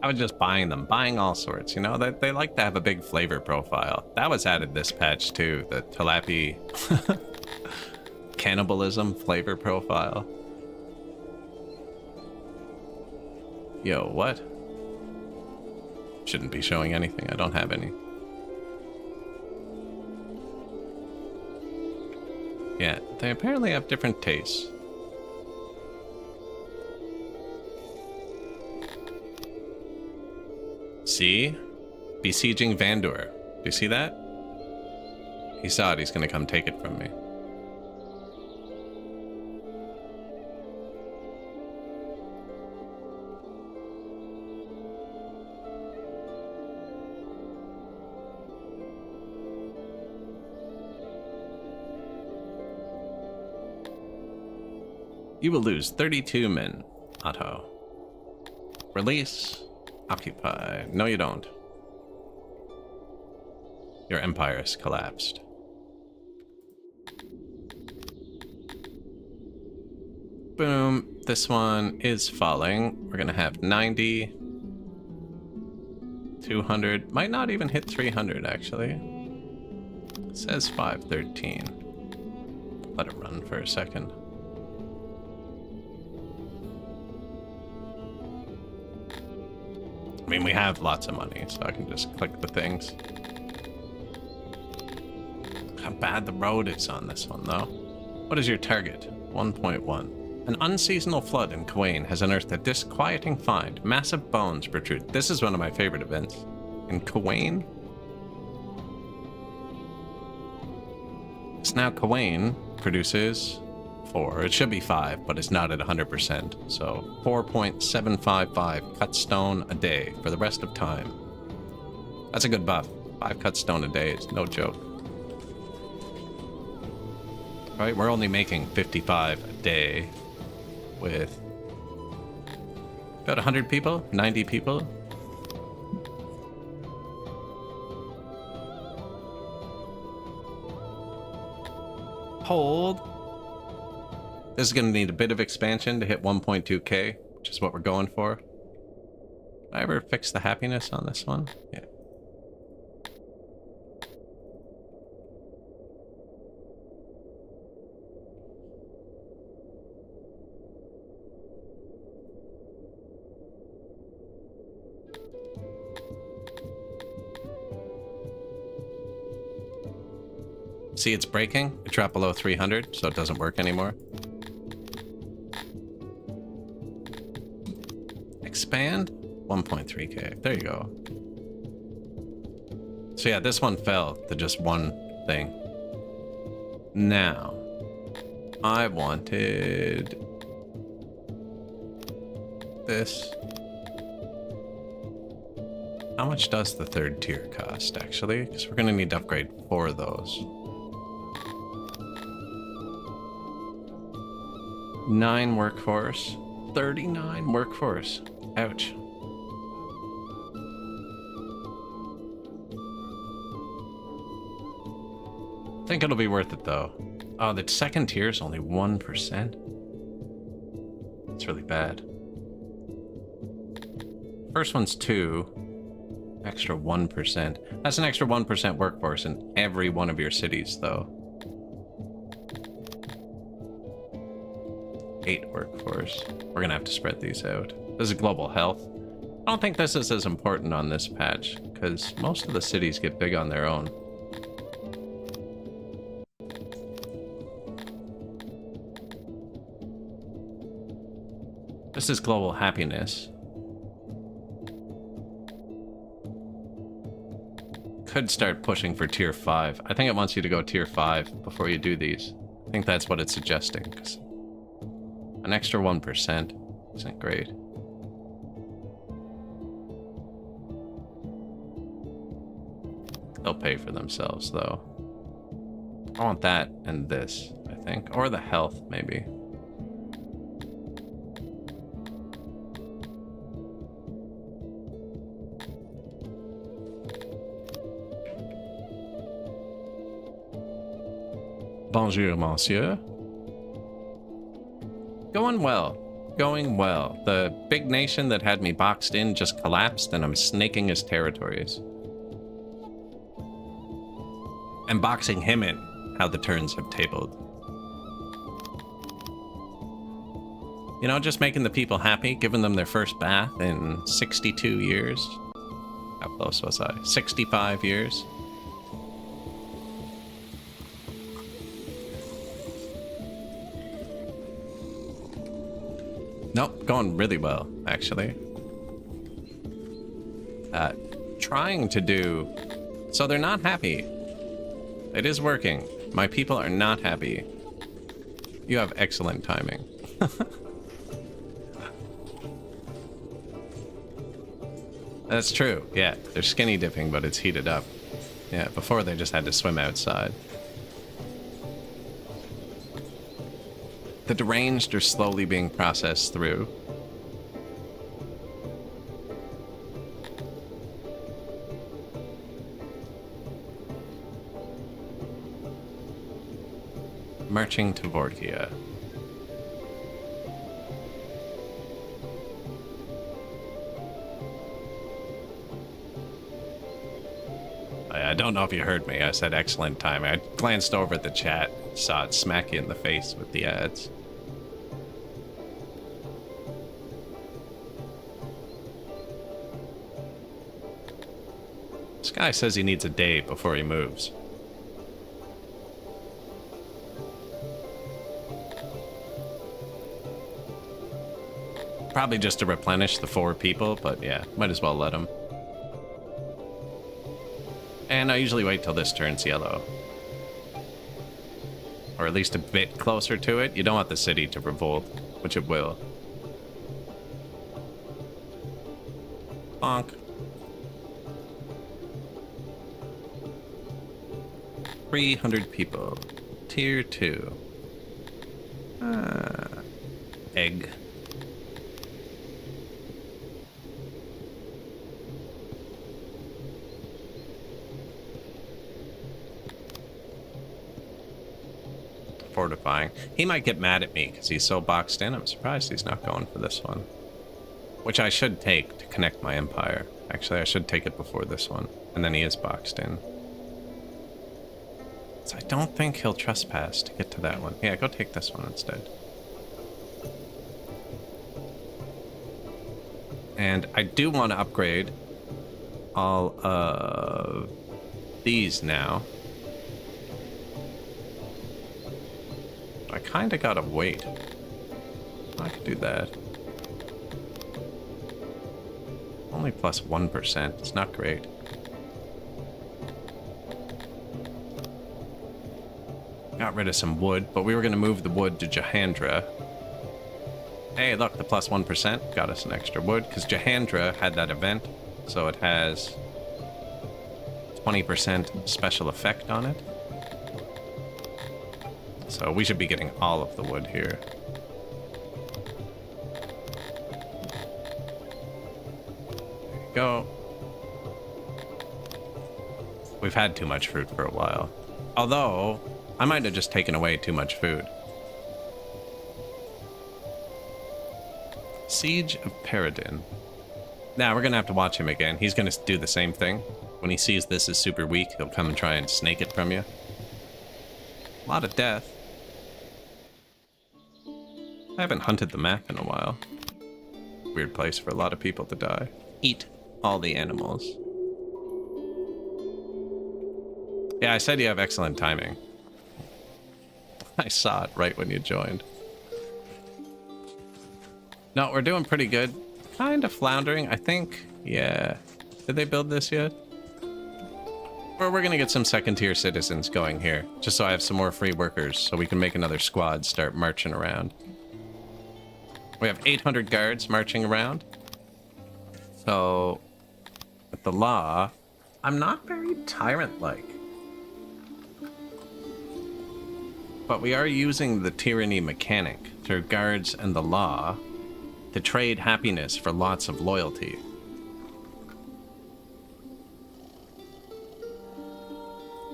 I was just buying them, buying all sorts, you know, they like to have a big flavor profile. That was added this patch too, the tilapia cannibalism flavor profile. Yo, what? Shouldn't be showing anything, I don't have any. Yeah, they apparently have different tastes. See? Besieging Vandur. Do you see that? He saw it, he's gonna come take it from me. You will lose 32 men, Otto. Release. Occupy. No, you don't. Your empire has collapsed. Boom. This one is falling. We're gonna have 90. 200. Might not even hit 300, actually. It says 513. Let it run for a second. I mean, we have lots of money, so I can just click the things. How bad the road is on this one, though. What is your target? 1.1. An unseasonal flood in Kuwait has unearthed a disquieting find. Massive bones protrude. This is one of my favorite events. In Kuwait? So now Kuwait produces 4. It should be 5, but it's not at 100%. So 4.755 cut stone a day for the rest of time. That's a good buff. 5 cut stone a day is no joke. Right, we're only making 55 a day with about 100 people, 90 people. Hold. This is going to need a bit of expansion to hit 1.2k, which is what we're going for. Did I ever fix the happiness on this one? Yeah. See, it's breaking. It dropped below 300, so it doesn't work anymore. Expand? 1.3k. There you go. So yeah, this one fell to just one thing. Now, I wanted this. How much does the 3rd tier cost, actually? Because we're going to need to upgrade 4 of those. 9 workforce. 39 workforce. Ouch. I think it'll be worth it, though. Oh, the 2nd tier is only 1%. It's really bad. First one's 2. Extra 1%. That's an extra 1% workforce in every one of your cities, though. 8 workforce. We're gonna have to spread these out. This is global health. I don't think this is as important on this patch, because most of the cities get big on their own. This is global happiness. Could start pushing for tier 5. I think it wants you to go tier 5 before you do these. I think that's what it's suggesting, because an extra 1% isn't great. They'll pay for themselves, though. I want that and this, I think. Or the health, maybe. Bonjour, monsieur. Going well. Going well. The big nation that had me boxed in just collapsed, and I'm snaking his territories. And boxing him in, how the turns have tabled. You know, just making the people happy, giving them their first bath in 62 years. How close was I? 65 years. Nope, going really well, actually. Trying to do... So they're not happy. It is working. My people are not happy. You have excellent timing. That's true, yeah. They're skinny dipping, but it's heated up. Yeah, before they just had to swim outside. The deranged are slowly being processed through. Marching to Vorkia. I don't know if you heard me. I said excellent time. I glanced over at the chat, saw it smack you in the face with the ads. This guy says he needs a day before he moves. Probably just to replenish the 4 people, but yeah, might as well let him. And I usually wait till this turns yellow. Or at least a bit closer to it. You don't want the city to revolt, which it will. Bonk. 300 people. Tier 2. Egg. Fortifying. He might get mad at me because he's so boxed in. I'm surprised he's not going for this one. Which I should take to connect my empire. Actually, I should take it before this one. And then he is boxed in. So I don't think he'll trespass to get to that one. Yeah, go take this one instead. And I do want to upgrade all of these now. I kind of gotta wait. I could do that. Only plus 1%. It's not great. Got rid of some wood, but we were gonna move the wood to Jahandra. Hey, look, the plus 1% got us an extra wood, because Jahandra had that event, so it has 20% special effect on it. So we should be getting all of the wood here. There you go. We've had too much fruit for a while. Although, I might have just taken away too much food. Siege of Peridin. Now, we're gonna have to watch him again. He's gonna do the same thing. When he sees this is super weak, he'll come and try and snake it from you. A lot of death. I haven't hunted the map in a while. Weird place for a lot of people to die. Eat all the animals. Yeah, I said you have excellent timing. I saw it right when you joined. No, we're doing pretty good. Kind of floundering, I think. Yeah. Did they build this yet? Or we're gonna get some second-tier citizens going here, just so I have some more free workers, so we can make another squad start marching around. We have 800 guards marching around. So, with the law, I'm not very tyrant-like. But we are using the tyranny mechanic through guards and the law to trade happiness for lots of loyalty.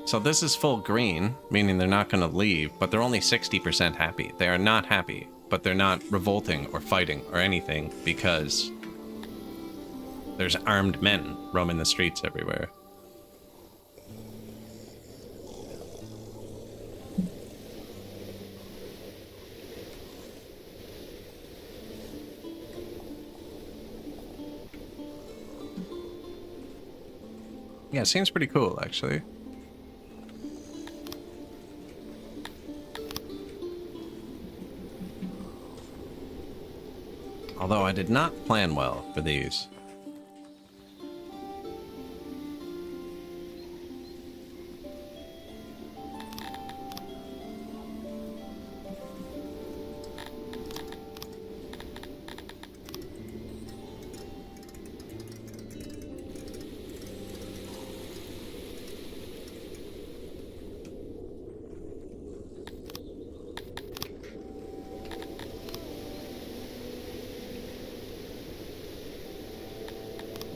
So this is full green, meaning they're not going to leave, but they're only 60% happy. They are not happy, but they're not revolting or fighting or anything because there's armed men roaming the streets everywhere. Yeah, it seems pretty cool, actually. Although I did not plan well for these.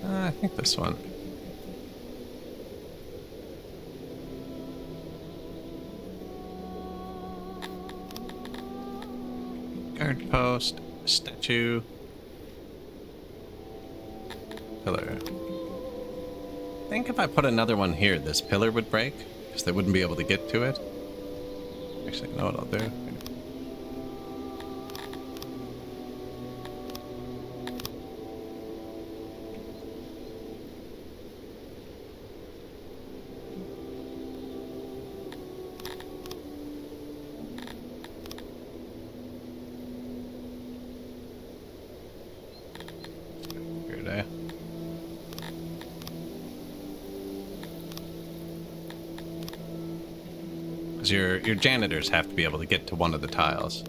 I think this one. Guard post, statue, pillar. think if I put another one here, this pillar would break, because they wouldn't be able to get to it. Actually, you know what I'll do? Because your janitors have to be able to get to one of the tiles.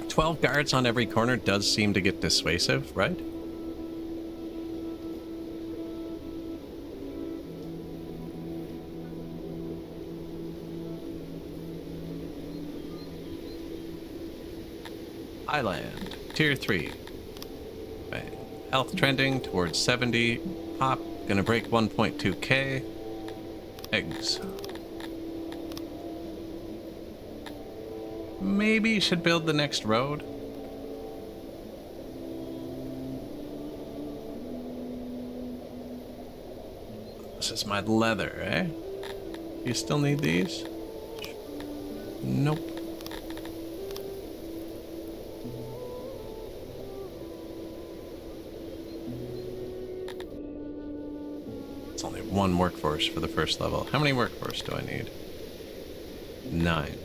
"12 guards on every corner" does seem to get dissuasive, right? Island, tier 3. Bang. Health trending towards 70. Pop, gonna break 1.2k. Eggs. Maybe you should build the next road. This is my leather, eh? You still need these? Nope. It's only one workforce for the first level. How many workforce do I need? 9.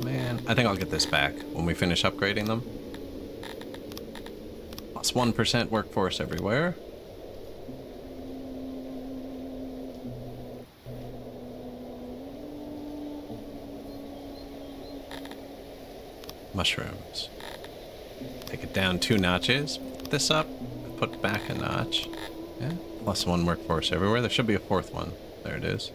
Man, I think I'll get this back when we finish upgrading them. Plus 1% workforce everywhere. Mushrooms. Take it down 2 notches. Put this up. Put back a notch. Yeah. Plus 1 workforce everywhere. There should be a 4th one. There it is.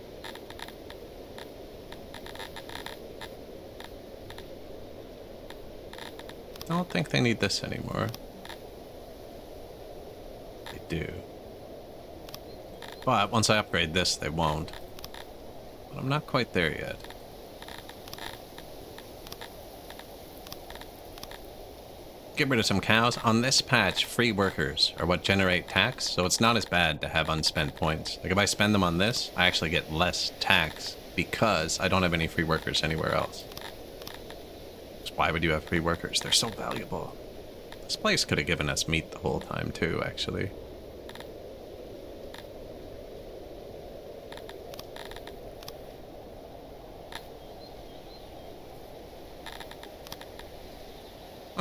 I don't think they need this anymore. They do. But once I upgrade this, they won't. But I'm not quite there yet. Get rid of some cows. On this patch, free workers are what generate tax, so it's not as bad to have unspent points. Like if I spend them on this, I actually get less tax because I don't have any free workers anywhere else. So why would you have free workers? They're so valuable. This place could have given us meat the whole time too, actually.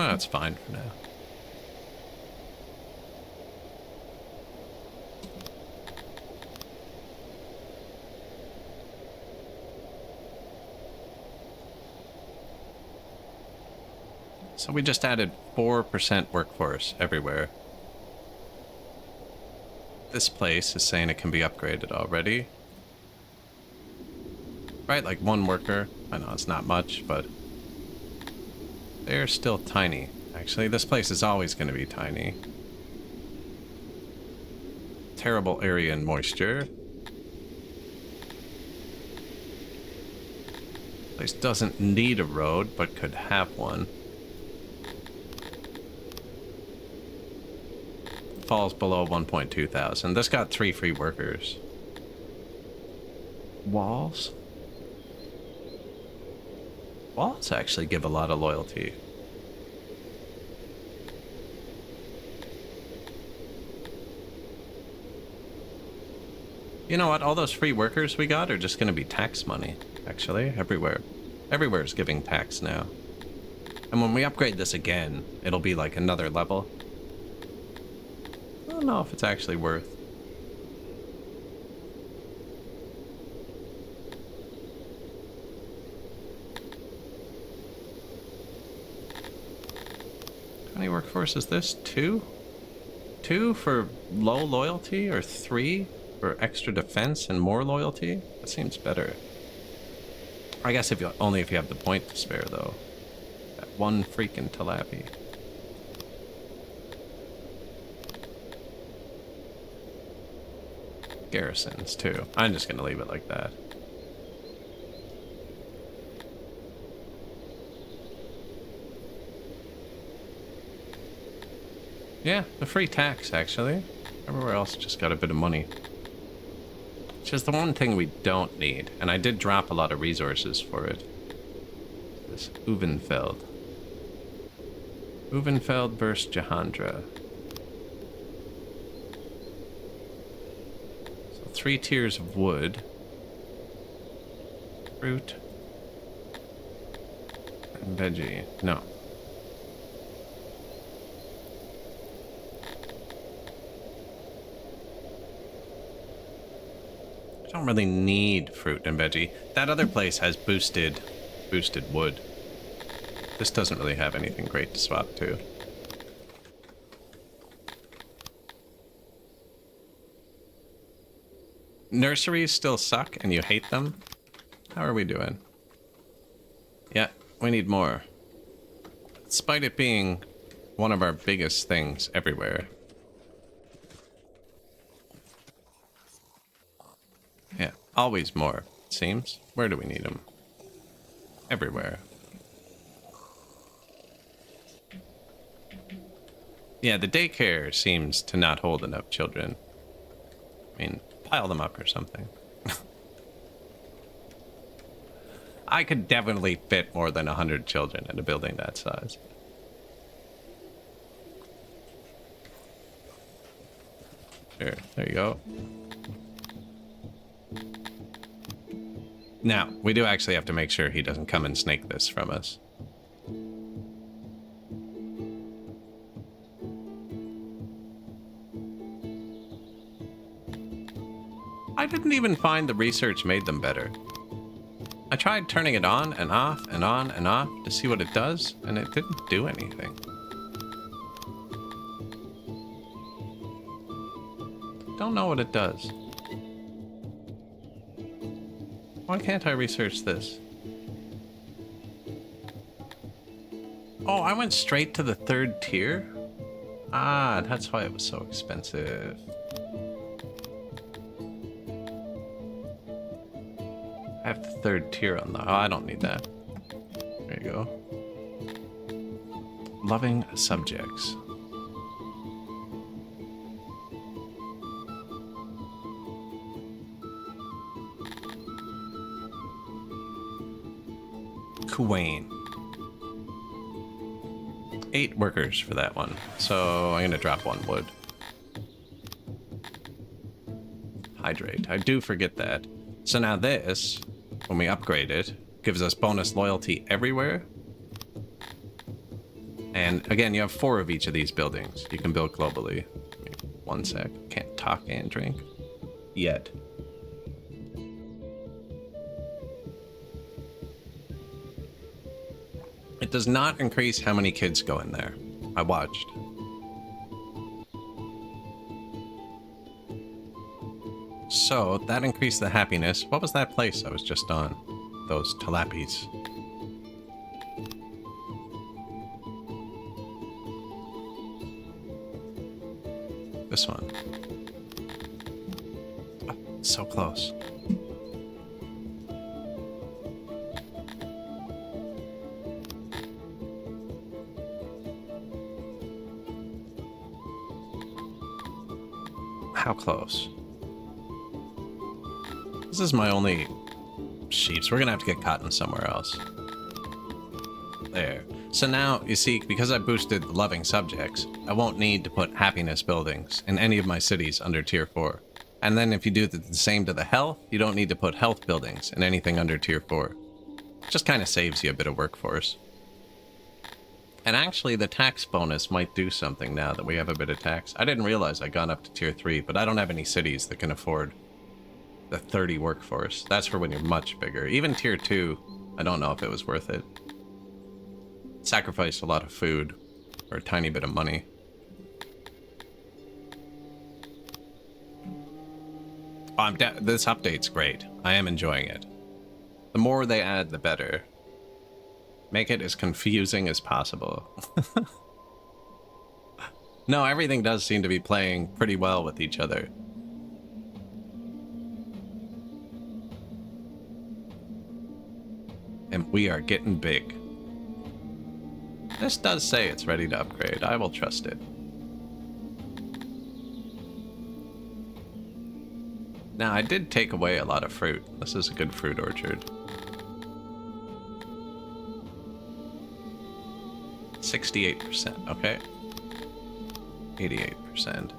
Oh, that's fine for now. So we just added 4% workforce everywhere. This place is saying it can be upgraded already. Right, like 1 worker. I know it's not much, but they're still tiny. Actually, this place is always going to be tiny. Terrible area and moisture. Place doesn't need a road, but could have one. Falls below 1.2 thousand. This got 3 free workers. Walls? Walls actually give a lot of loyalty. You know what? All those free workers we got are just going to be tax money, actually, everywhere. Everywhere is giving tax now. And when we upgrade this again, it'll be like another level. I don't know if it's actually worth. How many workforce is this? 2? 2 for low loyalty, or 3 for extra defense and more loyalty? That seems better. I guess if you only if you have the point to spare, though. That 1 freaking tilapia. Garrisons too. I'm just gonna leave it like that. Yeah, a free tax, actually. Everywhere else just got a bit of money. Which is the one thing we don't need. And I did drop a lot of resources for it. This Uvenfeld. Uvenfeld versus Jahandra. So 3 tiers of wood. Fruit. And veggie. No. I don't really need fruit and veggie. That other place has boosted wood. This doesn't really have anything great to swap to. Nurseries still suck and you hate them? How are we doing? Yeah, we need more. Despite it being one of our biggest things everywhere. Yeah, always more, it seems. Where do we need them? Everywhere. Yeah, the daycare seems to not hold enough children. I mean, pile them up or something. I could definitely fit more than 100 children in a building that size. There you go. Now, we do actually have to make sure he doesn't come and snake this from us. I didn't even find the research made them better. I tried turning it on and off and on and off to see what it does, and it didn't do anything. Don't know what it does. Why can't I research this? Oh, I went straight to the 3rd tier? Ah, that's why it was so expensive. I have the 3rd tier on the... Oh, I don't need that. There you go. Loving subjects. Kuwain. 8 workers for that one. So I'm gonna drop 1 wood. Hydrate. I do forget that. So now this, when we upgrade it, gives us bonus loyalty everywhere. And again, you have 4 of each of these buildings. You can build globally. One sec. Can't talk and drink. Yet. It does not increase how many kids go in there. I watched. So, that increased the happiness. What was that place I was just on? Those tilapis. This one. Oh, so close. How close? This is my only sheep, so we're gonna have to get cotton somewhere else. There. So now, you see, because I boosted the loving subjects, I won't need to put happiness buildings in any of my cities under tier 4. And then if you do the same to the health, you don't need to put health buildings in anything under tier 4. Just kind of saves you a bit of workforce. And actually, the tax bonus might do something now that we have a bit of tax. I didn't realize I'd gone up to tier 3, but I don't have any cities that can afford the 30 workforce. That's for when you're much bigger. Even tier 2, I don't know if it was worth it. Sacrificed a lot of food for a tiny bit of money. Oh, this update's great. I am enjoying it. The more they add, the better. Make it as confusing as possible. No, everything does seem to be playing pretty well with each other. And we are getting big. This does say it's ready to upgrade. I will trust it. Now, I did take away a lot of fruit. This is a good fruit orchard. 68%, okay. 88%.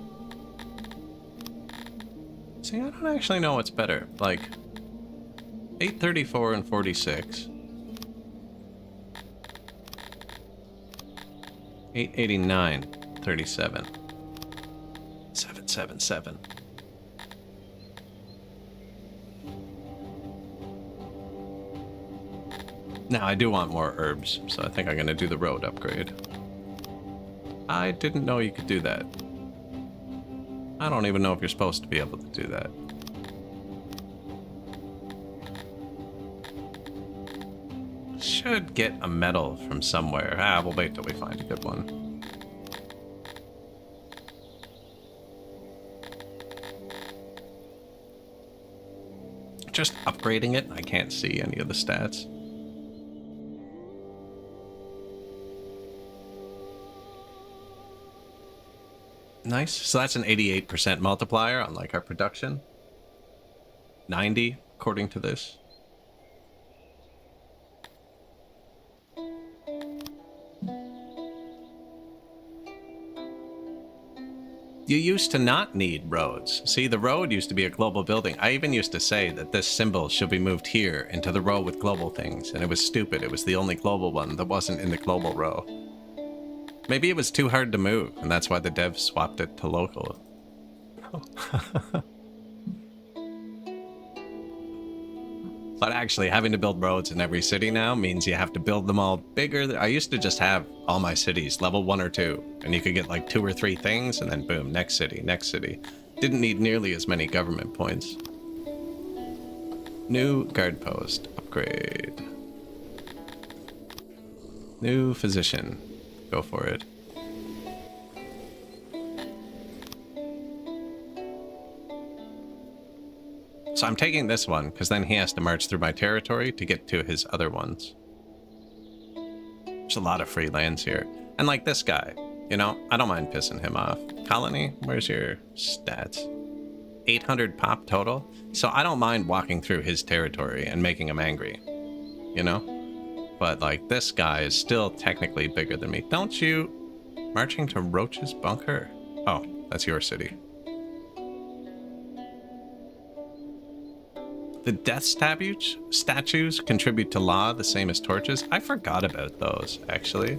See, I don't actually know what's better. Like, 834 and 46. 889, 37. 777. Now, I do want more herbs, so I think I'm going to do the road upgrade. I didn't know you could do that. I don't even know if you're supposed to be able to do that. Should get a medal from somewhere. We'll wait till we find a good one. Just upgrading it, I can't see any of the stats. Nice. So that's an 88% multiplier on like our production. 90 according to this. You used to not need roads. See, the road used to be a global building. I even used to say that this symbol should be moved here into the row with global things, and it was stupid. It was the only global one that wasn't in the global row. Maybe it was too hard to move, and that's why the devs swapped it to local. But actually, having to build roads in every city now means you have to build them all bigger. I used to just have all my cities level 1 or 2, and you could get like 2 or 3 things, and then boom, next city, next city. Didn't need nearly as many government points. New guard post, upgrade. New physician, go for it. So I'm taking this one, because then he has to march through my territory to get to his other ones. There's a lot of free lands here. And like this guy, you know, I don't mind pissing him off. Colony, where's your stats? 800 pop total? So I don't mind walking through his territory and making him angry, you know? But like this guy is still technically bigger than me. Don't you... Marching to Roach's bunker? Oh, that's your city. The death statues contribute to law the same as torches. I forgot about those, actually.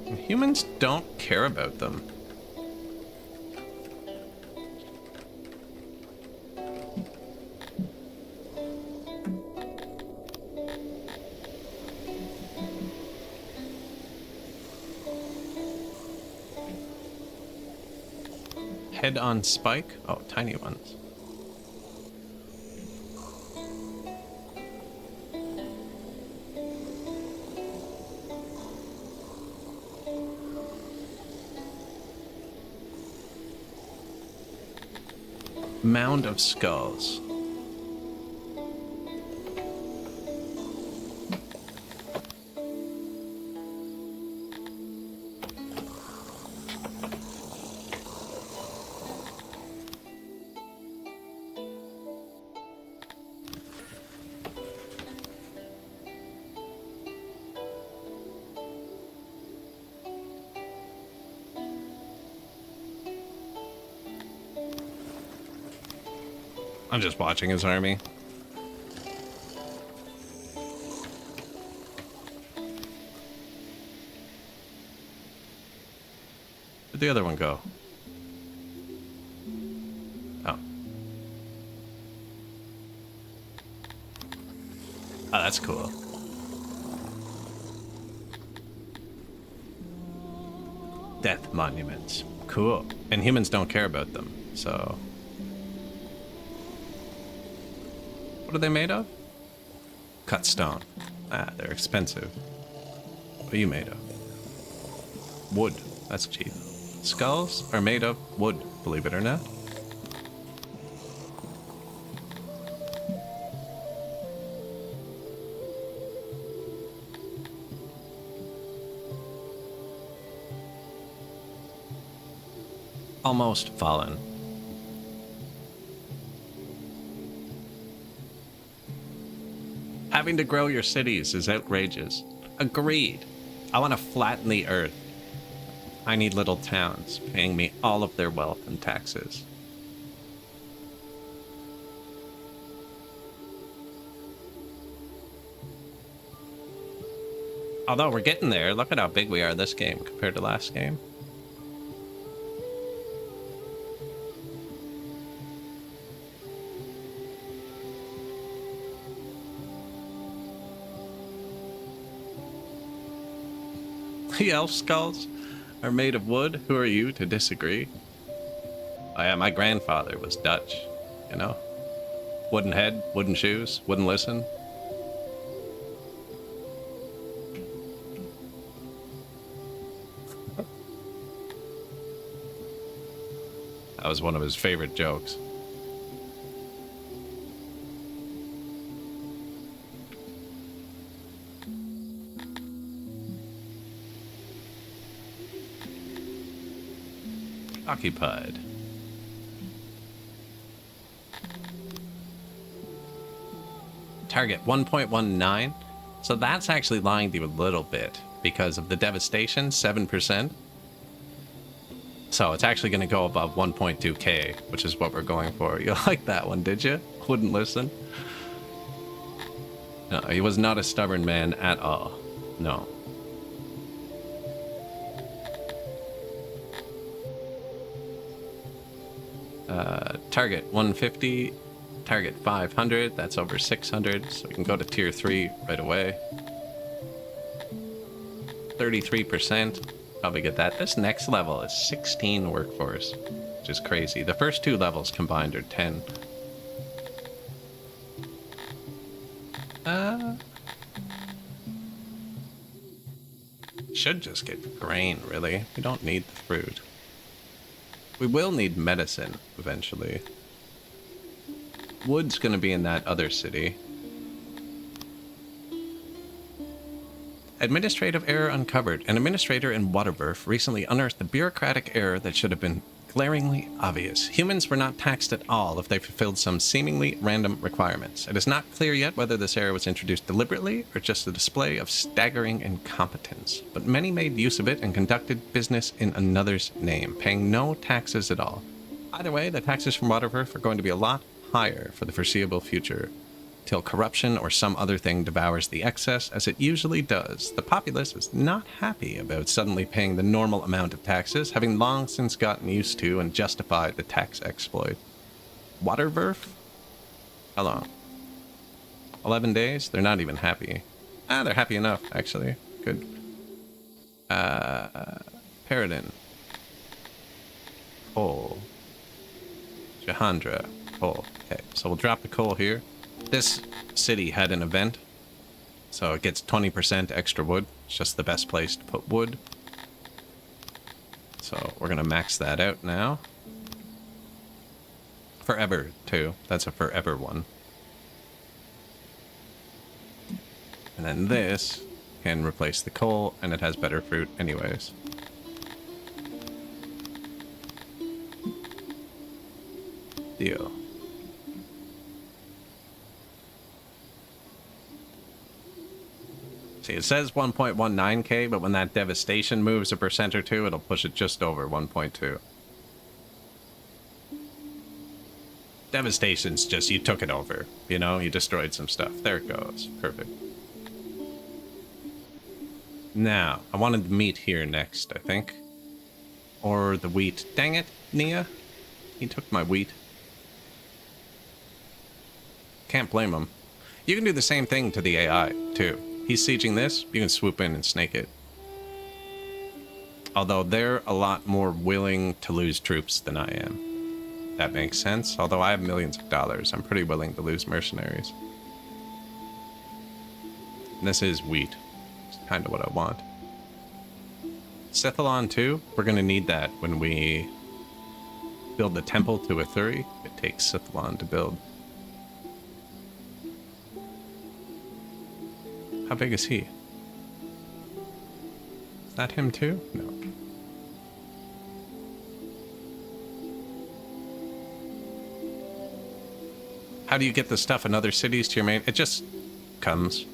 Humans don't care about them. Head on spike? Oh, tiny ones. Mound of skulls. I'm just watching his army. Where'd the other one go? Oh. Oh, that's cool. Death monuments. Cool. And humans don't care about them, so... What are they made of? Cut stone. Ah, they're expensive. What are you made of? Wood. That's cheap. Skulls are made of wood, believe it or not. Almost fallen. Having to grow your cities is outrageous. Agreed. I want to flatten the earth. I need little towns paying me all of their wealth and taxes. Although we're getting there, look at how big we are this game compared to last game. The elf skulls are made of wood. Who are you to disagree? Oh yeah, my grandfather was Dutch, you know? Wooden head, wooden shoes, wouldn't listen. That was one of his favorite jokes. Occupied. Target 1.19. So that's actually lying to you a little bit because of the devastation, 7%. So it's actually going to go above 1.2k, which is what we're going for. You like that one, did you? Wouldn't listen. No, he was not a stubborn man at all. No. Target 150, target 500, that's over 600, so we can go to tier 3 right away. 33%, probably get that. This next level is 16 workforce, which is crazy. The first two levels combined are 10. Should just get grain, really. We don't need the fruit. We will need medicine eventually. Wood's going to be in that other city. Administrative error uncovered. An administrator in Waterburf recently unearthed a bureaucratic error that should have been glaringly obvious. Humans were not taxed at all if they fulfilled some seemingly random requirements. It is not clear yet whether this error was introduced deliberately or just a display of staggering incompetence, but many made use of it and conducted business in another's name, paying no taxes at all. Either way, the taxes from Waterburf are going to be a lot higher for the foreseeable future, till corruption or some other thing devours the excess, as it usually does. The populace is not happy about suddenly paying the normal amount of taxes, having long since gotten used to and justified the tax exploit. Waterburf? How long? 11 days? They're not even happy. They're happy enough, actually. Good. Paradin. Coal. Jahandra. Coal. Okay, so we'll drop the coal here. This city had an event, so it gets 20% extra wood. It's just the best place to put wood. So we're going to max that out now. Forever, too. That's a forever one. And then this can replace the coal, and it has better fruit anyways. Deal. See, it says 1.19k, but when that devastation moves a percent or two, it'll push it just over 1.2. Devastation's just, you took it over. You know, you destroyed some stuff. There it goes. Perfect. Now, I wanted the meat here next, I think. Or the wheat. Dang it, Nia. He took my wheat. Can't blame him. You can do the same thing to the AI, too. He's sieging this, you can swoop in and snake it. Although they're a lot more willing to lose troops than I am. That makes sense. Although I have millions of dollars, I'm pretty willing to lose mercenaries. And this is wheat. It's kind of what I want. Sethalon too, we're going to need that when we build the temple to Athuri. It takes Sethalon to build. How big is he? Is that him too? No. How do you get the stuff in other cities to your main? It just comes.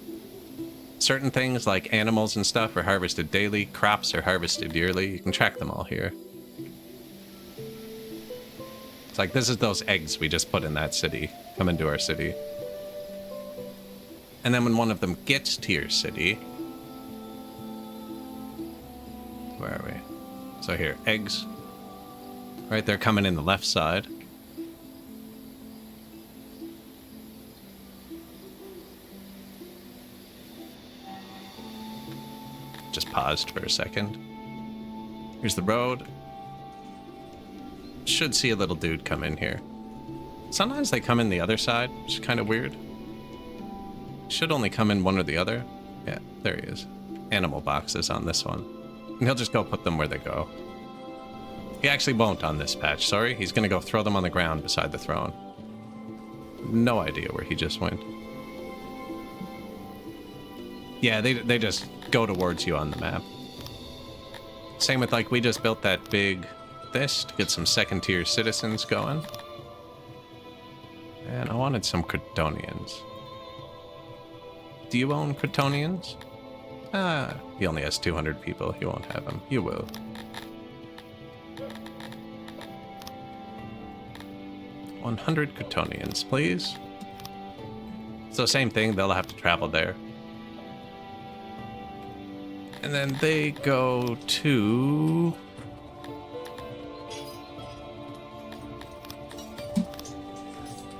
Certain things like animals and stuff are harvested daily. Crops are harvested yearly. You can track them all here. It's like, this is those eggs we just put in that city. Come into our city. And then when one of them gets to your city... Where are we? So here, eggs. Right, they're coming in the left side. Just paused for a second. Here's the road. Should see a little dude come in here. Sometimes they come in the other side, which is kind of weird. Should only come in one or the other. Yeah, there he is. Animal boxes on this one. And he'll just go put them where they go. He actually won't on this patch, sorry. He's gonna go throw them on the ground beside the throne. No idea where he just went. Yeah, they just go towards you on the map. Same with, like, we just built that big this to get some second-tier citizens going. And I wanted some Cretonians. Do you own Cretonians? He only has 200 people. He won't have them. You will. $100 Cretonians, please. So same thing, they'll have to travel there. And then they go to...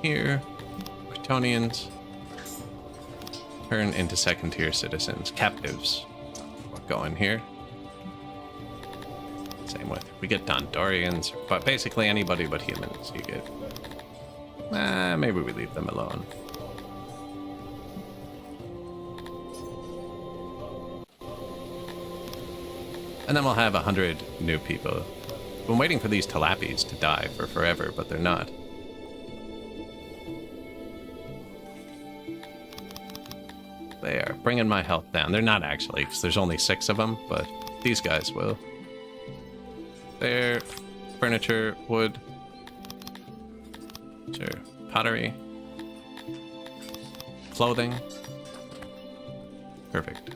here. Cretonians. Turn into second-tier citizens. Captives. We're going here. Same with... we get Dondorians, but basically anybody but humans you get. Maybe we leave them alone. And then we'll have 100 new people. I've been waiting for these tilapis to die for forever, but they're not. They are bringing my health down. They're not actually, because there's only 6 of them, but these guys will. There, furniture, wood. Sure, pottery. Clothing. Perfect.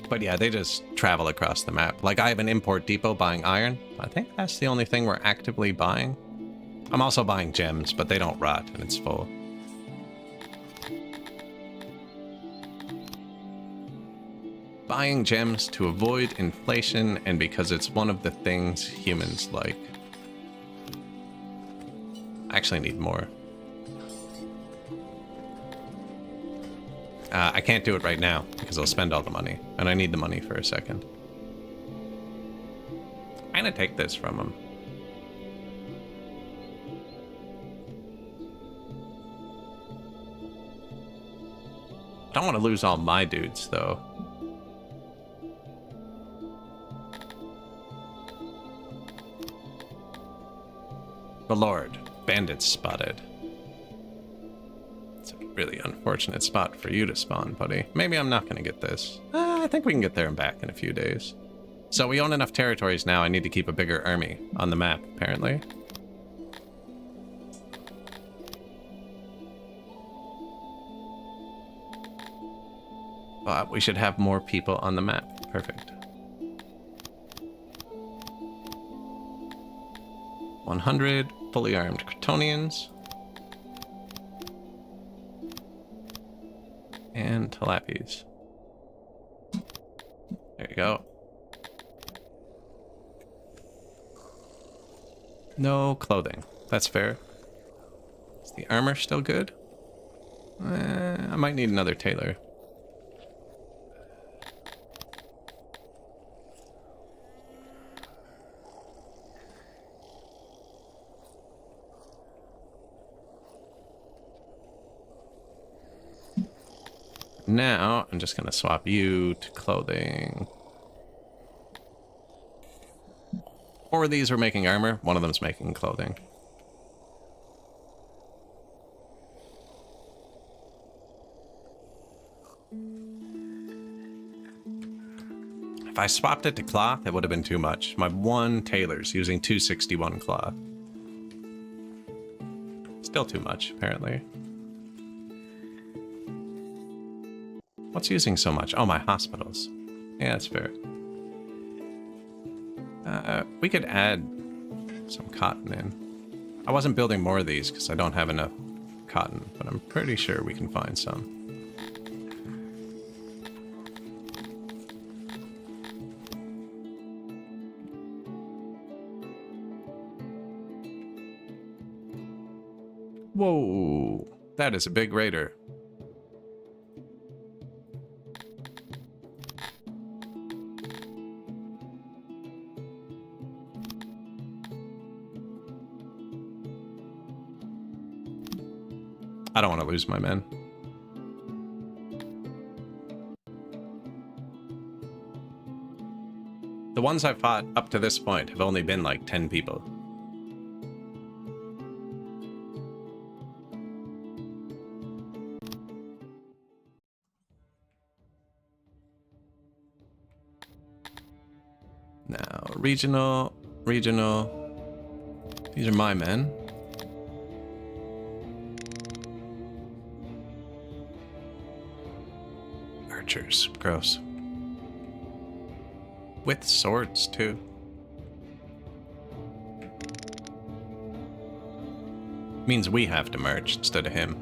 But yeah, they just travel across the map. Like, I have an import depot buying iron. I think that's the only thing we're actively buying. I'm also buying gems, but they don't rot, and it's full. Buying gems to avoid inflation, and because it's one of the things humans like. I actually need more. I can't do it right now, because I'll spend all the money, and I need the money for a second. I'm gonna take this from him. Don't want to lose all my dudes, though. The Lord. Bandits spotted. It's a really unfortunate spot for you to spawn, buddy. Maybe I'm not going to get this. I think we can get there and back in a few days. So we own enough territories now. I need to keep a bigger army on the map, apparently. But we should have more people on the map. Perfect. 100 fully armed Cretonians. And tilapis. There you go. No clothing. That's fair. Is the armor still good? I might need another tailor. Now, I'm just going to swap you to clothing. 4 of these are making armor. One of them's making clothing. If I swapped it to cloth, it would have been too much. My one tailor's using 261 cloth. Still too much, apparently. What's using so much? Oh, my hospitals. Yeah, that's fair. We could add some cotton in. I wasn't building more of these because I don't have enough cotton, but I'm pretty sure we can find some. Whoa, that is a big raider. I don't want to lose my men. The ones I've fought up to this point have only been like 10 people. Now, regional. These are my men. Archers, gross. With swords, too. Means we have to merge instead of him.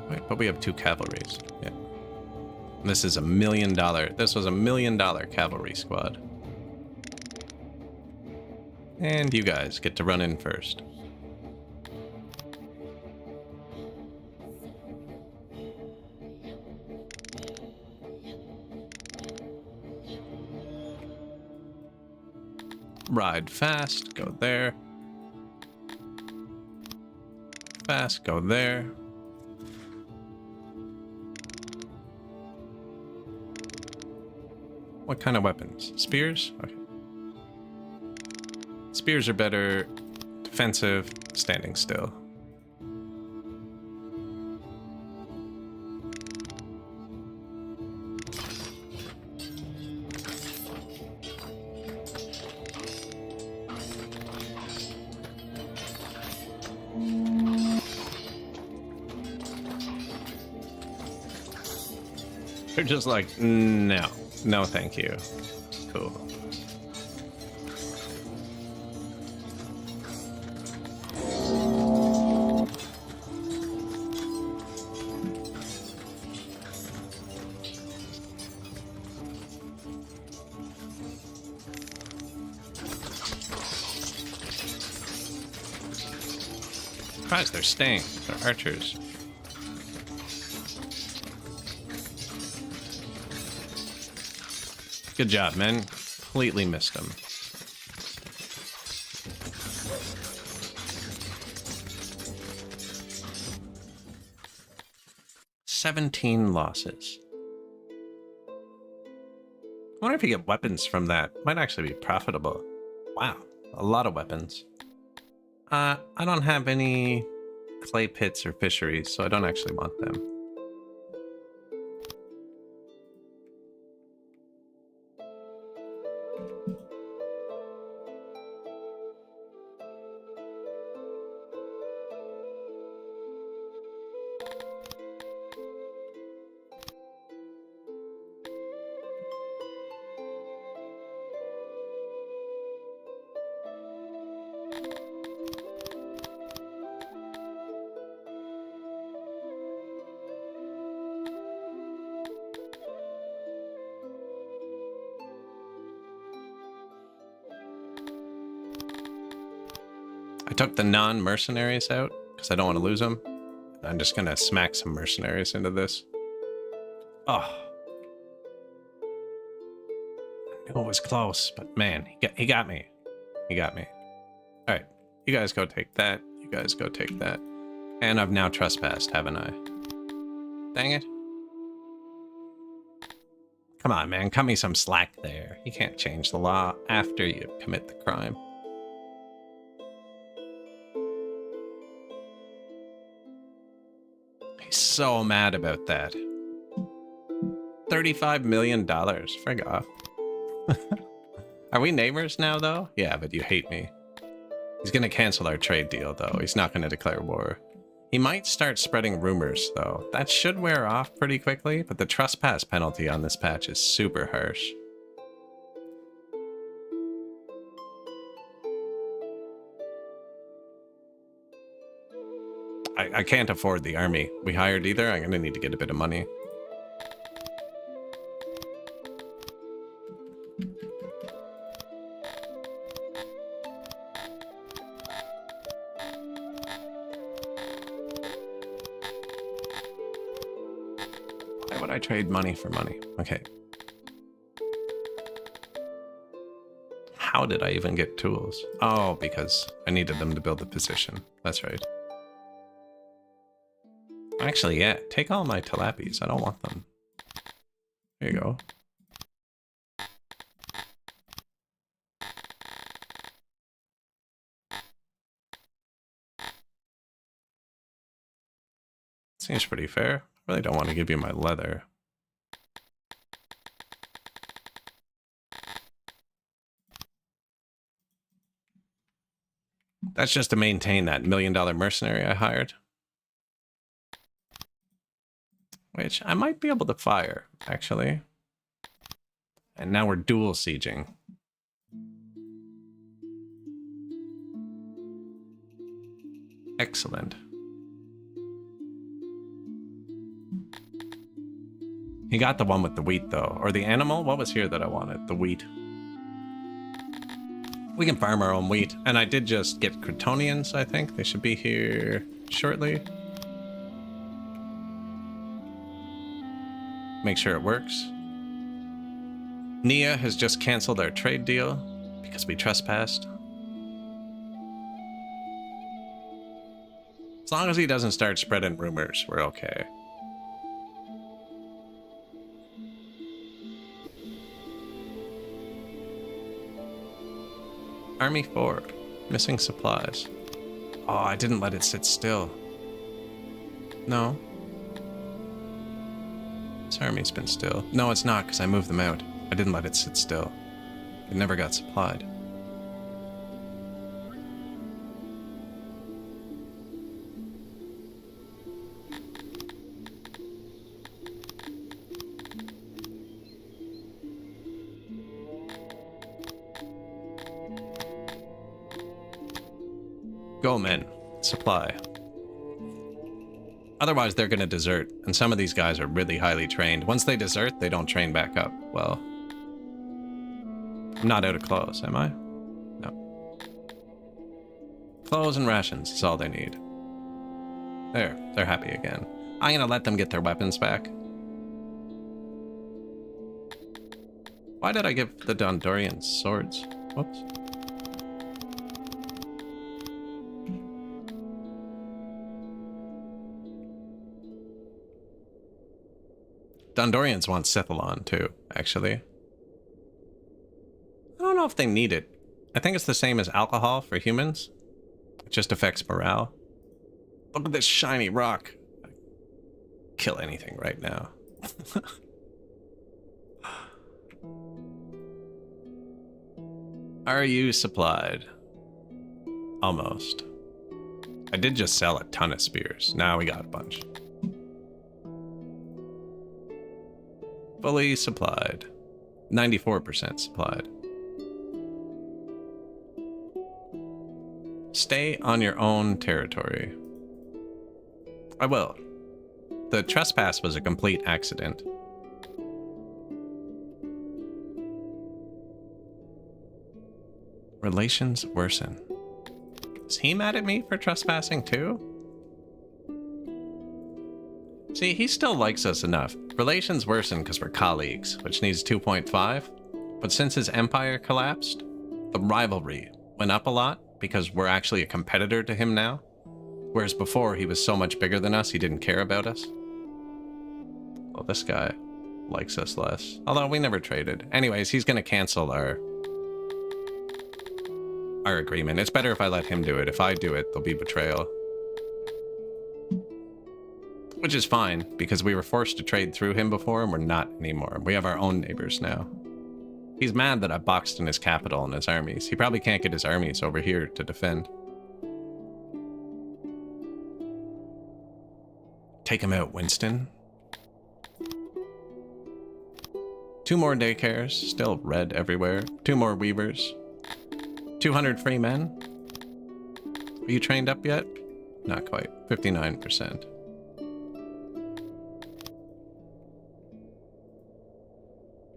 Wait, but we have 2 cavalries. Yeah. This is $1 million. This was $1 million cavalry squad. And you guys get to run in first. Ride fast, go there. Fast, go there. What kind of weapons? Spears? Okay. Spears are better. Defensive, standing still. They're just like, no. No, thank you. Cool. Surprised they're staying. They're archers. Good job, man. Completely missed him. $17 losses. I wonder if you get weapons from that. Might actually be profitable. Wow, a lot of weapons. I don't have any clay pits or fisheries, so I don't actually want them. I took the non-mercenaries out because I don't want to lose them. I'm just gonna smack some mercenaries into this. Oh, I knew it was close, but man, he got me. He got me. All right, you guys go take that. You guys go take that. And I've now trespassed, haven't I? Dang it. Come on, man, cut me some slack there. You can't change the law after you commit the crime. He's so mad about that. $35 million. Frig off. Are we neighbors now, though? Yeah, but you hate me. He's gonna cancel our trade deal, though. He's not gonna declare war. He might start spreading rumors, though. That should wear off pretty quickly, but the trespass penalty on this patch is super harsh. I can't afford the army we hired either. I'm gonna need to get a bit of money. Why would I trade money for money? Okay. How did I even get tools? Oh, because I needed them to build the position. That's right. Actually, yeah, take all my tilapies. I don't want them. There you go. Seems pretty fair. I really don't want to give you my leather. That's just to maintain that $1 million mercenary I hired. Which I might be able to fire, actually. And now we're dual sieging. Excellent. He got the one with the wheat, though. Or the animal? What was here that I wanted? The wheat. We can farm our own wheat. And I did just get Cretonians, I think. They should be here shortly. Make sure it works. Nia has just canceled our trade deal because we trespassed. As long as he doesn't start spreading rumors, we're okay. Army 4. Missing supplies. Oh, I didn't let it sit still. No. This army's been still. No, it's not, because I moved them out. I didn't let it sit still. It never got supplied. Go, men. Supply. Otherwise, they're going to desert, and some of these guys are really highly trained. Once they desert, they don't train back up. Well, I'm not out of clothes, am I? No. Clothes and rations is all they need. There, they're happy again. I'm going to let them get their weapons back. Why did I give the Dondorians swords? Whoops. Dondorians want Sithalon too, actually. I don't know if they need it. I think it's the same as alcohol for humans. It just affects morale. Look at this shiny rock. I'd kill anything right now. Are you supplied? Almost. I did just sell a ton of spears. Now we got a bunch. Fully supplied. 94% supplied. Stay on your own territory. I will. The trespass was a complete accident. Relations worsen. Is he mad at me for trespassing too? See, he still likes us enough. Relations worsen because we're colleagues, which needs 2.5. But since his empire collapsed, the rivalry went up a lot because we're actually a competitor to him now. Whereas before, he was so much bigger than us, he didn't care about us. Well, this guy likes us less. Although we never traded. Anyways, he's going to cancel our agreement. It's better if I let him do it. If I do it, there'll be betrayal. Which is fine, because we were forced to trade through him before, and we're not anymore. We have our own neighbors now. He's mad that I boxed in his capital and his armies. He probably can't get his armies over here to defend. Take him out, Winston. 2 more daycares, still red everywhere. 2 more weavers. 200 free men. Are you trained up yet? Not quite. 59%.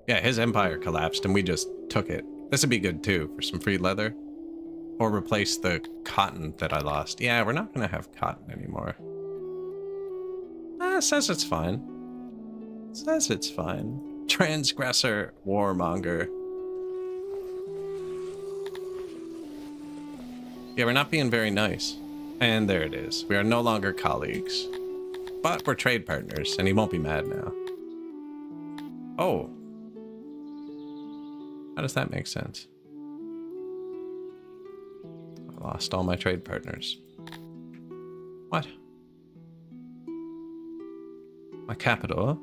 Yeah, his empire collapsed and we just took it. This would be good too for some free leather. Or replace the cotton that I lost. Yeah, we're not gonna have cotton anymore. Says it's fine. Says it's fine. Transgressor, warmonger. Yeah, we're not being very nice. And there it is. We are no longer colleagues. But we're trade partners, and he won't be mad now. Oh. How does that make sense? I lost all my trade partners. What? My capital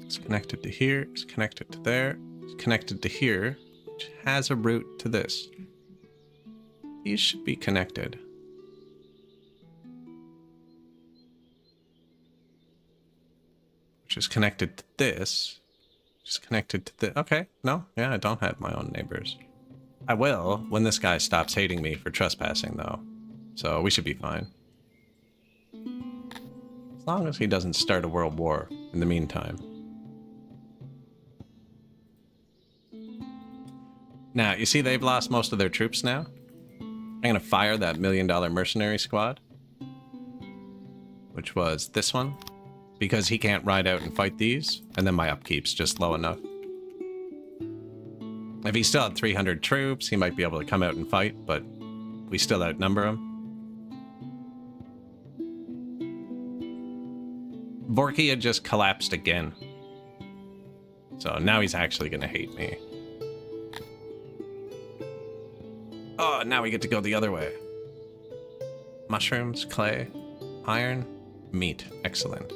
is connected to here, it's connected to there, it's connected to here, which has a route to this. These should be connected. Which is connected to this. Which is connected to the... Okay, no, yeah, I don't have my own neighbors. I will when this guy stops hating me for trespassing, though. So we should be fine. As long as he doesn't start a world war in the meantime. Now, you see they've lost most of their troops now? I'm gonna fire that $1 million mercenary squad. Which was this one. Because he can't ride out and fight these, and then my upkeep's just low enough. If he still had 300 troops, he might be able to come out and fight, but we still outnumber him. Vorky had just collapsed again. So now he's actually gonna hate me. Oh, now we get to go the other way. Mushrooms, clay, iron, meat. Excellent.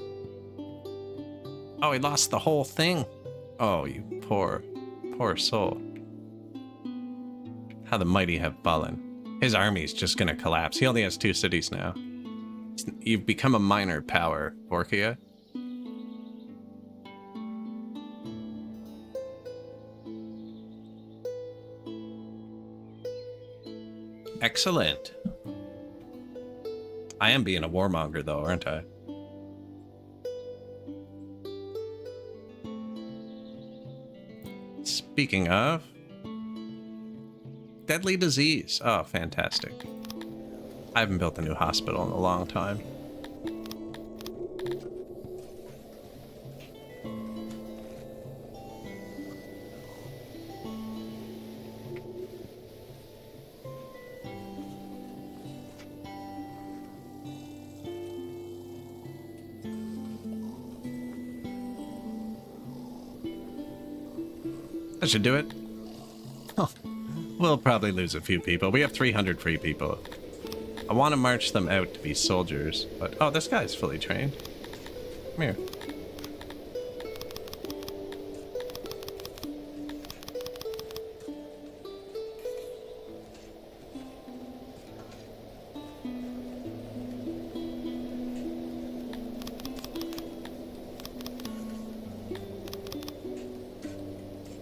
Oh, he lost the whole thing. Oh, you poor, poor soul. How the mighty have fallen. His army's just gonna collapse. He only has 2 cities now. You've become a minor power, Vorkia. Excellent. I am being a warmonger, though, aren't I? Speaking of... deadly disease. Oh, fantastic. I haven't built a new hospital in a long time. That should do it. Oh, we'll probably lose a few people. We have 300 free people. I want to march them out to be soldiers, but... oh, this guy's fully trained. Come here.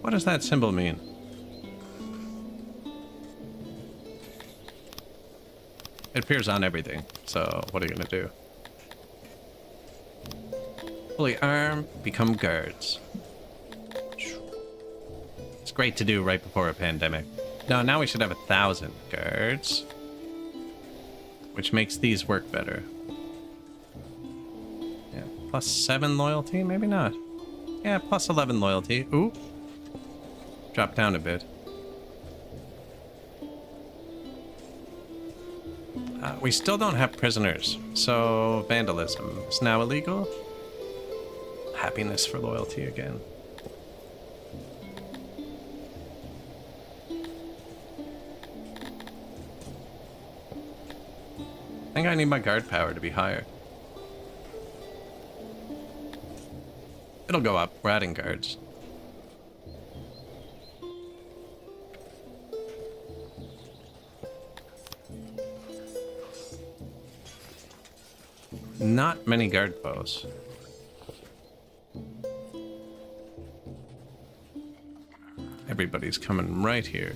What does that symbol mean? It appears on everything, so what are you gonna do? Fully armed, become guards. It's great to do right before a pandemic. No, now we should have 1,000 guards. Which makes these work better. Yeah, +7 loyalty? Maybe not. Yeah, +11 loyalty. Ooh. Drop down a bit. We still don't have prisoners, so vandalism is now illegal. Happiness for loyalty again. I think I need my guard power to be higher. It'll go up. We're adding guards. Not many guard posts. Everybody's coming right here.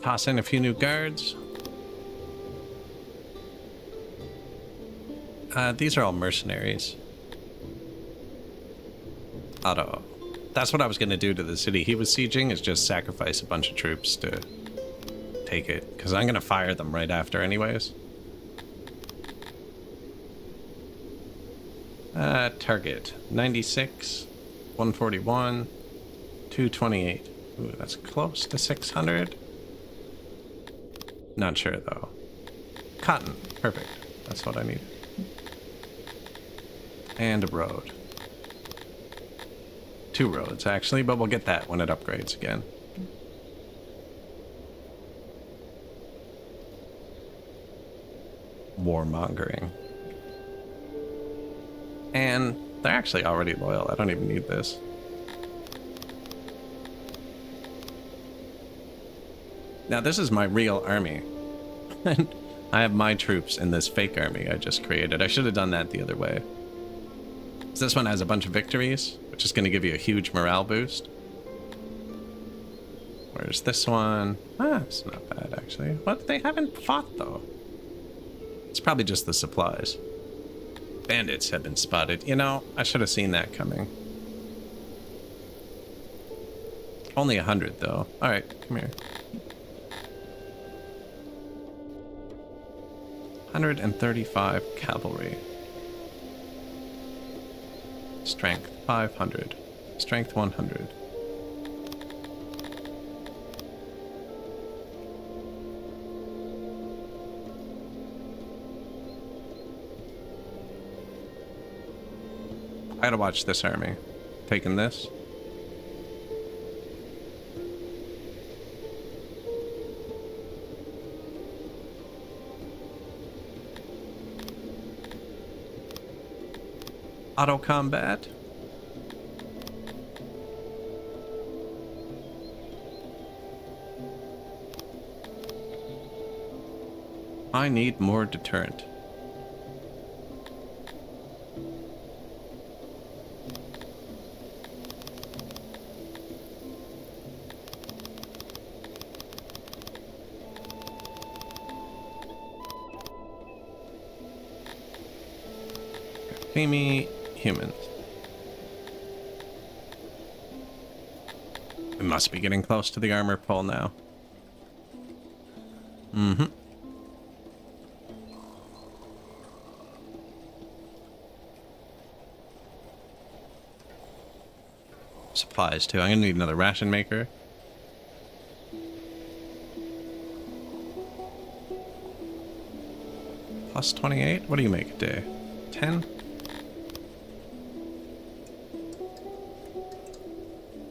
Toss in a few new guards. These are all mercenaries. Otto. That's what I was going to do to the city he was sieging, is just sacrifice a bunch of troops to take it. Because I'm going to fire them right after anyways. Target. 96. 141. 228. Ooh, that's close to 600. Not sure, though. Cotton. Perfect. That's what I need. And a road. 2 roads, actually, but we'll get that when it upgrades again. Warmongering. And they're actually already loyal. I don't even need this. Now, this is my real army. I have my troops in this fake army I just created. I should have done that the other way. So this one has a bunch of victories, which is going to give you a huge morale boost. Where's this one? Ah, it's not bad, actually. But they haven't fought, though. It's probably just the supplies. Bandits have been spotted. You know, I should have seen that coming. Only 100, though. All right, come here. 135 cavalry. Strength 500. Strength 100. I gotta watch this army. Taking this. Auto combat. I need more deterrent. Creamy humans. We must be getting close to the armor pole now. Mm-hmm. Supplies too. I'm gonna need another ration maker. Plus 28? What do you make a day? 10?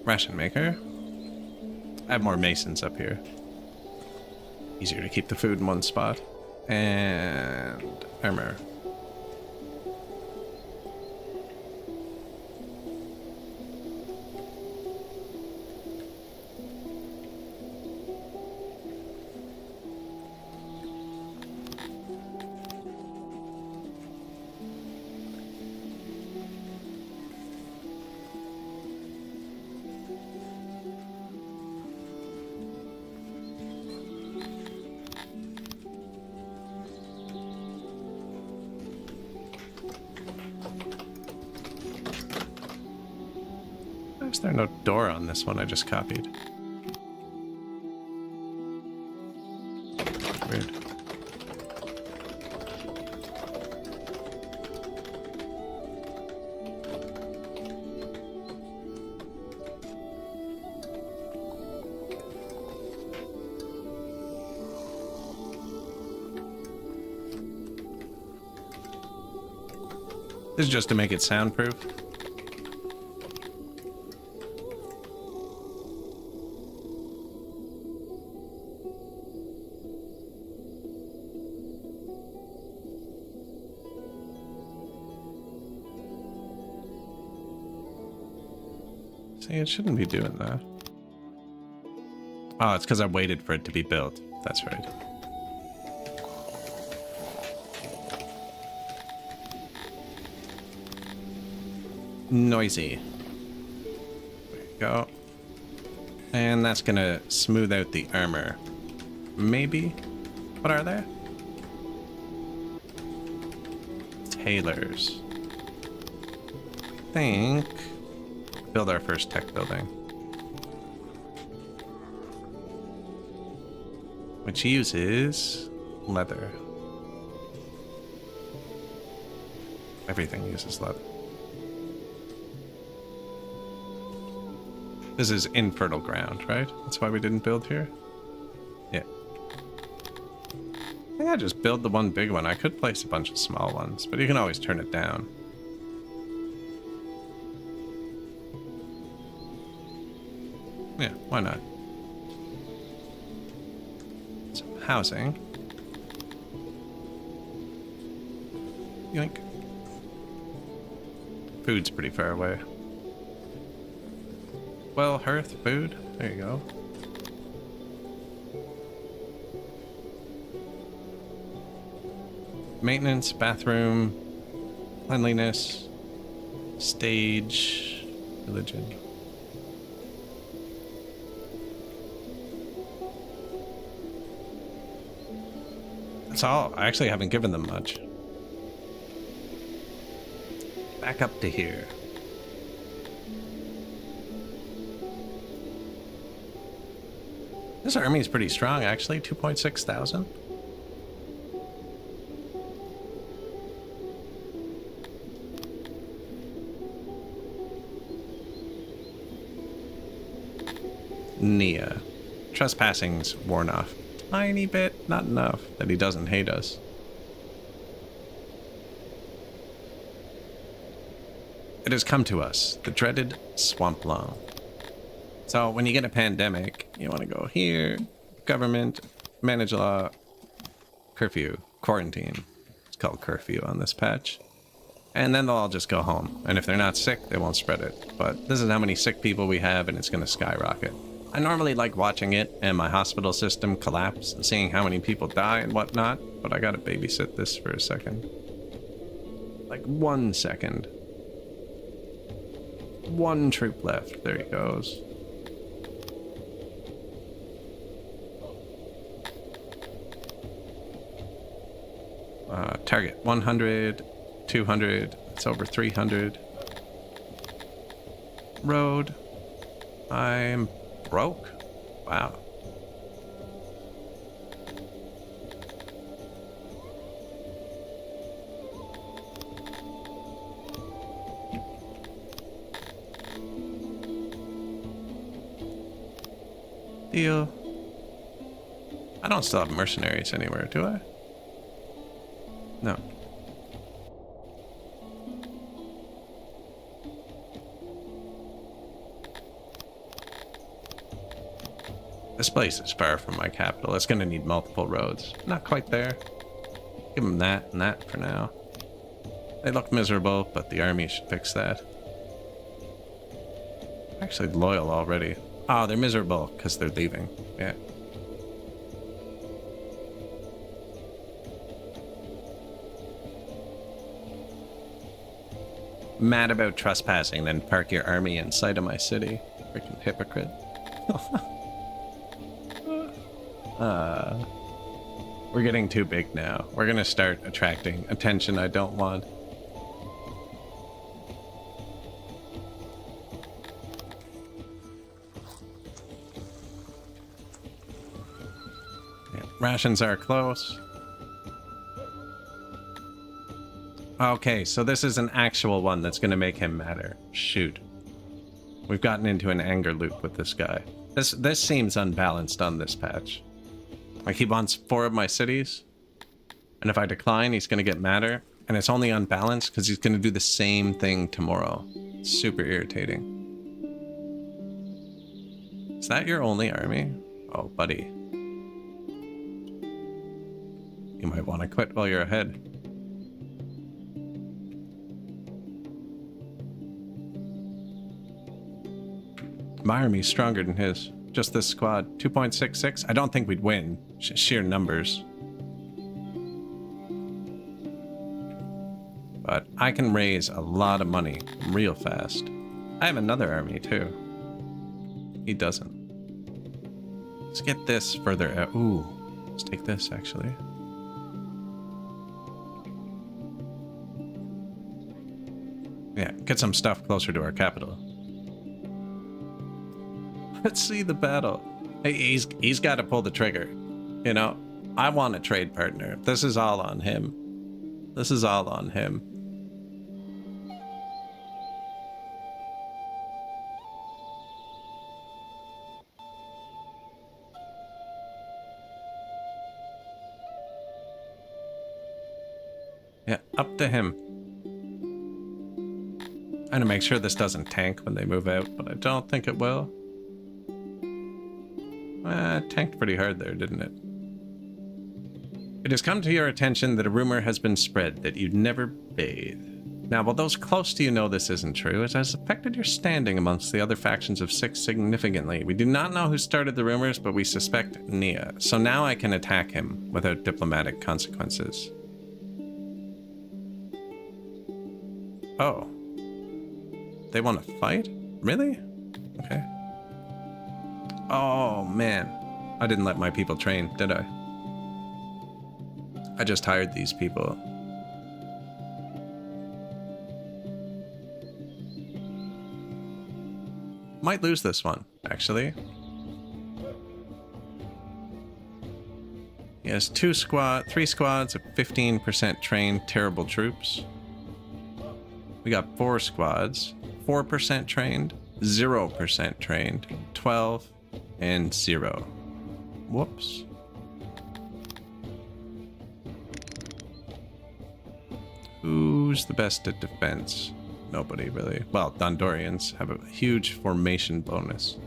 Ration maker. I have more masons up here. Easier to keep the food in one spot. And armor. Why is there no door on this one I just copied? Weird. This is just to make it soundproof. See, it shouldn't be doing that. Oh, it's because I waited for it to be built. That's right. Noisy. There you go. And that's gonna smooth out the armor. Maybe? What are they? Tailors. I think... build our first tech building. Which uses leather. Everything uses leather. This is infertile ground, right? That's why we didn't build here? Yeah. I think I just build the one big one. I could place a bunch of small ones, but you can always turn it down. Yeah, why not? Some housing. Yoink. Food's pretty far away. Well, hearth, food. There you go. Maintenance, bathroom, cleanliness, stage, religion. That's all. I actually haven't given them much. Back up to here. This army is pretty strong, actually. 2.6 thousand. Nia. Trespassing's worn off. Tiny bit, not enough that he doesn't hate us. It has come to us, the dreaded swamp loan. So when you get a pandemic, you want to go here, government, manage law, curfew, quarantine. It's called curfew on this patch. And then they'll all just go home. And if they're not sick, they won't spread it. But this is how many sick people we have, and it's going to skyrocket. I normally like watching it and my hospital system collapse and seeing how many people die and whatnot, but I gotta babysit this for a second. Like 1 second. One troop left. There he goes. Target 100, 200, it's over 300. Road. I'm broke. Wow. Deal. I don't still have mercenaries anywhere, do I? No. This place is far from my capital. It's going to need multiple roads. Not quite there. Give them that and that for now. They look miserable, but the army should fix that. Actually loyal already. Oh, they're miserable because they're leaving. Yeah. Mad about trespassing, then park your army in sight of my city. Freaking hypocrite. We're getting too big now. We're gonna start attracting attention I don't want. Yeah, rations are close. Okay, so this is an actual one that's gonna make him madder. Shoot. We've gotten into an anger loop with this guy. This seems unbalanced on this patch. Like, he wants 4 of my cities, and if I decline, he's gonna get madder. And it's only unbalanced because he's going to do the same thing tomorrow. Super irritating. Is that your only army? Oh, buddy. You might want to quit while you're ahead. My army's stronger than his. Just this squad. 2.66? I don't think we'd win. Sheer numbers. But I can raise a lot of money real fast. I have another army too. He doesn't. Let's get this further out. Ooh, let's take this actually. Yeah, get some stuff closer to our capital. Let's see the battle. Hey, he's got to pull the trigger. You know, I want a trade partner. This is all on him. This is all on him. Yeah, up to him. I'm gonna make sure this doesn't tank when they move out, but I don't think it will. It tanked pretty hard there, didn't it? It has come to your attention that a rumor has been spread that you'd never bathe. Now, while those close to you know this isn't true, it has affected your standing amongst the other factions of Six significantly. We do not know who started the rumors, but we suspect Nia. So now I can attack him without diplomatic consequences. Oh. They want to fight? Really? Okay. Oh, man. I didn't let my people train, did I? I just hired these people. Might lose this one, actually. He has 3 squads of 15% trained terrible troops. We got 4 squads, 4% trained, 0% trained, 12, and 0. Whoops. Who's the best at defense? Nobody, really. Well, Dondorians have a huge formation bonus.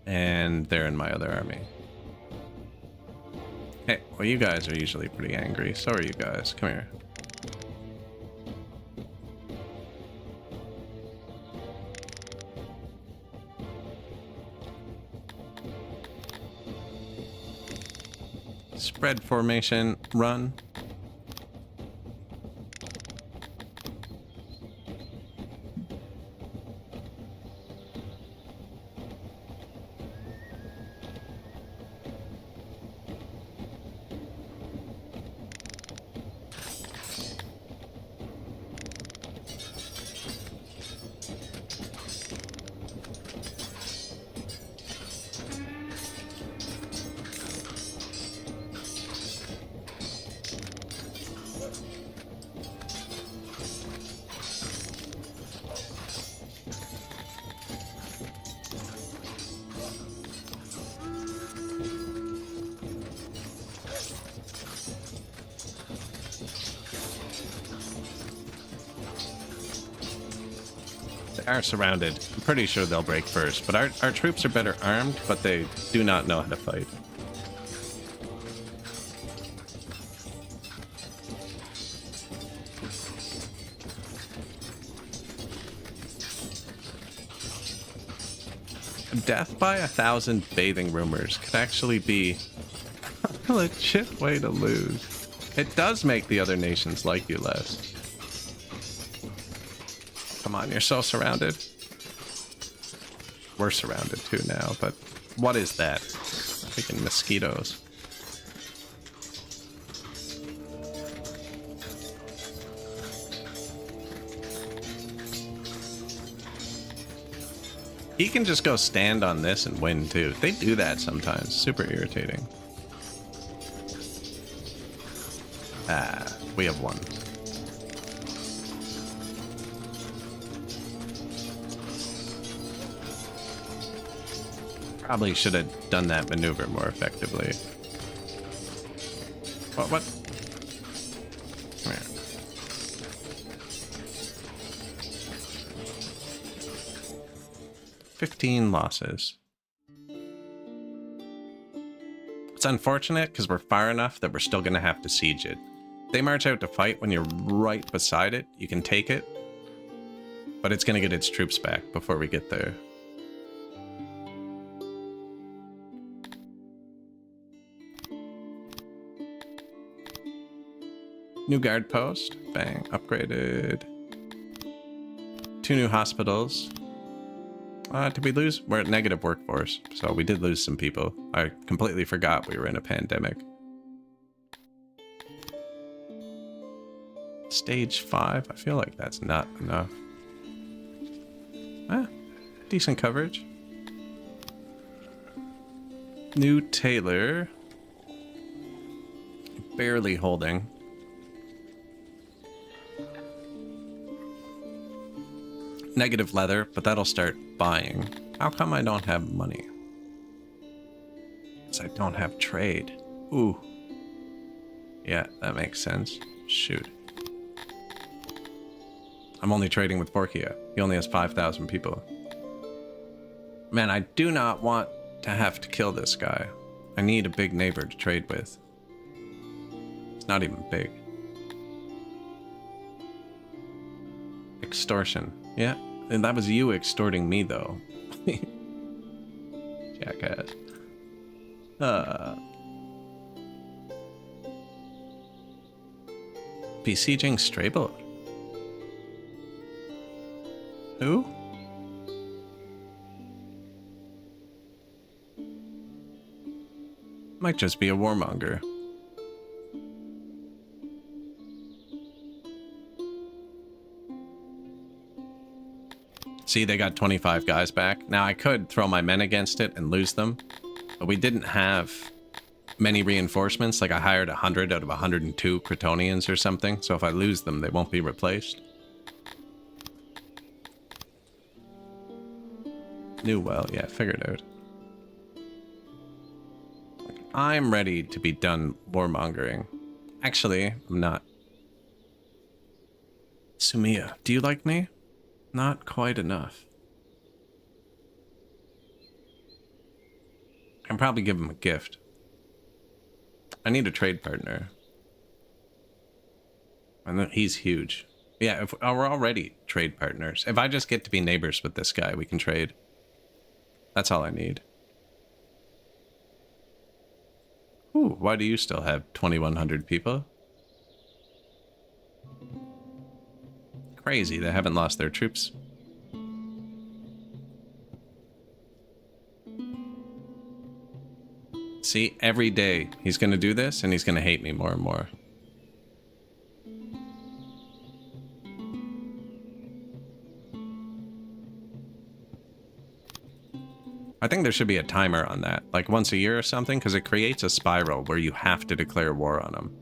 And they're in my other army. Hey, well, you guys are usually pretty angry. So are you guys. Come here. Spread formation, run. Are surrounded. I'm pretty sure they'll break first, but our troops are better armed, but they do not know how to fight. Death by 1,000 bathing rumors could actually be a legit way to lose. It does make the other nations like you less. Come on, you're so surrounded. We're surrounded too now, but what is that? Freaking mosquitoes. He can just go stand on this and win too. They do that sometimes. Super irritating. Ah, we have one. Probably should have done that maneuver more effectively. What? Come here. $15 losses. It's unfortunate because we're far enough that we're still going to have to siege it. If they march out to fight when you're right beside it, you can take it. But it's going to get its troops back before we get there. New guard post. Bang. Upgraded. 2 new hospitals. Did we lose? We're at negative workforce, so we did lose some people. I completely forgot we were in a pandemic. Stage 5. I feel like that's not enough. Decent coverage. New tailor. Barely holding. Negative leather, but that'll start buying. How come I don't have money? Because I don't have trade. Ooh. Yeah, that makes sense. Shoot. I'm only trading with Porkia. He only has 5,000 people. Man, I do not want to have to kill this guy. I need a big neighbor to trade with. It's not even big. Extortion. Yeah, and that was you extorting me, though. Jackass. Besieging Strayboat. Who? Might just be a warmonger. See, they got 25 guys back. Now, I could throw my men against it and lose them, but we didn't have many reinforcements. Like, I hired 100 out of 102 Cretonians or something, so if I lose them, they won't be replaced. New well, yeah, figured out. I'm ready to be done warmongering. Actually, I'm not. Sumia, do you like me? Not quite enough. I can probably give him a gift. I need a trade partner. And he's huge. Yeah, if, we're already trade partners. If I just get to be neighbors with this guy, we can trade. That's all I need. Ooh, why do you still have 2,100 people? Crazy, they haven't lost their troops. See, every day he's gonna do this and he's gonna hate me more and more. I think there should be a timer on that, like once a year or something, because it creates a spiral where you have to declare war on them.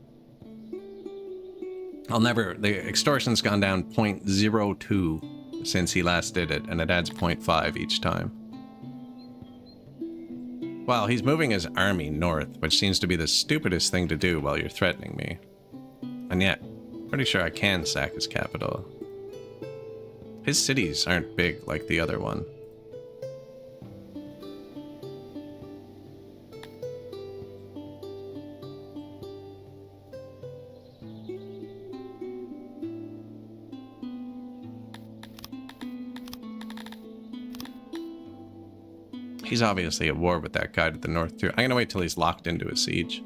The extortion's gone down 0.02 since he last did it, and it adds 0.5 each time. Well, he's moving his army north, which seems to be the stupidest thing to do while you're threatening me. And yet, pretty sure I can sack his capital. His cities aren't big like the other one. He's obviously at war with that guy to the north too. I'm gonna wait till he's locked into a siege.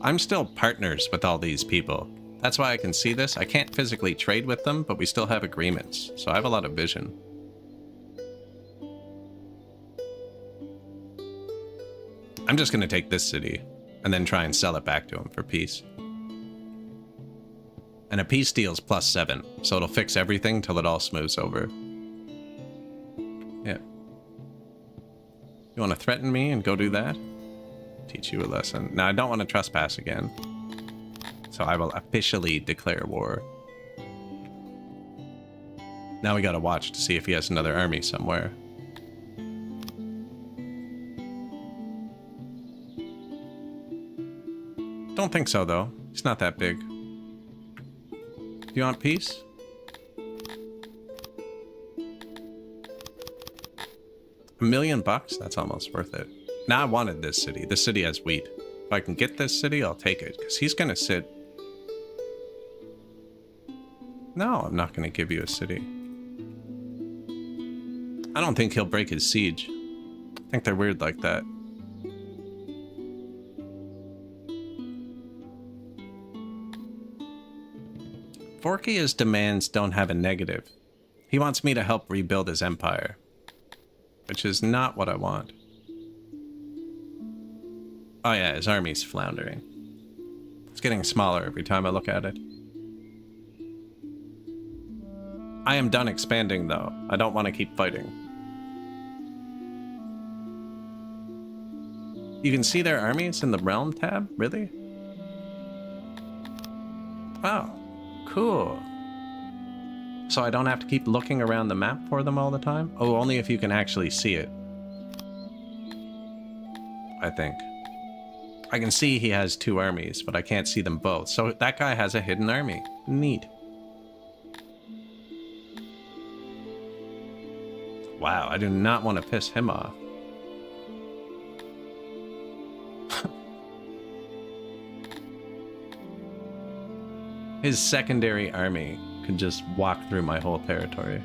I'm still partners with all these people. That's why I can see this. I can't physically trade with them, but we still have agreements. So I have a lot of vision. I'm just gonna take this city and then try and sell it back to him for peace. And a peace deal's +7, so it'll fix everything till it all smooths over. Yeah. You want to threaten me and go do that? Teach you a lesson. Now, I don't want to trespass again. So I will officially declare war. Now we gotta watch to see if he has another army somewhere. Don't think so, though. He's not that big. Do you want peace? $1 million bucks? That's almost worth it. Now I wanted this city. This city has wheat. If I can get this city, I'll take it. Because he's going to sit... No, I'm not going to give you a city. I don't think he'll break his siege. I think they're weird like that. Forky's demands don't have a negative. He wants me to help rebuild his empire. Which is not what I want. Oh yeah, his army's floundering. It's getting smaller every time I look at it. I am done expanding, though. I don't want to keep fighting. You can see their armies in the Realm tab? Really? Oh, cool. So I don't have to keep looking around the map for them all the time? Oh, only if you can actually see it. I think. I can see he has 2 armies, but I can't see them both. So that guy has a hidden army. Neat. Wow, I do not want to piss him off. His secondary army can just walk through my whole territory.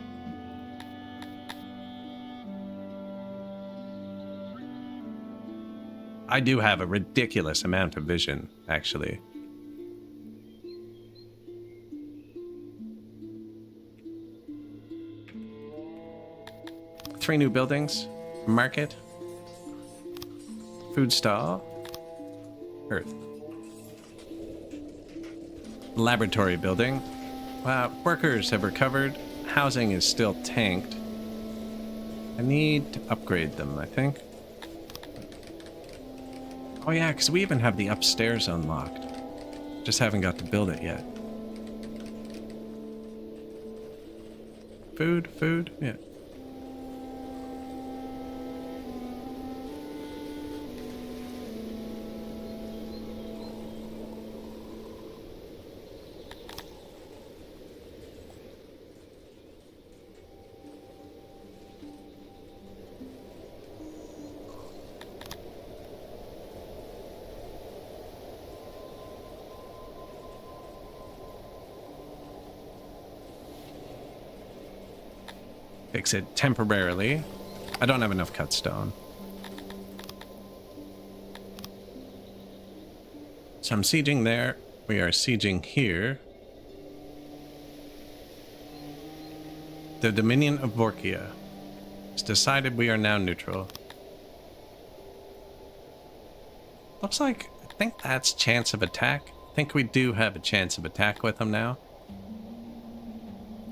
I do have a ridiculous amount of vision, actually. Three new buildings. Market. Food stall. Earth. Laboratory building. Workers have recovered. Housing is still tanked. I need to upgrade them, I think. Oh yeah, because we even have the upstairs unlocked. Just haven't got to build it yet. Food, yeah. Fix it temporarily. I don't have enough cut stone. So I'm sieging there. We are sieging here. The Dominion of Vorkia. It's decided we are now neutral. Looks like, I think that's chance of attack. I think we do have a chance of attack with him now.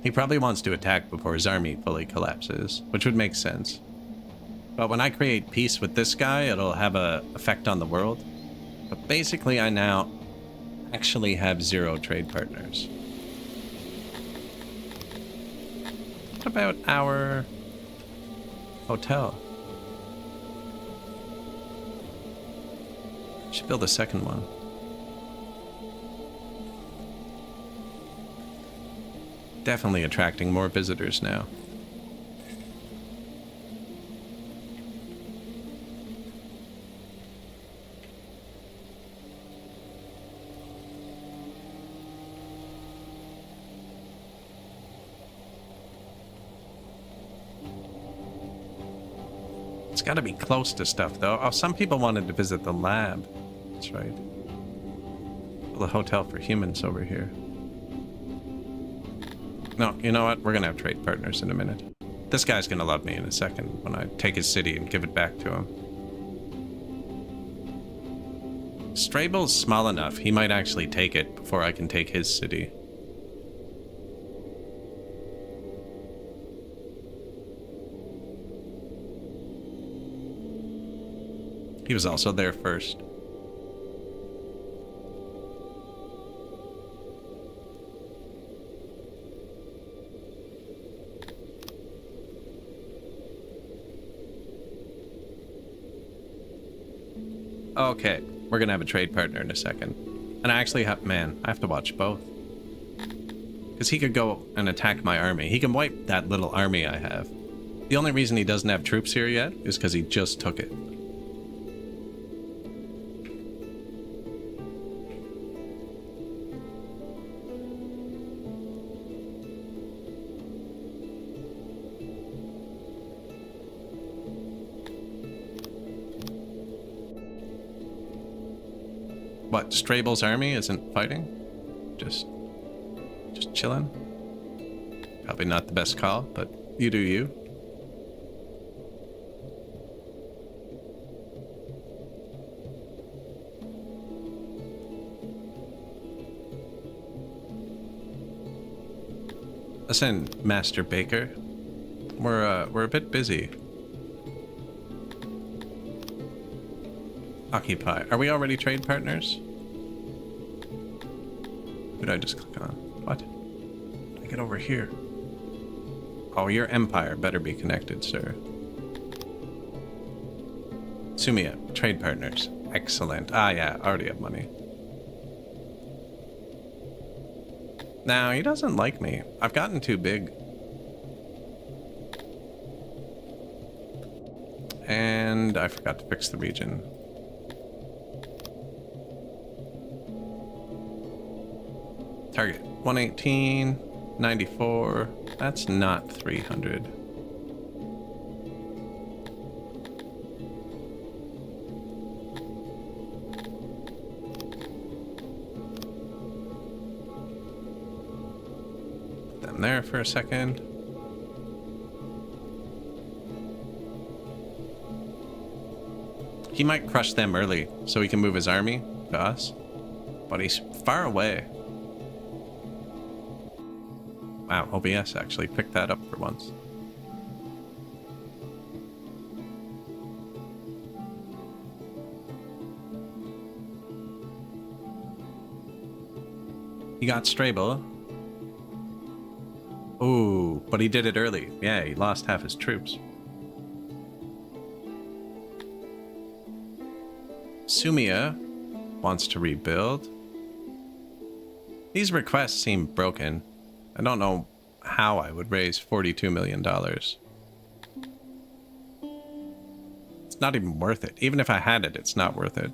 He probably wants to attack before his army fully collapses, which would make sense. But when I create peace with this guy, it'll have an effect on the world. But basically, I now actually have 0 trade partners. What about our hotel? Should build a second one. Definitely attracting more visitors now. It's got to be close to stuff, though. Oh, some people wanted to visit the lab. That's right. The hotel for humans over here. No, you know what? We're gonna have trade partners in a minute. This guy's gonna love me in a second when I take his city and give it back to him. Strable's small enough, he might actually take it before I can take his city. He was also there first. Okay, We're gonna have a trade partner in a second. And I actually have, man, I have to watch both. Because he could go and attack my army. He can wipe that little army I have. The only reason he doesn't have troops here yet is because he just took it. What, Strable's army isn't fighting? Just chilling? Probably not the best call, but you do you. Listen, Master Baker, we're a bit busy. Occupy. Are we already trade partners? Who did I just click on? What? I get over here. Oh, your empire better be connected, sir. Sumia, trade partners. Excellent. Ah, yeah, already have money. Now, he doesn't like me. I've gotten too big. And I forgot to fix the region. Target 118, 94. That's not 300. Put them there for a second. He might crush them early so he can move his army to us, but he's far away. Wow, OBS actually picked that up for once. He got Strable. Ooh, but he did it early. Yeah, he lost half his troops. Sumia wants to rebuild. These requests seem broken. I don't know how I would raise $42 million. It's not even worth it. Even if I had it, it's not worth it.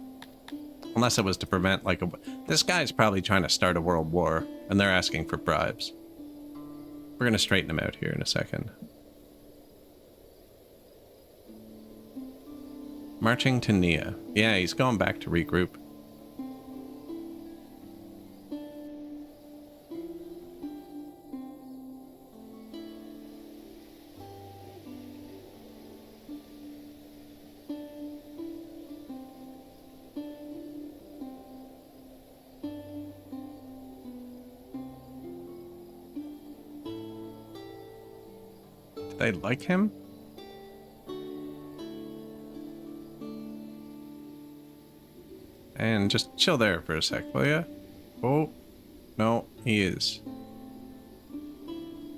Unless it was to prevent, like, this guy's probably trying to start a world war, and they're asking for bribes. We're going to straighten him out here in a second. Marching to Nia. Yeah, he's going back to regroup. They like him? And just chill there for a sec, will ya? Oh, no, he is.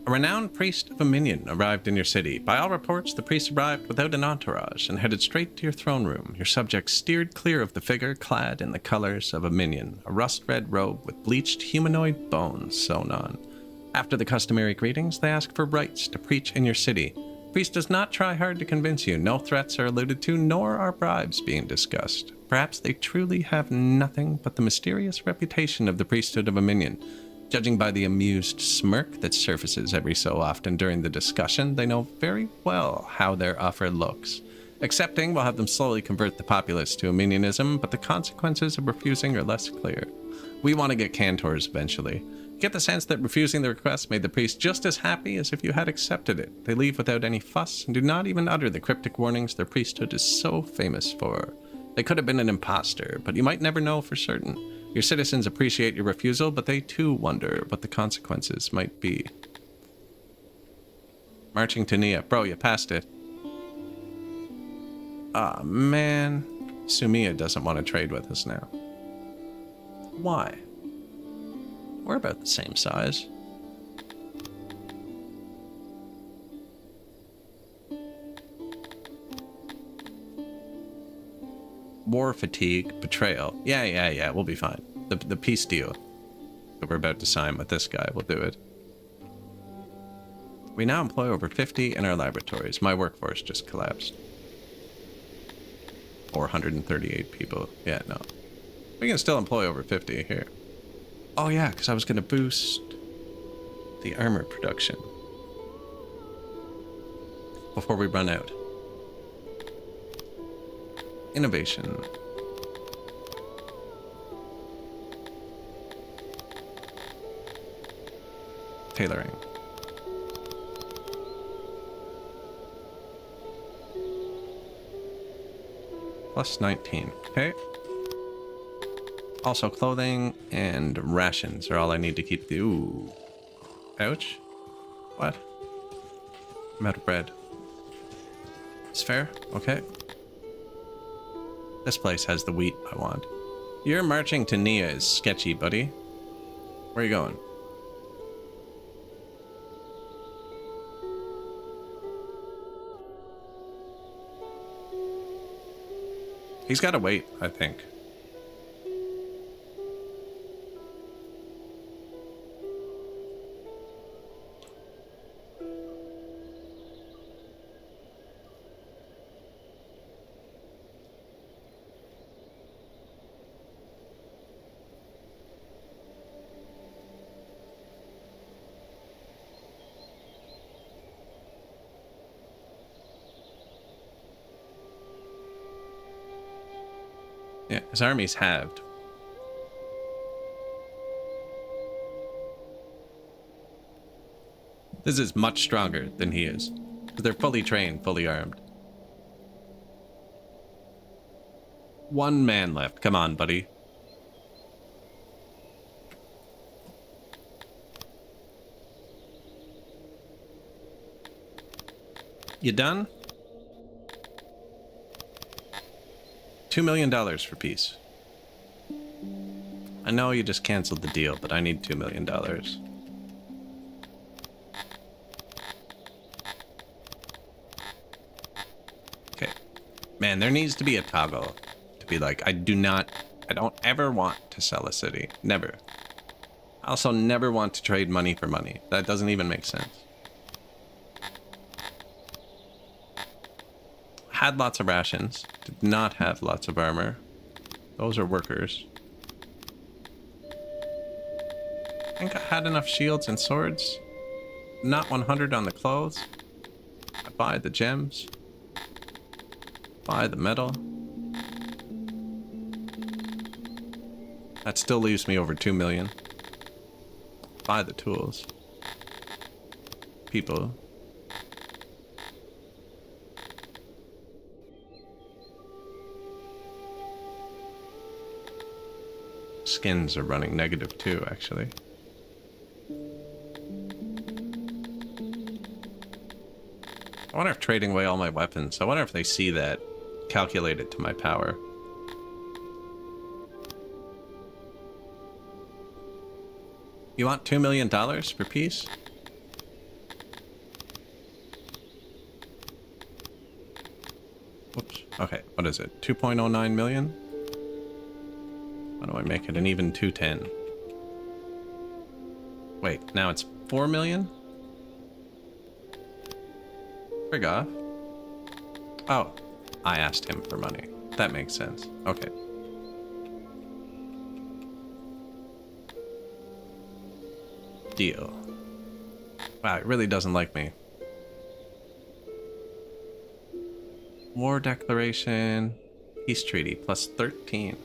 A renowned priest of a minion arrived in your city. By all reports, the priest arrived without an entourage and headed straight to your throne room. Your subjects steered clear of the figure, clad in the colors of a minion, a rust-red robe with bleached humanoid bones sewn on. After the customary greetings, they ask for rights to preach in your city. Priest does not try hard to convince you. No threats are alluded to, nor are bribes being discussed. Perhaps they truly have nothing but the mysterious reputation of the priesthood of a minion. Judging by the amused smirk that surfaces every so often during the discussion, they know very well how their offer looks. Accepting will have them slowly convert the populace to minionism, but the consequences of refusing are less clear. We want to get cantors eventually. Get the sense that refusing the request made the priest just as happy as if you had accepted it. They leave without any fuss and do not even utter the cryptic warnings their priesthood is so famous for. They could have been an imposter, but you might never know for certain. Your citizens appreciate your refusal, but they too wonder what the consequences might be. Marching to Nia. Bro, you passed it. Ah, man. Sumia doesn't want to trade with us now. Why? We're about the same size. War fatigue, betrayal. Yeah, we'll be fine. The peace deal that we're about to sign with this guy will do it. We now employ over 50 in our laboratories. My workforce just collapsed. 438 people. Yeah, no. We can still employ over 50 here. Oh yeah, because I was going to boost the armor production before we run out. Innovation. Tailoring. Plus 19. Okay. Also, clothing and rations are all I need to keep the... Ooh. Ouch. What? I'm out of bread. It's fair. Okay. This place has the wheat I want. Your marching to Nia is sketchy, buddy. Where are you going? He's got to wait, I think. Yeah, his army's halved. This is much stronger than he is. They're fully trained, fully armed. One man left. Come on, buddy. You done? $2 million for peace. I know you just canceled the deal, but I need $2 million. Okay. Man, there needs to be a toggle to be like, I don't ever want to sell a city. Never. I also never want to trade money for money. That doesn't even make sense. Had lots of rations, did not have lots of armor. Those are workers. I think I had enough shields and swords. Not 100 on the clothes. I buy the gems. Buy the metal. That still leaves me over 2 million. Buy the tools. People. Skins are running negative too, actually. I wonder if trading away all my weapons, I wonder if they see that calculated to my power. You want $2 million for peace? Whoops. Okay, what is it? 2.09 million? How do I make it an even 210? Wait, now it's 4 million? Frig off. Oh, I asked him for money. That makes sense. Okay. Deal. Wow, it really doesn't like me. War declaration. Peace treaty plus 13.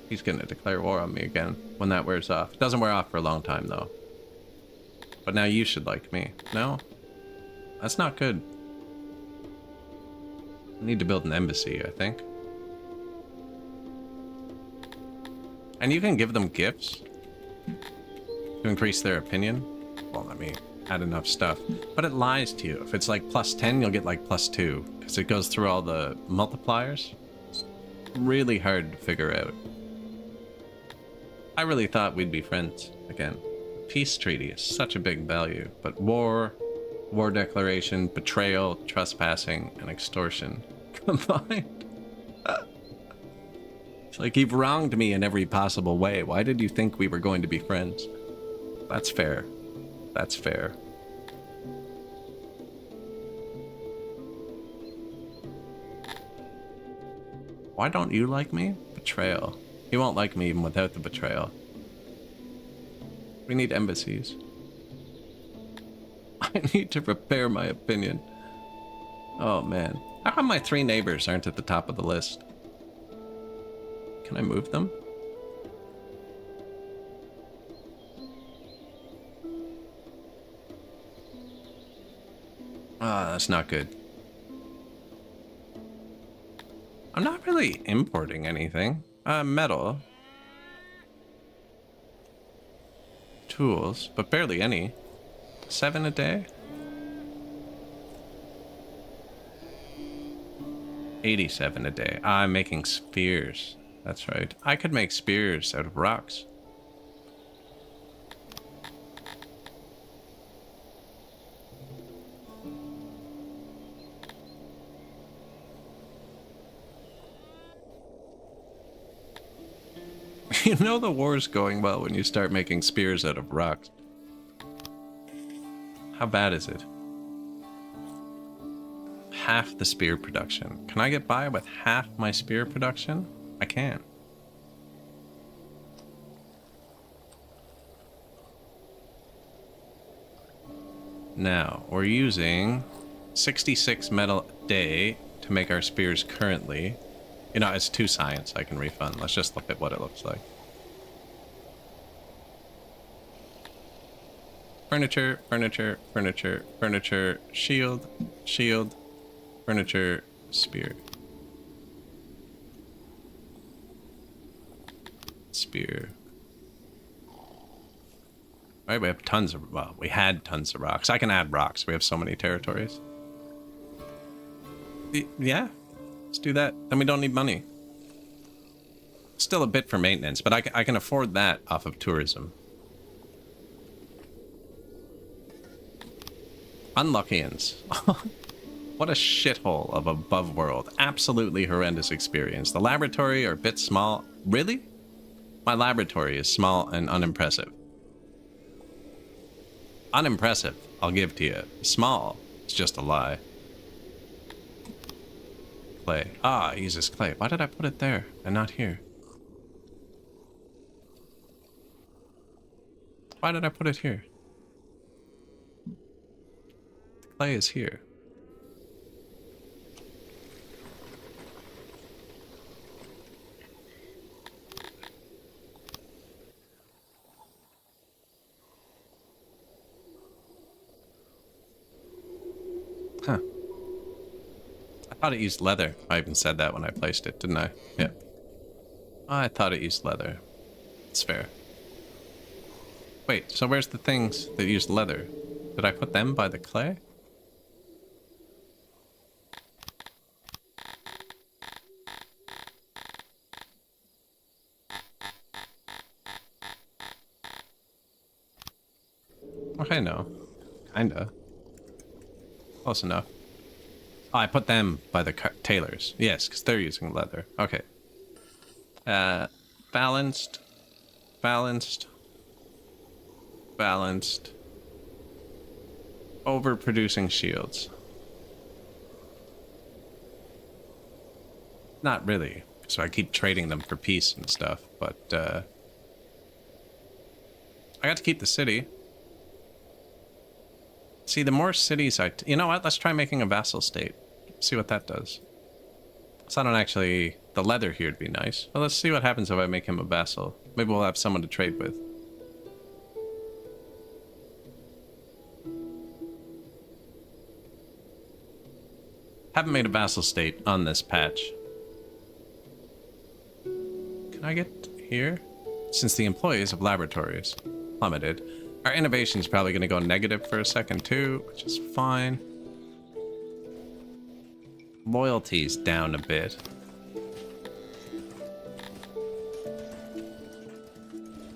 He's gonna declare war on me again when that wears off. It doesn't wear off for a long time though. But now you should like me. No? That's not good. I need to build an embassy, I think. And you can give them gifts to increase their opinion. Well, let me add enough stuff. But it lies to you. If it's like plus 10, you'll get like plus 2. Because it goes through all the multipliers. It's really hard to figure out. I really thought we'd be friends again. Peace treaty is such a big value. But war declaration, betrayal, trespassing, and extortion combined. Like, you've wronged me in every possible way. Why did you think we were going to be friends? That's fair. That's fair. Why don't you like me? Betrayal. He won't like me even without the betrayal. We need embassies. I need to prepare my opinion. Oh, man. How come my 3 neighbors aren't at the top of the list? Can I move them? Ah, that's not good. I'm not really importing anything. Metal. Tools, but barely any. 7 a day? 87 a day. I'm making spears. That's right. I could make spears out of rocks. You know the war's going well when you start making spears out of rocks. How bad is it? Half the spear production. Can I get by with half my spear production? I can. Now, we're using 66 metal a day to make our spears currently. You know, it's 2 science I can refund. Let's just look at what it looks like. Furniture, furniture, furniture, furniture, shield, shield, furniture, spear. Spear. Alright, we have tons of, well, we had tons of rocks. I can add rocks. We have so many territories. Yeah, let's do that. Then we don't need money. Still a bit for maintenance, but I can afford that off of tourism. Unluckians. What a shithole of above world. Absolutely horrendous experience. The laboratory are a bit small. Really? My laboratory is small and unimpressive. Unimpressive, I'll give to you. Small, it's just a lie. Clay. Ah, I use this clay. Why did I put it there and not here? Why did I put it here? The clay is here. Huh. I thought it used leather. I even said that when I placed it, didn't I? Yeah. I thought it used leather. It's fair. Wait, so where's the things that used leather? Did I put them by the clay? Okay, no. Kinda. Close enough. Oh, I put them by the tailors. Yes, because they're using leather. Okay. Balanced. Balanced. Balanced. Overproducing shields. Not really. So I keep trading them for peace and stuff, but, I got to keep the city. See, the more cities you know what? Let's try making a vassal state. See what that does. So I don't actually... The leather here would be nice. Well, let's see what happens if I make him a vassal. Maybe we'll have someone to trade with. Haven't made a vassal state on this patch. Can I get here? Since the employees of laboratories plummeted. Our innovation's probably going to go negative for a second too, which is fine. Loyalty's down a bit.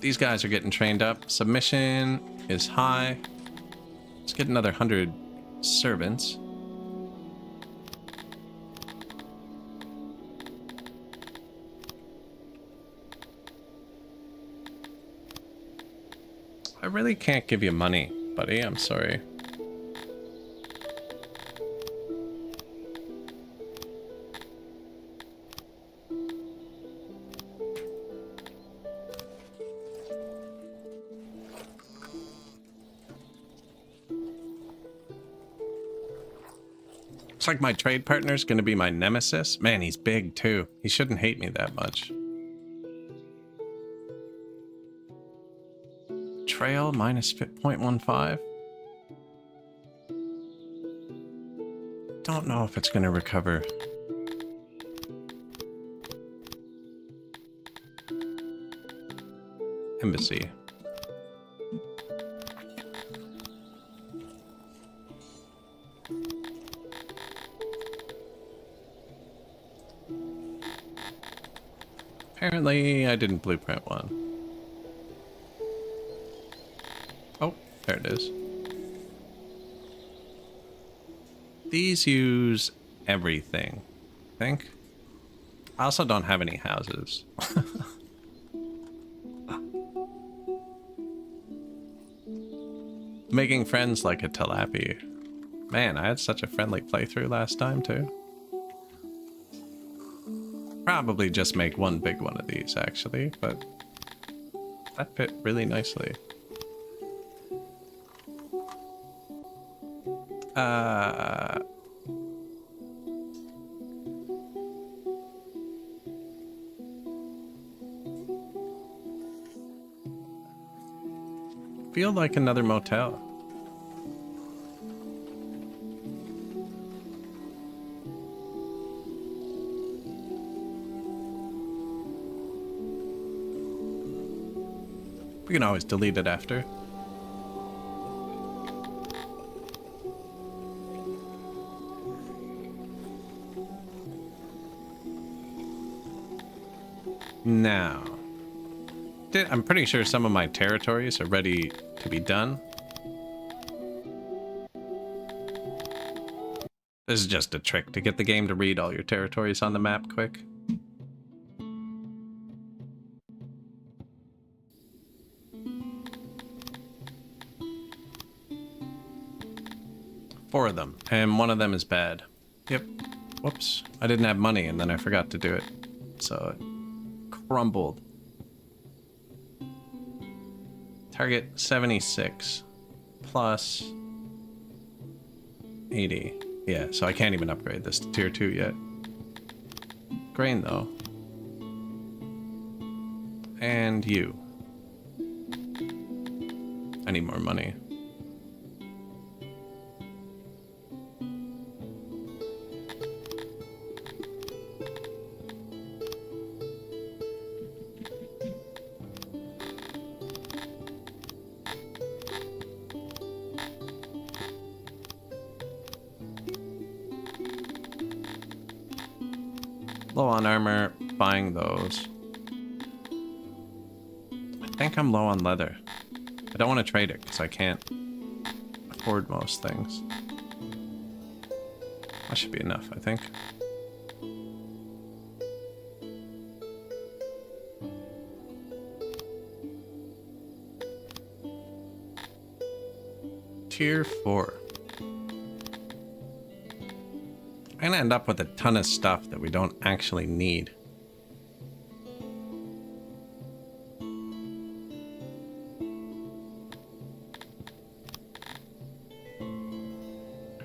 These guys are getting trained up. Submission is high. Let's get another 100 servants. I really can't give you money, buddy. I'm sorry. Looks like my trade partner's gonna be my nemesis. Man, he's big too. He shouldn't hate me that much. Trail minus 0.15. Don't know if it's gonna recover. Embassy. Apparently, I didn't blueprint one. Oh, there it is. These use everything, I think. I also don't have any houses. Making friends like a tilapia. Man, I had such a friendly playthrough last time, too. Probably just make one big one of these, actually, but that fit really nicely. Feel like another motel. We can always delete it after. Now, I'm pretty sure some of my territories are ready to be done. This is just a trick to get the game to read all your territories on the map quick. Four of them, and one of them is bad. Yep. Whoops. I didn't have money, and then I forgot to do it. So it crumbled. Target 76 plus 80. Yeah, so I can't even upgrade this to tier 2 yet. Grain, though. And you. I need more money. Low on armor, buying those. I think I'm low on leather. I don't want to trade it because I can't afford most things. That should be enough, I think. Tier 4. I'm gonna end up with a ton of stuff that we don't actually need.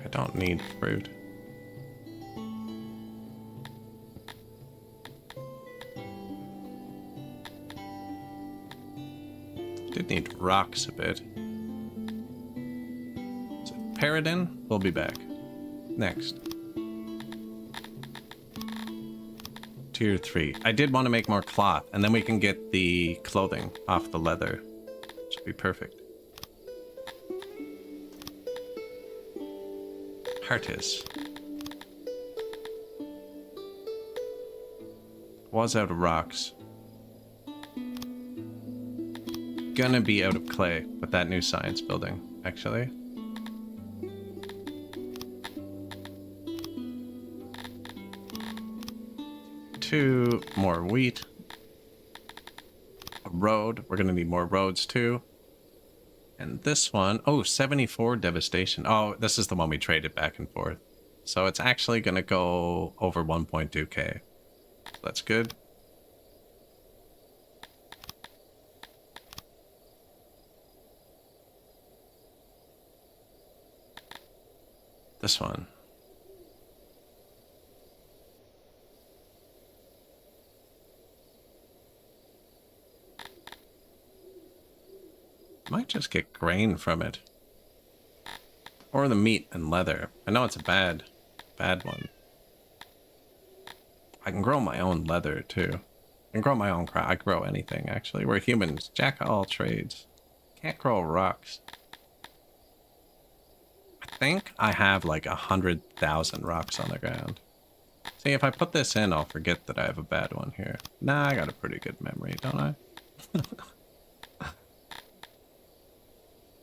I don't need fruit. Did need rocks a bit. So Paradin, we'll be back. Next. Tier 3. I did want to make more cloth, and then we can get the clothing off the leather. Should be perfect. Heartis. Was out of rocks. Gonna be out of clay with that new science building, actually. Two more wheat. A road. We're gonna need more roads too. And this one, oh, 74 devastation. Oh, this is the one we traded back and forth. So it's actually going to go over 1.2k. That's good. This one. Might just get grain from it. Or the meat and leather. I know it's a bad one. I can grow my own leather too. I can grow my own crop. I grow anything actually. We're humans. Jack of all trades. Can't grow rocks. I think I have like 100,000 rocks on the ground. See, if I put this in, I'll forget that I have a bad one here. Nah, I got a pretty good memory, don't I?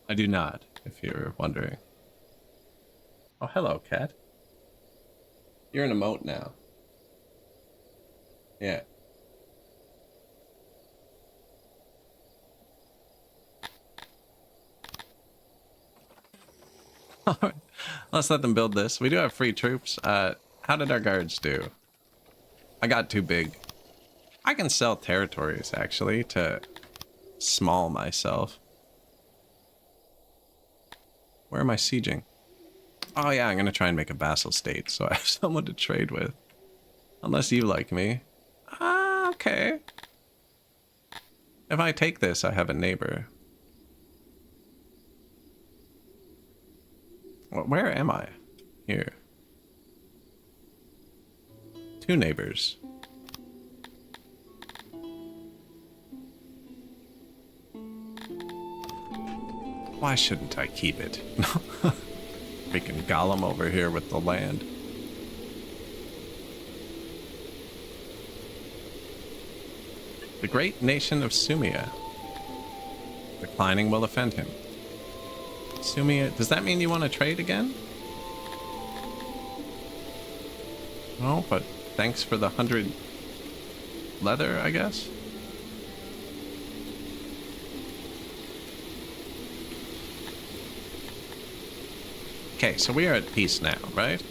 I do not, if you're wondering. Oh, hello, cat. You're an emote now. Yeah. Alright, let's let them build this. We do have free troops. How did our guards do? I got too big. I can sell territories, actually, to small myself. Where am I sieging? Oh yeah, I'm gonna try and make a vassal state, so I have someone to trade with. Unless you like me. Ah, okay. If I take this, I have a neighbor. Well, where am I? Here. 2 neighbors. Why shouldn't I keep it? Freaking Gollum over here with the land. The great nation of Sumia. Declining will offend him. Sumia, does that mean you want to trade again? No, but thanks for the 100 leather, I guess. Okay, so we are at peace now, right?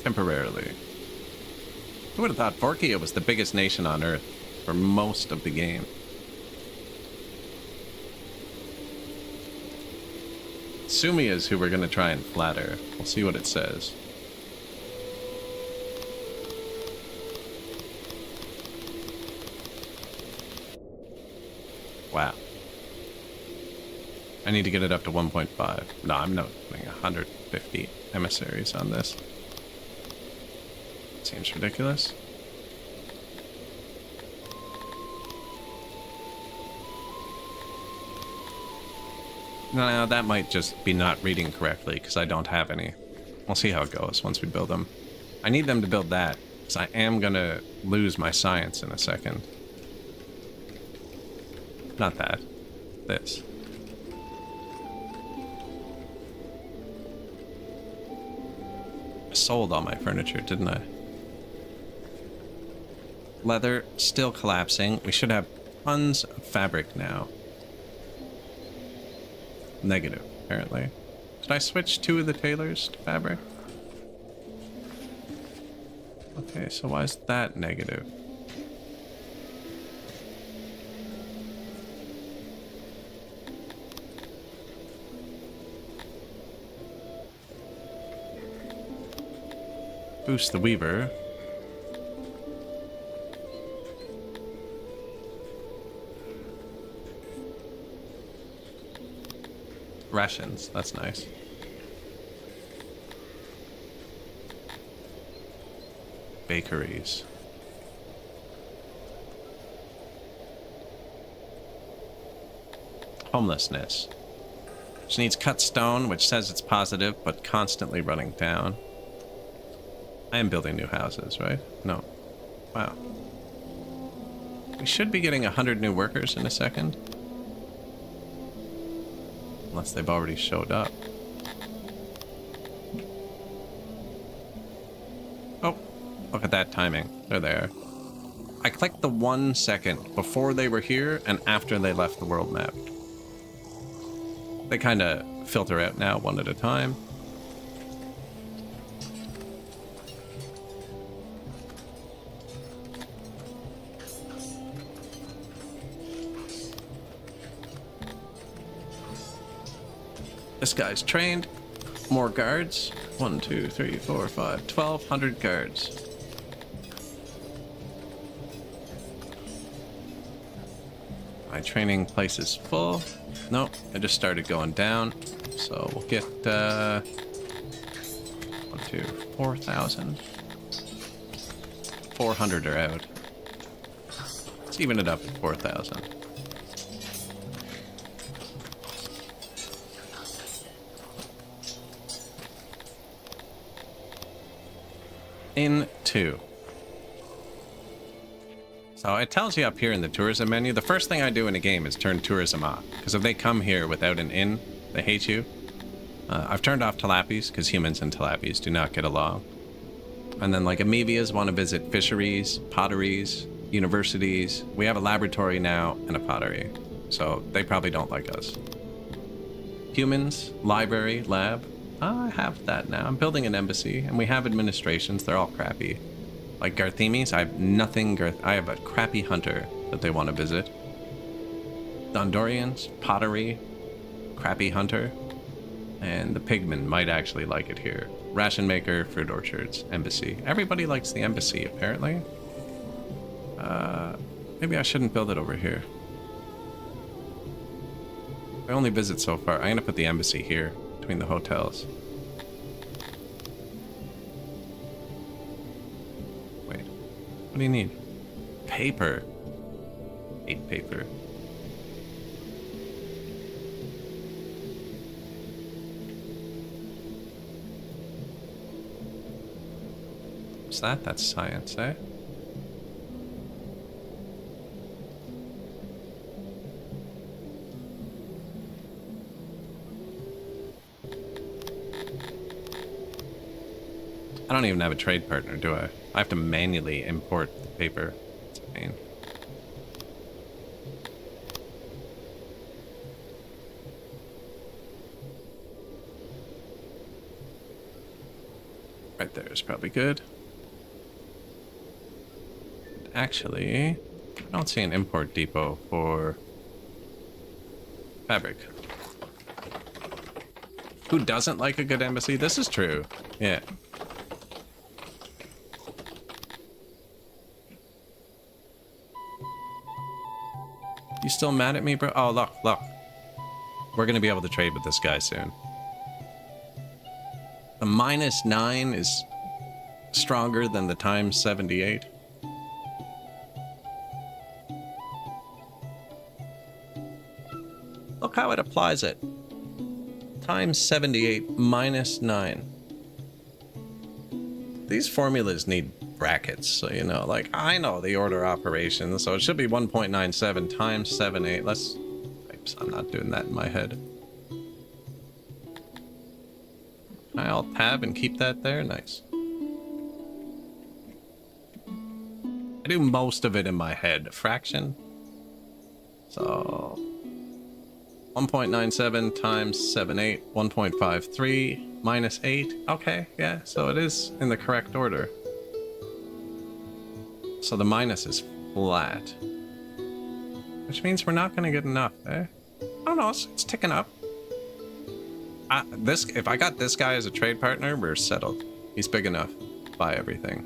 Temporarily. Who would have thought Forkia was the biggest nation on Earth for most of the game? Sumi is who we're going to try and flatter. We'll see what it says. Wow. I need to get it up to 1.5. No, I'm not putting 150 emissaries on this. Seems ridiculous. No, that might just be not reading correctly because I don't have any. We'll see how it goes once we build them. I need them to build that because I am going to lose my science in a second. Not that. This. I sold all my furniture, didn't I? Leather still collapsing. We should have tons of fabric now. Negative, apparently. Did I switch 2 of the tailors to fabric? Okay, so why is that negative? Boost the weaver. Rations, that's nice. Bakeries. Homelessness. Which needs cut stone, which says it's positive, but constantly running down. I am building new houses, right? No. Wow. We should be getting 100 new workers in a second. Unless they've already showed up. Oh, look at that timing. They're there. I clicked the 1 second before they were here and after they left the world map. They kind of filter out now one at a time. This guy's trained. More guards. 1, 2, 3, 4, 5, 1,200 guards. My training place is full. Nope, I just started going down. So we'll get 1, 2, 4,000. 400 are out. Let's even it up at 4,000. In 2. So it tells you up here in the tourism menu, the first thing I do in a game is turn tourism off. Because if they come here without an inn, they hate you. I've turned off tilapis because humans and tilapis do not get along. And then like amoebias want to visit fisheries, potteries, universities. We have a laboratory now and a pottery. So they probably don't like us. Humans, library, lab. I have that now. I'm building an embassy, and we have administrations. They're all crappy. Like Garthemis, I have nothing. I have a crappy hunter that they want to visit. Dondorians, pottery, crappy hunter, and the pigmen might actually like it here. Ration maker, fruit orchards, embassy. Everybody likes the embassy, apparently. Maybe I shouldn't build it over here. I only visit so far. I'm gonna put the embassy here. Between the hotels. Wait, what do you need? Paper. Hate paper. What's that? That's science, eh? I don't even have a trade partner, do I? I have to manually import the paper. It's a pain. Right there is probably good. Actually, I don't see an import depot for fabric. Who doesn't like a good embassy? This is true. Yeah. You still mad at me, bro? Oh, look, look. We're gonna be able to trade with this guy soon. The -9 is stronger than the times 78. Look how it applies it. Times 78 -9. These formulas need brackets, so you know, like, I know the order operation, so it should be 1.97 times 78. Let's... Oops, I'm not doing that in my head. I'll tab and keep that there. Nice. I do most of it in my head. Fraction. So... 1.97 times 78, 1.53 minus 8. Okay, yeah, so it is in the correct order. So the minus is flat. Which means we're not going to get enough, eh? I don't know, it's ticking up. If I got this guy as a trade partner, we're settled. He's big enough to buy everything.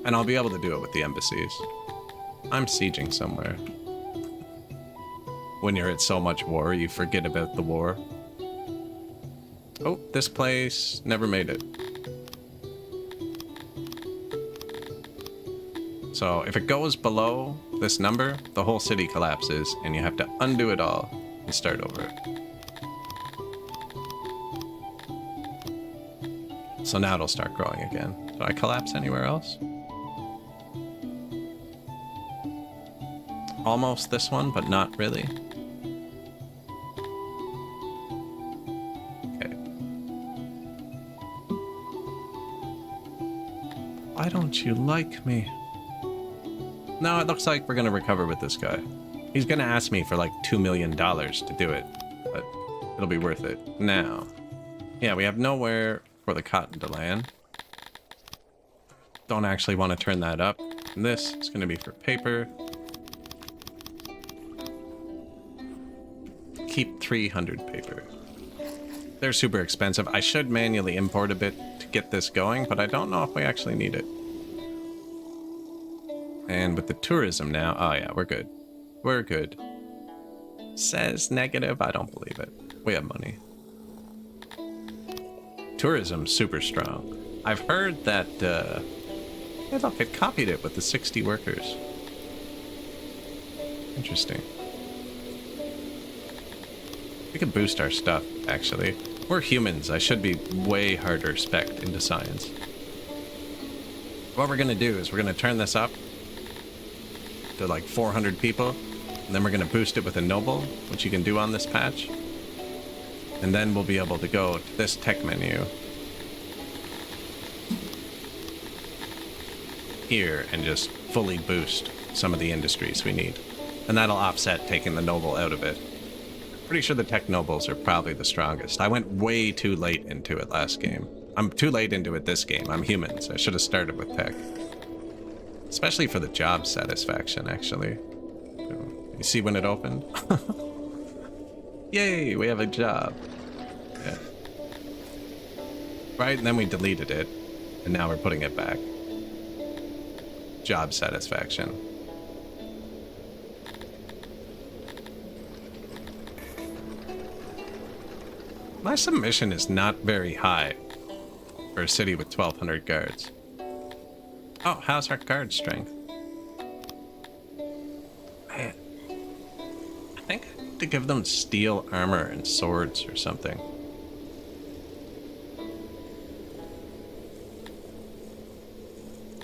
And I'll be able to do it with the embassies. I'm sieging somewhere. When you're at so much war, you forget about the war. Oh, this place never made it. So if it goes below this number, the whole city collapses, and you have to undo it all and start over. So now it'll start growing again. Did I collapse anywhere else? Almost this one, but not really. Okay. Why don't you like me? No, it looks like we're gonna recover with this guy. He's gonna ask me for like $2 million to do it, but It'll be worth it. Now, yeah, we have nowhere for the cotton to land. Don't actually want to turn that up. And this is going to be for paper. Keep 300 paper. They're super expensive. I should manually import a bit to get this going, but I don't know if we actually need it. And with the tourism now, oh yeah, we're good. We're good. Says negative, I don't believe it. We have money. Tourism, super strong. I've heard that, hey look, it copied it with the 60 workers. Interesting. We could boost our stuff, actually. We're humans. I should be way harder spec'd into science. What we're gonna do is we're gonna turn this up to like 400 people, and then we're gonna boost it with a noble, which you can do on this patch. And then we'll be able to go to this tech menu here and just fully boost some of the industries we need. And that'll offset taking the noble out of it. Pretty sure the tech nobles are probably the strongest. I went way too late into it last game. I'm too late into it this game. I'm human, so I should have started with tech. Especially for the job satisfaction, actually. You see when it opened? Yay, we have a job. Yeah. Right, and then we deleted it, and now we're putting it back. Job satisfaction. My submission is not very high for a city with 1,200 guards. Oh, how's our guard strength? Man. I think I have to give them steel armor and swords or something.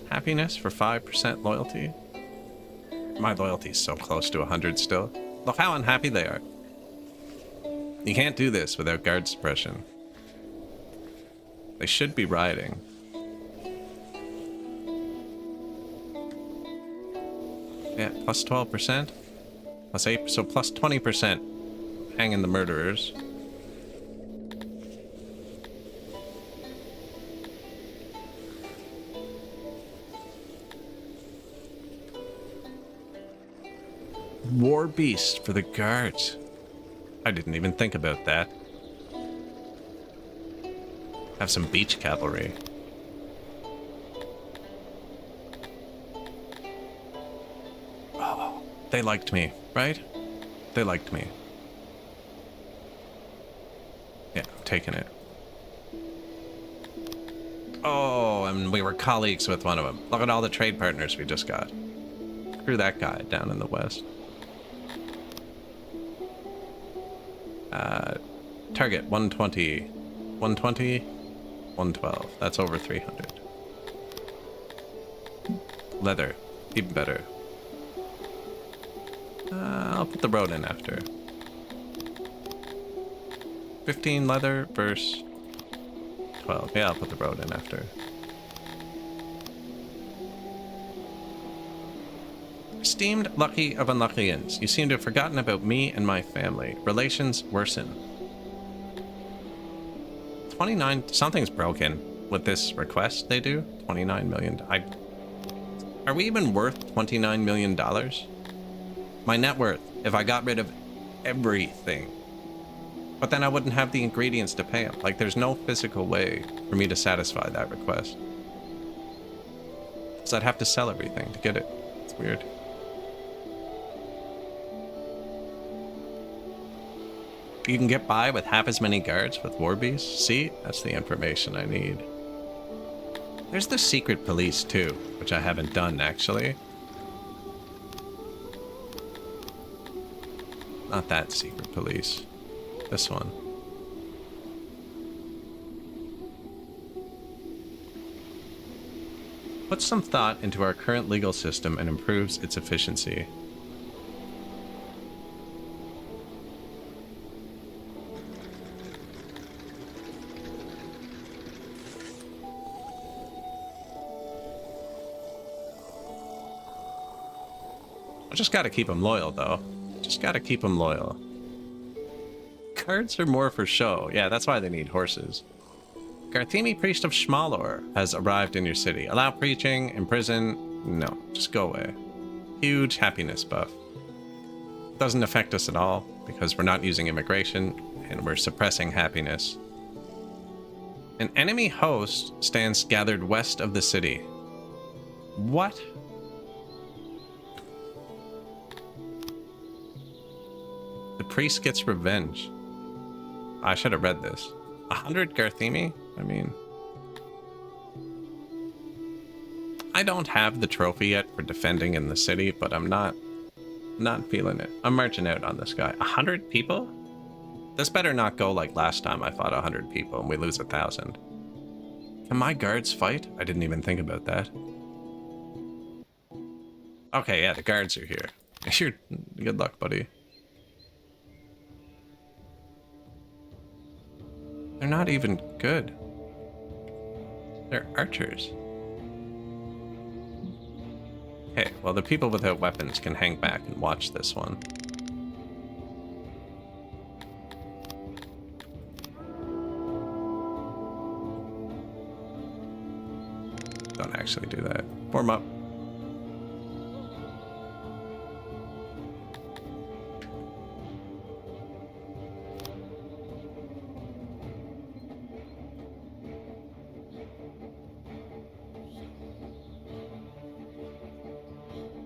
Happiness for 5% loyalty? My loyalty is so close to 100 still. Look how unhappy they are. You can't do this without guard suppression. They should be rioting. Yeah, plus 12%. Plus 8, so plus 20%. Hanging the murderers. War beast for the guards. I didn't even think about that. Have some beach cavalry. Oh, they liked me, right? They liked me. Yeah, I'm taking it. Oh, and we were colleagues with one of them. Look at all the trade partners we just got. Screw that guy down in the west. Target 120, 120, 112. That's over 300. Leather, even better. I'll put the road in after. 15 leather versus 12. Yeah, I'll put the road in after. Esteemed lucky of unluckians, you seem to have forgotten about me and my family. Relations worsen. 29, something's broken with this request they do. 29 million. Are we even worth $29 million? My net worth, if I got rid of everything. But then I wouldn't have the ingredients to pay them. Like, there's no physical way for me to satisfy that request. So I'd have to sell everything to get it. It's weird. You can get by with half as many guards with war beasts. See? That's the information I need. There's the secret police too, which I haven't done actually. Not that secret police. This one. Put some thought into our current legal system and improves its efficiency. I just gotta keep them loyal, though. Just gotta keep them loyal. Guards are more for show. Yeah, that's why they need horses. Garthimi, priest of Schmalor, has arrived in your city. Allow preaching, imprison. No, just go away. Huge happiness buff. Doesn't affect us at all because we're not using immigration and we're suppressing happiness. An enemy host stands gathered west of the city. What? The priest gets revenge. I should have read this. 100 Garthimi? I mean, I don't have the trophy yet for defending in the city, but I'm not feeling it. I'm marching out on this guy. 100 people? This better not go like last time I fought 100 people and we lose 1,000. Can my guards fight? I didn't even think about that. Okay, yeah, the guards are here. Good luck, buddy. They're not even good. They're archers. Okay, well, the people without weapons can hang back and watch this one. Don't actually do that. Form up.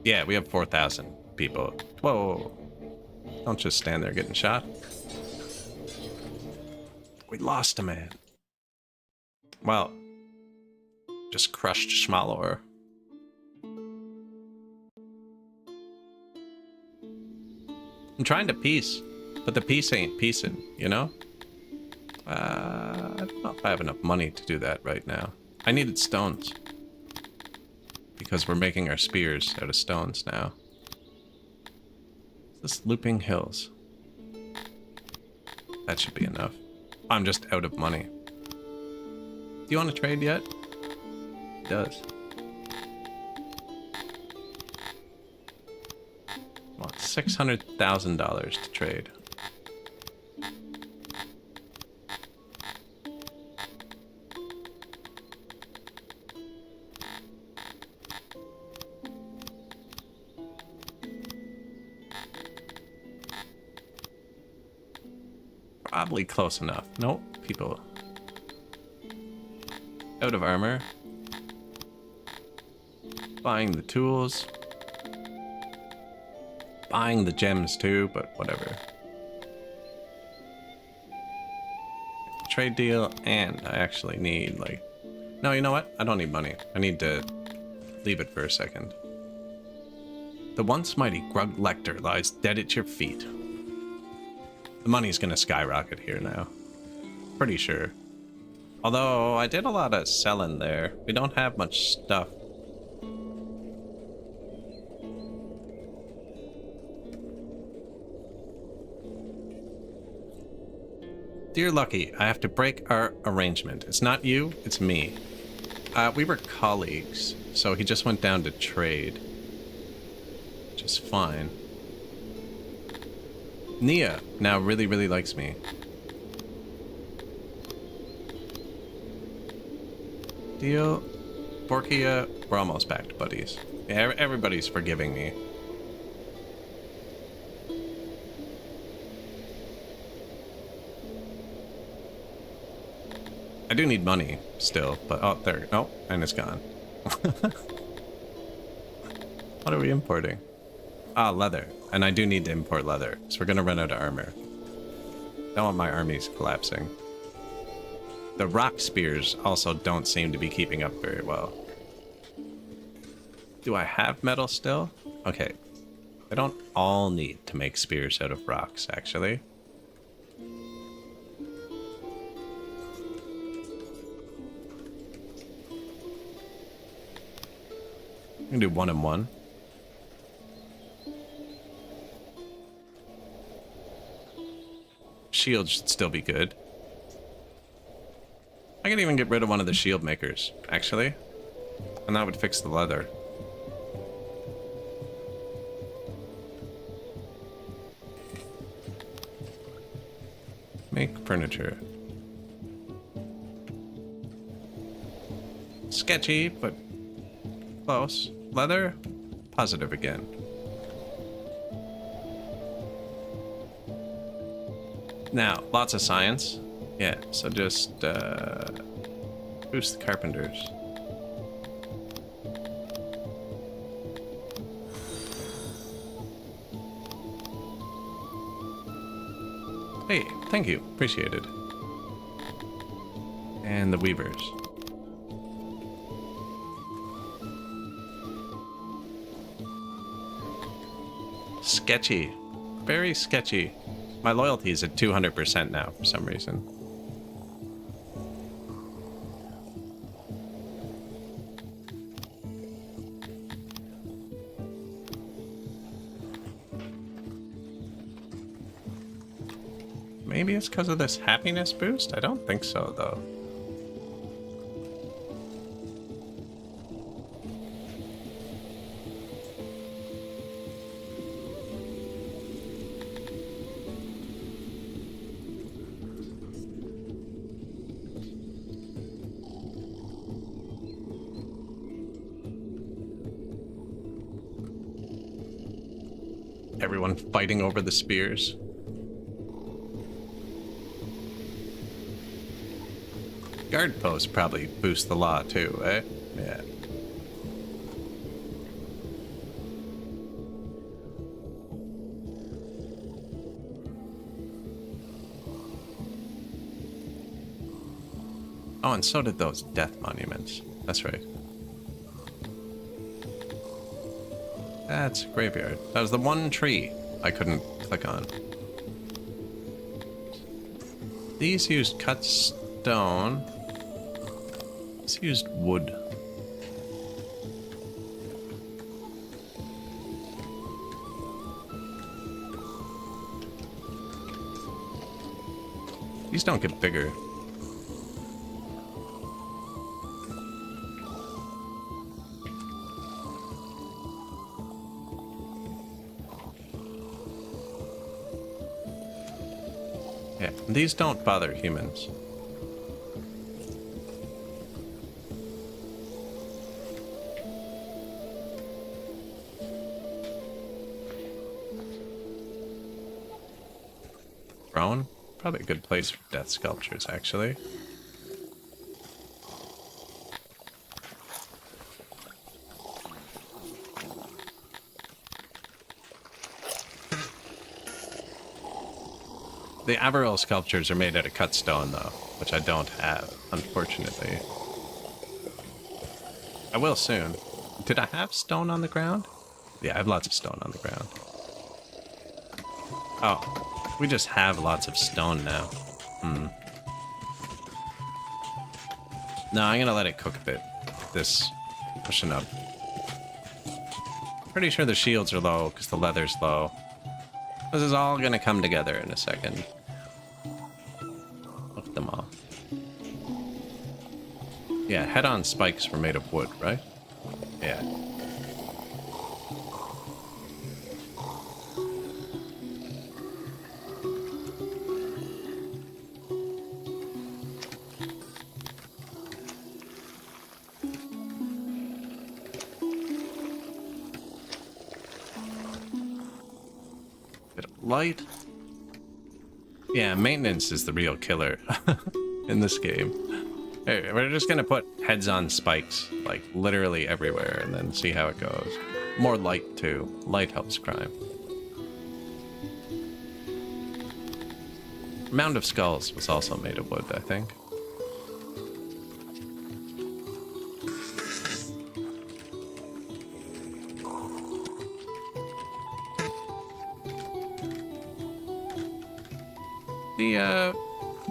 Yeah, we have 4,000 people. Whoa. Don't just stand there getting shot. We lost a man. Well, just crushed Schmalor. I'm trying to peace, but the peace ain't peacing, you know? I don't know if I have enough money to do that right now. I needed stones. Because we're making our spears out of stones now. This looping hills. That should be enough. I'm just out of money. Do you want to trade yet? It does. Well, $600,000 to trade. Probably close enough. Nope, people. Out of armor. Buying the tools. Buying the gems too, but whatever. Trade deal, and I actually need, like... No, you know what? I don't need money. I need to leave it for a second. The once mighty Grug Lecter lies dead at your feet. The money's gonna skyrocket here now. Pretty sure. Although, I did a lot of selling there. We don't have much stuff. Dear Lucky, I have to break our arrangement. It's not you, it's me. We were colleagues, so he just went down to trade. Which is fine. Nia now really, really likes me. Deal. Borkia, we're almost back to buddies. Yeah, everybody's forgiving me. I do need money still, but oh, there. Oh, and it's gone. What are we importing? Ah, leather. And I do need to import leather, so we're gonna run out of armor. Don't want my armies collapsing. The rock spears also don't seem to be keeping up very well. Do I have metal still? Okay. I don't all need to make spears out of rocks, actually. We can do 1 and 1. Shield should still be good. I can even get rid of one of the shield makers, actually. And that would fix the leather. Make furniture. Sketchy, but close. Leather? Positive again. Now, lots of science. Yeah, so just boost the carpenters. Hey, thank you. Appreciate it. And the weavers. Sketchy. Very sketchy. My loyalty is at 200% now for some reason. Maybe it's because of this happiness boost? I don't think so, though. Everyone fighting over the spears. Guard posts probably boost the law too, eh? Yeah. Oh, and so did those death monuments. That's right. That's a graveyard. That was the one tree I couldn't click on. These used cut stone. These used wood. These don't get bigger. Yeah, these don't bother humans. Throne? Probably a good place for death sculptures, actually. The Averill sculptures are made out of cut stone, though, which I don't have, unfortunately. I will soon. Did I have stone on the ground? Yeah, I have lots of stone on the ground. Oh, we just have lots of stone now. No, I'm gonna let it cook a bit. This pushing up. Pretty sure the shields are low because the leather's low. This is all gonna come together in a second. Look at them all. Yeah, head-on spikes were made of wood, right? Yeah. Bit of light. Yeah, maintenance is the real killer in this game. Hey, we're just gonna put heads on spikes, like literally everywhere, and then see how it goes. More light too. Light helps crime. Mound of Skulls was also made of wood, I think. The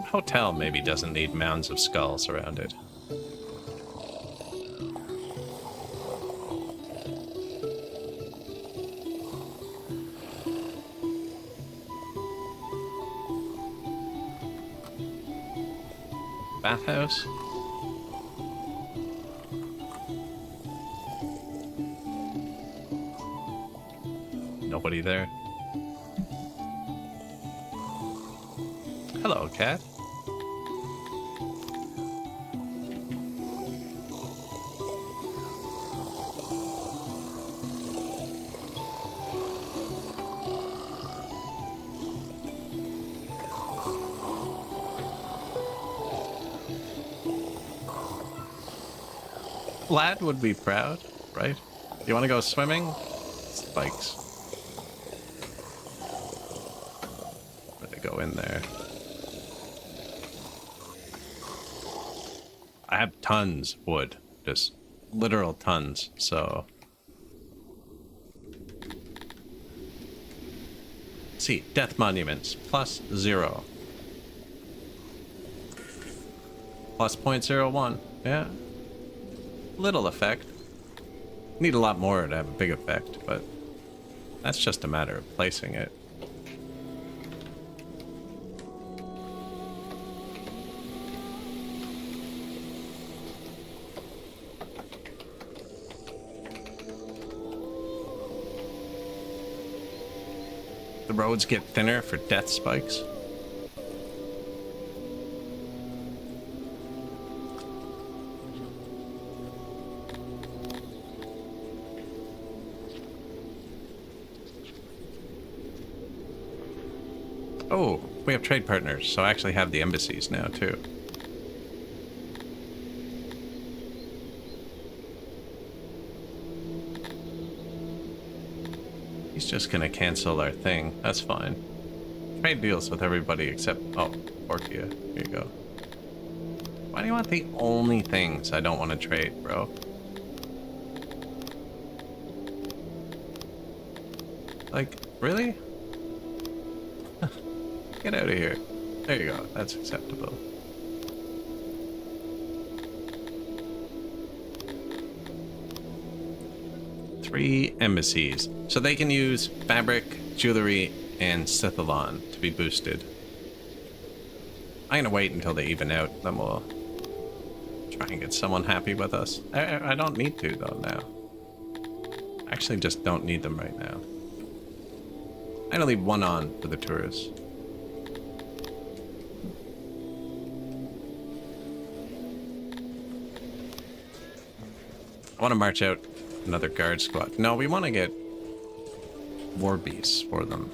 hotel maybe doesn't need mounds of skulls around it. Bathhouse? Nobody there. Hello, cat. Lad would be proud, right? You want to go swimming? Spikes. Better go in there. I have tons of wood. Just literal tons, so... Let's see, death monuments, +0. Plus 0.01, yeah. Little effect. Need a lot more to have a big effect, but that's just a matter of placing it. The roads get thinner for death spikes. Oh, we have trade partners, so I actually have the embassies now, too. He's just gonna cancel our thing. That's fine. Trade deals with everybody except... Oh, Orkia. Here you go. Why do you want the only things I don't want to trade, bro? Like, really? Get out of here. There you go. That's acceptable. Three embassies. So they can use fabric, jewelry, and Sithalon to be boosted. I'm gonna wait until they even out, then we'll try and get someone happy with us. I don't need to, though, now. I actually just don't need them right now. I'm gonna leave one on for the tourists. I want to march out another guard squad. No, we want to get war beasts for them.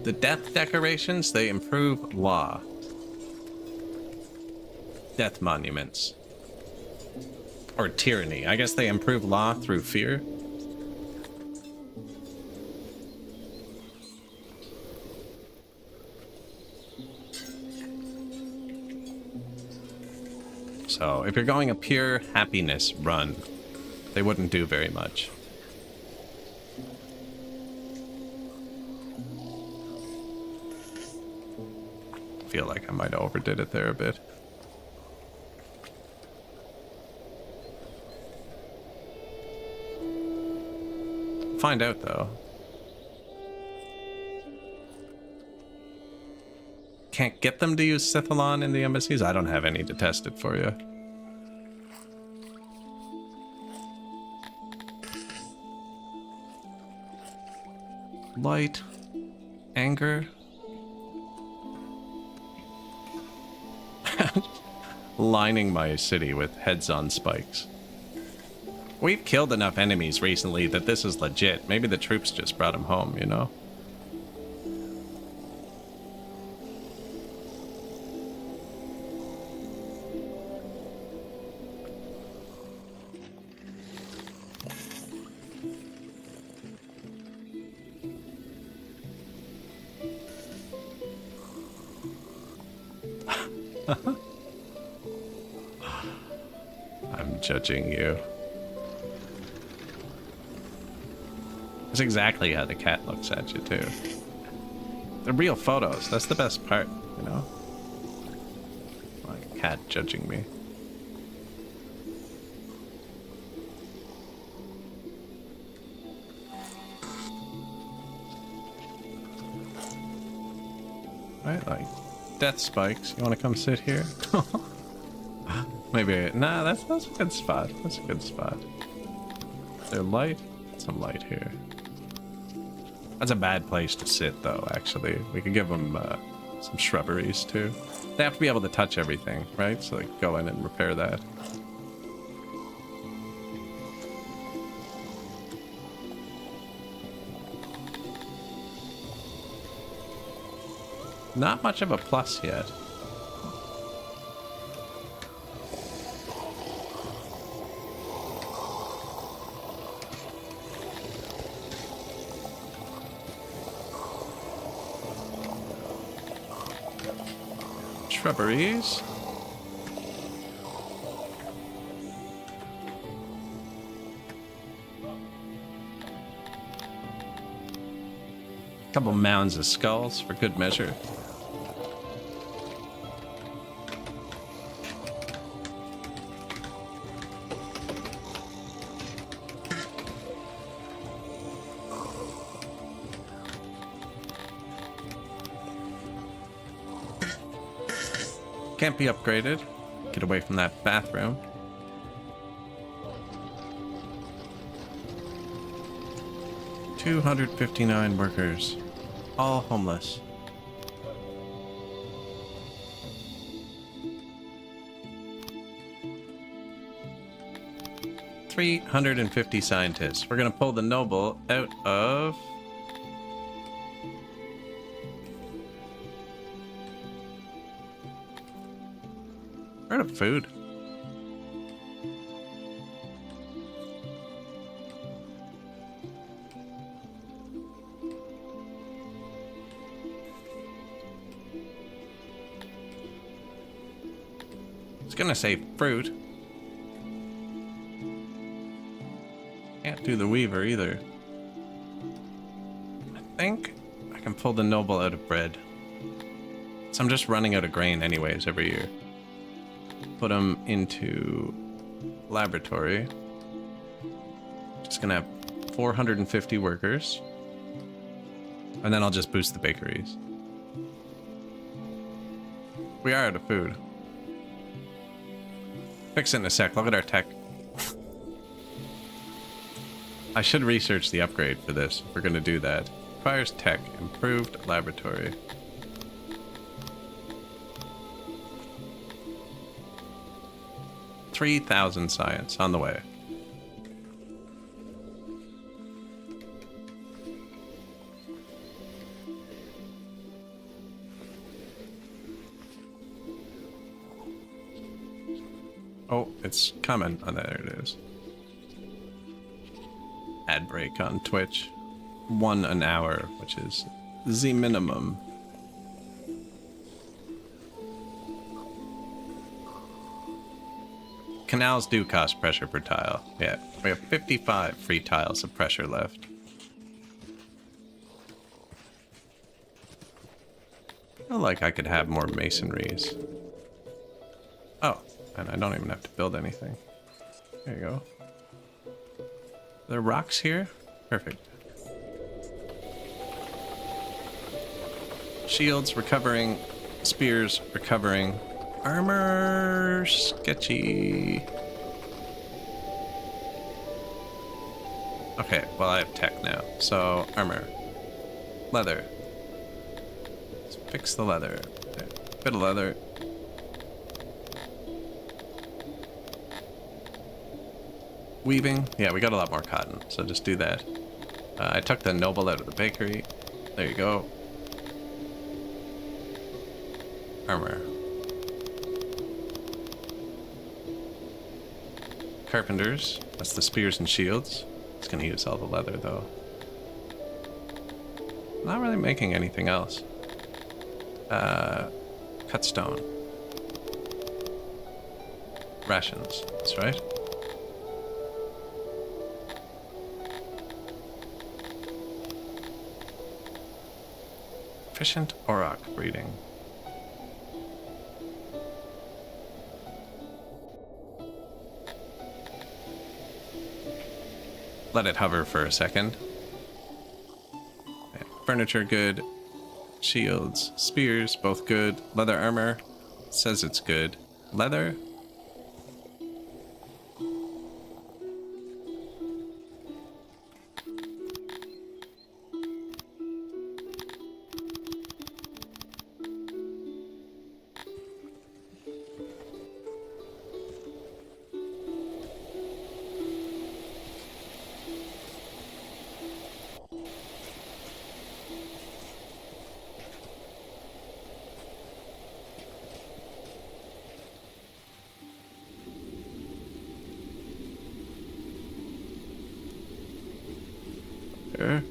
The death decorations, they improve law. Death monuments. Or tyranny. I guess they improve law through fear. So, if you're going a pure happiness run, they wouldn't do very much. I feel like I might have overdid it there a bit. Find out, though. Can't get them to use Sithalon in the embassies? I don't have any to test it for you. Light. Anger. Lining my city with heads on spikes. We've killed enough enemies recently that this is legit. Maybe the troops just brought them home, you know? I'm judging you. That's exactly how the cat looks at you, too. They're real photos. That's the best part, you know? Like a cat judging me. Right, like death spikes. You want to come sit here? Maybe. Nah, that's a good spot. That's a good spot. Is there light? Some light here. That's a bad place to sit, though, actually. We could give them some shrubberies, too. They have to be able to touch everything, right? So, like, go in and repair that. Not much of a plus yet. Shrubberies. Couple mounds of skulls for good measure. Can't be upgraded. Get away from that bathroom. $259 workers. All homeless. $350 scientists. We're gonna pull the noble out of... We're out of food. I was gonna say fruit. Can't do the weaver either. I think I can pull the noble out of bread. So I'm just running out of grain anyways every year. Put them into laboratory. Just gonna have 450 workers. And then I'll just boost the bakeries. We are out of food. Fix it in a sec. Look at our tech. I should research the upgrade for this if we're gonna do that. Requires tech. Improved laboratory. $3,000 science on the way. Oh, it's coming. Oh, there it is. Ad break on Twitch. 1 an hour, which is the minimum. Canals do cost pressure per tile. Yeah, we have 55 free tiles of pressure left. I feel like I could have more masonries. Oh, and I don't even have to build anything. There you go. Are there rocks here? Perfect. Shields recovering. Spears recovering. Armor sketchy. Okay, well I have tech now. So armor. Leather. Let's fix the leather. There. Bit of leather. Weaving. Yeah, we got a lot more cotton, so just do that. I took the noble out of the bakery. There you go. Armor. Carpenters. That's the spears and shields. It's gonna use all the leather though. Not really making anything else. Cut stone. Rations. That's right. Efficient auroch breeding. Let it hover for a second. Okay. Furniture good. Shields, spears, both good. Leather armor says it's good. Leather. moisture.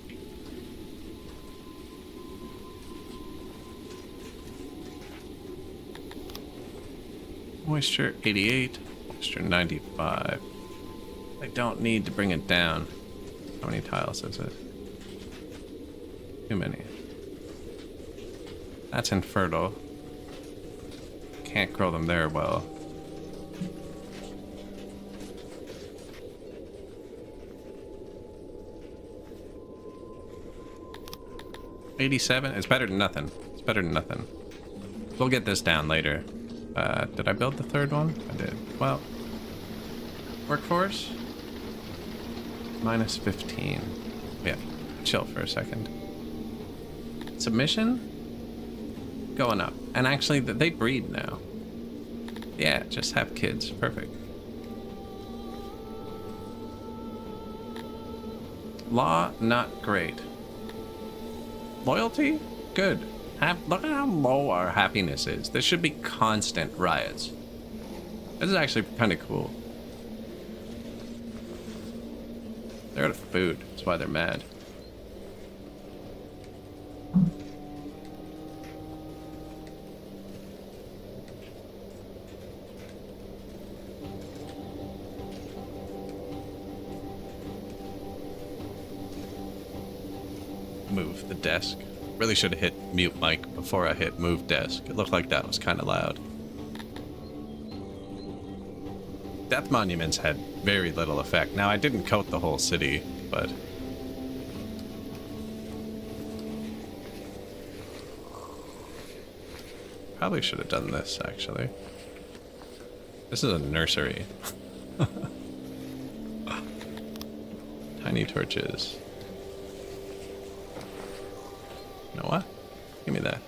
Moisture 88, moisture 95. I don't need to bring it down. How many tiles is it? Too many. That's infertile. Can't grow them there well. $87? It's better than nothing. It's better than nothing. We'll get this down later. Did I build the third one? I did. Well, workforce? Minus 15. Yeah, chill for a second. Submission? Going up. And actually, they breed now. Yeah, just have kids. Perfect. Law, not great. Loyalty? Good. Look at how low our happiness is. There should be constant riots. This is actually kind of cool. They're out of food. That's why they're mad. Move the desk. Really should have hit mute mic before I hit move desk. It looked like that was kind of loud. Death monuments had very little effect. Now, I didn't coat the whole city, but... Probably should have done this, actually. This is a nursery. Tiny torches. You know what? Give me that.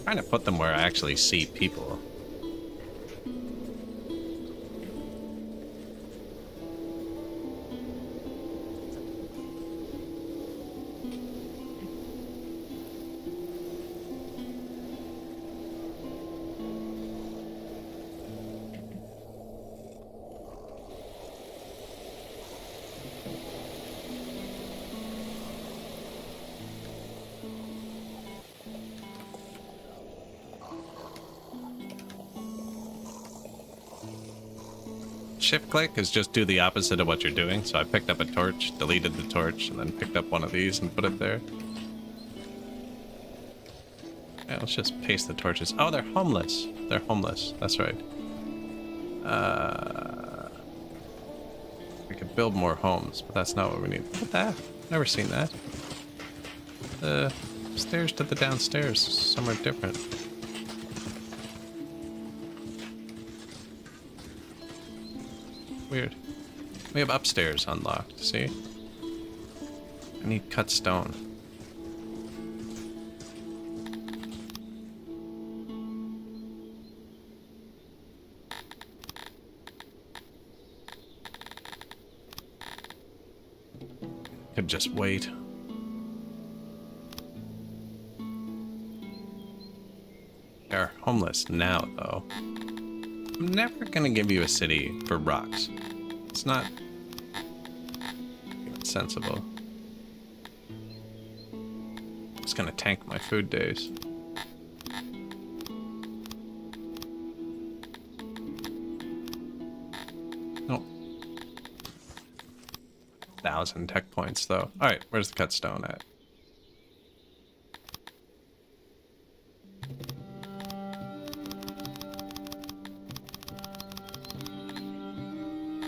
Trying to put them where I actually see people. Shift click is just do the opposite of what you're doing. So I picked up a torch, deleted the torch, and then picked up one of these and put it there. Yeah, let's just paste the torches. Oh, they're homeless. They're homeless. That's right. We could build more homes, but that's not what we need. What the heck? Never seen that. The stairs to the downstairs. Somewhere different. Weird. We have upstairs unlocked, see? I need cut stone. Could just wait. They're homeless now, though. I'm never gonna give you a city for rocks. It's not even sensible. It's gonna tank my food days. Nope. 1,000 tech points, though. Alright, where's the cut stone at?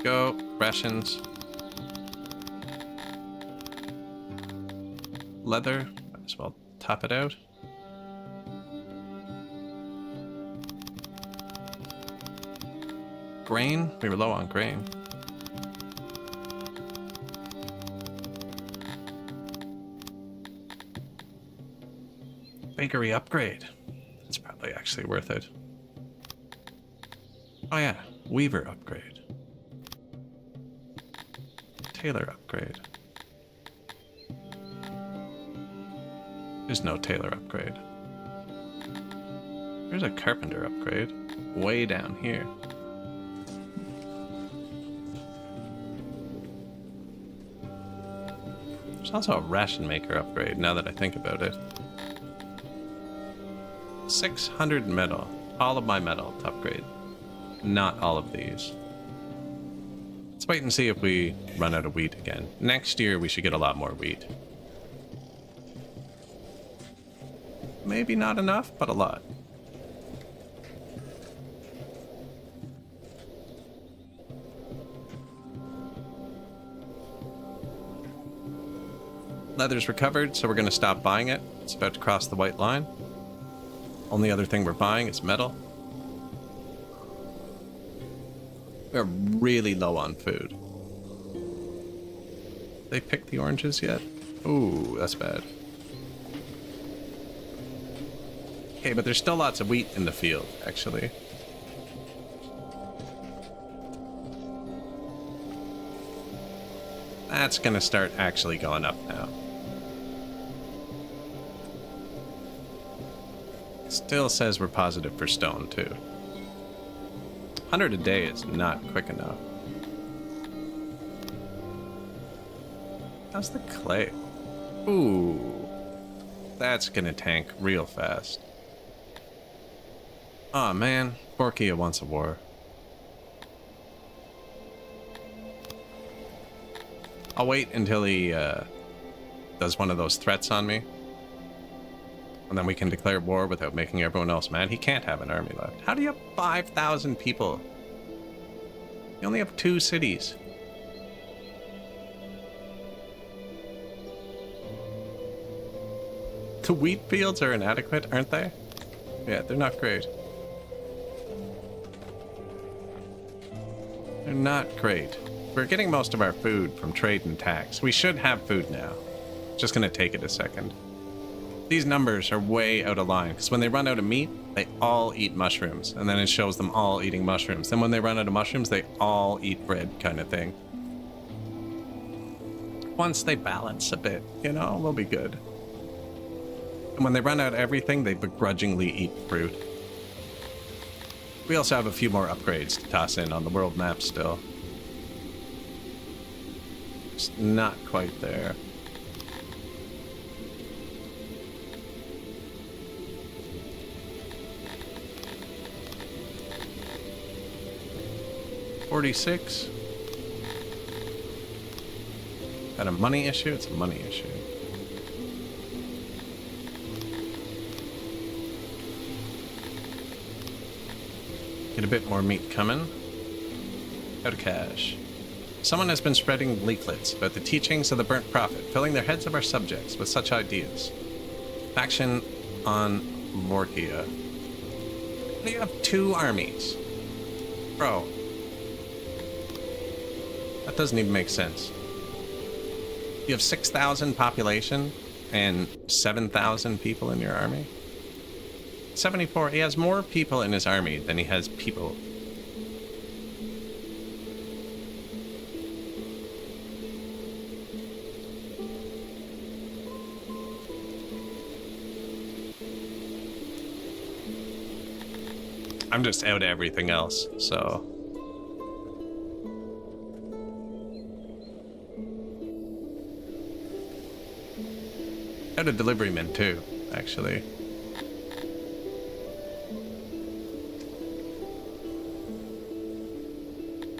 Go, rations. Leather, might as well top it out. Grain, we were low on grain. Bakery upgrade. That's probably actually worth it. Oh yeah, Weaver upgrade. Tailor upgrade. There's no tailor upgrade. There's a carpenter upgrade. Way down here. There's also a ration maker upgrade, now that I think about it. 600 metal. All of my metal to upgrade. Not all of these. Let's wait and see if we run out of wheat again. Next year, we should get a lot more wheat. Maybe not enough, but a lot. Leather's recovered, so we're going to stop buying it. It's about to cross the white line. Only other thing we're buying is metal. We're really low on food. They picked the oranges yet? Ooh, that's bad. Okay, but there's still lots of wheat in the field, actually. That's gonna start actually going up now. Still says we're positive for stone, too. 100 a day is not quick enough. How's the clay? Ooh. That's gonna tank real fast. Aw, man. Borkia wants a war. I'll wait until he does one of those threats on me. And then we can declare war without making everyone else mad. He can't have an army left. How do you have 5,000 people? You only have 2 cities. The wheat fields are inadequate, aren't they? Yeah, they're not great. They're not great. We're getting most of our food from trade and tax. We should have food now. Just gonna take it a second. These numbers are way out of line, because when they run out of meat, they all eat mushrooms, and then it shows them all eating mushrooms. Then when they run out of mushrooms, they all eat bread, kind of thing. Once they balance a bit, you know, we'll be good. And when they run out of everything, they begrudgingly eat fruit. We also have a few more upgrades to toss in on the world map still. Just not quite there. $46. Got a money issue? It's a money issue. Get a bit more meat coming. Out of cash. Someone has been spreading leaflets about the teachings of the burnt prophet, filling their heads of our subjects with such ideas. Faction on Vorkia. You have 2 armies. Bro. That doesn't even make sense. You have 6,000 population and 7,000 people in your army? 74. He has more people in his army than he has people. I'm just out of everything else, so... Out of deliverymen too, actually.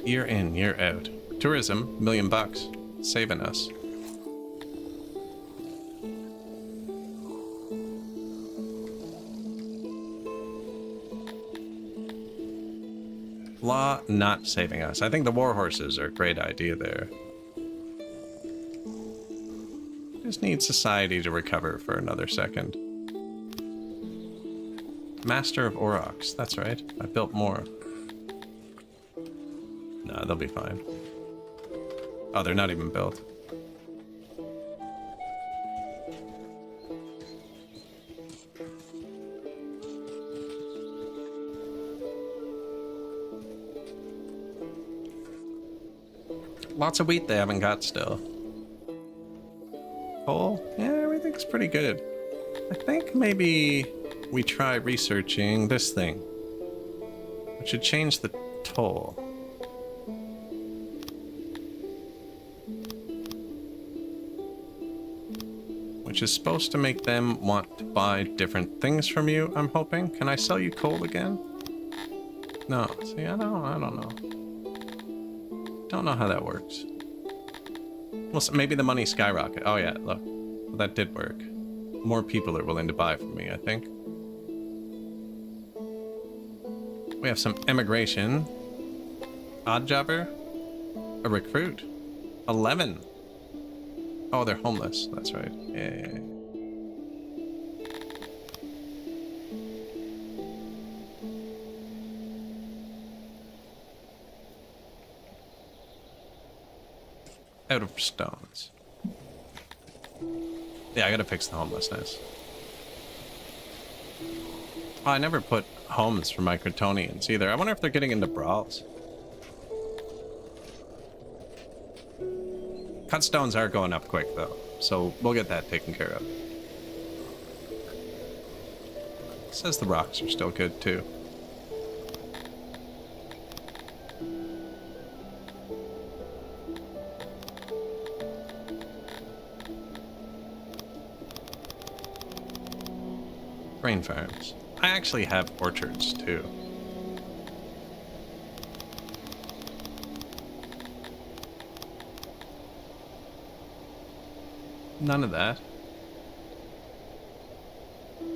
Year in, year out. Tourism, $1 million, saving us. Law not saving us. I think the war horses are a great idea there. Just need society to recover for another second. Master of Aurochs, that's right. I built more. No, they'll be fine. Oh, they're not even built. Lots of wheat they haven't got still. Coal? Yeah, everything's pretty good. I think maybe we try researching this thing, which should change the toll. Which is supposed to make them want to buy different things from you, I'm hoping. Can I sell you coal again? No. See, I don't know. Don't know how that works. Well, so maybe the money skyrocket. Oh yeah, look. Well, that did work. More people are willing to buy from me, I think. We have some immigration. Odd jobber. A recruit. 11. Oh, they're homeless. That's right. Yeah. Out of stones. Yeah, I gotta fix the homelessness. Oh, I never put homes for my Kryptonians either. I wonder if they're getting into brawls. Cut stones are going up quick, though, so we'll get that taken care of. Says the rocks are still good, too. Grain farms. I actually have orchards, too. None of that.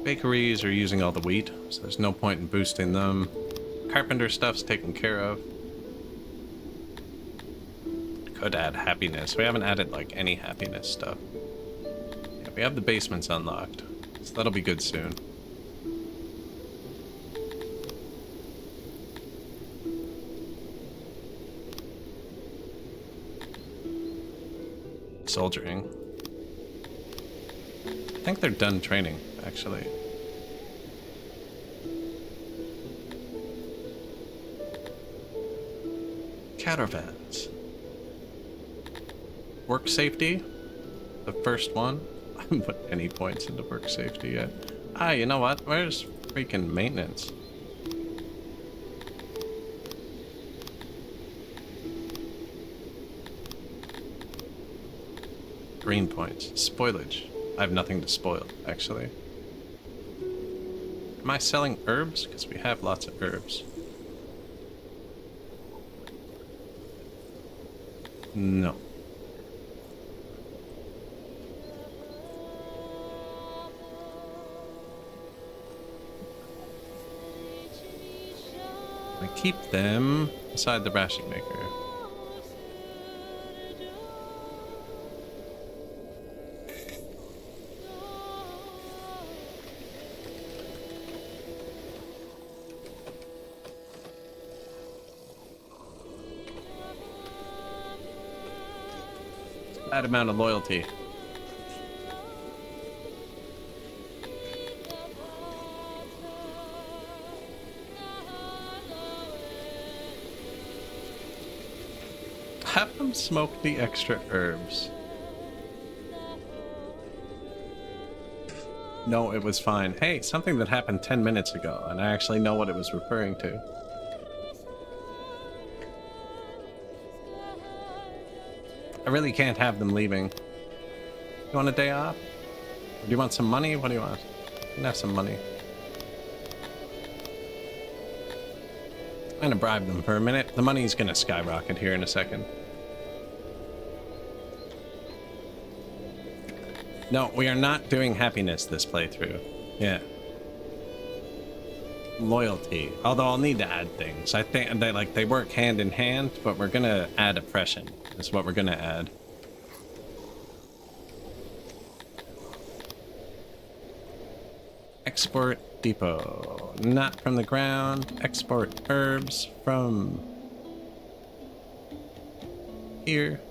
Bakeries are using all the wheat, so there's no point in boosting them. Carpenter stuff's taken care of. Could add happiness. We haven't added, like, any happiness stuff. Yeah, we have the basements unlocked, so that'll be good soon. Soldiering. I think they're done training, actually. Caravans. Work safety. The first one. I haven't put any points into work safety yet. Ah, you know what? Where's freaking maintenance? Green points. Spoilage. I have nothing to spoil, actually. Am I selling herbs? Because we have lots of herbs. No. I keep them beside the ration maker. That amount of loyalty. Have them smoke the extra herbs. No, it was fine. Hey, something that happened 10 minutes ago, and I actually know what it was referring to. I really can't have them leaving. You want a day off? Or do you want some money? What do you want? You can have some money. I'm gonna bribe them for a minute. The money's gonna skyrocket here in a second. No, we are not doing happiness this playthrough. Yeah. Loyalty. Although I'll need to add things. I think they work hand in hand, but we're gonna add oppression. Is what we're gonna add. Export depot. Not from the ground. Export herbs from here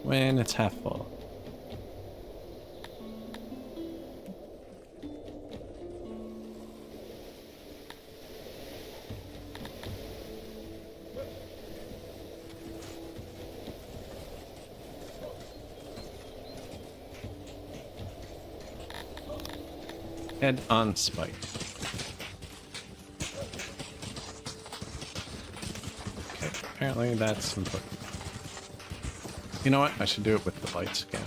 when it's half full. Head on spike. Okay, apparently that's important. You know what? I should do it with the lights again.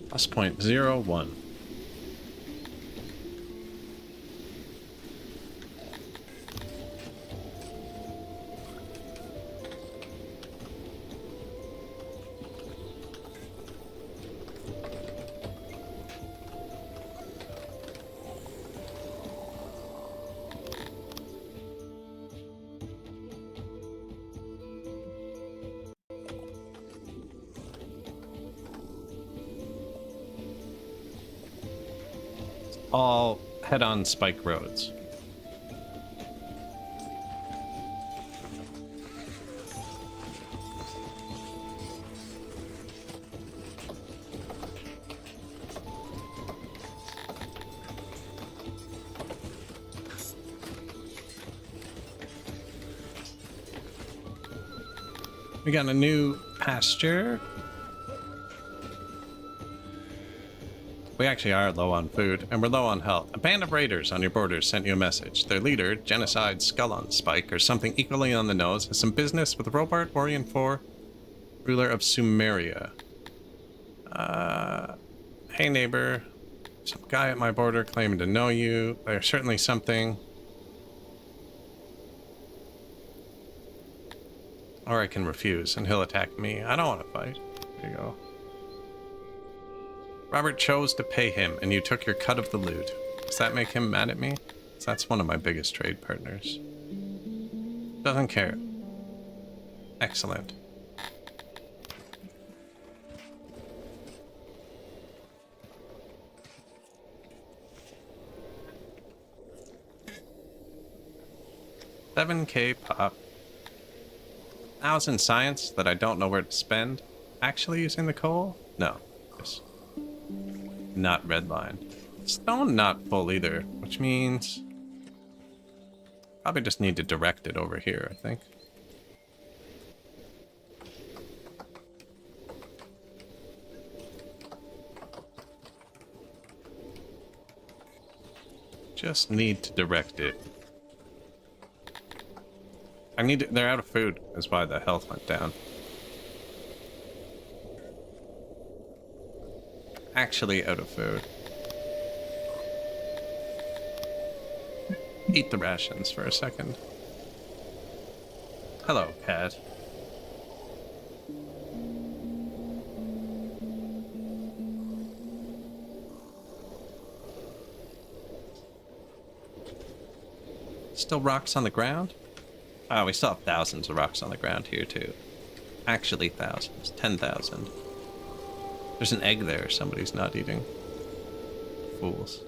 Plus 0.01. All head-on spike roads. We got a new pasture. We actually are low on food, and we're low on health. A band of raiders on your borders sent you a message. Their leader, Genocide Skull on Spike, or something equally on the nose, has some business with Robert Orion IV, ruler of Sumeria. Hey neighbor, some guy at my border claiming to know you. There's certainly something. Or I can refuse, and he'll attack me. I don't want to fight. There you go. Robert chose to pay him, and you took your cut of the loot. Does that make him mad at me? That's one of my biggest trade partners. Doesn't care. Excellent. $7K pop. 1,000 science that I don't know where to spend. Actually using the coal? No. Just not redlined. Stone not full either, which means probably just need to direct it over here, I think. Just need to direct it. I need to, they're out of food, is why the health went down. Actually out of food. Eat the rations for a second. Hello, cat. Still rocks on the ground? Oh, we still have thousands of rocks on the ground here, too. Actually thousands. 10,000. There's an egg there somebody's not eating. Fools.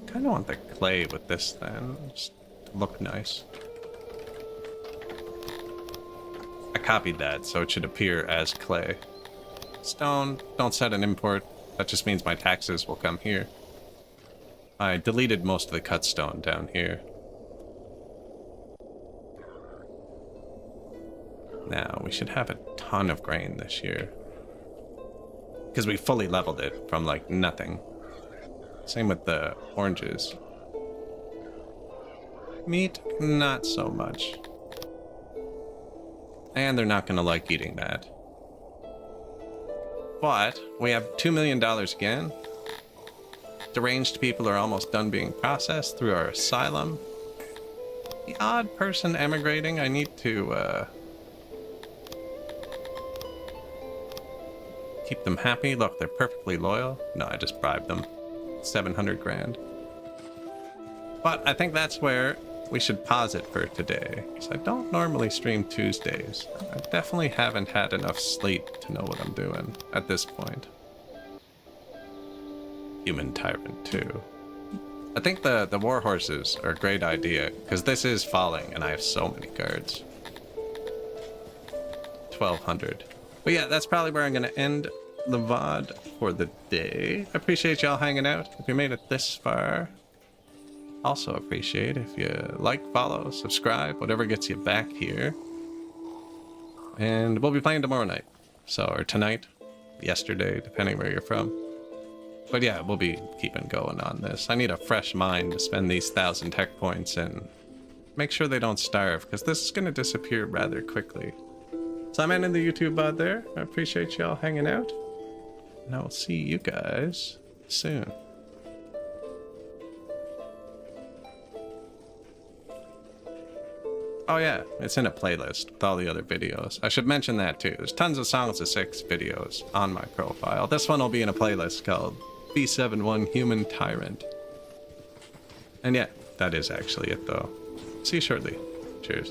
Kind of want the clay with this then. Just to look nice. I copied that, so it should appear as clay. Stone, don't set an import. That just means my taxes will come here. I deleted most of the cut stone down here. Now, we should have a ton of grain this year. Because we fully leveled it from, like, nothing. Same with the oranges. Meat, not so much. And they're not gonna like eating that. But, we have $2 million again. Deranged people are almost done being processed through our asylum. The odd person emigrating, I need to, keep them happy. Look, they're perfectly loyal. No, I just bribed them. 700 grand. But I think that's where we should pause it for today. Because I don't normally stream Tuesdays. I definitely haven't had enough sleep to know what I'm doing at this point. Human Tyrant too. I think the war horses are a great idea. Because this is falling and I have so many guards. 1200. But yeah, that's probably where I'm going to end the VOD for the day. I appreciate y'all hanging out. If you made it this far, also appreciate if you like, follow, subscribe, whatever gets you back here. And we'll be playing tomorrow night. So, or tonight, yesterday, depending where you're from. But yeah, we'll be keeping going on this. I need a fresh mind to spend these 1,000 tech points and make sure they don't starve, because this is going to disappear rather quickly. So I'm ending the YouTube VOD there. I appreciate y'all hanging out. And I will see you guys soon. Oh yeah, it's in a playlist with all the other videos. I should mention that too. There's tons of Songs of Six videos on my profile. This one will be in a playlist called B71 Human Tyrant. And yeah, that is actually it though. See you shortly. Cheers.